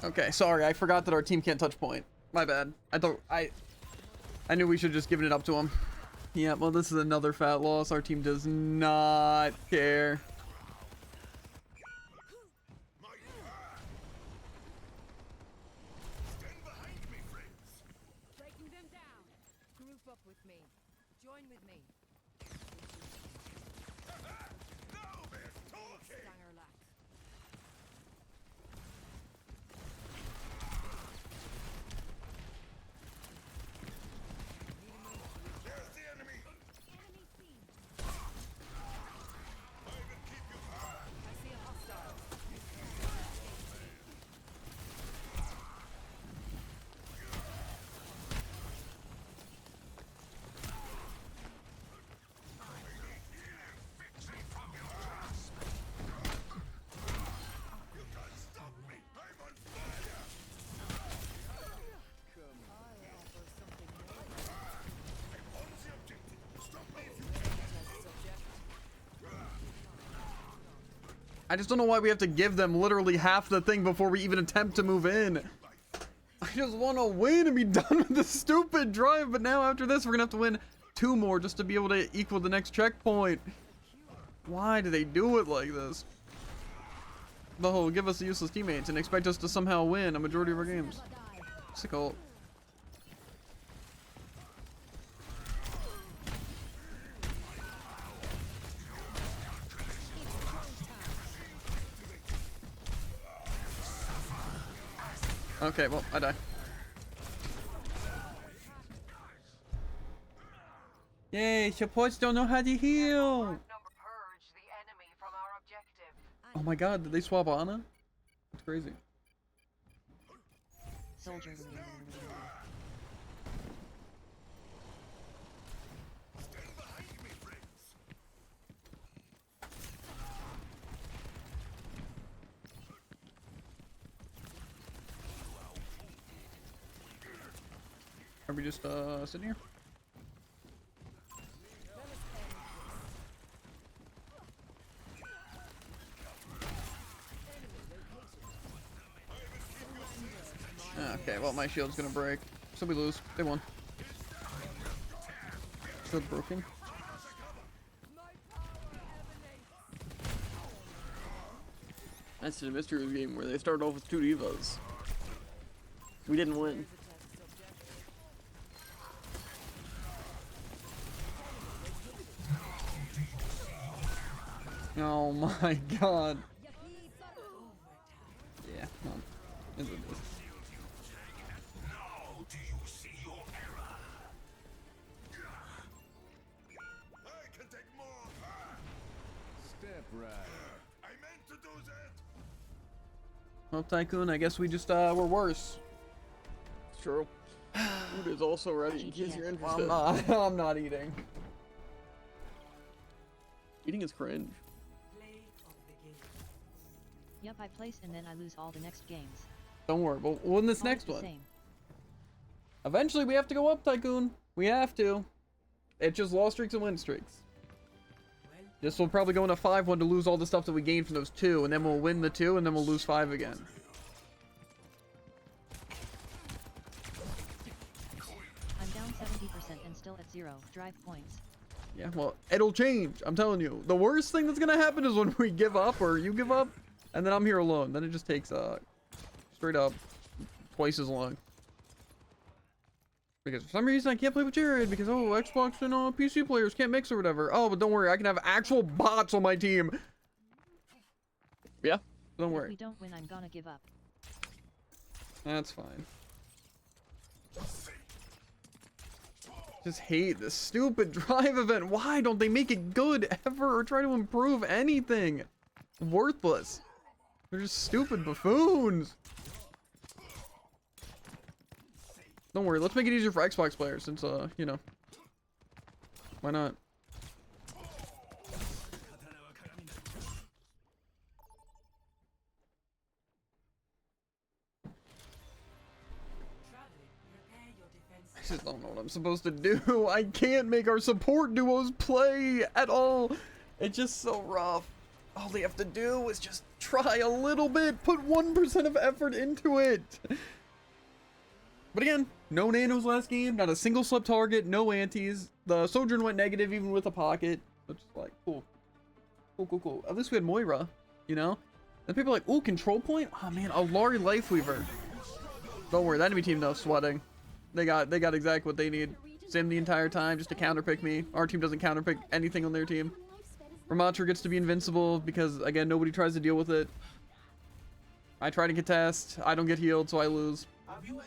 Okay, sorry, I forgot that our team can't touch point. My bad. I thought I knew we should just given it up to him. Yeah, well, this is another fat loss. Our team does not care. Breaking them down. Group up with me. Join with me. Stanger lack. I just don't know why we have to give them literally half the thing before we even attempt to move in. I just want to win and be done with this stupid drive, but now after this we're gonna have to win 2 more just to be able to equal the next checkpoint. Why do they do it like this? The whole give us the useless teammates and expect us to somehow win a majority of our games. Sick ult. Okay, well, I die. Yay, supports don't know how to heal! Oh my god, did they swap Ana? That's crazy. Soldier. Are we just sitting here? Okay, well, my shield's gonna break. So we lose. They won. Shield's broken. That's the mystery of the game where they started off with 2 divas. We didn't win. Oh my god. Yeah, no. Is what it is. Step right. I meant to do that. Well, Tycoon, I guess we just we're worse. It's true. Food is also ready in case you're Well, interested. I'm not eating. Eating is cringe. Yup, I place and then I lose all the next games. Don't worry, we'll win this Always next the one. same. Eventually, we have to go up, Tycoon. We have to. It's just loss streaks and win streaks. This will probably go into 5-1 to lose all the stuff that we gained from those 2, and then we'll win the 2, and then we'll lose 5 again. I'm down 70% and still at 0 drive points. Yeah, well, it'll change. I'm telling you. The worst thing that's gonna happen is when we give up, or you give up, and then I'm here alone. Then it just takes, straight up, twice as long. Because for some reason I can't play with Jared, because, oh, Xbox and PC players can't mix or whatever. Oh, but don't worry, I can have actual bots on my team. Yeah. Don't If worry. we don't win, I'm gonna give up. That's fine. Just hate this stupid drive event. Why don't they make it good ever or try to improve anything? Worthless. They're just stupid buffoons. Don't worry, let's make it easier for Xbox players since, you know. Why not? I just don't know what I'm supposed to do. I can't make our support duos play at all. It's just so rough. All they have to do is just try a little bit, put 1% of effort into it. But again, No nanos last game, not a single slip target, no antis. The Sojourn went negative even with a pocket. Which is like, cool. Cool. At least we had Moira, you know? And people are like, ooh, control point? Oh man, a Lari Lifeweaver. Don't worry, that enemy team though, sweating. They got exactly what they need. Sim the entire time just to counterpick me. Our team doesn't counterpick anything on their team. Ramattra gets to be invincible because, again, nobody tries to deal with it. I try to contest, I don't get healed, so I lose.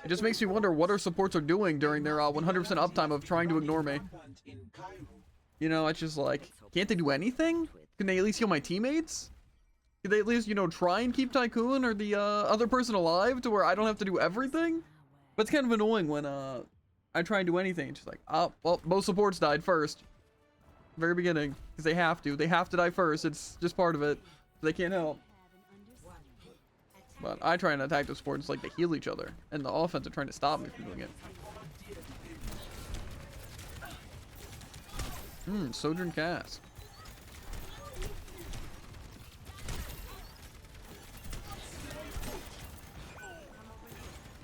It just makes me wonder what our supports are doing during their 100% uptime of trying to ignore me. You know, it's just like, can't they do anything? Can they at least heal my teammates? Can they at least, you know, try and keep Tycoon or the other person alive to where I don't have to do everything? But it's kind of annoying when I try and do anything. It's just like, oh, well, both supports died first. Very beginning. Because they have to. They have to die first. It's just part of it. They can't help. But I try and attack the supports like they heal each other. And the offense are trying to stop me from doing it. Sojourn Cask.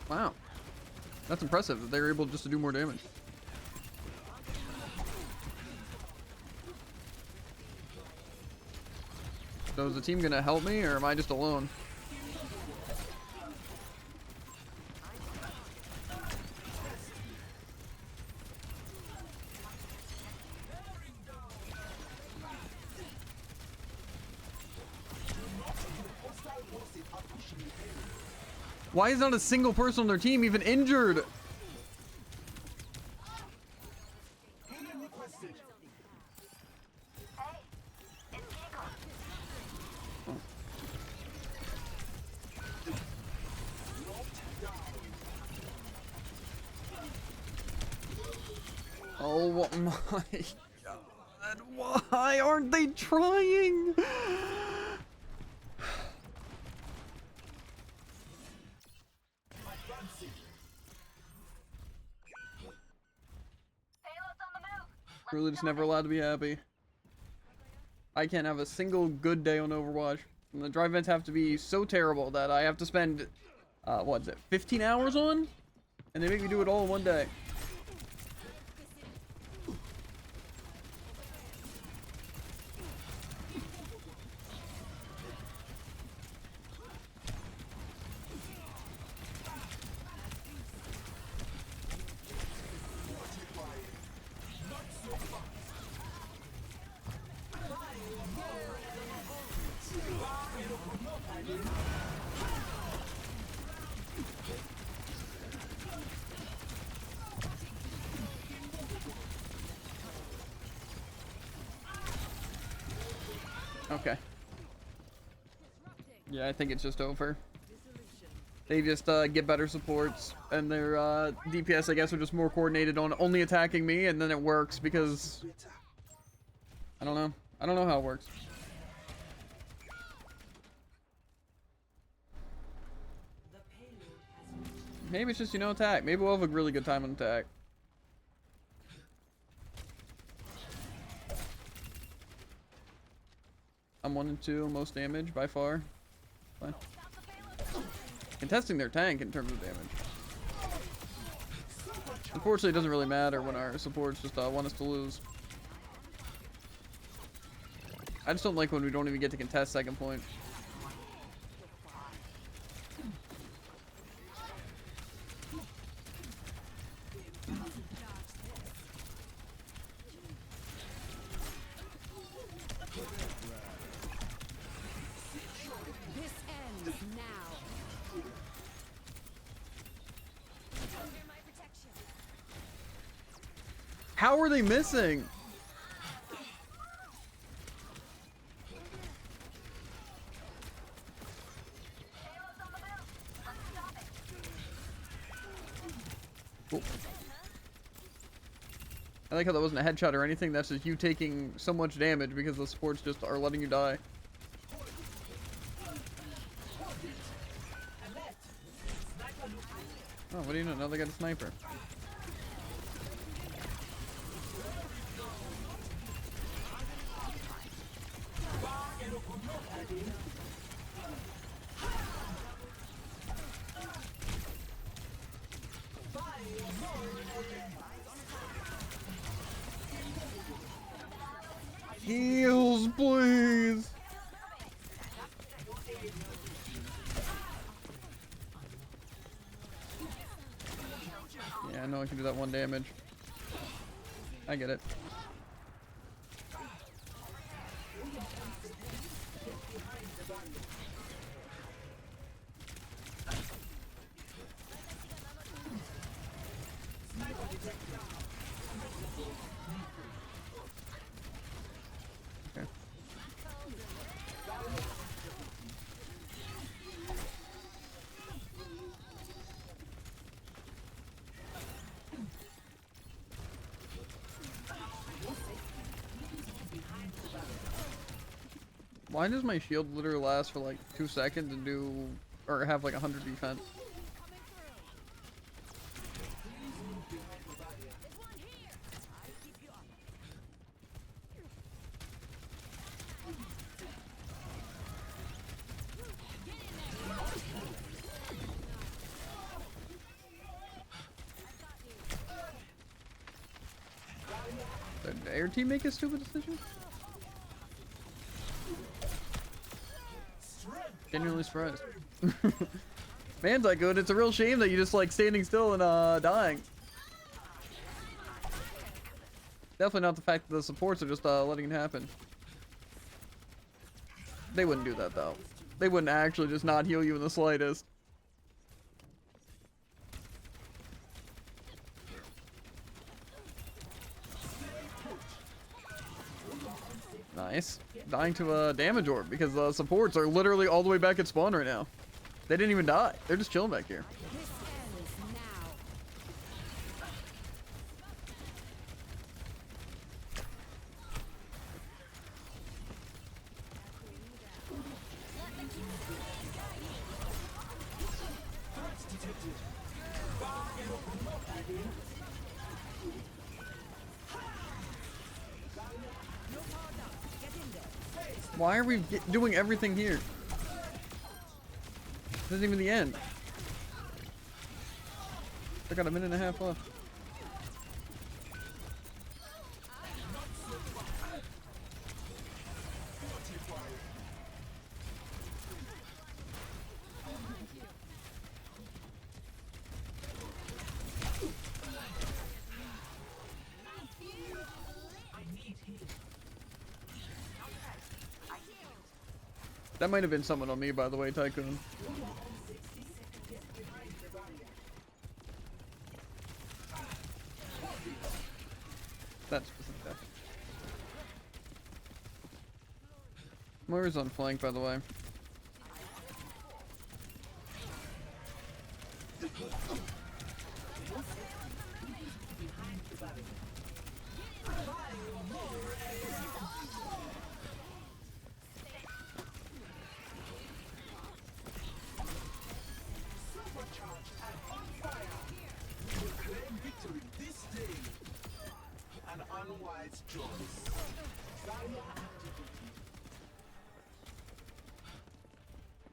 Wow. That's impressive that they were able just to do more damage. So is the team gonna help me or am I just alone? Why is not a single person on their team even injured? Oh my god, why aren't they trying? Really just never allowed to be happy. I can't have a single good day on Overwatch. And the drive events have to be so terrible that I have to spend, what is it, 15 hours on? And they make me do it all in one day. Okay. Yeah, I think it's just over. They just get better supports, and their DPS, I guess, are just more coordinated on only attacking me, and then it works because I don't know. I don't know how it works. Maybe it's just, you know, attack. Maybe we'll have a really good time on attack. I'm 1 and 2 most damage by far. Fine. Contesting their tank in terms of damage. Unfortunately, it doesn't really matter when our supports just want us to lose. I just don't like when we don't even get to contest second point. How are they missing? Cool. I like how that wasn't a headshot or anything. That's just you taking so much damage because the supports just are letting you die. Oh, what do you know? Now they got a sniper. Heals, please. Yeah, I know I can do that 1 damage. I get it. Okay. Why does my shield literally last for like 2 seconds and do, or have like 100 defense? Did their team make a stupid decision? Genuinely surprised. Man's that good. It's a real shame that you just like standing still and dying. Definitely not the fact that the supports are just letting it happen. They wouldn't do that though. They wouldn't actually just not heal you in the slightest. Nice. Dying to a damage orb because the supports are literally all the way back at spawn right now. They didn't even die. They're just chilling back here. Why are we doing everything here? This isn't even the end. I got a minute and a half left. That might have been someone on me, by the way, Tycoon. That specific death. Moira's on flank, by the way.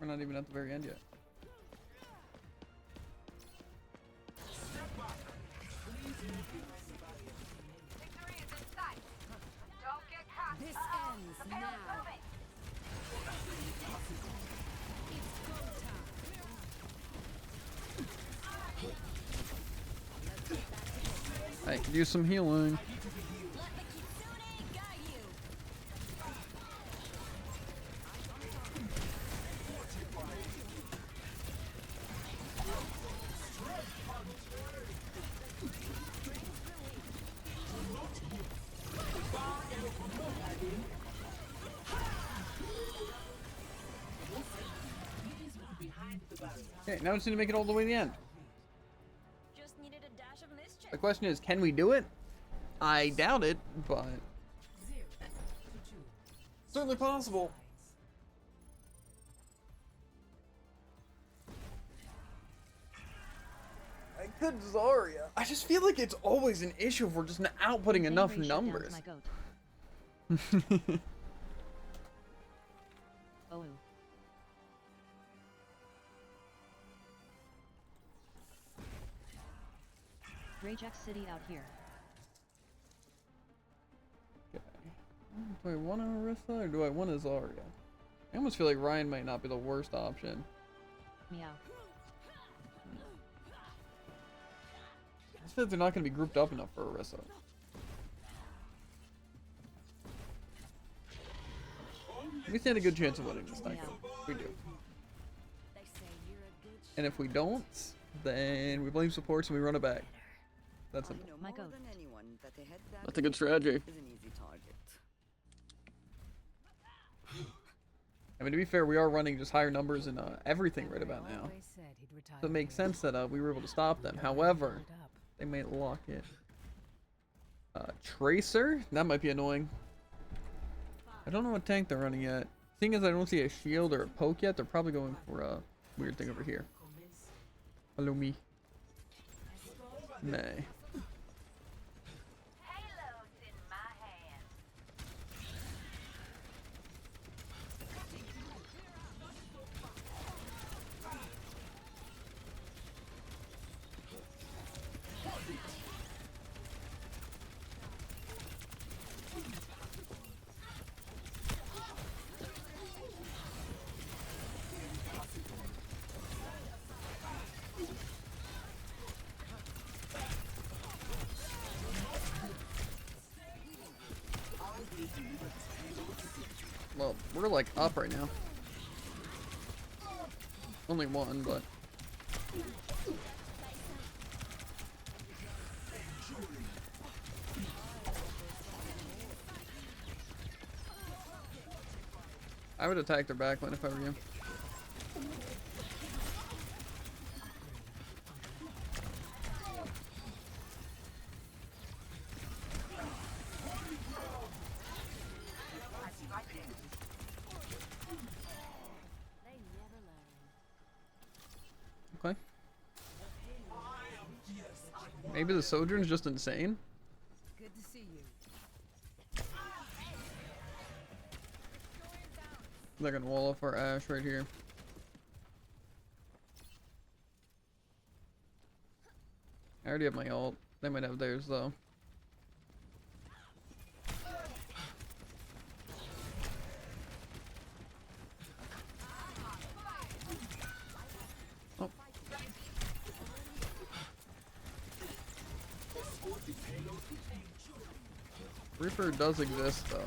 We're not even at the very end yet. This ends now. I could use some healing. Okay, now we just need to make it all the way to the end. Just needed a dash of mischief. The question is, can we do it? I doubt it, but certainly possible. I could Zarya. I just feel like it's always an issue if we're just not outputting enough numbers. Oh. Ragex City out here. Do I want Orisa or do I want a Zarya? I almost feel like Ryan might not be the worst option. Meow. I just feel like they're not going to be grouped up enough for Orisa. We stand a good chance of winning this time. We do. And if we don't, then we blame supports and we run it back. That's simple. I know more than anyone that a head that That's a good strategy. is an easy target. I mean, to be fair, we are running just higher numbers in everything right about now. So it makes sense that we were able to stop them. However, they might lock it. Tracer? That might be annoying. I don't know what tank they're running yet. Seeing as I don't see a shield or a poke yet, they're probably going for a weird thing over here. Hello, me. May. Well, we're like up right now. Only one, but I would attack their backline if I were you. Okay. Maybe the Sojourn's just insane. Good to see you. They're gonna wall off our Ash right here. I already have my ult. They might have theirs though. Oh. Reaper does exist though.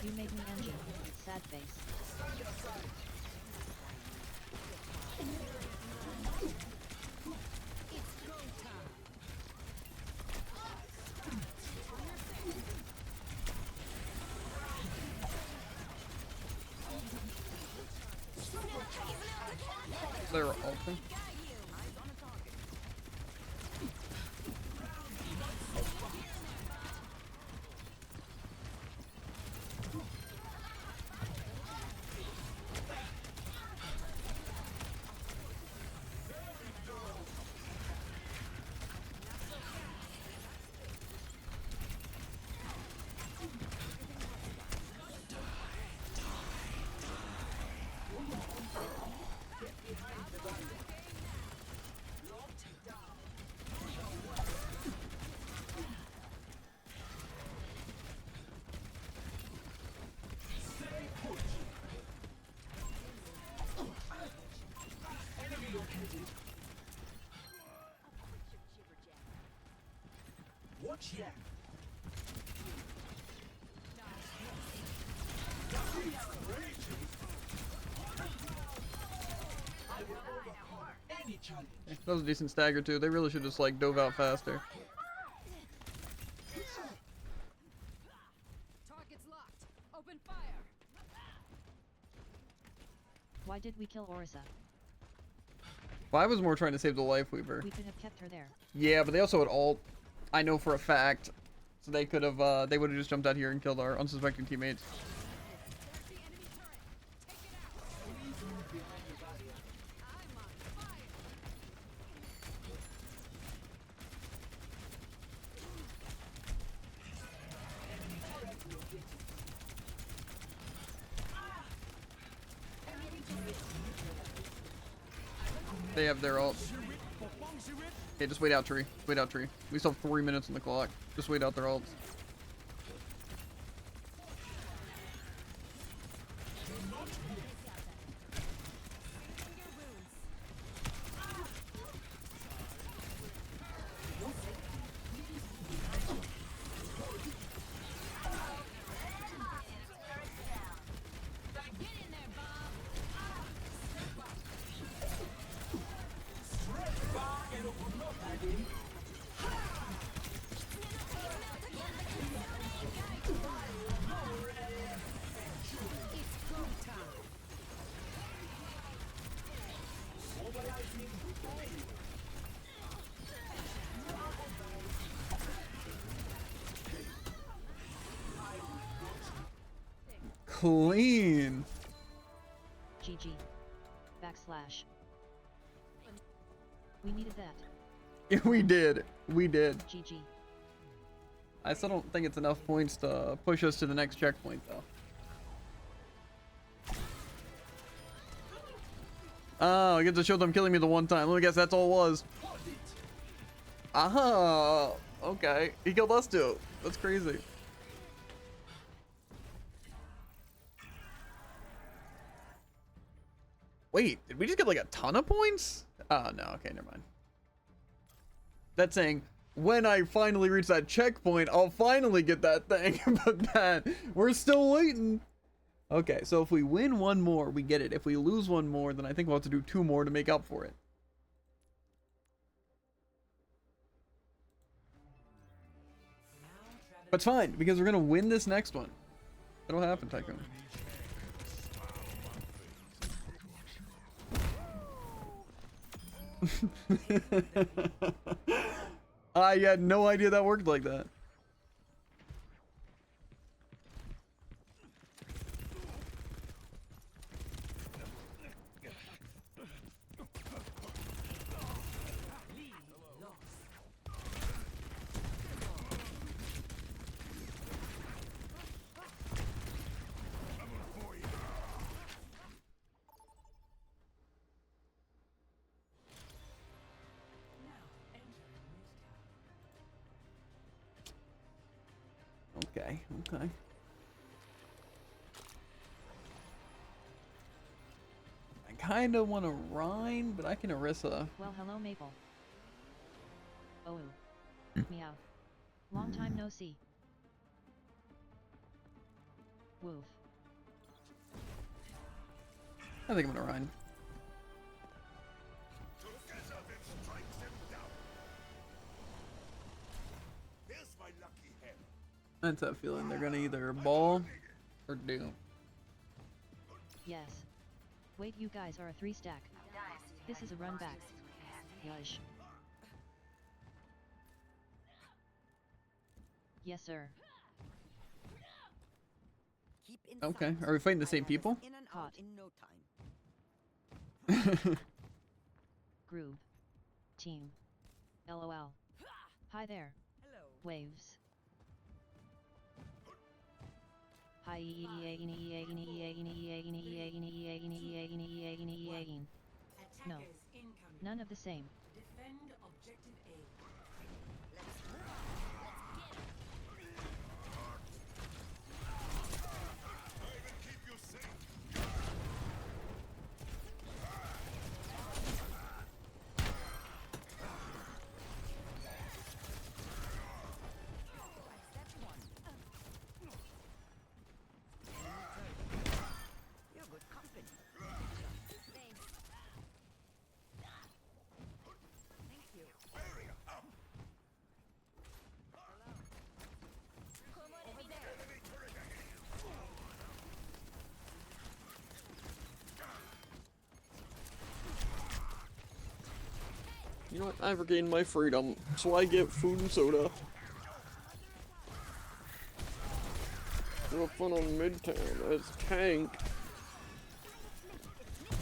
You made me engine. Sad face. They're ulting. Watch ya. I will overpower any challenge. That was a decent stagger too. They really should just like dove out faster. Target's locked. Open fire. Why did we kill Orisa? Well, I was more trying to save the Life Weaver. We could have kept her there. Yeah, but they also had ult. I know for a fact. So they could have, they would have just jumped out here and killed our unsuspecting teammates. The enemy turret. Take it out. I'm on fire. They have their ult. Okay, just wait out, tree. Wait out, tree. We still have 3 minutes on the clock. Just wait out their ults. Clean. GG. Backslash. We needed that. Yeah, we did. We did. GG. I still don't think it's enough points to push us to the next checkpoint, though. Oh, I get to show them killing me the one time. Let me guess, that's all it was. Ah, okay. He killed us too. That's crazy. Wait, did we just get like a ton of points? Oh, no. Okay, never mind. That's saying, when I finally reach that checkpoint, I'll finally get that thing. But that, we're still waiting. Okay, so if we win one more, we get it. If we lose one more, then I think we'll have to do 2 more to make up for it. But it's fine, because we're going to win this next one. It'll happen, Tycoon. I had no idea that worked like that. Okay, okay. I kind of want to Rhine, but I can Orisa. Well, hello, Maple. Oh. Meow. Long time no see. Woof. I think I'm gonna Rhine. That's that feeling. They're gonna either ball or doom. Yes. Wait, you guys are a 3-stack. This is a run back. Yush. Yes, sir. Keep in Okay, sight. are we fighting the same people? In and Hot. out in no time. Groove. Team. LOL. Hi there. Hello. Waves. Hi. No. None of the same. Defend objective A. You're good company. You know what? I've regained my freedom, so I get food and soda. Have fun on Midtown as tank.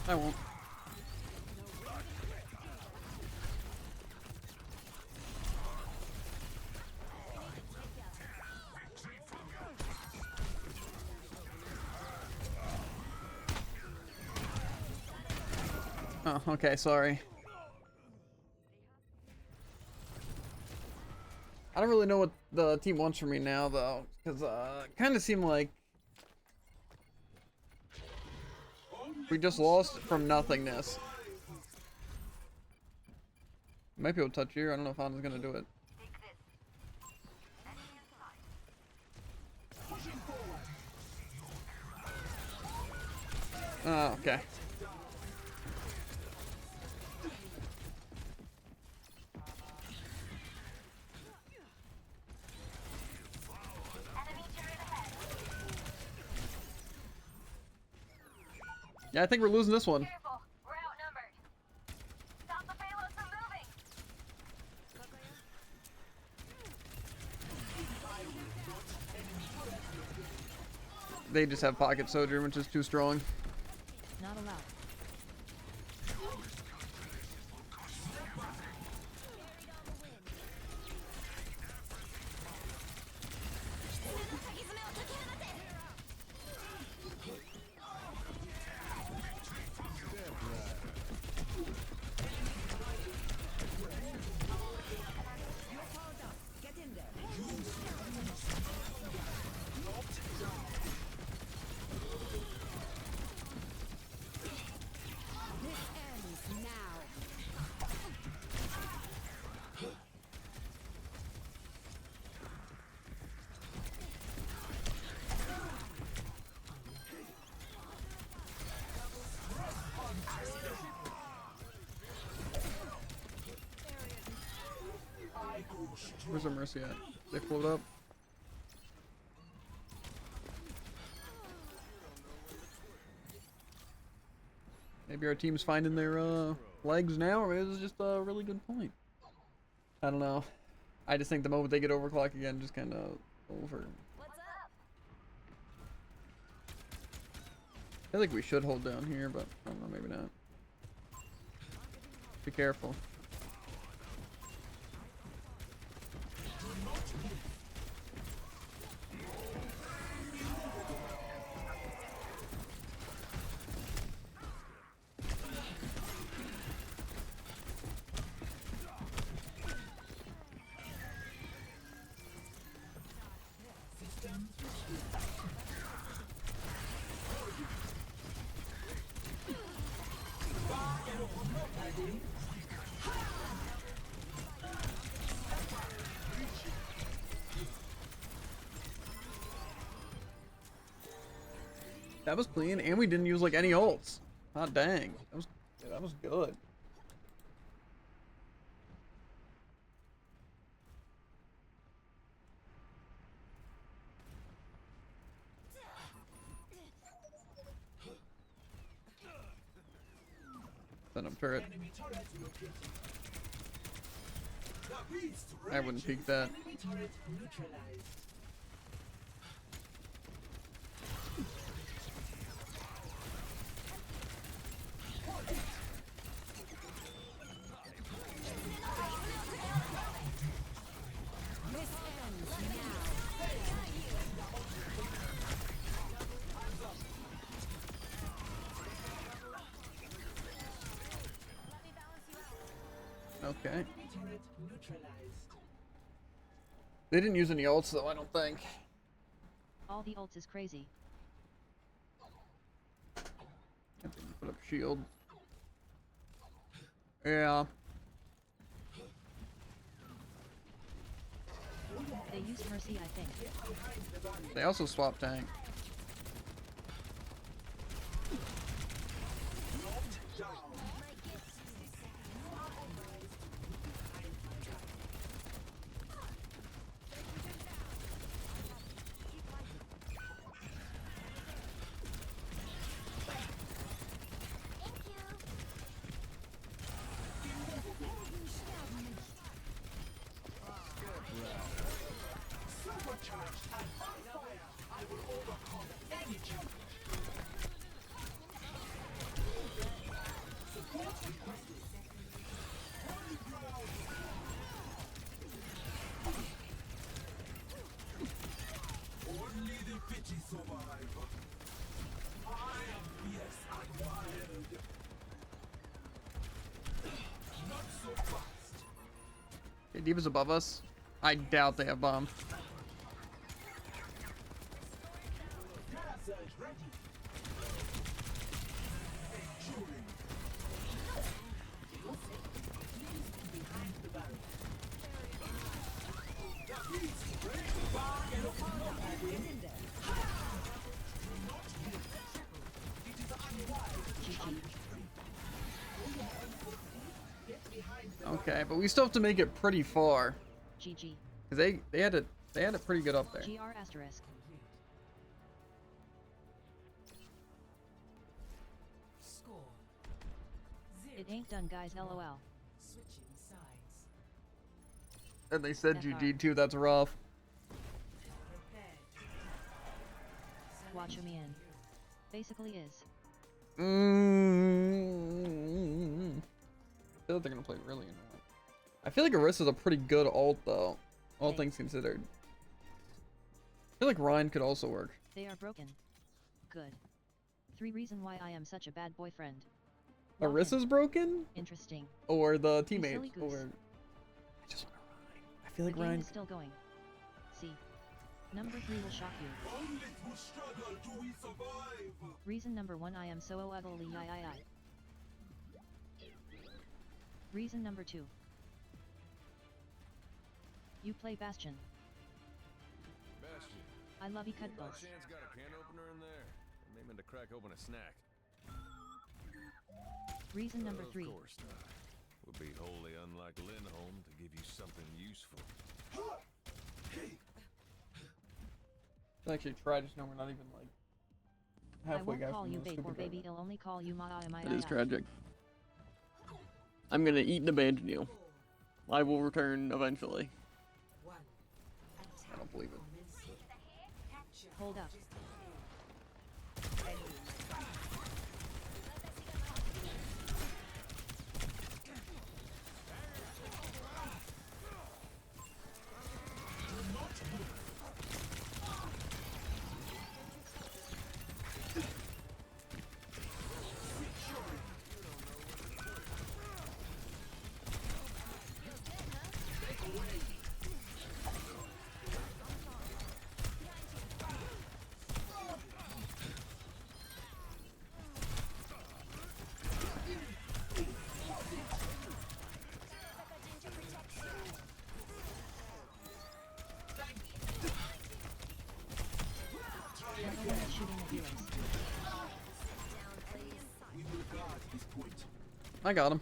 I won't. Oh, okay, sorry. I don't really know what the team wants from me now, though, because kind of seemed like we just lost from nothingness. Might be able to touch here. I don't know if Honda's gonna do it. Oh, okay. Yeah, I think we're losing this one. Careful, we're outnumbered. Stop the payload from moving. They just have pocket sojourn, which is too strong. Not allowed. Get in there. This ends now. Where's our Mercy at? They float up. Maybe our team's finding their legs now, or maybe this is just a really good point. I don't know. I just think the moment they get overclock again, just kind of over. What's up? I think we should hold down here, but I don't know, maybe not. Be careful. That was clean, and we didn't use like any ults. Hot dang. That was good. Send him turret. I wouldn't peek that. Okay. They didn't use any ults though, I don't think. All the ults is crazy. Put up shield. Yeah. They used Mercy, I think. They also swap tank. Okay, D.Va's above us. I doubt they have bomb. Okay, but we still have to make it pretty far. GG. Cause they had it pretty good up there. GR asterisk. Score. It ain't done, guys. LOL. Switching sides. And they said FR. GG too. That's rough. Watch me in. Basically is. I feel like they're gonna play really annoying. I feel like Orissa's a pretty good ult though, all things considered. I feel like Ryan could also work. They are broken. Good. 3 reason why I am such a bad boyfriend. Orissa's broken? Interesting. Or the You teammate? silly goose. Or I just want Ryan. I feel like The game Ryan. is still going. See. Number 3 will shock you. Only through struggle do we survive. Reason number 1, I am so ugly. Reason number 2. You play Bastion. Bastion. I love you, By Cutbulls. chance got a can opener in there? I may meant to crack open a snack. Reason number 3. Of course not. Would be wholly unlike Lindholm to give you something useful. Actually try, just know we're not even like I halfway won't guys call from you the babe or stupid baby, driver. I'll only call you my. It is tragic. I'm gonna eat and abandon you. I will return eventually. I don't believe it. Hold up. I got him.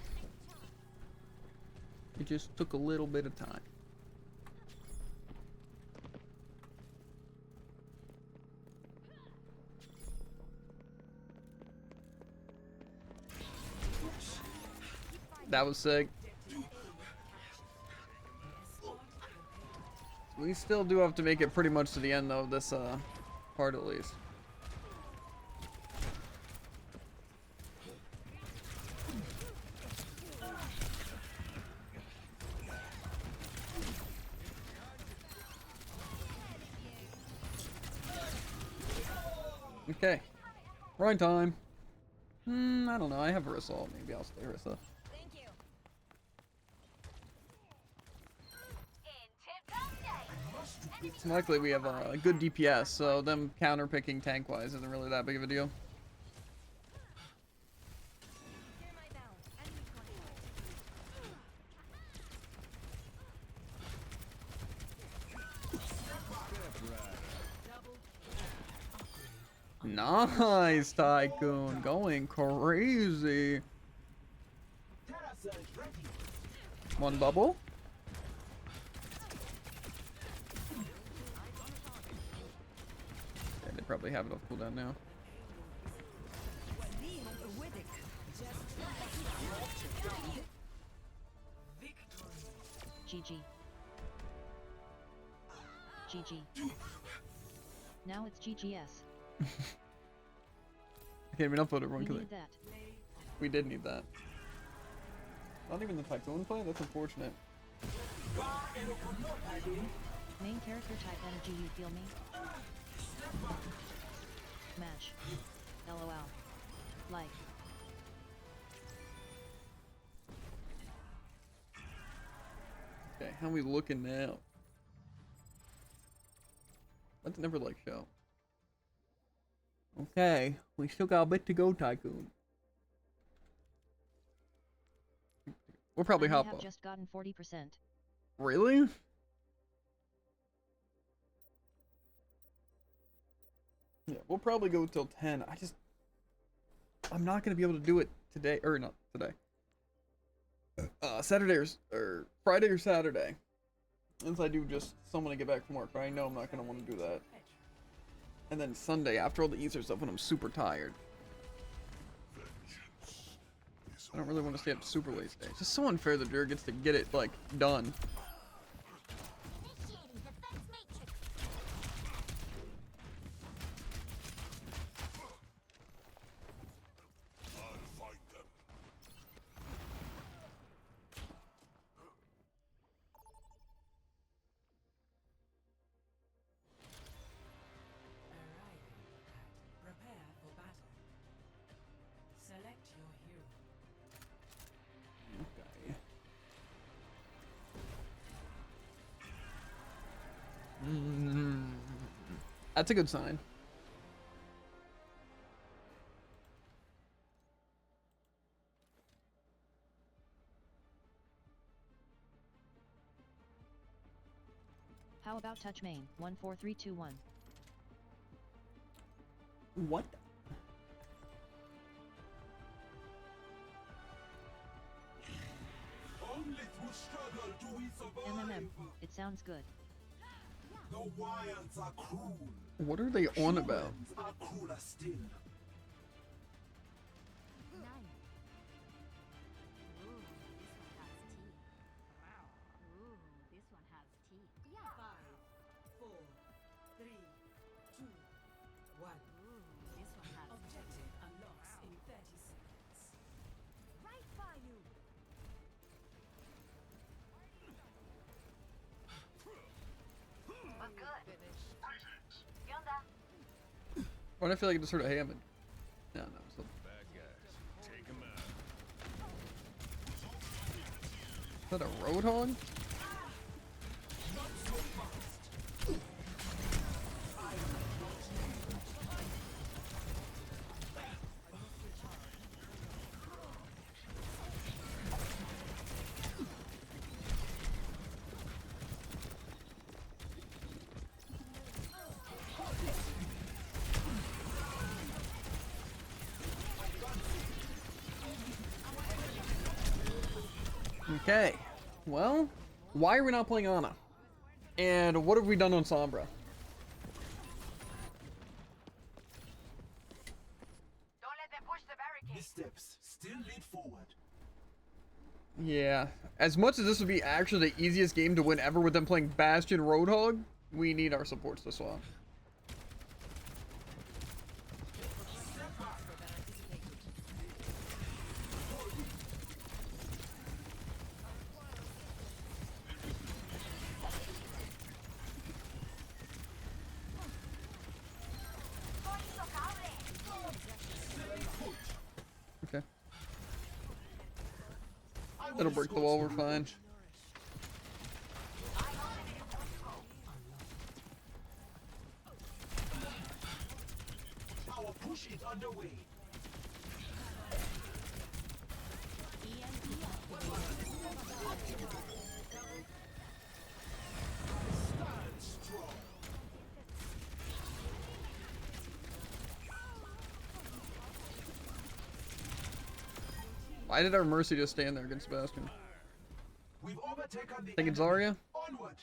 It just took a little bit of time. That was sick. We still do have to make it pretty much to the end though, this part at least. Okay. Run time. I don't know. I have Orisa. Maybe I'll stay Orisa. Thank you. Luckily, we have a good DPS, so them counter picking tank wise isn't really that big of a deal. Hear my bound. Enemy Nice, Tycoon. Going crazy. One bubble. Yeah, they probably have it off cooldown now. GG. GG. Now it's GGS. Okay, we don't put everyone We because need that. we did need that. Not even the Tycoon play? That's unfortunate. Main character type energy, you feel me? Smash. LOL. Like. Okay, Okay, how we looking now? Let's never like show. Okay, we still got a bit to go, Tycoon. We'll probably hop have up. just gotten 40%. Really? Yeah, we'll probably go till 10. I'm not gonna be able to do it today, or not today. Saturday or Friday or Saturday. Since I do just someone to get back from work, but I know I'm not gonna want to do that. And then Sunday after all the Easter stuff when I'm super tired. I don't really want to stay up super late today. It's just so unfair that Jared gets to get it like done. Prepare for battle. Select your hero. Okay. That's a good sign. How about touch main? 14321. What? Only through struggle do we survive. It sounds good. The wilds are cruel. What are they on about? Humans are crueler still. This one has teeth. Yeah. 5, 4, 3, 2, 1. This one has Objective unlocks in 30 seconds. right by you. We're good. Why do I feel like I just heard a Hammond? No, no. So... Bad guys. Take 'em out. Is that a Roadhog? Okay, well, why are we not playing Ana? And what have we done on Sombra? Don't let them push the barricade. Missteps still lead forward. Yeah, as much as this would be actually the easiest game to win ever with them playing Bastion Roadhog, we need our supports to swap. Okay. It'll break the wall, we're fine. Our push is underway. Stand strong. Why did our Mercy just stand there against Bastion? We've overtaken the Think it's enemy. Zarya? Onward.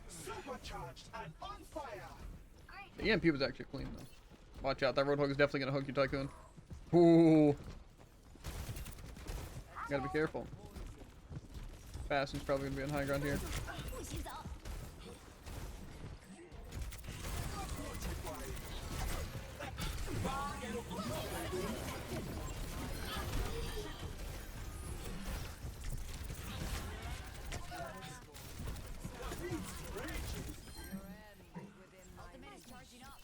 Supercharged and on fire. The EMP was actually clean though. Watch out, that Roadhog is definitely gonna hook you, Tycoon. Ooh. Gotta be careful. Bastion's probably gonna be on high ground here. Ultimate is charging up.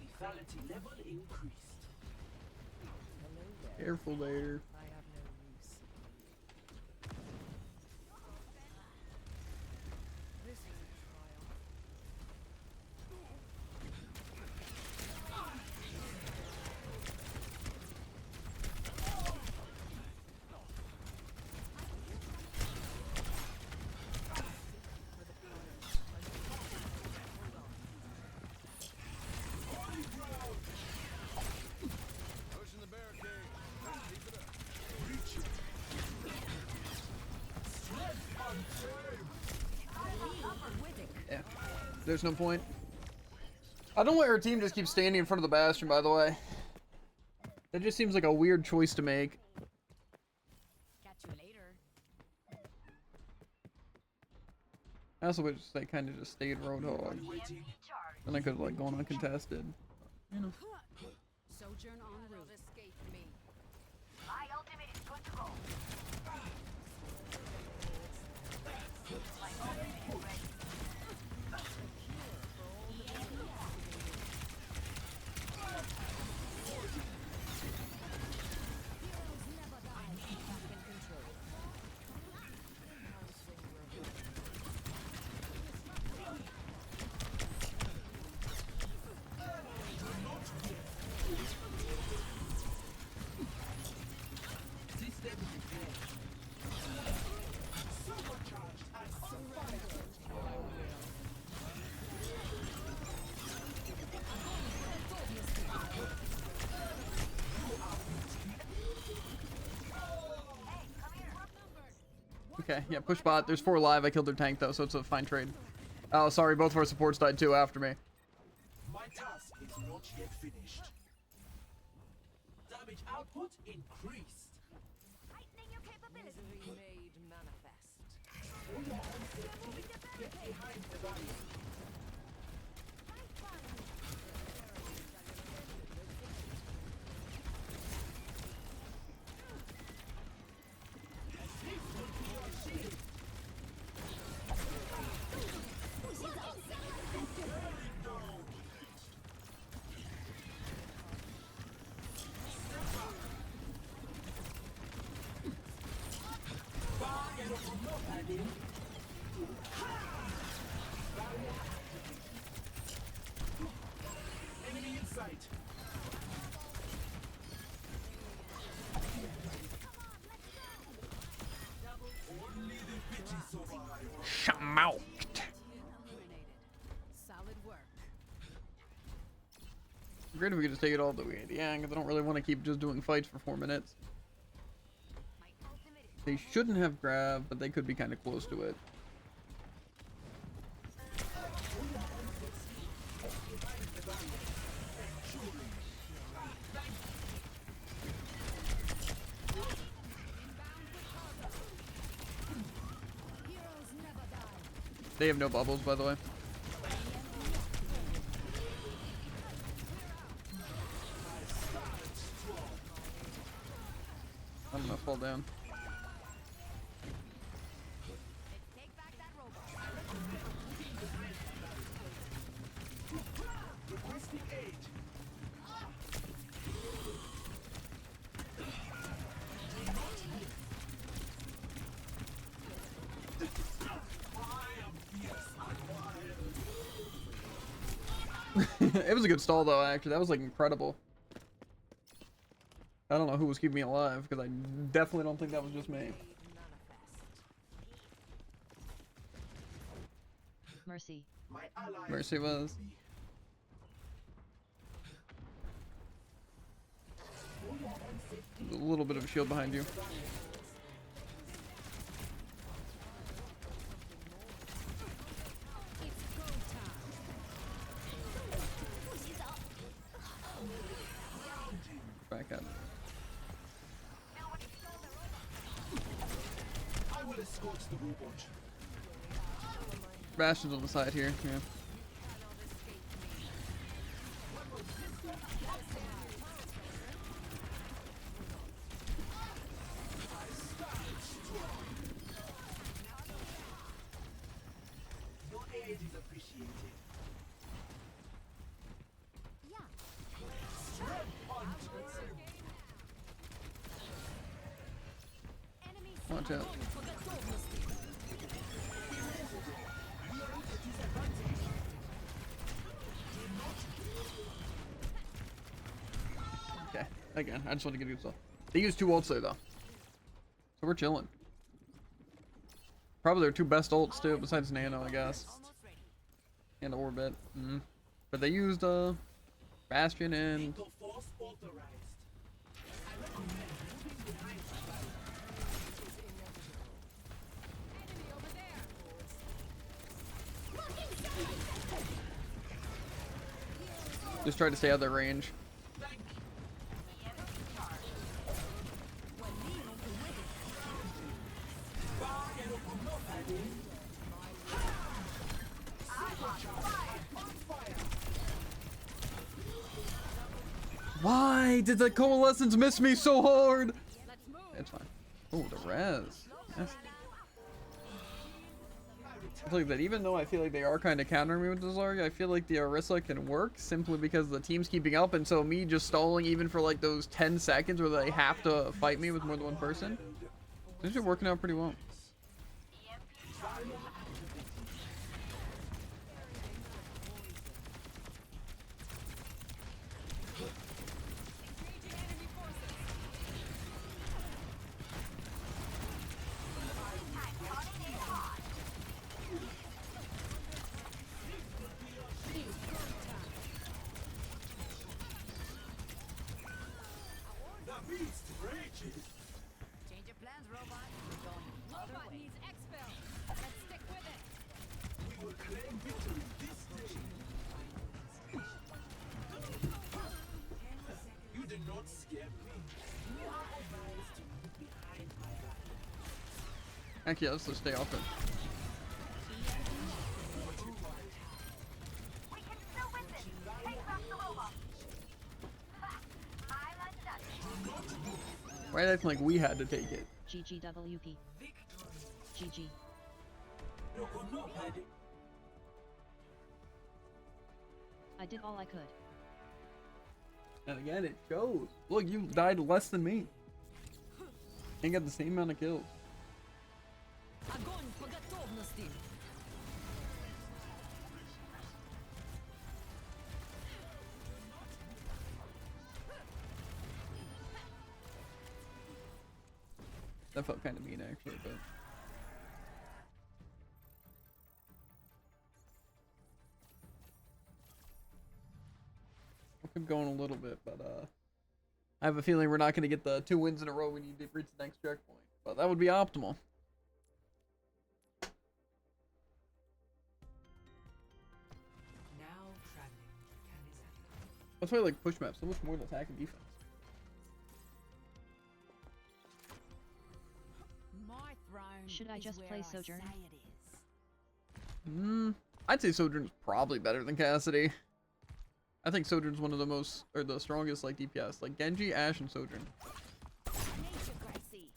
Lethality level increased. Careful there. I have no use. This is a trial. Pushing the barricade. Keep it up. Yeah. There's no point. I don't know why our team just keeps standing in front of the bastion, by the way. That just seems like a weird choice to make. Catch you later. I also wish they kind of just stayed Roadhog. Then I could have like gone uncontested. You know. Sojourn en route. Escape me. My ultimate is good to go. Okay, yeah, push bot. There's 4 live. I killed their tank though, so it's a fine trade. Oh, sorry, both of our supports died too after me. My task is not yet finished. Damage output increased. Heightening your capabilities. Misery made manifest. Behind the barrier. Enemy in sight. Only the bitchy survive. Schmaucht. Eliminated. Solid work. Great if we could just take it all the way to the end, because I don't really want to keep just doing fights for 4 minutes. They shouldn't have grabbed, but they could be kind of close to it. They have no bubbles, by the way. I'm gonna fall down. Take back that robot. Requesting aid. It was a good stall though, actually. That was like incredible. I don't know who was keeping me alive, because I definitely don't think that was just me. Mercy. My ally. Mercy was. There's a little bit of a shield behind you. Back up. I will escort the robot. Bastion's on the side here, yeah. Your aid is appreciated. Watch out. Okay, again, I just want to get good stuff. They use 2 ults there, though. So we're chilling. Probably their 2 best ults, too, besides Nano, I guess. And Orbit. But they used, Bastion and... Just try to stay out of their range. Why did the coalescence miss me so hard? It's fine. Oh, the res. Yes. I feel like that even though I feel like they are kind of countering me with the Zarya, I feel like the Orisa can work simply because the team's keeping up, and so me just stalling even for like those 10 seconds where they have to fight me with more than one person, things are working out pretty well. Change your plans, robot. We're going other Robot way. needs exfil. Let's stick with it. We will claim victory this day. You did not scare me. You are advised to move behind my back. Actually, let's just stay off it. Why acting like we had to take it? GGWP. GG. I did all I could. And again, it shows. Look, you died less than me. And got the same amount of kills. Огонь по готовности. That felt kind of mean, actually, but... We'll keep going a little bit, but, I have a feeling we're not going to get the 2 wins in a row when you reach the next checkpoint. But that would be optimal. Now traveling to Kanizaki. That's why I like push maps so much more than attack and defense. My throne Should I is just where play I Sojourn? say it is. I'd say Sojourn's probably better than Cassidy. I think Sojourn's one of the most, or the strongest, like, DPS. Like, Genji, Ashe, and Sojourn. Nature, Gracie.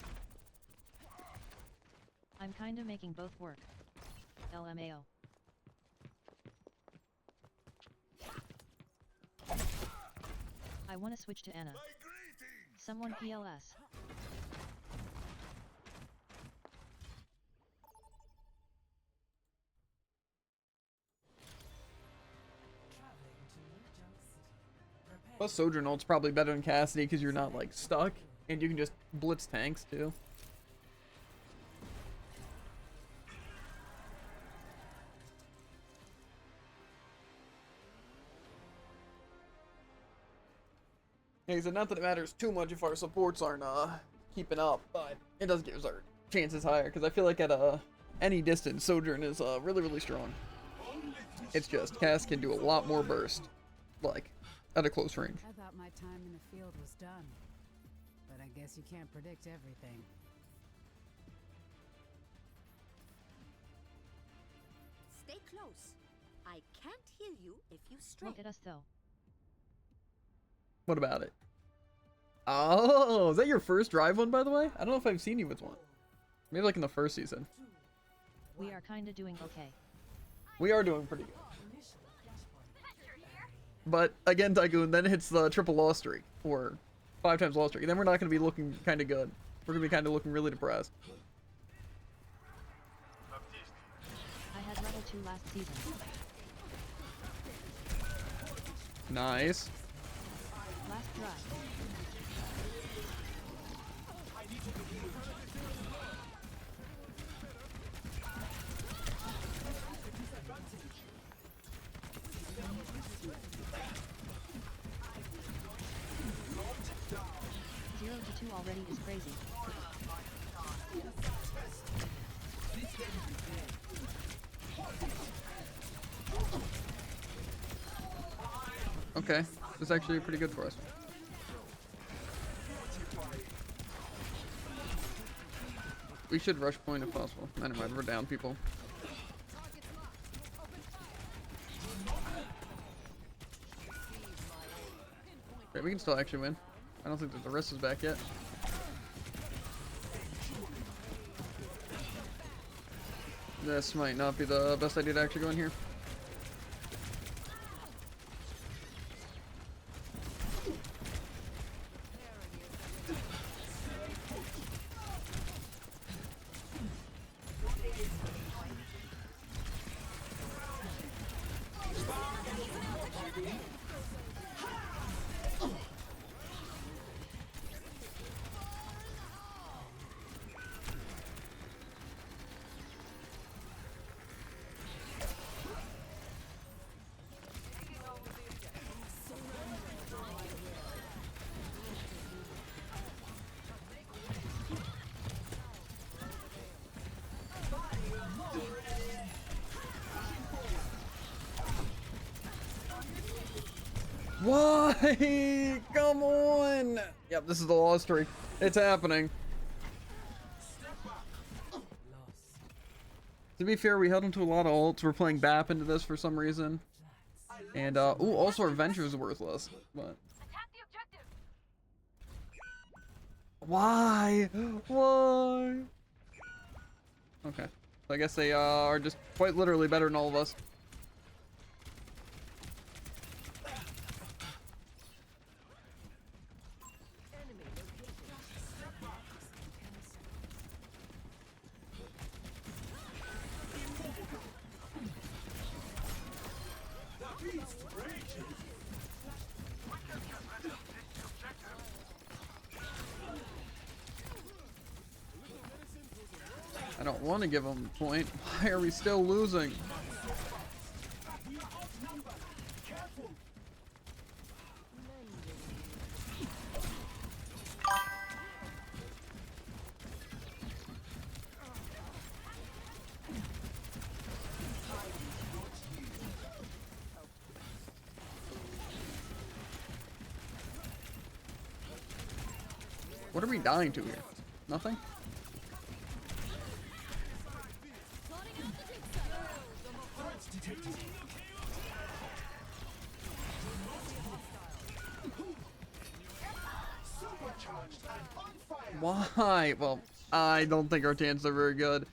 I'm kinda making both work. LMAO. I wanna switch to Anna. Someone PLS. Plus, Sojourn ult's probably better than Cassidy because you're not, like, stuck. And you can just blitz tanks, too. Like I said, not that it matters too much if our supports aren't, keeping up, but it does give our chances higher, because I feel like at, any distance, Sojourn is, really, really strong. It's just, Cass can do a lot more burst, like, at a close range. I thought my time in the field was done, but I guess you can't predict everything. Stay close. I can't hear you if you stray. Look at us though. What about it? Oh, is that your first drive one, by the way? I don't know if I've seen you with one. Maybe like in the first season. We are kinda doing okay. We are doing pretty good. But again, Tycoon, then hits the triple loss streak, or 5 times loss streak, and then we're not going to be looking kind of good. We're going to be kind of looking really depressed. OW2 last season. Nice. Last drive. Zero to 2 already is crazy. Okay, this is actually pretty good for us. We should rush point if possible. Never mind, we're down, people. Okay, we can still actually win. I don't think that the rest is back yet. This might not be the best idea to actually go in here. Why? Come on! Yep, this is the lost streak. It's happening. To be fair, we held into a lot of ults. We're playing BAP into this for some reason. And, ooh, also our Venture is worthless. But... Why? Why? Okay. So I guess they, are just quite literally better than all of us. I don't want to give them a point. Why are we still losing? What are we dying to here? Nothing? Why? Well, I don't think our chances are very good.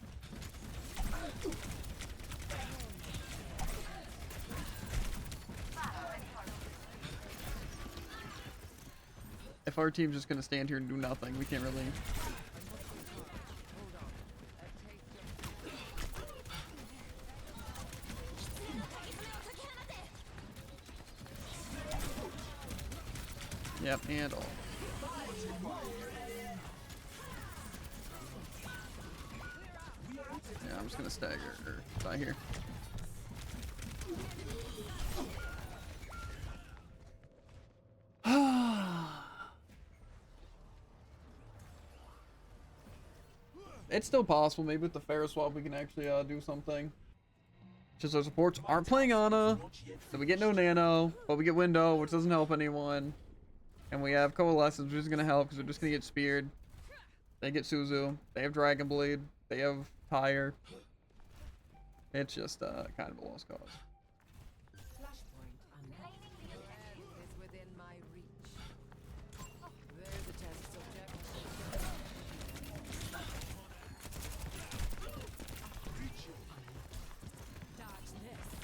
If our team's just gonna stand here and do nothing, we can't really... Yep, and all. Yeah, I'm just gonna stagger or die here. It's still possible. Maybe with the Pharah swap we can actually do something. Just our supports aren't playing Ana, so we get no Nano, but we get Window, which doesn't help anyone. And we have Coalescence, which is going to help because we're just going to get speared. They get Suzu. They have Dragon Blade. They have Tire. It's just kind of a lost cause. Is within my reach. There's a test subject. Dodge this.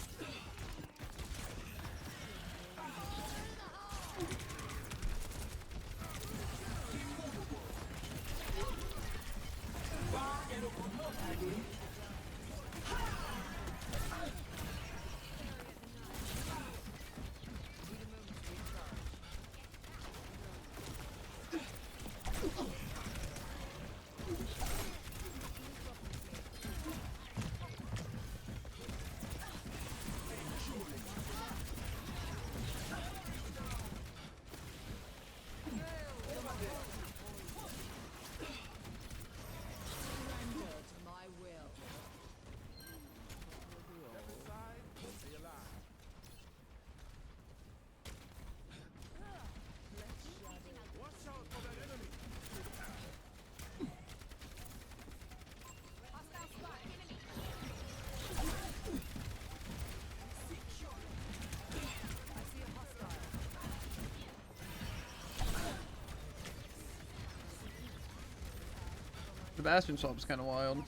The Bastion swap is kind of wild.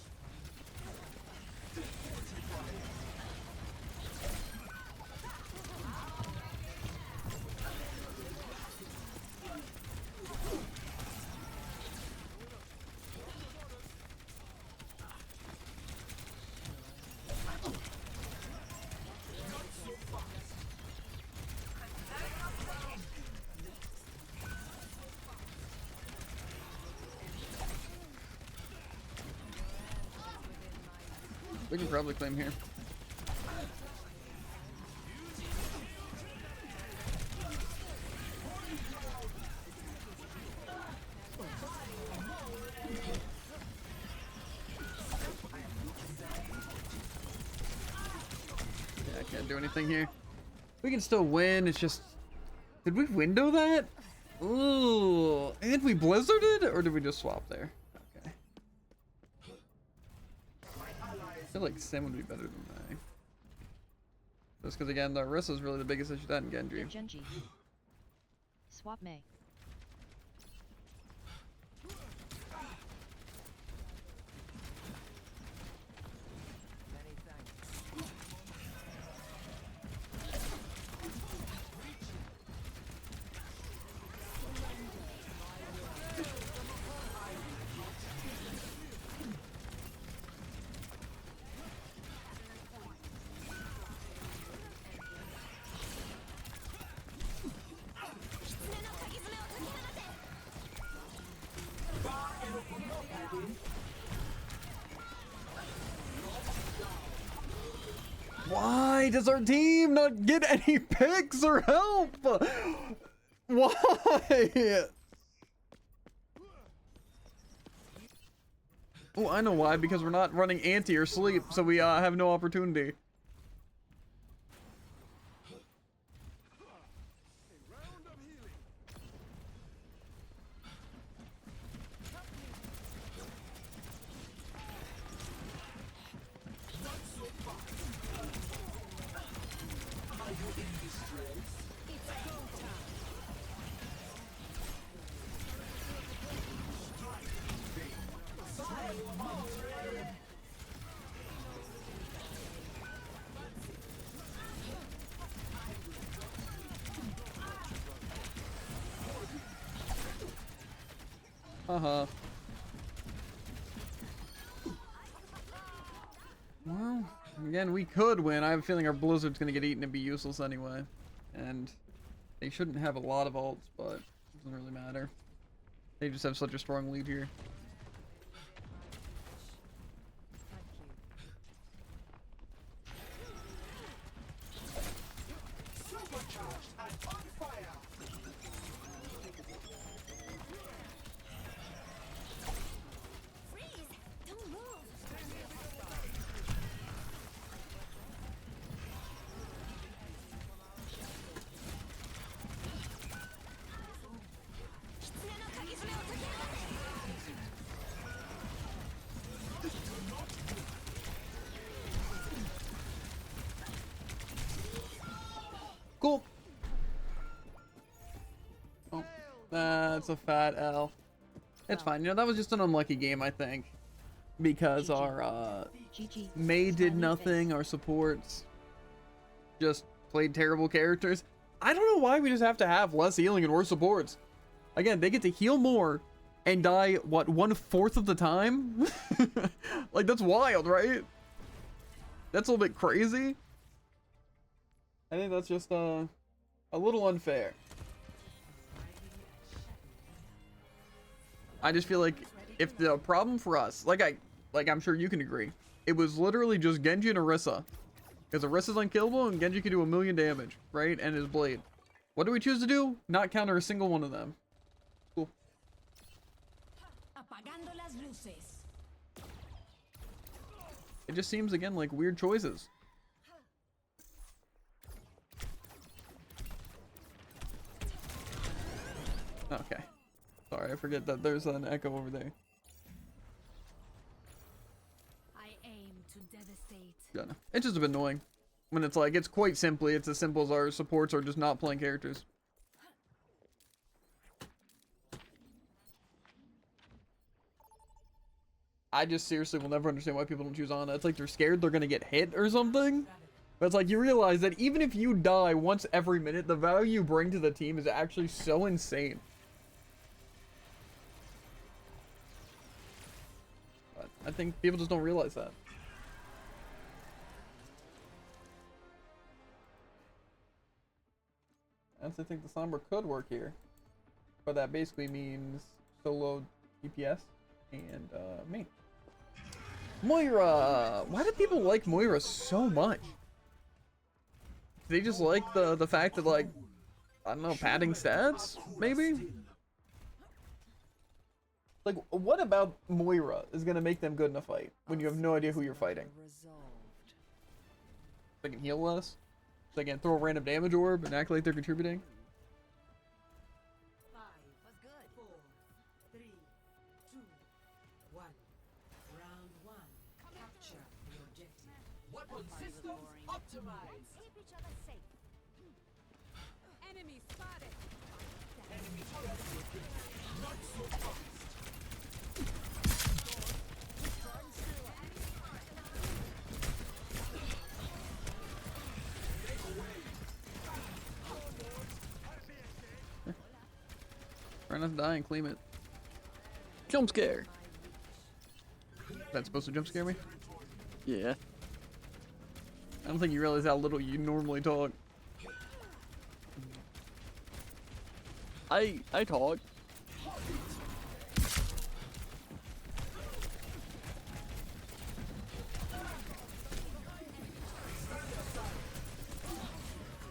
We can probably claim here. Yeah, I can't do anything here. We can still win, it's just... Did we window that? Ooh, and we blizzarded? Or did we just swap there? Okay. I feel like Sim would be better than I. Just because again, the Orisa is really the biggest issue that in Genji. Genji. Swap May. Why does our team not get any picks or help? Why? Oh, I know why. Because we're not running anti or sleep, so we have no opportunity. Uh-huh. Well, again, we could win. I have a feeling our Blizzard's gonna get eaten and be useless anyway. And they shouldn't have a lot of ults, but it doesn't really matter. They just have such a strong lead here. Cool. Oh, that's a fat L. It's fine. You know, that was just an unlucky game, I think. Because our Mei did nothing, our supports just played terrible characters. I don't know why we just have to have less healing and worse supports. Again, they get to heal more and die, what, 1/4 of the time? Like, that's wild, right? That's a little bit crazy. I think that's just a little unfair. I just feel like if the problem for us, like I'm sure you can agree, it was literally just Genji and Orisa. Because Orisa's unkillable and Genji can do 1,000,000 damage, right? And his blade. What do we choose to do? Not counter a single one of them. Cool. It just seems again like weird choices. Okay. Sorry, I forget that there's an echo over there. I aim to devastate. Yeah, no. It's just a bit annoying. When it's like, it's quite simply, it's as simple as our supports are just not playing characters. I just seriously will never understand why people don't choose Ana. It's like they're scared they're gonna get hit or something. But it's like you realize that even if you die once every minute, the value you bring to the team is actually so insane. But I think people just don't realize that. I honestly think the Sombra could work here. But that basically means solo DPS and me. Moira! Why do people like Moira so much? They just like the fact that, like, I don't know, padding stats, maybe? Like, what about Moira is gonna make them good in a fight when you have no idea who you're fighting? They can heal less. They can throw a random damage orb and act like they're contributing. Keep each other safe. Enemy spotted. Enemy not so fast. Try not to die and claim it. Jump scare. That's supposed to jump scare me? Yeah. I don't think you realize how little you normally talk. I talk.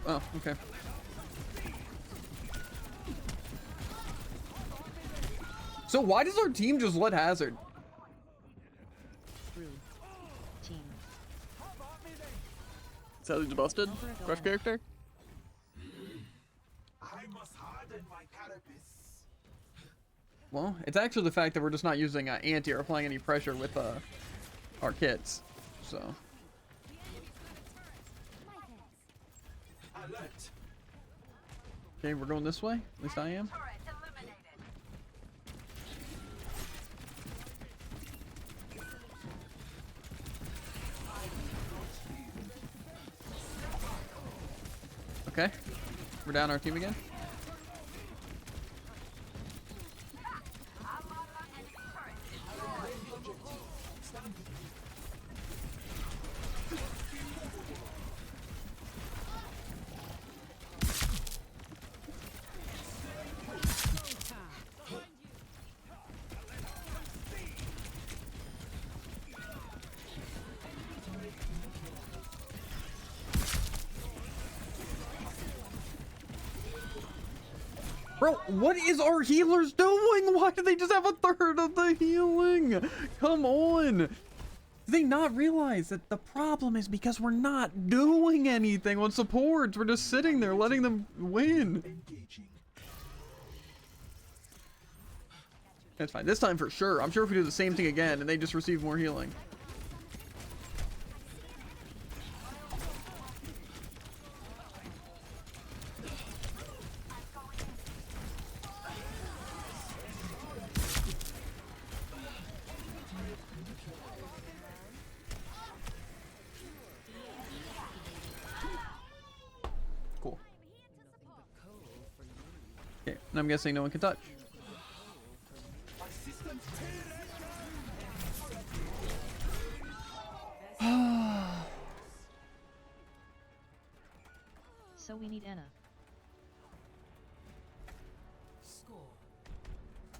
Oh, okay. So why does our team just let Hazard? Team. Hazard's busted? Crush character? I must harden my carapace. Well, it's actually the fact that we're just not using anti or applying any pressure with our kits. So. Alert. Okay, we're going this way. At least I am. Okay. We're down our team again. Bro, what is our healers doing? Why do they just have a third of the healing? Come on. Do they not realize that the problem is because we're not doing anything on supports? We're just sitting there letting them win. That's fine. This time for sure. I'm sure if we do the same thing again and they just receive more healing. Cool. Okay, and I'm guessing no one can touch. So we need Anna.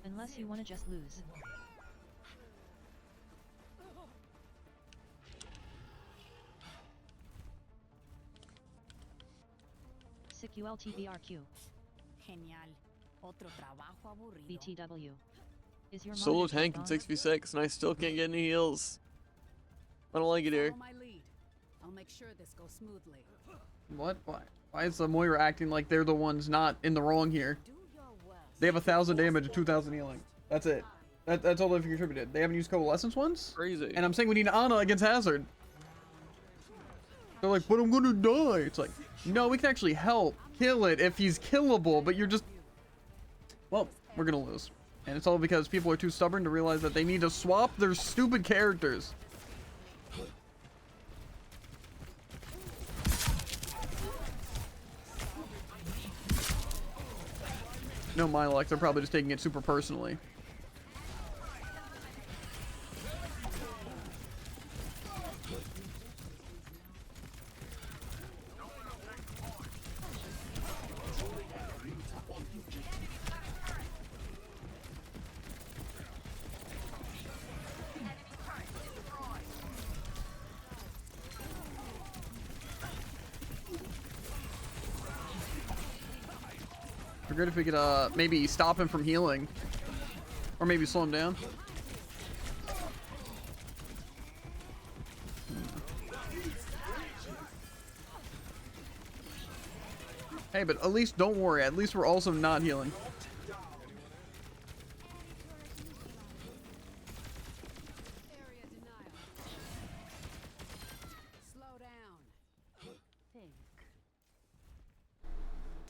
Unless you want to just lose. CQLTBRQ. Genial. Otro trabajo aburrido. BTW. Is your Solo monitor tank in gone? 6v6 and I still can't get any heals. I don't like it here. Follow my lead. I'll make sure this goes smoothly. What? Why is the Moira acting like they're the ones not in the wrong here? They have 1,000 damage and 2,000 healing. That's it. That's all they've contributed. They haven't used Coalescence once? Crazy. And I'm saying we need Ana against Hazard. They're like, but I'm gonna die. It's like, no, we can actually help kill it if he's killable, but you're just... Well, we're gonna lose. And it's all because people are too stubborn to realize that they need to swap their stupid characters. No, my luck, they're probably just taking it super personally. It'd be great if we could maybe stop him from healing. Or maybe slow him down. Hey, but at least don't worry. At least we're also not healing. Area denial. Slow down. Think.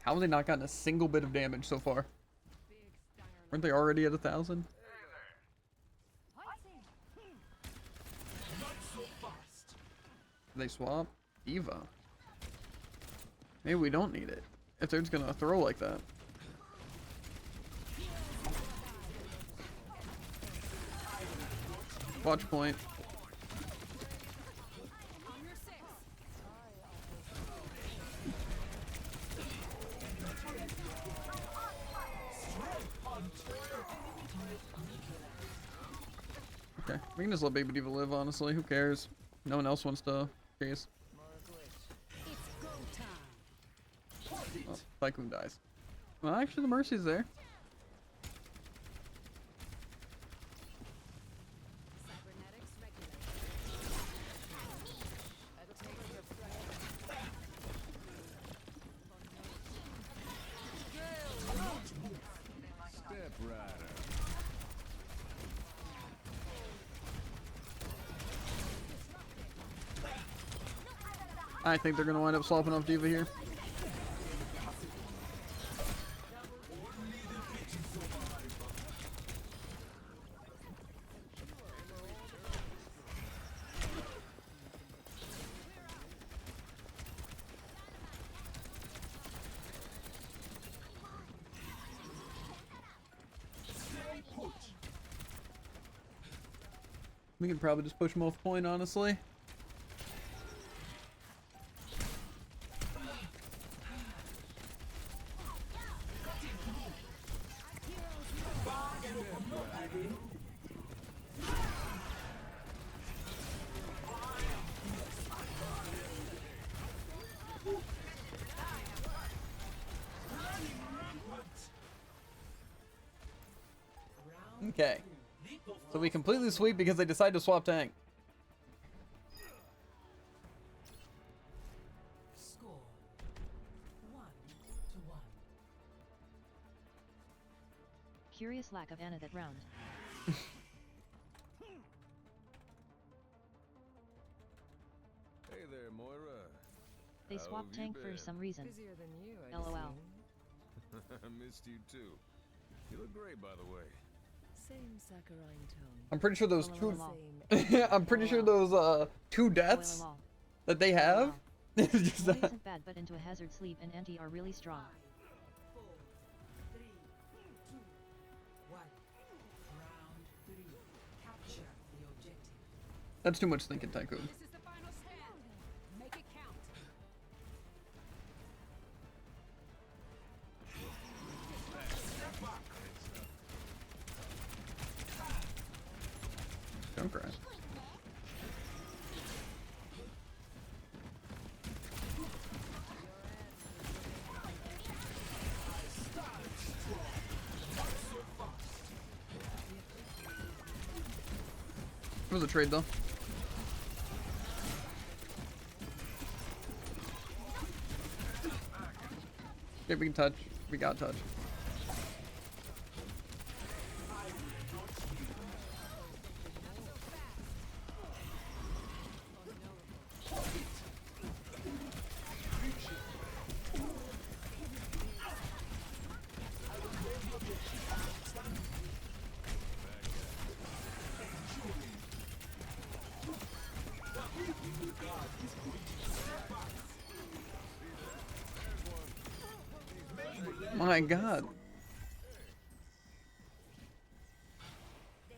How have they not gotten a single bit of damage so far? Weren't they already at 1,000? They swap? Eva. Maybe we don't need it. If they're just gonna throw like that. Watch point. Okay, we can just let Baby Diva live, honestly. Who cares? No one else wants to chase. Oh, Tycoon dies. Well, actually, the Mercy's there. Step rider. I think they're gonna wind up swapping off Diva here. We can probably just push him off point, honestly. Okay. So we completely sweep because they decide to swap tank. Score 1-1. Curious lack of Ana that round. Hey there, Moira. They How swapped have you tank for been? some reason. Busier than you, I'd LOL. I missed you too. You look great, by the way. Same saccharine tone. I'm pretty sure those two. Same. I'm pretty sure those two deaths LOL. that they have. Just Molly that. isn't bad, but into a hazard sleep and anti are really strong. 4, 3, 2, 1. Round 3. Capture the objective. That's too much thinking, Tycoon. This is the final stand. Make it count. Don't cry. It was a trade though. Okay, we can touch. We got touch. My god.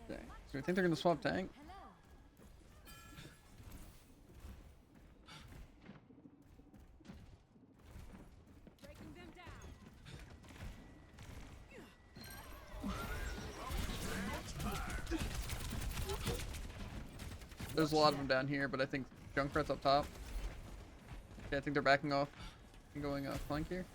Okay. So I think they're gonna swap tank. There's a lot of them down here, but I think Junkrat's up top. Okay, I think they're backing off and going flank here.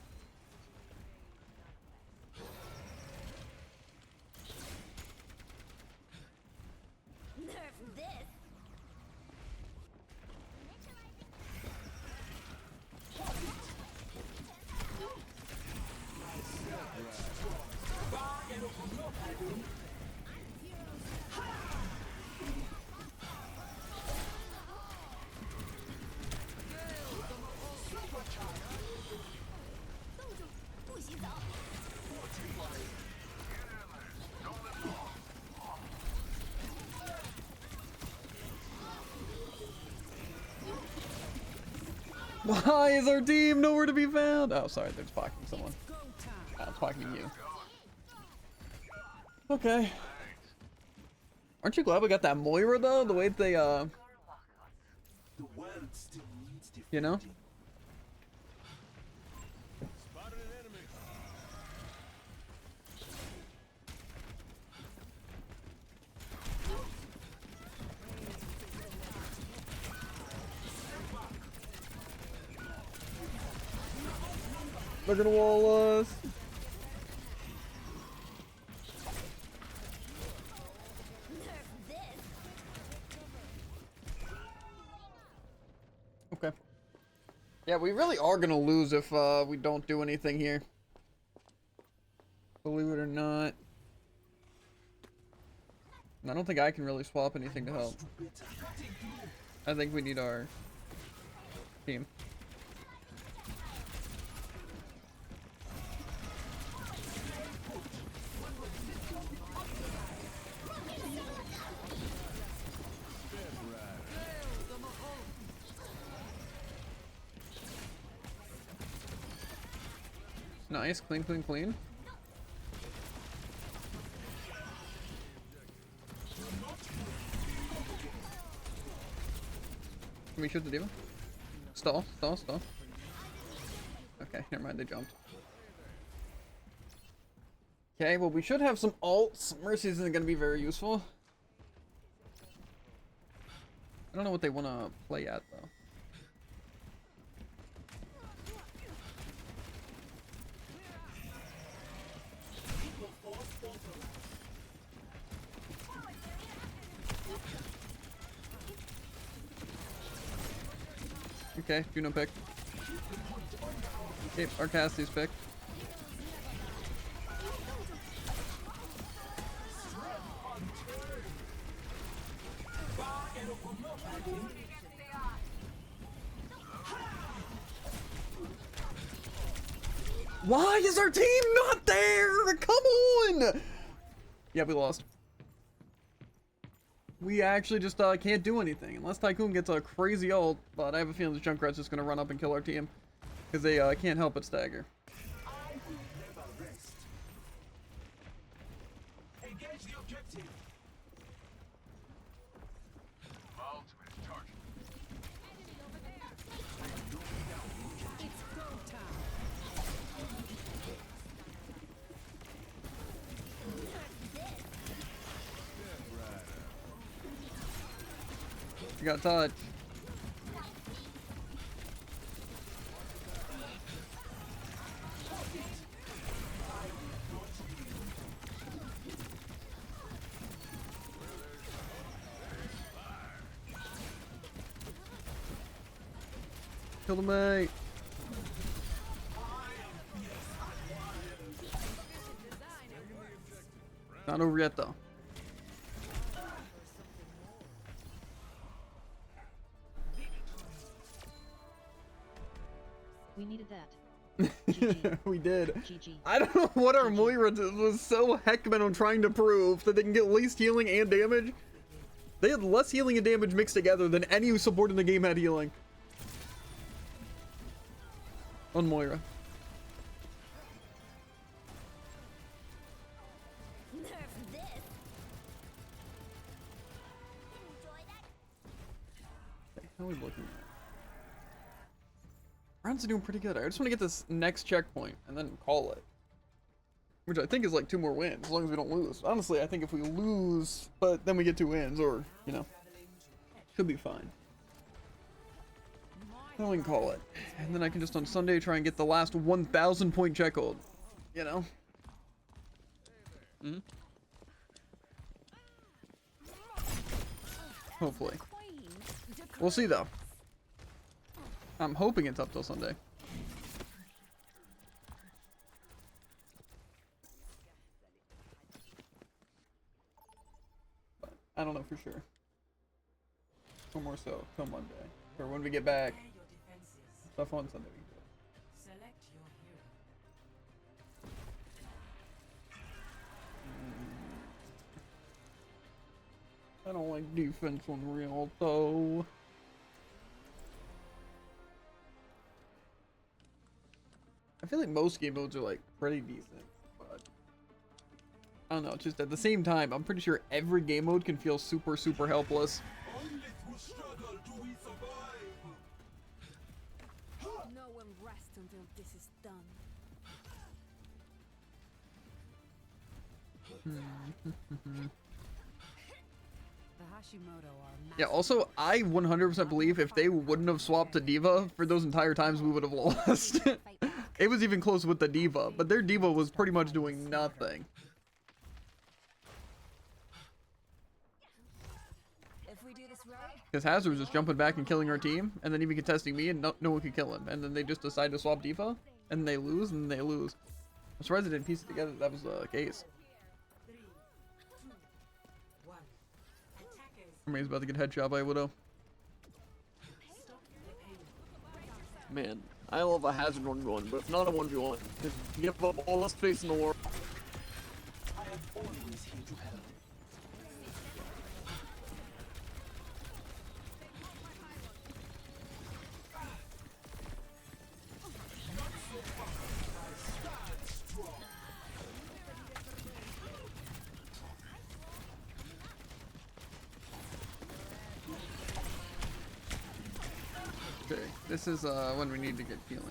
Nerf this. Why is our team nowhere to be found? Oh, sorry, they're pocketing someone. It's pocketing you. Okay. Aren't you glad we got that Moira though? The way they you know? They're gonna wall us. Okay. Yeah, we really are gonna lose if we don't do anything here. Believe it or not. And I don't think I can really swap anything to help. I think we need our team. Nice, clean, clean, clean. Can we shoot the diva? Stall, stall, stall. Okay, never mind, they jumped. Okay, well we should have some ults. Mercy isn't gonna be very useful. I don't know what they wanna play at though. Okay, Juno picked. Okay, our Cassie's picked. Why is our team not there? Come on! Yeah, we lost. We actually just can't do anything unless Tycoon gets a crazy ult, but I have a feeling the Junkrat's just gonna run up and kill our team because they can't help but stagger. Engage the objective. You got touch. Kill the mate. Not over yet though. We needed that. We did. GG. I don't know what our Moira was so heckman on trying to prove that they can get least healing and damage. They had less healing and damage mixed together than any support in the game had healing. On Moira. How are we looking at? Rounds are doing pretty good. I just want to get this next checkpoint and then call it. Which I think is like 2 more wins, as long as we don't lose. Honestly, I think if we lose, but then we get 2 wins, or, you know, should be fine. Then we can call it. And then I can just on Sunday try and get the last 1,000 point check hold. You know? Mm-hmm. Hopefully. We'll see though. I'm hoping it's up till Sunday. But I don't know for sure. Or more so till Monday. Or when we get back. Stuff on Sunday. I don't like defense on real though. I feel like most game modes are like pretty decent, but I don't know, just at the same time, I'm pretty sure every game mode can feel super, super helpless. No one rests until this is done. The Hashimoto are Yeah, also, I 100% believe if they wouldn't have swapped to Diva for those entire times, we would have lost. It was even close with the Diva, but their Diva was pretty much doing nothing. If we do this right, Because Hazard was just jumping back and killing our team, and then even contesting me, and no one could kill him. And then they just decide to swap Diva, and they lose, and they lose. I'm surprised they didn't piece it together that was the case. I mean, he's about to get headshot by a Widow. Man, I love a Hazard 1v1, but it's not a 1v1. Just give up all the space in the world. Okay, this is when we need to get healing.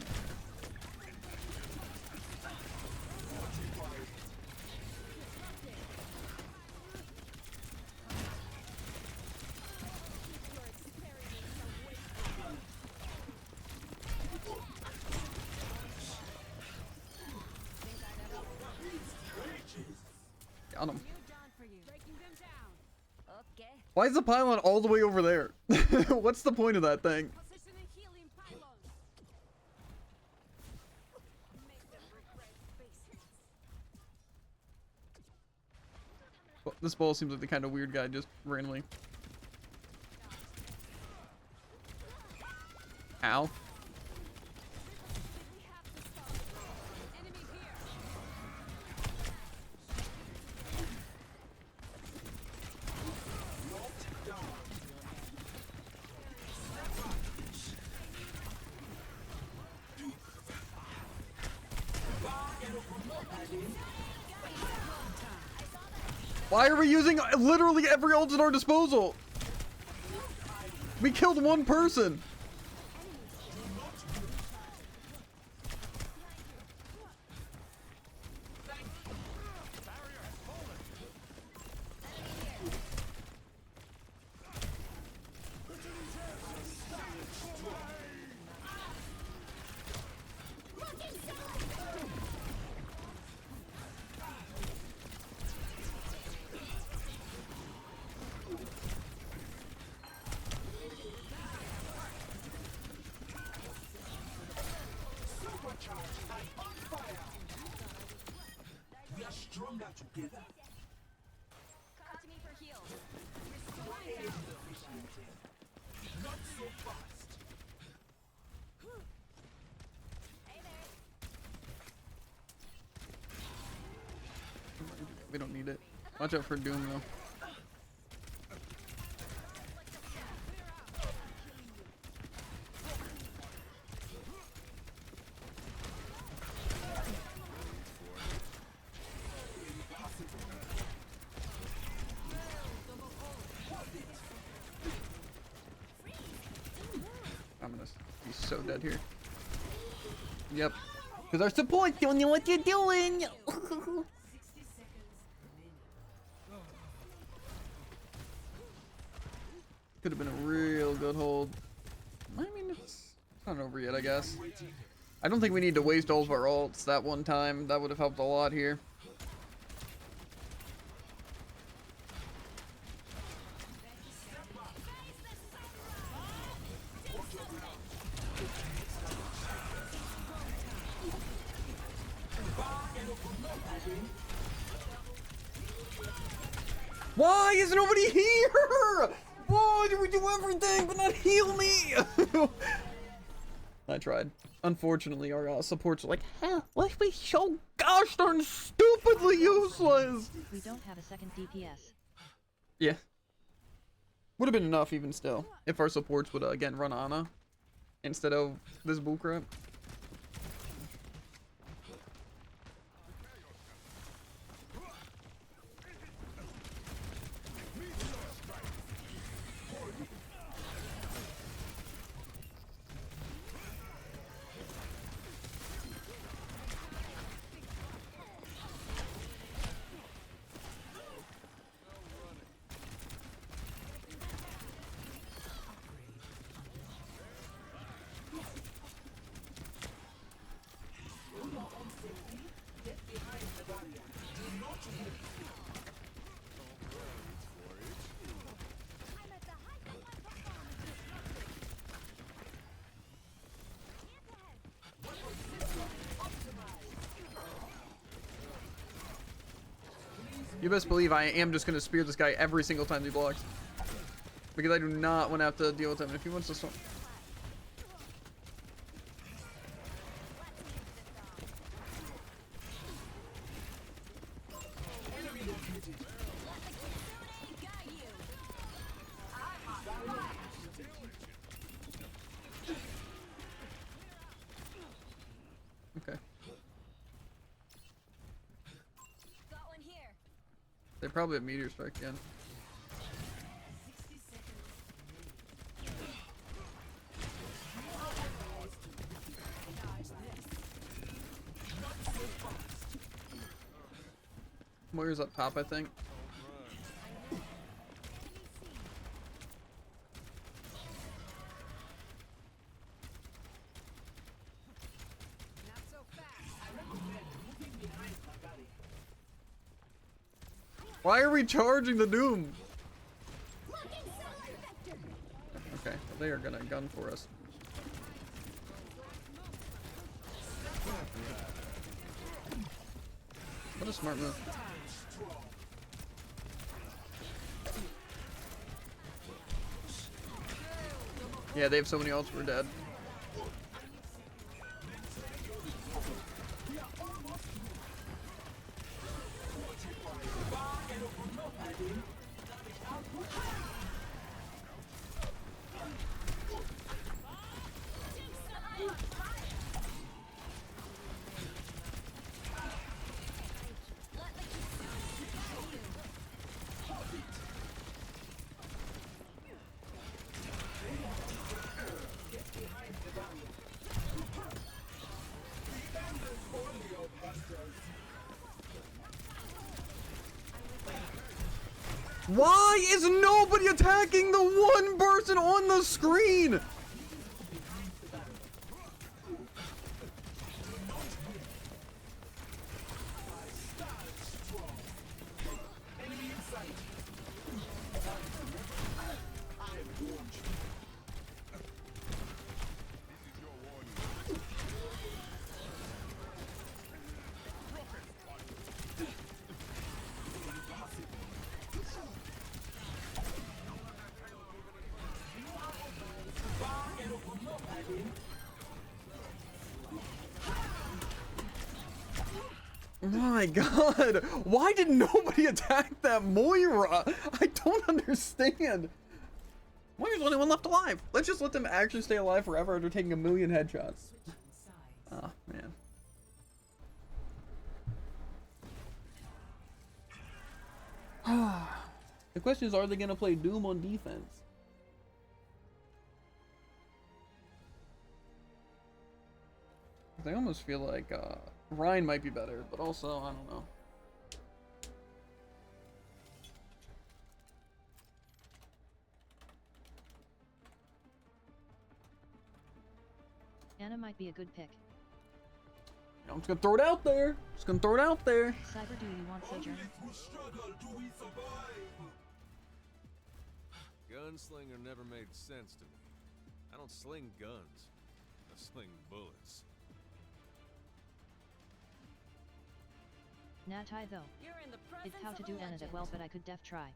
Got him. Why is the pylon all the way over there? What's the point of that thing? Well, this ball seems like the kind of weird guy just randomly. Ow. Why are we using literally every ult at our disposal? We killed one person. We are stronger together. come to me for heals. Not so fast. Hey there. We don't need it. Watch out for Doom though. so dead here. Yep. Because our support don't know what they're doing. Could have been a real good hold. I mean, it's not over yet, I guess. I don't think we need to waste all of our ults that one time. That would have helped a lot here. Why is nobody here? Why do we do everything but not heal me? I tried. Unfortunately, our supports are like, hell, let's be so gosh darn stupidly useless. We don't have a second DPS. Yeah. Would have been enough even still. If our supports would, again, run Ana instead of this bullcrap. You best believe I am just gonna spear this guy every single time he blocks. Because I do not want to have to deal with him. If he wants to storm. Okay. They probably have meteor strike again. Moira's up top, I think. Why are we charging the Doom? Okay, well, they are gonna gun for us. What a smart move. Yeah, they have so many ults, we're dead. Why is nobody attacking the one person on the screen? My god, why did nobody attack that Moira? I don't understand. Moira's the only one left alive. Let's just let them actually stay alive forever after taking 1,000,000 headshots. Oh, man. The question is, are they going to play Doom on defense? I almost feel like Ryan might be better, but also I don't know. Anna might be a good pick. I'm just gonna throw it out there. Just gonna throw it out there. Cyber, do you want Sojourn? Gunslinger never made sense to me. I don't sling guns. I sling bullets. Natai though. You're in the It's presence how to of do a Anna that legend. well, but I could def try.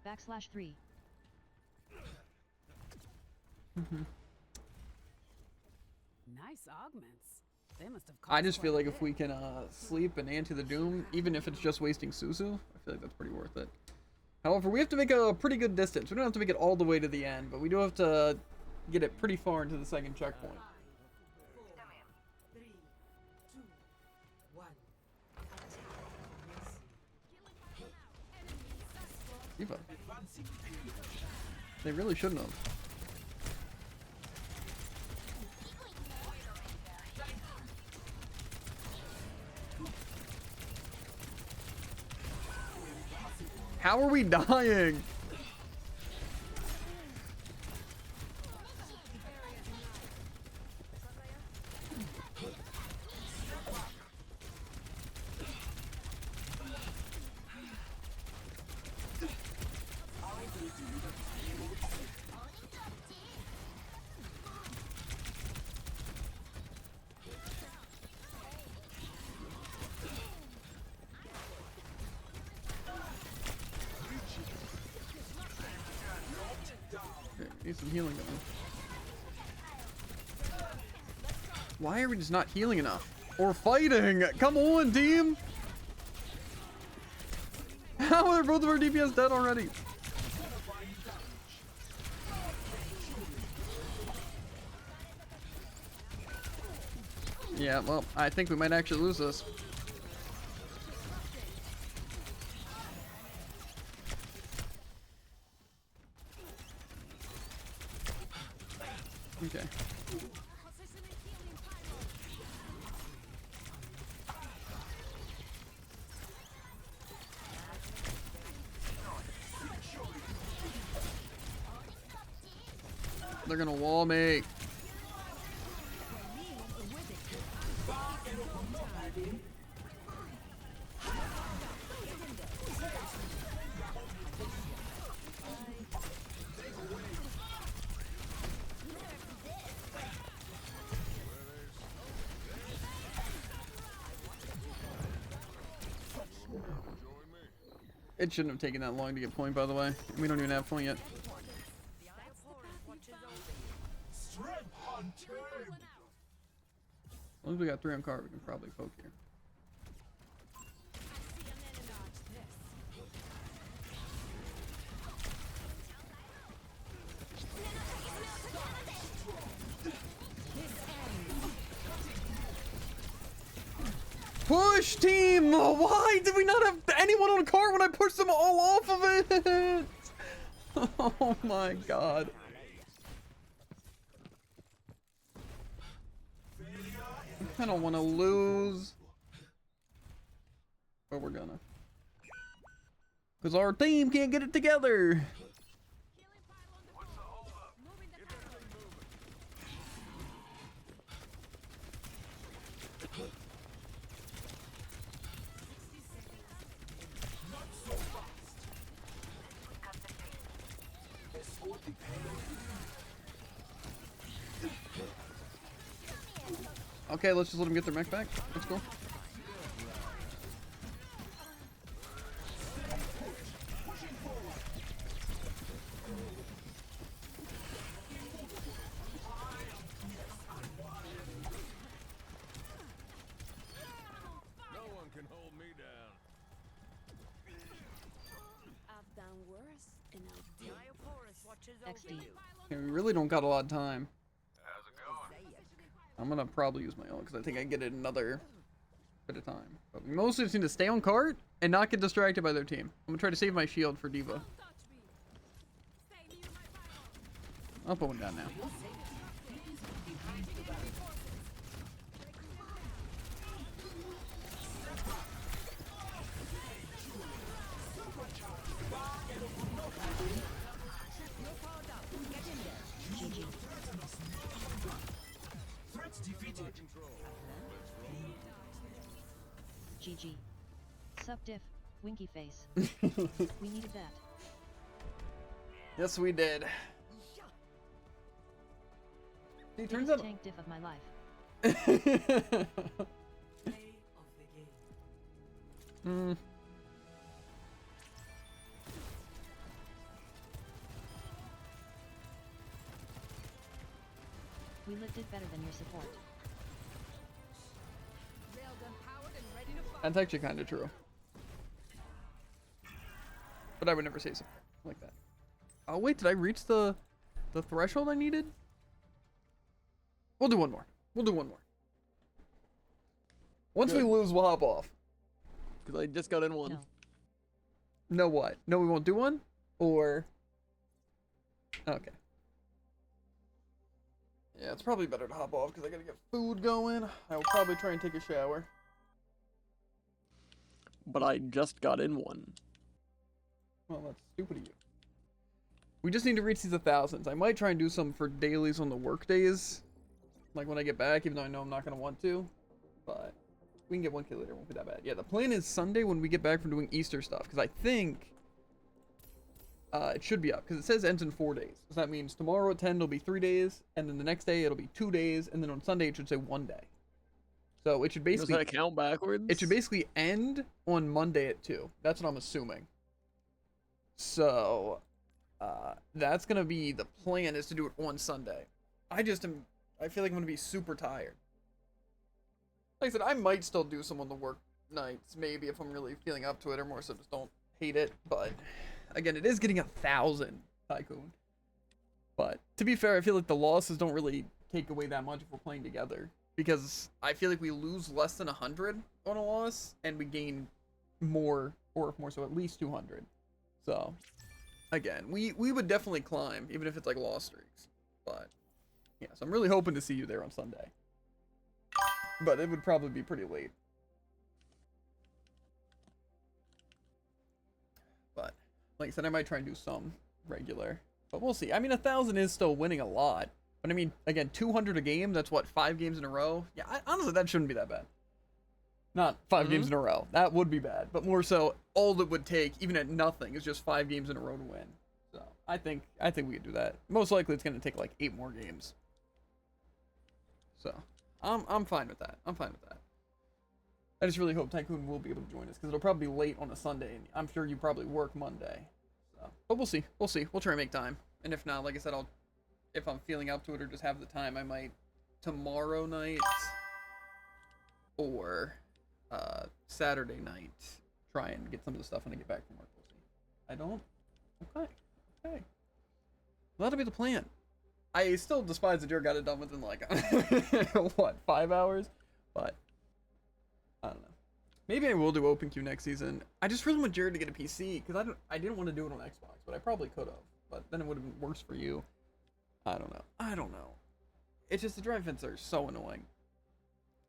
/3. Nice augments. They must have I cost just feel quite like a if we bit. can sleep and Ante the Doom, even if it's just wasting Susu, I feel like that's pretty worth it. However, we have to make a pretty good distance. We don't have to make it all the way to the end, but we do have to get it pretty far into the second checkpoint. Eva. They really shouldn't have. How are we dying? Need some healing going. Why are we just not healing enough? Or fighting? Come on, team! How are both of our DPS dead already? Yeah, well, I think we might actually lose this. Okay. They're gonna wall me. It shouldn't have taken that long to get point, by the way. We don't even have point yet. As long as we got 3 on card, we can probably poke here. Push, team! Why did we not have anyone on cart when I pushed them all off of it? Oh my god. I don't want to lose. But we're gonna. Because our team can't get it together. Okay, let's just let them get their mech back. Let's go. No one can hold me down. I've done worse, and I'll do XD. Okay, we really don't got a lot of time. I'm gonna probably use my own because I think I get it another bit of time. But we mostly just need to stay on cart and not get distracted by their team. I'm gonna try to save my shield for Diva. I'll put one down now. GG. Sup diff, winky face. We needed that. Yes, we did. See, turns out. Tank diff of my life. Hmm. We lived it better than your support. That's actually kind of true. But I would never say something like that. Oh wait, did I reach the threshold I needed? We'll do one more. We'll do one more. Once we lose, we'll hop off. Because I just got in one. No what? No, we won't do one? Or... Okay. Yeah, it's probably better to hop off because I gotta get food going. I will probably try and take a shower. But I just got in one. Well, that's stupid of you. We just need to reach these 1,000s. I might try and do some for dailies on the work days. Like when I get back, even though I know I'm not going to want to. But we can get 1K later. It won't be that bad. Yeah, the plan is Sunday when we get back from doing Easter stuff. Because I think it should be up. Because it says ends in 4 days. So that means tomorrow at 10 it'll be 3 days. And then the next day it'll be 2 days. And then on Sunday it should say 1 day. So it should basically... Does that count backwards? It should basically end on Monday at 2. That's what I'm assuming. So... that's gonna be the plan, is to do it on Sunday. I feel like I'm gonna be super tired. Like I said, I might still do some on the work nights, maybe, if I'm really feeling up to it, or more so just don't hate it. But again, it is getting 1,000 Tycoon. But to be fair, I feel like the losses don't really take away that much if we're playing together, because I feel like we lose less than 100 on a loss and we gain more, or if more so at least 200. So again, we would definitely climb, even if it's like loss streaks. But yeah, so I'm really hoping to see you there on Sunday. But it would probably be pretty late. But like I said, I might try and do some regular. But we'll see. I mean, 1,000 is still winning a lot. But I mean, again, 200 a game, that's what, 5 games in a row? Yeah, honestly, that shouldn't be that bad. Not 5 games in a row. That would be bad. But more so, all it would take, even at nothing, is just 5 games in a row to win. So I think we could do that. Most likely, it's going to take like 8 more games. So I'm fine with that. I'm fine with that. I just really hope Tycoon will be able to join us, because it'll probably be late on a Sunday, and I'm sure you probably work Monday. So, but we'll see. We'll see. We'll try and make time. And if not, like I said, if I'm feeling up to it or just have the time, I might tomorrow night or Saturday night try and get some of the stuff when I get back from work. We'll see. I don't? Okay. Okay. Well, that'll be the plan. I still despise that Jared got it done within like, what, 5 hours? But, I don't know. Maybe I will do Open Queue next season. I just really want Jared to get a PC, because I didn't want to do it on Xbox, but I probably could have. But then it would have been worse for you. I don't know. It's just the drive fence are so annoying.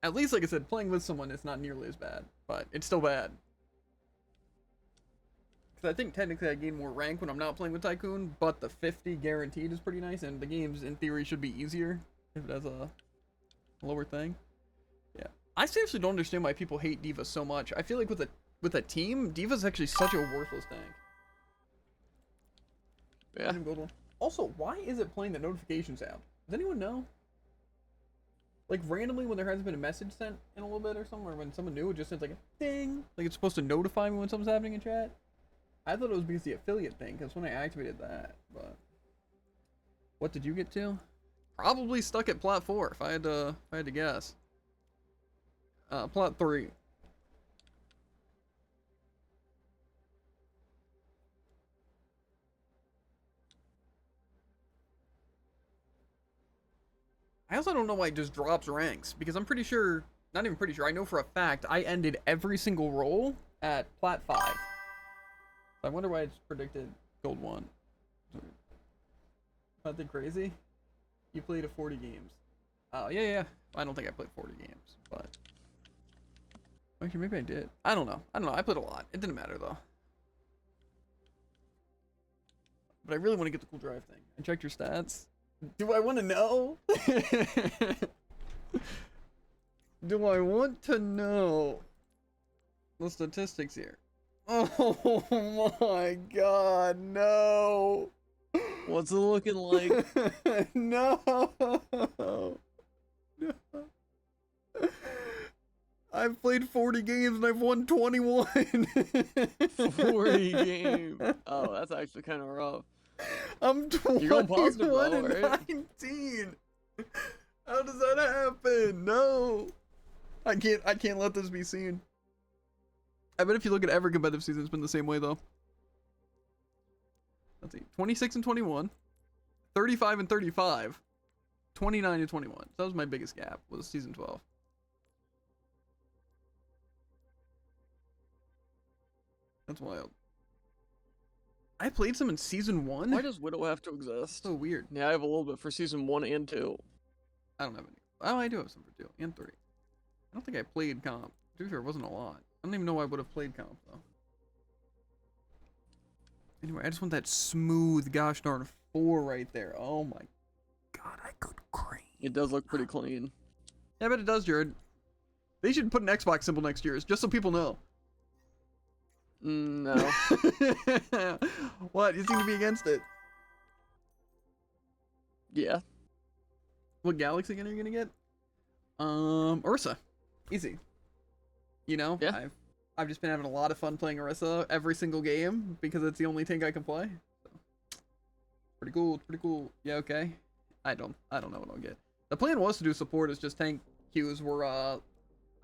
At least, like I said, playing with someone is not nearly as bad, but it's still bad. Because I think technically I gain more rank when I'm not playing with Tycoon, but the 50 guaranteed is pretty nice, and the games in theory should be easier if it has a lower thing. Yeah, I seriously don't understand why people hate D.Va so much. I feel like with a team, D.Va's actually such a worthless tank. Yeah. Also, why is it playing the notification sound? Does anyone know? Like randomly when there hasn't been a message sent in a little bit or something, or when someone new, it just sends like a ding. Like it's supposed to notify me when something's happening in chat. I thought it was because the affiliate thing, because when I activated that, but what did you get to? Probably stuck at plot 4 if I had to guess. Plot 3. I also don't know why it just drops ranks, because I'm pretty sure, not even pretty sure, I know for a fact I ended every single roll at plat 5. So I wonder why it's predicted gold 1. Nothing crazy? You played 40 games. Oh, yeah. I don't think I played 40 games, but... Actually, maybe I did. I don't know. I played a lot. It didn't matter, though. But I really want to get the cool drive thing. I checked your stats. Do I want to know? Do I want to know? the statistics here. Oh my god, no. What's it looking like? No. I've played 40 games and I've won 21. 40 games. Oh, that's actually kind of rough. I'm 21 You're going positive though, and right? 19. How does that happen? No. I can't let this be seen. I bet if you look at every competitive season, it's been the same way though. Let's see. 26 and 21. 35 and 35. 29 and 21. So that was my biggest gap, was season 12. That's wild. I played some in season 1? Why does Widow have to exist? So weird. Yeah, I have a little bit for season 1 and 2. I don't have any. Oh, I do have some for 2 and 3. I don't think I played comp. To be fair, it wasn't a lot. I don't even know I would have played comp though. Anyway, I just want that smooth gosh darn 4 right there. Oh my god, I could cream. It does look pretty clean. Yeah, I bet it does, Jared. They should put an Xbox symbol next to yours, just so people know. No. What? You seem to be against it. Yeah. What galaxy again are you gonna get? Ursa. Easy. You know? Yeah. I've just been having a lot of fun playing Orisa every single game because it's the only tank I can play. So, pretty cool, pretty cool. Yeah, okay. I don't know what I'll get. The plan was to do support as just tank queues were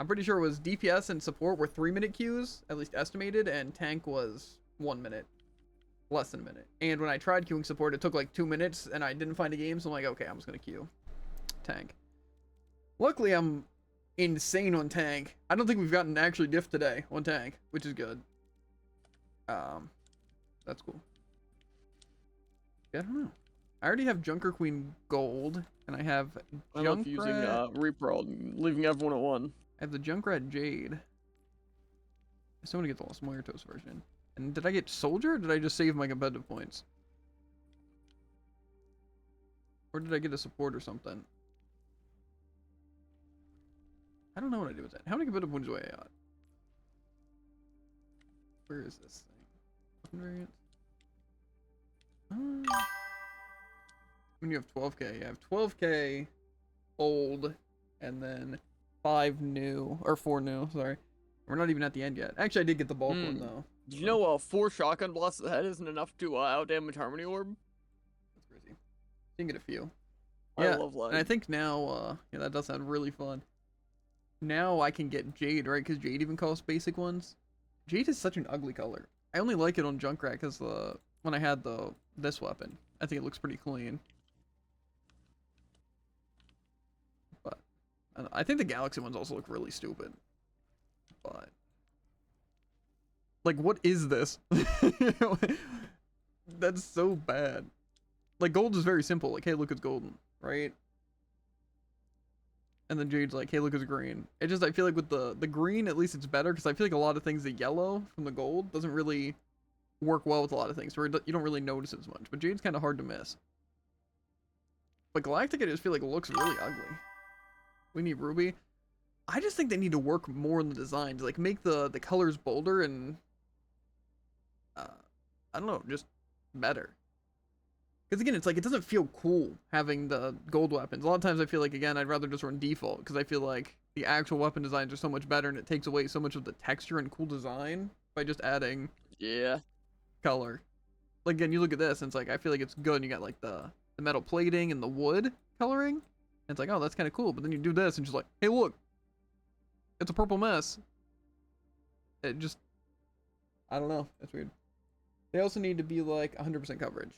I'm pretty sure it was DPS and support were 3-minute queues, at least estimated, and tank was 1 minute. Less than a minute. And when I tried queuing support, it took like 2 minutes and I didn't find a game, so I'm like, okay, I'm just gonna queue tank. Luckily, I'm insane on tank. I don't think we've gotten actually diff today on tank, which is good. That's cool. Yeah, I don't know. I already have Junker Queen gold, and I have I love using Reaper, leaving everyone at 1. I have the Junkrat Jade. I still want to get the Los Muertos version. And did I get Soldier, or did I just save my competitive points? Or did I get a support or something? I don't know what I did with that. How many competitive points do I got? Where is this thing? Variant? When you have 12k, you have 12k old, and then 5 new, or 4 new, sorry. We're not even at the end yet. Actually, I did get the bulk one, though. Did you know 4 shotgun blasts to the head isn't enough to outdamage Harmony Orb? That's crazy. You can get a few. I love life. And I think now, yeah, that does sound really fun. Now I can get Jade, right? Because Jade even costs basic ones. Jade is such an ugly color. I only like it on Junkrat because when I had this weapon, I think it looks pretty clean. But I think the Galaxy ones also look really stupid. But like, what is this? That's so bad. Like, gold is very simple. Like, hey, look, it's golden, right? And then Jade's like, hey, look, it's green. It just, I feel like with the green, at least it's better, because I feel like a lot of things, the yellow from the gold doesn't really work well with a lot of things, where you don't really notice it as much. But Jade's kind of hard to miss. But Galactic, I just feel like it looks really ugly. We need Ruby. I just think they need to work more on the designs, like make the colors bolder and I don't know, just better. Because again, it's like, it doesn't feel cool having the gold weapons. A lot of times I feel like, again, I'd rather just run default, because I feel like the actual weapon designs are so much better, and it takes away so much of the texture and cool design by just adding color. Like, again, you look at this, and it's like, I feel like it's good, and you got like the metal plating and the wood coloring, and it's like, oh, that's kind of cool. But then you do this, and just like, hey, look, it's a purple mess. It just, I don't know, that's weird. They also need to be like 100% coverage.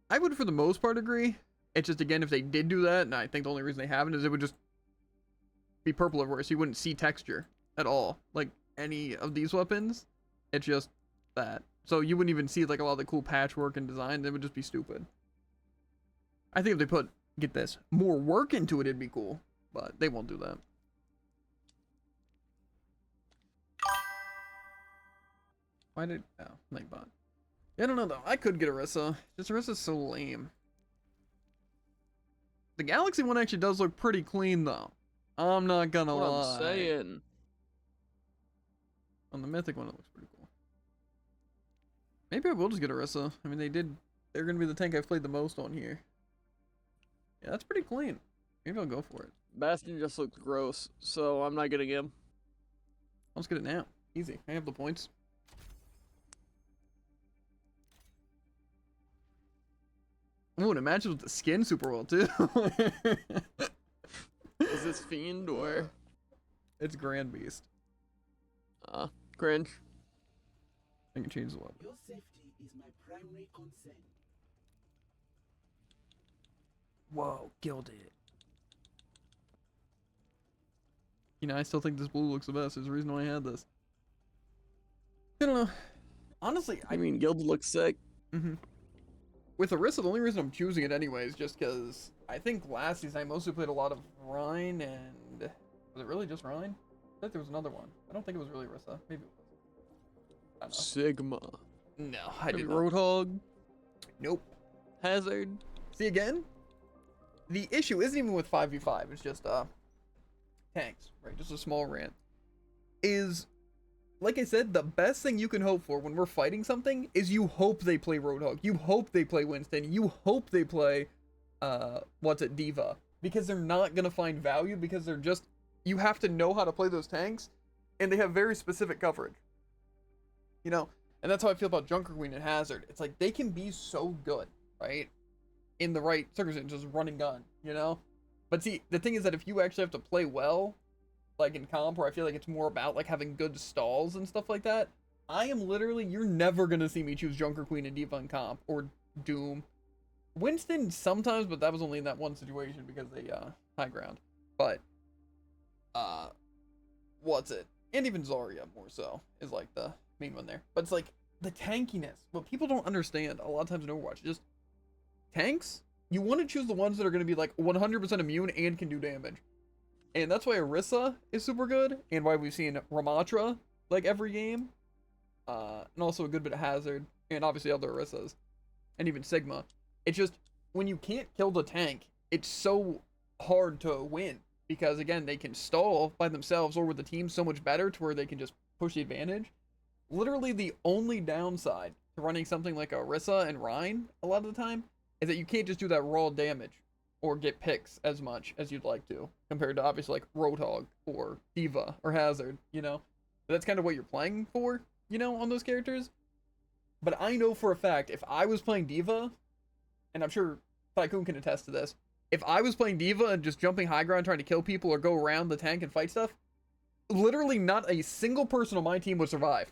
I would, for the most part, agree. It's just, again, if they did do that, and I think the only reason they haven't is it would just be purple everywhere, so you wouldn't see texture at all. Like, any of these weapons, it's just that. So you wouldn't even see, like, a lot of the cool patchwork and design. It would just be stupid. I think if they put, get this, more work into it, it'd be cool. But they won't do that. Why did... Oh, Nightbot. I don't know, though. I could get Orisa. Just Orisa's so lame. The Galaxy one actually does look pretty clean, though. I'm not gonna lie. I'm saying. On the mythic one, it looks pretty cool. Maybe I will just get Orisa. I mean, they're gonna be the tank I've played the most on here. Yeah, that's pretty clean. Maybe I'll go for it. Bastion just looked gross, so I'm not getting him. I'll just get it now. Easy. I have the points. Oh, and it matches with the skin super well, too. Is this Fiend or? It's Grand Beast. Cringe. I can change the weapon. Your safety is my primary concern. Whoa, gilded. You know, I still think this blue looks the best. There's a reason why I had this. I don't know. Honestly, I mean, gilded looks sick. With Orisa, the only reason I'm choosing it anyway is just because I think last season I mostly played a lot of Rhine and... Was it really just Rhine? I thought there was another one. I don't think it was really Orisa. Maybe it was. I don't know. Sigma. No, I did not. Roadhog. Nope. Hazard. See, again, the issue isn't even with 5v5. It's just, tanks, right? Just a small rant. Is, like I said, the best thing you can hope for when we're fighting something is you hope they play Roadhog. You hope they play Winston. You hope they play, Diva. Because they're not going to find value because they're just, you have to know how to play those tanks, and they have very specific coverage. You know? And that's how I feel about Junker Queen and Hazard. It's like, they can be so good, right? In the right circumstances, just run and gun, you know? But see, the thing is that if you actually have to play well, like in comp, where I feel like it's more about like having good stalls and stuff like that, I am literally, you're never gonna see me choose Junker Queen and Diva in comp, or Doom. Winston sometimes, but that was only in that one situation because they, high ground. But, what's it? And even Zarya, more so, is like the main one there. But it's like, the tankiness. What people don't understand a lot of times in Overwatch, just tanks, you want to choose the ones that are going to be like 100% immune and can do damage. And that's why Orisa is super good, and why we've seen Ramatra like every game. And also a good bit of Hazard, and obviously other Orisas, and even Sigma. It's just, when you can't kill the tank, it's so hard to win. Because again, they can stall by themselves or with the team so much better to where they can just push the advantage. Literally the only downside to running something like Orisa and Rhine a lot of the time is that you can't just do that raw damage or get picks as much as you'd like to, compared to obviously like Roadhog or Diva or Hazard, you know? But that's kind of what you're playing for, you know, on those characters. But I know for a fact, if I was playing Diva, and I'm sure Tycoon can attest to this, if I was playing Diva and just jumping high ground trying to kill people or go around the tank and fight stuff, literally not a single person on my team would survive.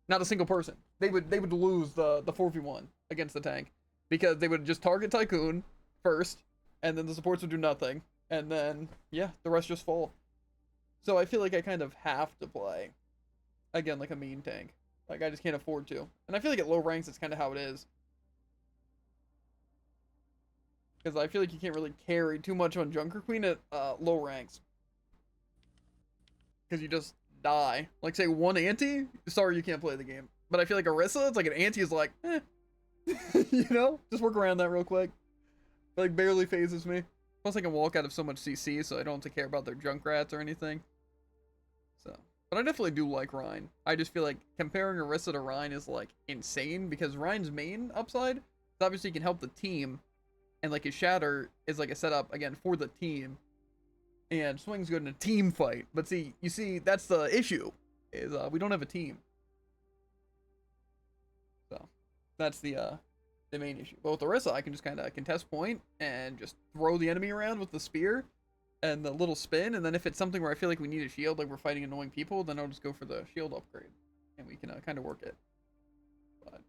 Not a single person. They would lose the 4v1 against the tank. Because they would just target Tycoon first, and then the supports would do nothing. And then, yeah, the rest just fall. So I feel like I kind of have to play, again, like a mean tank. Like, I just can't afford to. And I feel like at low ranks, it's kind of how it is. Because I feel like you can't really carry too much on Junker Queen at low ranks. Because you just die. Like, say, one anti, sorry, you can't play the game. But I feel like Orisa, it's like an anti is like, eh. You know? Just work around that real quick. It, like, barely phases me. Plus, I can walk out of so much CC, so I don't have to care about their Junkrats or anything. So, but I definitely do like Rhine. I just feel like comparing Orisa to Rhine is, like, insane, because Rhine's main upside is obviously he can help the team, and, like, his Shatter is, like, a setup, again, for the team. And Swing's good in a team fight. But see, you see, that's the issue, is we don't have a team. So, that's the main issue. But with Orisa, I can just kind of contest point and just throw the enemy around with the spear and the little spin. And then if it's something where I feel like we need a shield, like we're fighting annoying people, then I'll just go for the shield upgrade. And we can kind of work it. But,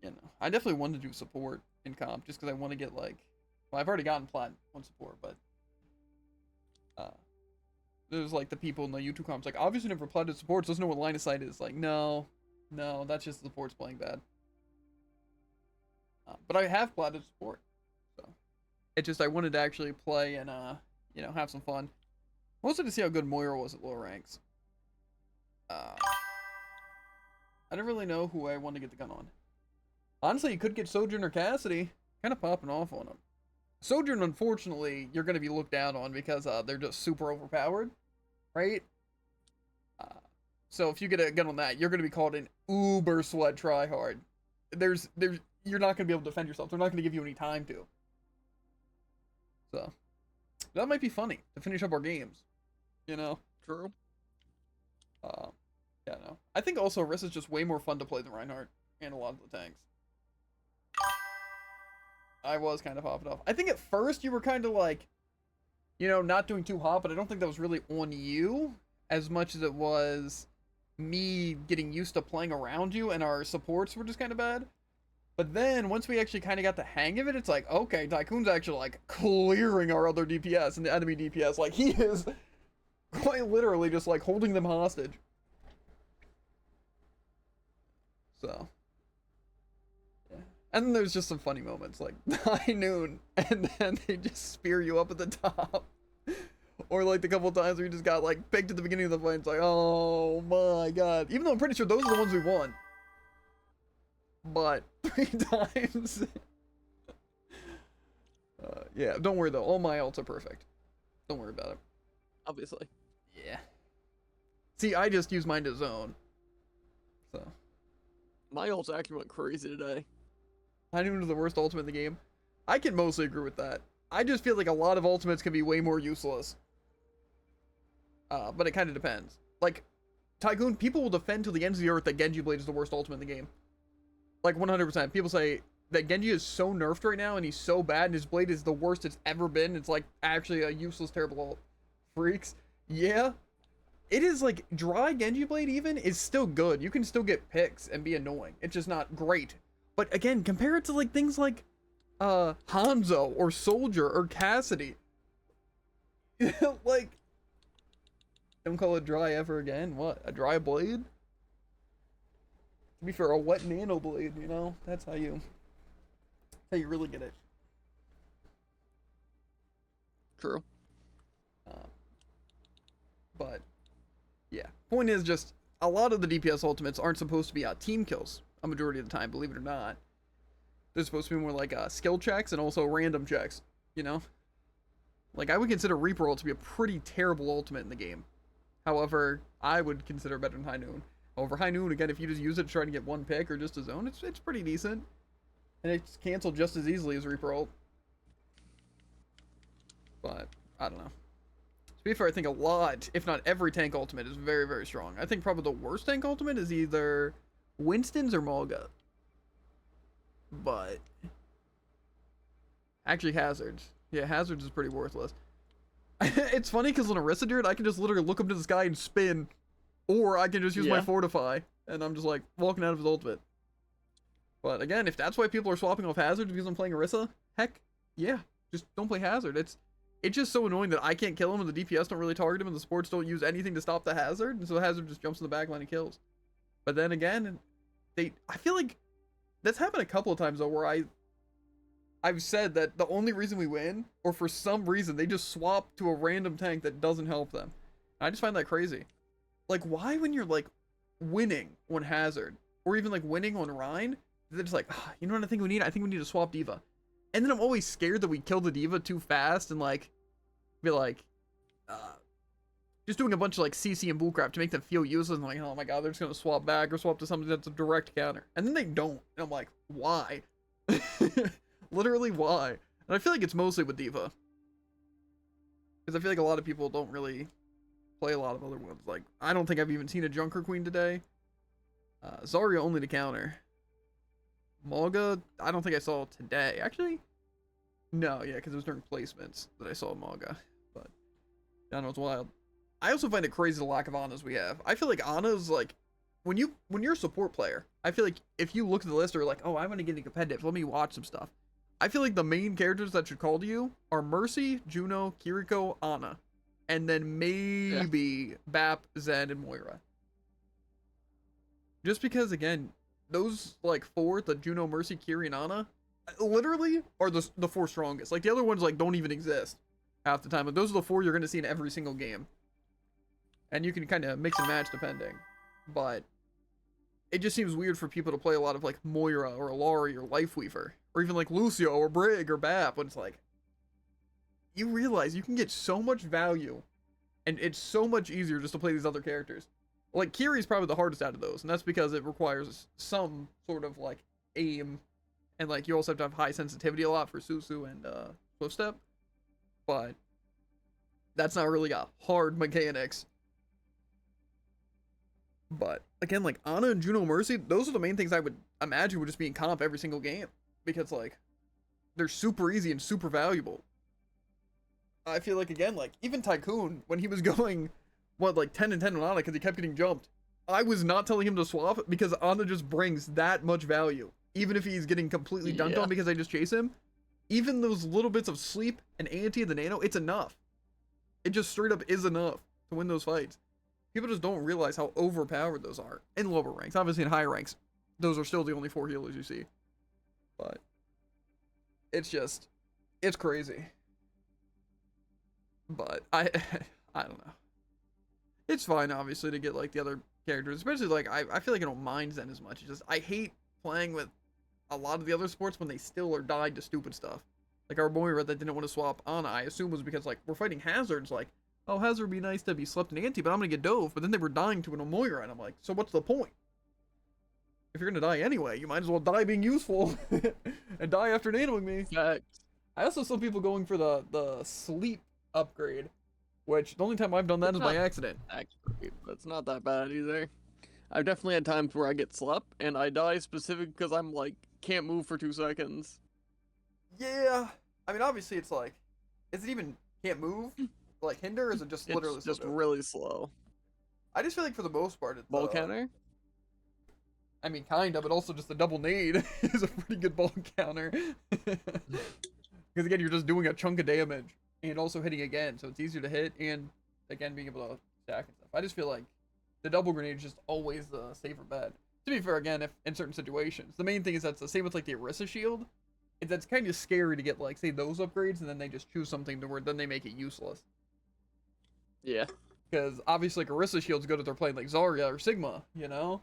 you know, I definitely want to do support in comp just because I want to get, like, well, I've already gotten plat on support, but there's like the people in the YouTube comments like, obviously never platted supports, doesn't know what line of sight is. Like, no, that's just the supports playing bad. But I have platted support, so it's just I wanted to actually play and you know, have some fun. Mostly to see how good Moira was at lower ranks. I don't really know who I want to get the gun on. Honestly, you could get Sojourner Cassidy. Kind of popping off on him. Sojourn, unfortunately, you're going to be looked down on because they're just super overpowered, right? So if you get a gun on that, you're gonna be called an uber sweat tryhard. You're not gonna be able to defend yourself. They're not gonna give you any time to. So that might be funny to finish up our games. You know? True. Yeah, no. I think also Riss is just way more fun to play than Reinhardt and a lot of the tanks. I was kind of hopping off. I think at first you were kind of like, you know, not doing too hot, but I don't think that was really on you as much as it was me getting used to playing around you, and our supports were just kind of bad. But then once we actually kind of got the hang of it, it's like, okay, Tycoon's actually like clearing our other DPS and the enemy DPS. Like he is quite literally just like holding them hostage. So, yeah. And then there's just some funny moments like high noon, and then they just spear you up at the top. Or like the couple times where you just got like picked at the beginning of the fight. It's like, oh my god. Even though I'm pretty sure those are the ones we won. But 3 times. Yeah, don't worry though. All my ults are perfect. Don't worry about it. Obviously. Yeah. See, I just use mine to zone. So. My ults actually went crazy today. I knew it was the worst ultimate in the game. I can mostly agree with that. I just feel like a lot of ultimates can be way more useless. But it kind of depends. Like, Tycoon, people will defend till the ends of the earth that Genji Blade is the worst ultimate in the game. Like, 100%. People say that Genji is so nerfed right now, and he's so bad, and his Blade is the worst it's ever been. It's, like, actually a useless, terrible ult. Freaks. Yeah. It is, like, dry Genji Blade, even, is still good. You can still get picks and be annoying. It's just not great. But, again, compare it to, like, things like, Hanzo, or Soldier, or Cassidy. Like, don't call it dry ever again. What? A dry blade? To be fair, a wet nano blade, you know? That's how you really get it. True. But, yeah. Point is just, a lot of the DPS ultimates aren't supposed to be team kills a majority of the time, believe it or not. They're supposed to be more like skill checks and also random checks, you know? Like, I would consider Reaper ult to be a pretty terrible ultimate in the game. However, I would consider it better than High Noon. However, High Noon, again, if you just use it to try to get one pick or just a zone, it's pretty decent. And it's canceled just as easily as Reaper ult. But, I don't know. To be fair, I think a lot, if not every tank ultimate is very, very strong. I think probably the worst tank ultimate is either Winston's or Malga. But, actually Hazard's. Yeah, Hazard's is pretty worthless. It's funny because on Orisa, dude, I can just literally look up to the sky and spin. Or I can just use my Fortify. And I'm just like walking out of his ultimate. But again, if that's why people are swapping off Hazard because I'm playing Orisa, heck, yeah. Just don't play Hazard. It's just so annoying that I can't kill him and the DPS don't really target him and the supports don't use anything to stop the Hazard. And so Hazard just jumps in the backline and kills. But then again, I feel like that's happened a couple of times though where I've said that the only reason we win, or for some reason, they just swap to a random tank that doesn't help them. And I just find that crazy. Like, why when you're, like, winning on Hazard, or even, like, winning on Rhine, they're just like, you know what I think we need? I think we need to swap D.Va. And then I'm always scared that we kill the D.Va too fast and, like, be like, just doing a bunch of, like, CC and bullcrap to make them feel useless and like, oh my god, they're just gonna swap back or swap to something that's a direct counter. And then they don't. And I'm like, why? Literally, why? And I feel like it's mostly with D.Va. Because I feel like a lot of people don't really play a lot of other ones. Like, I don't think I've even seen a Junker Queen today. Zarya only to counter. Malga, I don't think I saw today. Actually, no, yeah, because it was during placements that I saw Malga. But, I don't know, it's wild. I also find it crazy the lack of Anas we have. I feel like Ana's, like, when you're a support player, I feel like if you look at the list or like, oh, I'm going to get into competitive, let me watch some stuff. I feel like the main characters that should call to you are Mercy, Juno, Kiriko, Ana. And then maybe Bap, Zen, and Moira. Just because, again, those, like, 4, the Juno, Mercy, Kiri, and Ana, literally are the 4 strongest. Like, the other ones, like, don't even exist half the time. But those are the 4 you're going to see in every single game. And you can kind of mix and match depending. But it just seems weird for people to play a lot of, like, Moira or Alari or Lifeweaver. Or even, like, Lucio or Brig or Bap. When it's like, you realize you can get so much value. And it's so much easier just to play these other characters. Like, Kiri's probably the hardest out of those, and that's because it requires some sort of, like, aim, and, like, you also have to have high sensitivity a lot for Susu and, Swift Step, but that's not really a hard mechanics. But, again, like, Ana and Juno Mercy, those are the main things I would imagine would just be in comp every single game, because, like, they're super easy and super valuable. I feel like, again, like, even Tycoon, when he was going, what, like 10 and 10 on Ana because he kept getting jumped, I was not telling him to swap because Ana just brings that much value. Even if he's getting completely dunked on because I just chase him, even those little bits of sleep and anti and the nano, it's enough. It just straight up is enough to win those fights. People just don't realize how overpowered those are in lower ranks. Obviously in higher ranks, those are still the only 4 healers you see. But it's just, it's crazy. But I don't know. It's fine, obviously, to get, like, the other characters. Especially, like, I feel like I don't mind Zen as much. It's just, I hate playing with a lot of the other sports when they still are died to stupid stuff. Like, our Moira that didn't want to swap Ana, I assume was because, like, we're fighting Hazards. Like, oh, Hazard would be nice to be slept in anti, but I'm going to get dove. But then they were dying to an Moira, and I'm like, so what's the point? If you're going to die anyway, you might as well die being useful and die after nanoing me. Fact. I also saw people going for the sleep upgrade, which the only time I've done that is by accident. Actually, that's not that bad either. I've definitely had times where I get slept and I die specifically because I'm like can't move for 2 seconds. Yeah, I mean obviously it's like, is it even can't move? Like hinder, or is it just literally It's just slow? really slow. I just feel like for the most part it's Ball counter. I mean kinda, but also just the double nade is a pretty good ball counter. Because again, you're just doing a chunk of damage and also hitting again, so it's easier to hit and again being able to stack and stuff. I just feel like the double grenade is just always the safer bet. To be fair, again, if in certain situations, the main thing is that's the same with like the Orisa shield. That's kind of scary to get like say those upgrades and then they just choose something to where then they make it useless. Yeah. Because obviously like Orisa shield's good if they're playing like Zarya or Sigma, you know.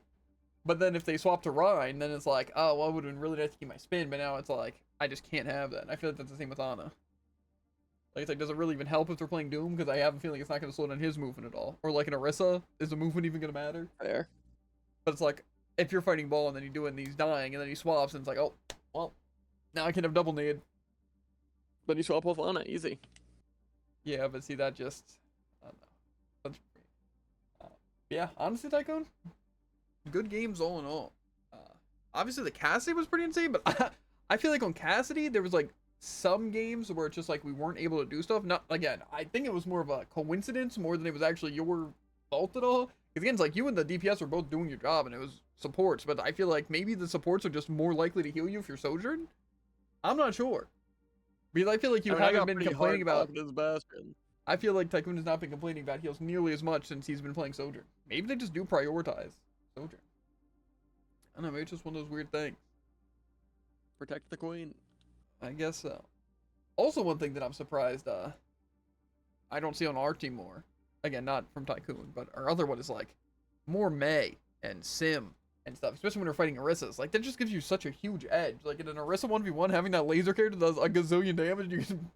But then if they swap to Rhine, then it's like, oh, well, it would have been really nice to keep my spin, but now it's like, I just can't have that. And I feel like that's the same with Ana. Like, it's like, does it really even help if they're playing Doom? Because I have a feeling it's not going to slow down his movement at all. Or like an Orisa, is the movement even going to matter? Fair. But it's like, if you're fighting Ball and then you do it and he's dying, and then he swaps, and it's like, oh, well, now I can have double nade. But you swap off Ana, easy. Yeah, but see, that just, I don't know. That's, yeah, honestly, Tycoon, good games all in all. Obviously, the Cassidy was pretty insane, but I feel like on Cassidy, there was like some games where it's just like we weren't able to do stuff. Not again, I think it was more of a coincidence more than it was actually your fault at all. Because again, it's like you and the DPS were both doing your job and it was supports, but I feel like maybe the supports are just more likely to heal you if you're Sojourn. I'm not sure. Because I feel like you haven't been complaining about this Bastion. I feel like Tycoon has not been complaining about heals nearly as much since he's been playing Sojourn. Maybe they just do prioritize Sojourn. I don't know, maybe it's just one of those weird things. Protect the queen. I guess so. Also, one thing that I'm surprised I don't see on our team more. Again, not from Tycoon, but our other one is like more Mei and Sim and stuff, especially when we're fighting Orisas. Like, that just gives you such a huge edge. Like, in an Orisa 1v1, having that laser character that does a gazillion damage you can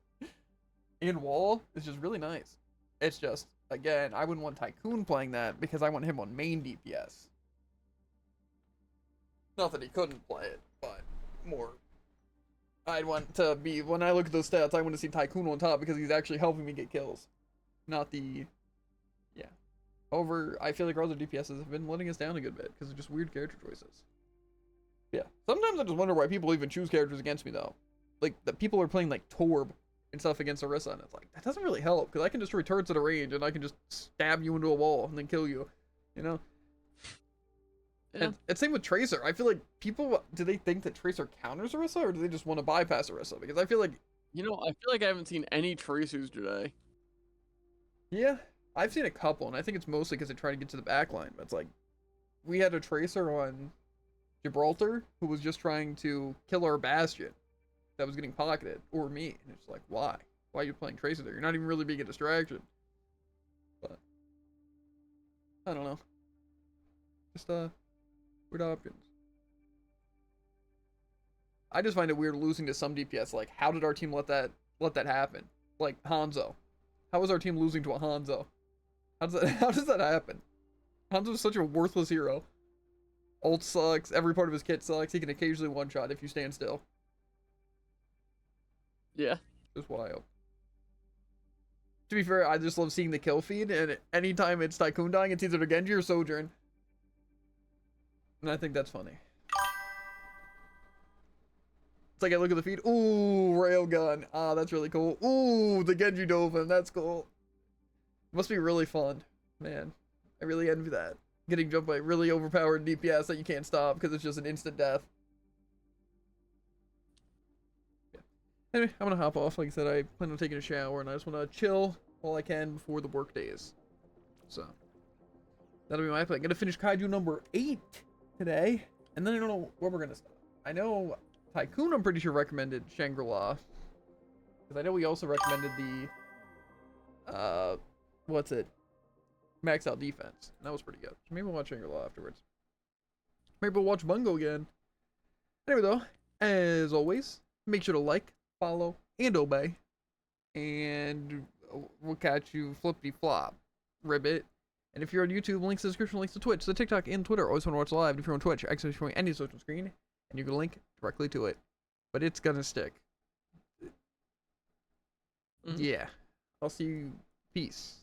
in wall is just really nice. It's just, again, I wouldn't want Tycoon playing that because I want him on main DPS. Not that he couldn't play it, but more. I'd want to be, when I look at those stats, I want to see Tycoon on top because he's actually helping me get kills. Not the, yeah. I feel like our other DPSs have been letting us down a good bit because of just weird character choices. Yeah. Sometimes I just wonder why people even choose characters against me, though. Like, the people are playing, like, Torb and stuff against Orisa, and it's like, that doesn't really help because I can destroy turrets at a range and I can just stab you into a wall and then kill you, you know? Yeah. And same with Tracer. I feel like people, do they think that Tracer counters Orisa or do they just want to bypass Orisa? Because I feel like, you know, I feel like I haven't seen any Tracers today. Yeah, I've seen a couple, and I think it's mostly because they try to get to the back line. But it's like, we had a Tracer on Gibraltar who was just trying to kill our Bastion that was getting pocketed, or me. And it's like, why? Why are you playing Tracer there? You're not even really being a distraction. But, I don't know. Just, weird options. I just find it weird losing to some DPS. Like, how did our team let that happen? Like, Hanzo. How was our team losing to a Hanzo? How does that happen? Hanzo's such a worthless hero. Ult sucks, every part of his kit sucks, he can occasionally one-shot if you stand still. Yeah. Just wild. To be fair, I just love seeing the kill feed, and anytime it's Tycoon dying, it's either the Genji or Sojourn. And I think that's funny. It's like I look at the feed, ooh, railgun. Ah, that's really cool. Ooh, the Genji Dovin, that's cool. Must be really fun. Man, I really envy that. Getting jumped by really overpowered DPS that you can't stop because it's just an instant death. Yeah. Anyway, I'm gonna hop off. Like I said, I plan on taking a shower and I just want to chill while I can before the work days. So, that'll be my plan. Gonna finish Kaiju number 8 today, and then I don't know where we're gonna stop. I know Tycoon, I'm pretty sure, recommended Shangri-La. Because I know we also recommended the, what's it? Max out defense. And that was pretty good. Maybe we'll watch Shangri-La afterwards. Maybe we'll watch Bungo again. Anyway, though, as always, make sure to like, follow, and obey. And we'll catch you flippity flop, ribbit. And if you're on YouTube, links in the description, links to Twitch, the TikTok, and Twitter. Always want to watch live. If you're on Twitch, access showing any social screen, and you can link directly to it. But it's gonna stick. Yeah. I'll see you. Peace.